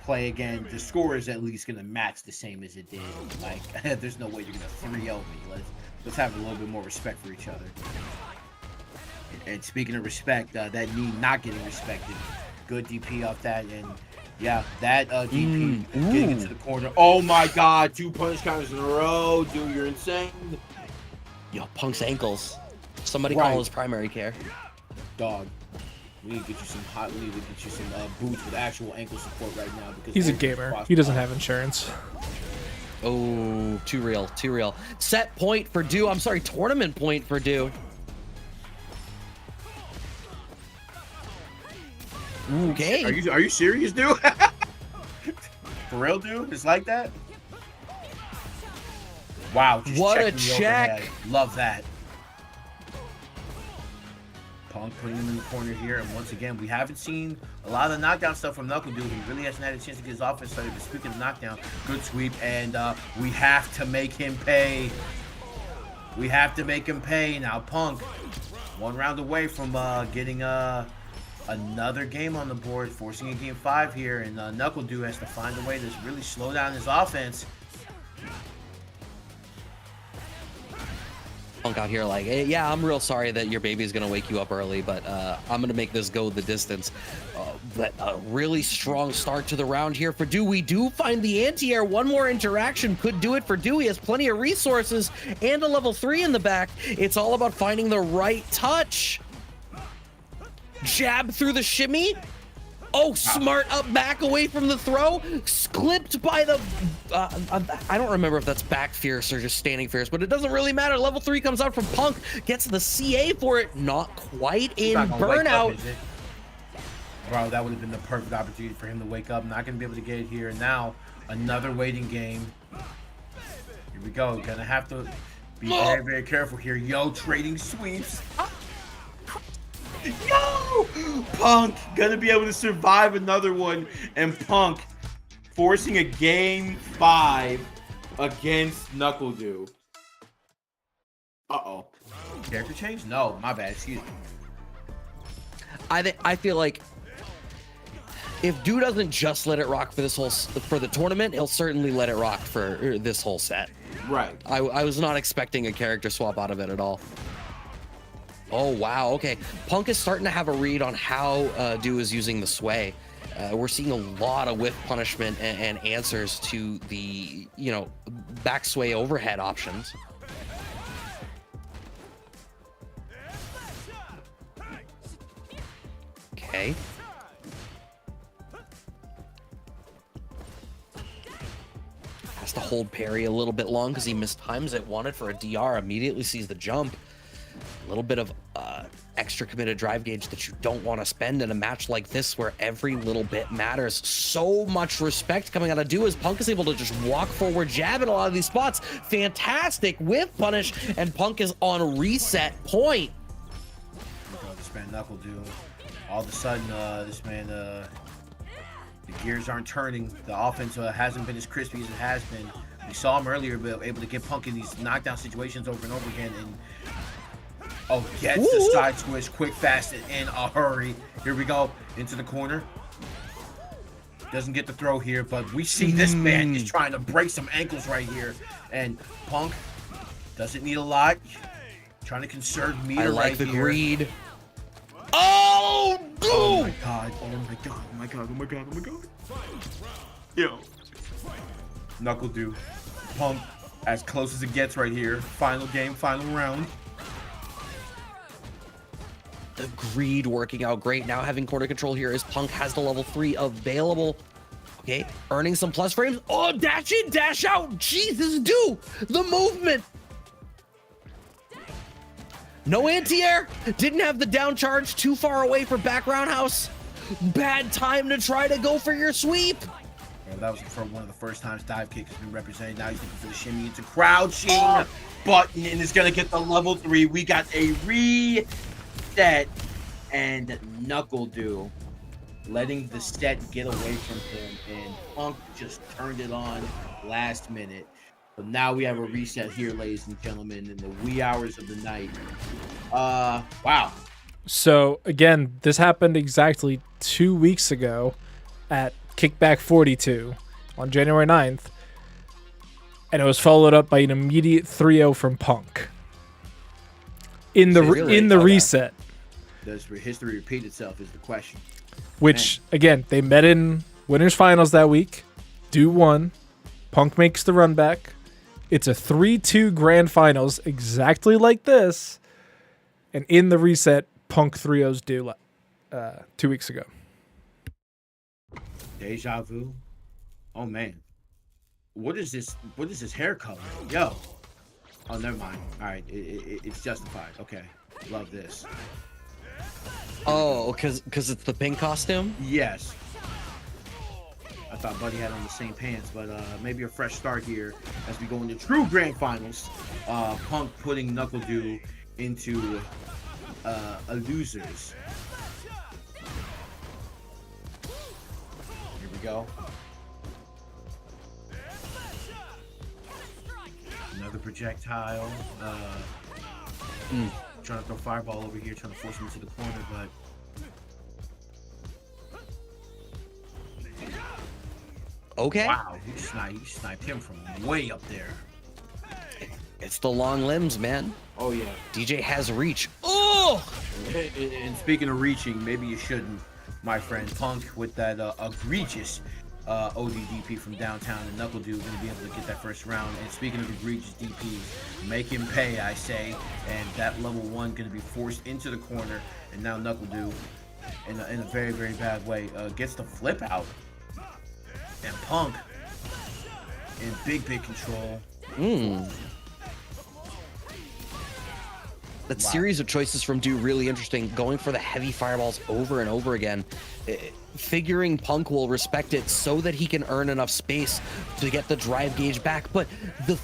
play again, the score is at least gonna match the same as it did. Like, there's no way you're gonna 3-0 me. Let's have a little bit more respect for each other. And speaking of respect, that knee not getting respected. Good DP off that, and yeah, that DP getting into the corner. Oh my God, 2 punish counters in a row, dude, you're insane. Yo, Punk's ankles. Somebody Right. call his primary care. Dog. We need to get you some boots with actual ankle support right now, because He's a ankles gamer. cross He doesn't body. have insurance. Oh, too real. Set point for Do. I'm sorry, tournament point for Do. Okay. Are you serious, dude? For real, dude? It's like that? Wow. Just What a checking the check. overhead. Love that. Punk putting him in the corner here, and once again, we haven't seen a lot of the knockdown stuff from NuckleDU. He really hasn't had a chance to get his offense started. But speaking of knockdown, good sweep, and we have to make him pay. We have to make him pay. Now, Punk, 1 round away from getting another game on the board, forcing a game 5 here, and NuckleDU has to find a way to really slow down his offense. Punk out here like, hey, yeah, I'm real sorry that your baby's gonna wake you up early, but I'm gonna make this go the distance. But a really strong start to the round here for Do. We do find the anti-air. 1 more interaction could do it for Do. He has plenty of resources and a level 3 in the back. It's all about finding the right touch. Jab through the shimmy. Oh, smart up back away from the throw. Clipped by the... I don't remember if that's back fierce or just standing fierce, but it doesn't really matter. Level 3 comes out from Punk. Gets the CA for it. Not quite in Not gonna wake up, burnout. is it? Bro, that would have been the perfect opportunity for him to wake up. Not going to be able to get it here. And now, another waiting game. Here we go. Gonna have to be very, very careful here. Yo, trading sweeps. Yo! Punk gonna be able to survive another one, and Punk forcing a game 5 against NuckleDU. Uh-oh. Character change? No, my bad. Excuse me. I feel like if Du doesn't just let it rock for the tournament, he'll certainly let it rock for this whole set. Right. I was not expecting a character swap out of it at all. Oh wow, okay. Punk is starting to have a read on how Du is using the sway. We're seeing a lot of whiff punishment and answers to the, you know, back sway overhead options. Okay. Has to hold parry a little bit long because he mistimes it. Wanted for a DR, immediately sees the jump. A little bit of extra committed drive gauge that you don't want to spend in a match like this where every little bit matters. So much respect coming out of Du as Punk is able to just walk forward, jab in a lot of these spots. Fantastic whiff punish, and Punk is on reset point. This man NuckleDU. All of a sudden, this man, the gears aren't turning. The offense hasn't been as crispy as it has been. We saw him earlier, but able to get Punk in these knockdown situations over and over again. And gets the side switch quick, fast, and in a hurry. Here we go into the corner. Doesn't get the throw here, but we see this man is trying to break some ankles right here. And Punk doesn't need a lot. Trying to conserve meter. I like right the here. greed. Oh, Oh my god, oh my god, oh my god, oh my god, oh my god. Yo. NuckleDU. Punk as close as it gets right here. Final game, final round. The greed working out great. Now having corner control here as Punk has the level 3 available. Okay, earning some plus frames. Oh, dash in, dash out. Jesus, Du. The movement. No anti-air. Didn't have the down charge. Too far away for back roundhouse. Bad time to try to go for your sweep. Yeah, that was one of the first times dive kick has been represented. Now he's looking for the shimmy into crouching button and is going to get the level 3. We got a reset, and NuckleDU letting the set get away from him, and Punk just turned it on last minute. But now we have a reset here, ladies and gentlemen, in the wee hours of the night. Wow. So again, this happened exactly 2 weeks ago at KickBack 42 on January 9th, and it was followed up by an immediate 3-0 from Punk in the reset. Does history repeat itself is the question. Which again, they met in winners finals that week. Du won. Punk makes the run back. It's a 3-2 grand finals, exactly like this. And in the reset, Punk 3-0's Du 2 weeks ago. Deja vu. Oh man. What is this? What is this hair color? Yo. Oh, never mind. All right, it's justified. Okay, love this. Oh, because it's the pink costume? Yes. I thought Buddy had on the same pants, but maybe a fresh start here as we go into true grand finals. Punk putting NuckleDU into a losers. Here we go. Another projectile. Trying to throw fireball over here, trying to force him into the corner, but okay. wow, he sniped him from way up there. It's the long limbs, man. Oh yeah. DJ has reach. Oh! And speaking of reaching, maybe you shouldn't, my friend. Punk with that egregious ODDP from downtown, and NuckleDU going to be able to get that first round. And speaking of egregious DPs, make him pay, I say. And that level 1 going to be forced into the corner, and now NuckleDU, in a very, very bad way, gets the flip out. And Punk in big control. That series of choices from Du really interesting, going for the heavy fireballs over and over again, figuring Punk will respect it so that he can earn enough space to get the drive gauge back. But the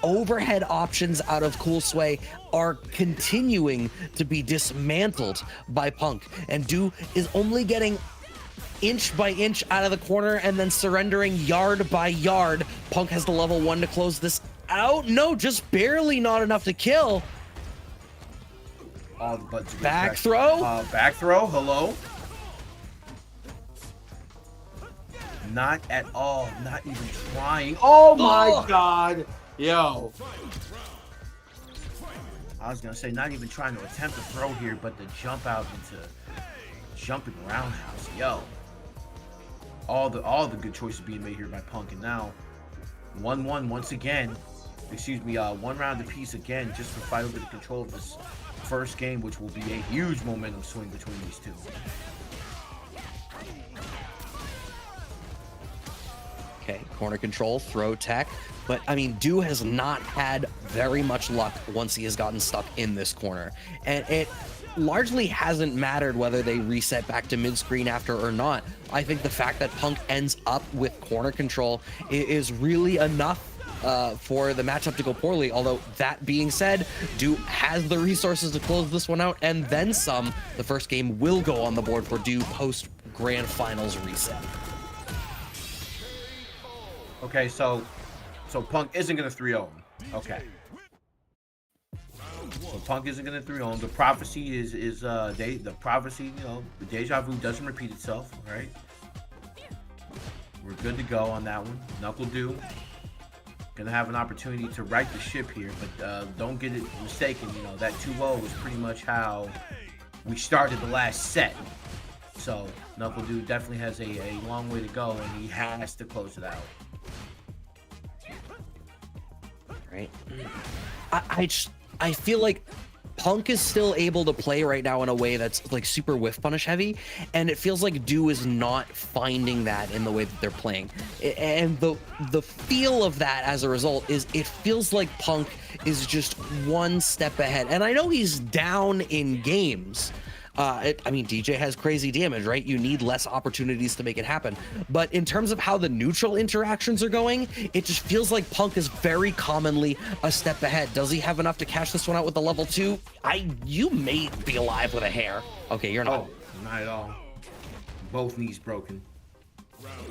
overhead options out of Cool Sway are continuing to be dismantled by Punk, and Du is only getting inch by inch out of the corner and then surrendering yard by yard. Punk has the level 1 to close this out. No, just barely, not enough to kill. All the buttons are Back pressed. throw? Back throw. Hello. Not at all. Not even trying. Oh my God. Yo. I was gonna say not even trying to attempt to throw here, but to jump out into jumping roundhouse. Yo. All the good choices being made here by Punk, and now 1-1 once again. Excuse me, 1 round apiece again, just to fight over the control of this first game, which will be a huge momentum swing between these two. Okay, corner control, throw tech. But, I mean, Du has not had very much luck once he has gotten stuck in this corner. And it largely hasn't mattered whether they reset back to mid-screen after or not. I think the fact that Punk ends up with corner control is really enough for the matchup to go poorly. Although, that being said, Du has the resources to close this one out, and then some. The first game will go on the board for Du post-Grand Finals reset. Okay, so Punk isn't gonna 3-0 him. Okay. So Punk isn't gonna 3-0 him. The prophecy is the prophecy, you know, the deja vu doesn't repeat itself, right? We're good to go on that one. NuckleDU gonna have an opportunity to right the ship here, but don't get it mistaken. You know, that 2-0 was pretty much how we started the last set. So NuckleDU definitely has a long way to go, and he has to close it out. Right. I feel like Punk is still able to play right now in a way that's like super whiff punish heavy, and it feels like Du is not finding that in the way that they're playing. And the feel of that as a result is it feels like Punk is just one step ahead. And I know he's down in games. I mean, DJ has crazy damage, right? You need less opportunities to make it happen. But in terms of how the neutral interactions are going, it just feels like Punk is very commonly a step ahead. Does he have enough to cash this one out with a level 2? You may be alive with a hair. Okay, you're not. Oh, not at all. Both knees broken.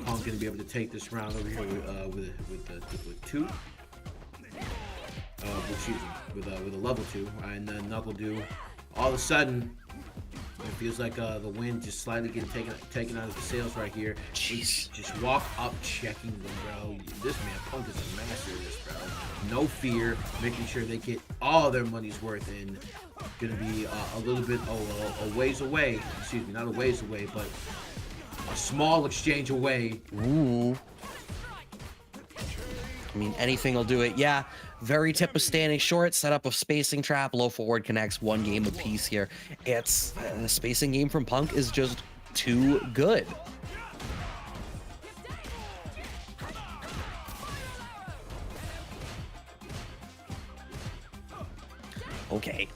Punk gonna be able to take this round over here with 2. Excuse me, with a level 2, and then NuckleDU. All of a sudden, it feels like the wind just slightly getting taken out of the sails right here. Jeez. Just walk up checking them, bro. This man, Punk is a master of this, bro. No fear, making sure they get all their money's worth, and gonna be a little bit a ways away. Excuse me, not a ways away, but a small exchange away. Ooh. I mean, anything will do it. Yeah, very tip of standing short, setup of spacing trap, low forward connects, 1 game apiece here. It's the spacing game from Punk is just too good. Okay,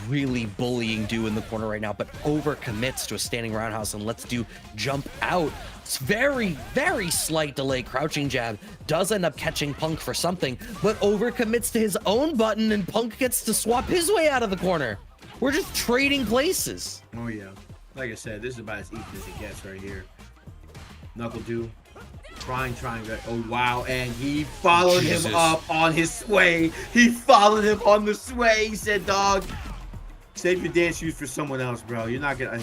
really bullying Du in the corner right now, but overcommits to a standing roundhouse and lets Du jump out. It's very, very slight delay. Crouching jab does end up catching Punk for something, but overcommits to his own button, and Punk gets to swap his way out of the corner. We're just trading places. Oh yeah, like I said, this is about as even as it gets right here. NuckleDU trying. Oh wow, and he followed him up on his sway. He followed him on the sway. He said, "Dog, save your dance shoes for someone else, bro. You're not gonna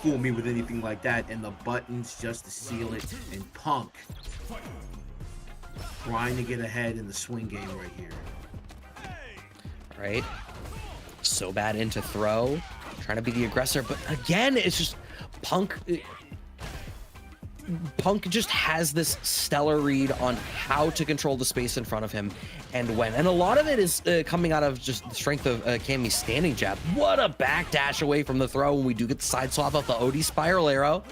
fool me with anything like that." And the buttons just to seal it. And Punk trying to get ahead in the swing game right here. All right, so bad into throw, trying to be the aggressor, but again, it's just Punk just has this stellar read on how to control the space in front of him and when. And a lot of it is coming out of just the strength of Cammy's standing jab. What a backdash away from the throw when we do get the side swap off the OD spiral arrow.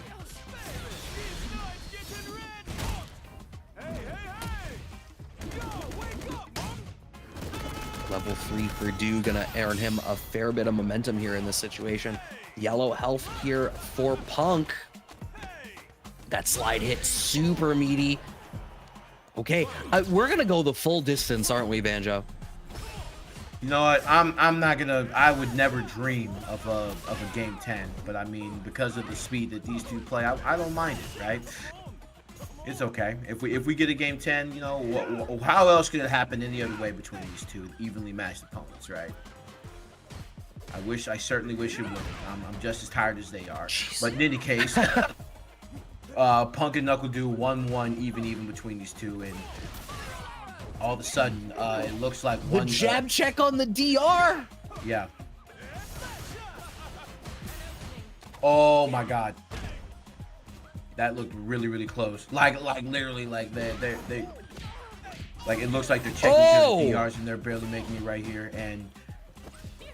Level 3 for Du, gonna earn him a fair bit of momentum here in this situation. Yellow health here for Punk. That slide hit super meaty. Okay, we're gonna go the full distance, aren't we, Banjo? You know what? I'm not gonna. I would never dream of a game 10, but I mean, because of the speed that these two play, I don't mind it, right? It's okay if we get a game 10. You know, how else could it happen any other way between these two evenly matched opponents, right? I certainly wish it would. I'm just as tired as they are. But in any case, Punk and NuckleDU 1-1 even between these two, and all of a sudden, it looks like The jab check on the DR. Yeah. Oh my God. That looked really close. Like literally, like they like it looks like they're checking to the DRs and they're barely making it right here, and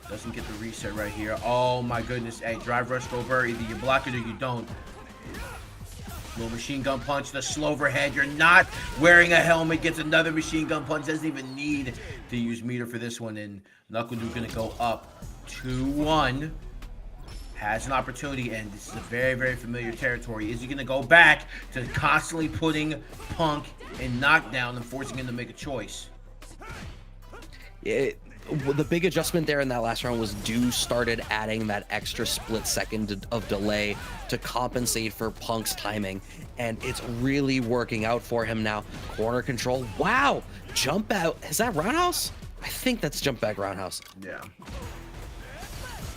doesn't get the reset right here. Oh my goodness. Hey, drive rush go over. Either you block it or you don't. Little machine gun punch, the slow overhead. You're not wearing a helmet. Gets another machine gun punch. Doesn't even need to use meter for this one. And NuckleDU gonna go up 2-1. Has an opportunity, and this is a very familiar territory. Is he gonna go back to constantly putting Punk in knockdown and forcing him to make a choice? The big adjustment there in that last round was DU started adding that extra split second of delay to compensate for Punk's timing, and it's really working out for him now. Corner control. Wow. Jump out. Is that roundhouse? I think that's jump back roundhouse. Yeah.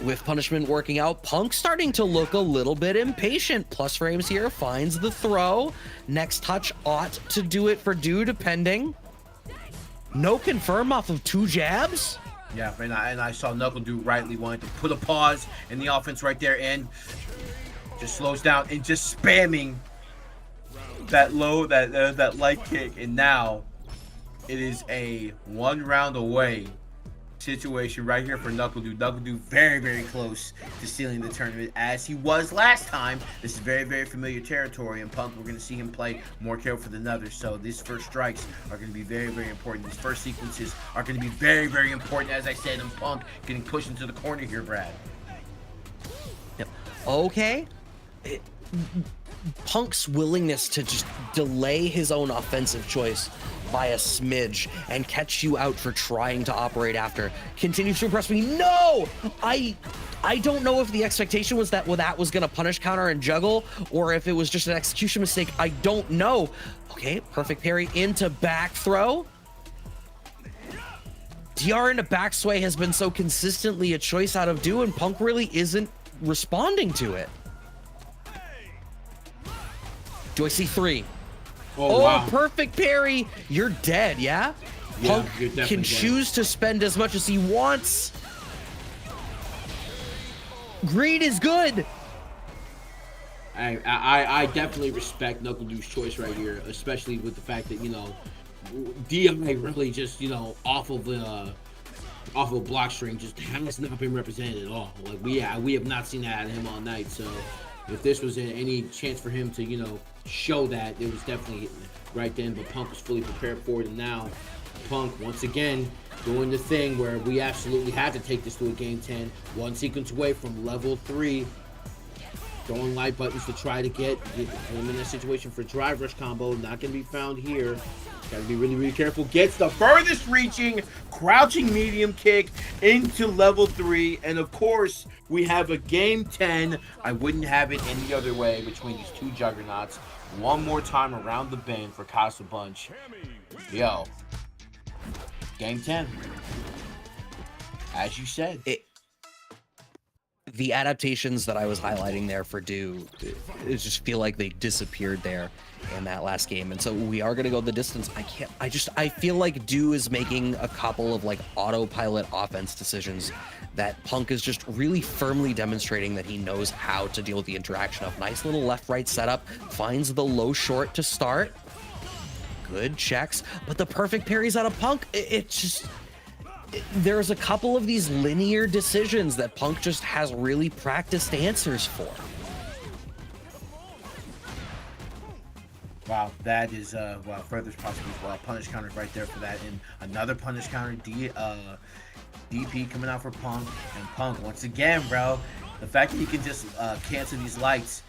With punishment working out, Punk starting to look a little bit impatient. Plus frames here, finds the throw. Next touch ought to do it for DU, depending. No confirm off of 2 jabs. Yeah, and I saw NuckleDU rightly wanted to put a pause in the offense right there, and just slows down and just spamming that that light kick, and now it is a 1 round away situation right here for NuckleDU. NuckleDU very close to sealing the tournament as he was last time. This is very familiar territory, and Punk, we're going to see him play more careful than others. So these first strikes are going to be very important. These first sequences are going to be very important, as I said, and Punk getting pushed into the corner here, Brad. Yep. Okay. Punk's willingness to just delay his own offensive choice by a smidge and catch you out for trying to operate after continues to impress me. No! I don't know if the expectation was that that was gonna punish counter and juggle, or if it was just an execution mistake. I don't know. Okay, perfect parry into back throw. DR into back sway has been so consistently a choice out of DU, and Punk really isn't responding to it. Do I see 3? Oh, wow. Perfect parry. You're dead, yeah? Yeah, Punk you're definitely can dead. choose to spend as much as he wants. Green is good. I definitely respect NuckleDu's choice right here, especially with the fact that, you know, DMA really just, you know, off of a block string just has not been represented at all. Like we have not seen that out of him all night. So if this was any chance for him to, you know, show that, it was definitely right then. But Punk was fully prepared for it, and now Punk once again doing the thing where we absolutely had to take this to a game 10. 1 sequence away from level 3. Throwing light buttons to try to get him in that situation for drive rush combo. Not going to be found here. Got to be really careful. Gets the furthest reaching crouching medium kick into level 3. And of course, we have a game 10. I wouldn't have it any other way between these two juggernauts. One more time around the bend for Casabunch. Yo. Game 10. As you said. The adaptations that I was highlighting there for DU, it just feel like they disappeared there in that last game. And so we are going to go the distance. I feel like DU is making a couple of like autopilot offense decisions that Punk is just really firmly demonstrating that he knows how to deal with the interaction of. Nice little left-right setup, finds the low short to start. Good checks, but the perfect parries out of Punk, there's a couple of these linear decisions that Punk just has really practiced answers for. Wow, that is well, furthest possible. Well, punish counter right there for that, and another punish counter. DP coming out for Punk, and Punk once again, bro. The fact that he can just cancel these lights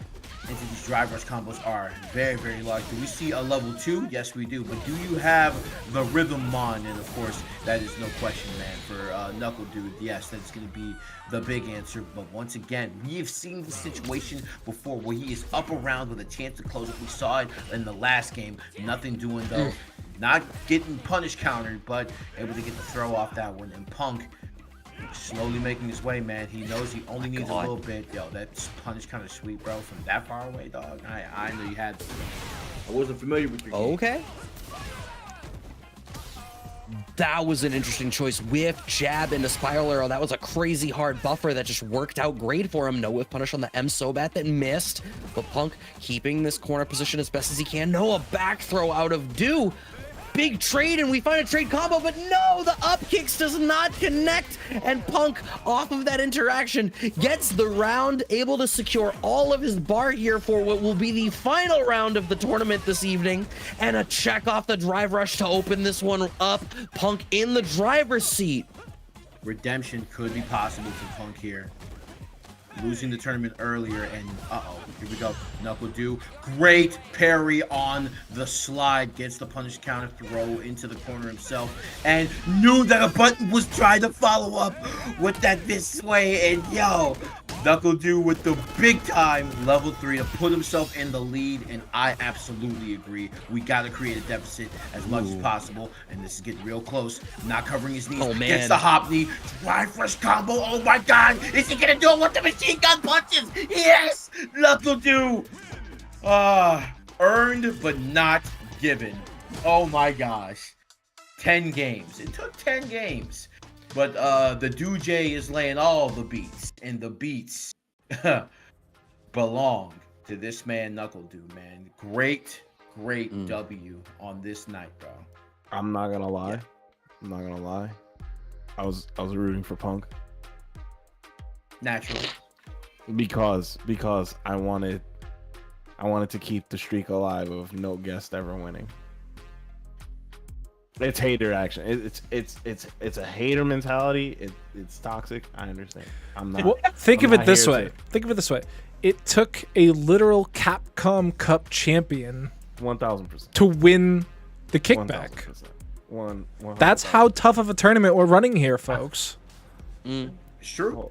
into these drive rush combos are very large. Do we see a level 2? Yes, we do. But do you have the rhythm mon? And of course, that is no question, man. For NuckleDU, yes, that's going to be the big answer. But once again, we have seen this situation before where he is up around with a chance to close it. We saw it in the last game. Nothing doing though. Not getting punish countered, but able to get the throw off that one. And Punk Slowly making his way, man. He knows he only needs a little bit. Yo, that punish kind of sweet, bro. From that far away, dog. I knew you had to. I wasn't familiar with your game. Okay. That was an interesting choice. Whiff, jab into spiral arrow. That was a crazy hard buffer that just worked out great for him. No whiff punish on the M so bad that missed. But Punk keeping this corner position as best as he can. No, a back throw out of Do. Big trade, and we find a trade combo, but no, the up kicks does not connect, and Punk, off of that interaction, gets the round, able to secure all of his bar here for what will be the final round of the tournament this evening, and a check off the drive rush to open this one up. Punk in the driver's seat. Redemption could be possible for Punk here. Losing the tournament earlier, and here we go. NuckleDU, great parry on the slide, gets the punish counter throw into the corner himself, and knew that a button was trying to follow up with that this sway, and yo, NuckleDU with the big time level 3 to put himself in the lead, and I absolutely agree. We gotta create a deficit as much as possible, and this is getting real close. Not covering his knees, gets the hop knee, drive rush combo. Oh my God, is he gonna do it with the machine gun punches? Yes, NuckleDU. Earned but not given. Oh my gosh, 10 games. It took 10 games. But the DJ is laying all the beats, and the beats belong to this man NuckleDU, man. Great W on this night, bro. I'm not gonna lie. I'm not gonna lie. I was rooting for Punk. Naturally. Because I wanted to keep the streak alive of no guest ever winning. It's hater action. It's a hater mentality. It's toxic. I understand. I'm not. Well, think of it this way. It took a literal Capcom Cup champion 1000% to win the kickback. 100%. That's how tough of a tournament we're running here, folks. It's true.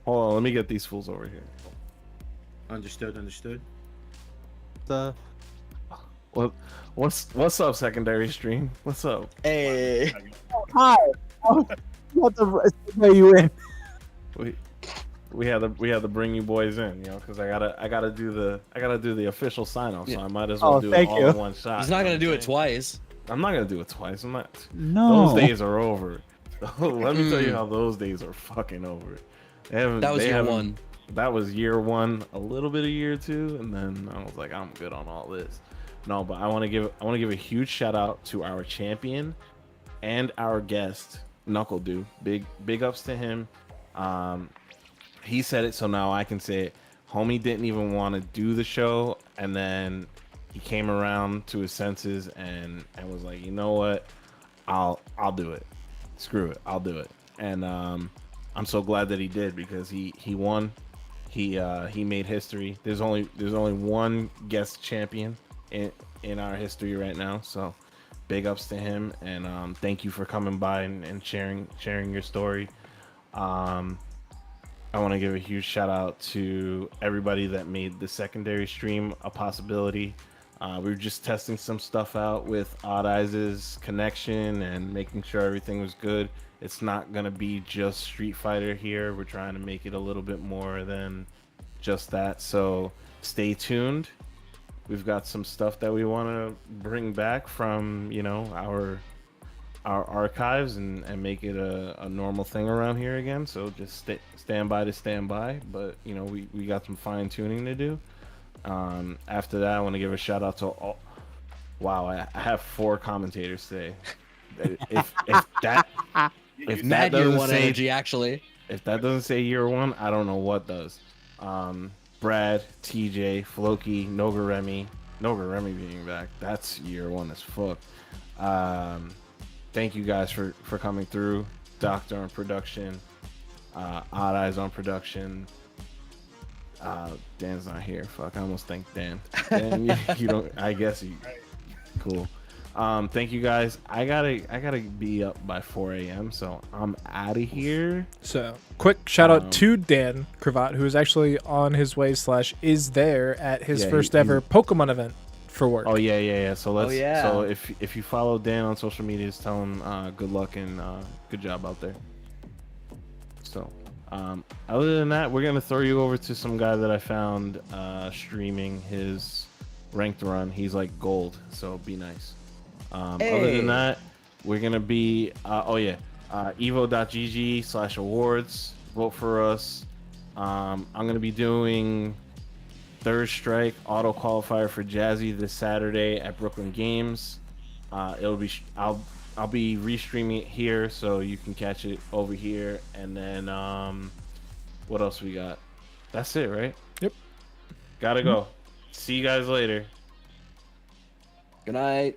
Hold on, let me get these fools over here. Understood. What's up, secondary stream? What's up? Hey. Hi. What the you in? We had to bring you boys in, you know, because I gotta do the official sign off, so I might as well do it all in one shot. He's not gonna do it twice. I'm not gonna do it twice. I'm not. No. Those days are over. Let me tell you how those days are fucking over. That was year one. That was year one, a little bit of year two, and then I was like, I'm good on all this. No, but I want to give a huge shout out to our champion and our guest, NuckleDU. Big ups to him. He said it, so now I can say it. Homie didn't even want to do the show, and then he came around to his senses and was like, you know what, I'll do it. Screw it, I'll do it. And I'm so glad that he did, because he won. He made history. There's only one guest champion in our history right now, so big ups to him, and thank you for coming by and sharing your story. I want to give a huge shout out to everybody that made the secondary stream a possibility. We were just testing some stuff out with Odd Eyes' connection and making sure everything was good. It's not gonna be just Street Fighter here. We're trying to make it a little bit more than just that, so stay tuned. We've got some stuff that we want to bring back from, you know, our archives and make it a normal thing around here again. So just stand by. But you know, we got some fine tuning to do. After that, I want to give a shout out to all. Wow, I have 4 commentators today. If that doesn't say energy, actually, if that doesn't say year one, I don't know what does. Brad, TJ, Floki, Nogaremi being back. That's year one as fuck. Thank you guys for coming through. Doctor on production, Odd Eyes on production. Dan's not here. Fuck, I almost thanked Dan. Dan, you don't. I guess you. Cool. Thank you guys. I gotta be up by 4 a.m. so I'm out of here. So quick shout out to Dan Cravat, who is actually on his way / is there at his first ever Pokemon event for work. Oh yeah. So so if you follow Dan on social media, just tell him good luck and good job out there. So, other than that, we're gonna throw you over to some guy that I found streaming his ranked run. He's like gold, so be nice. Other than that, we're gonna be evo.gg/awards. Vote for us. I'm gonna be doing Third Strike auto qualifier for Jazzy this Saturday at Brooklyn Games. I'll be restreaming it here, so you can catch it over here. And then what else we got? That's it, right? Yep. Gotta go. See you guys later. Good night.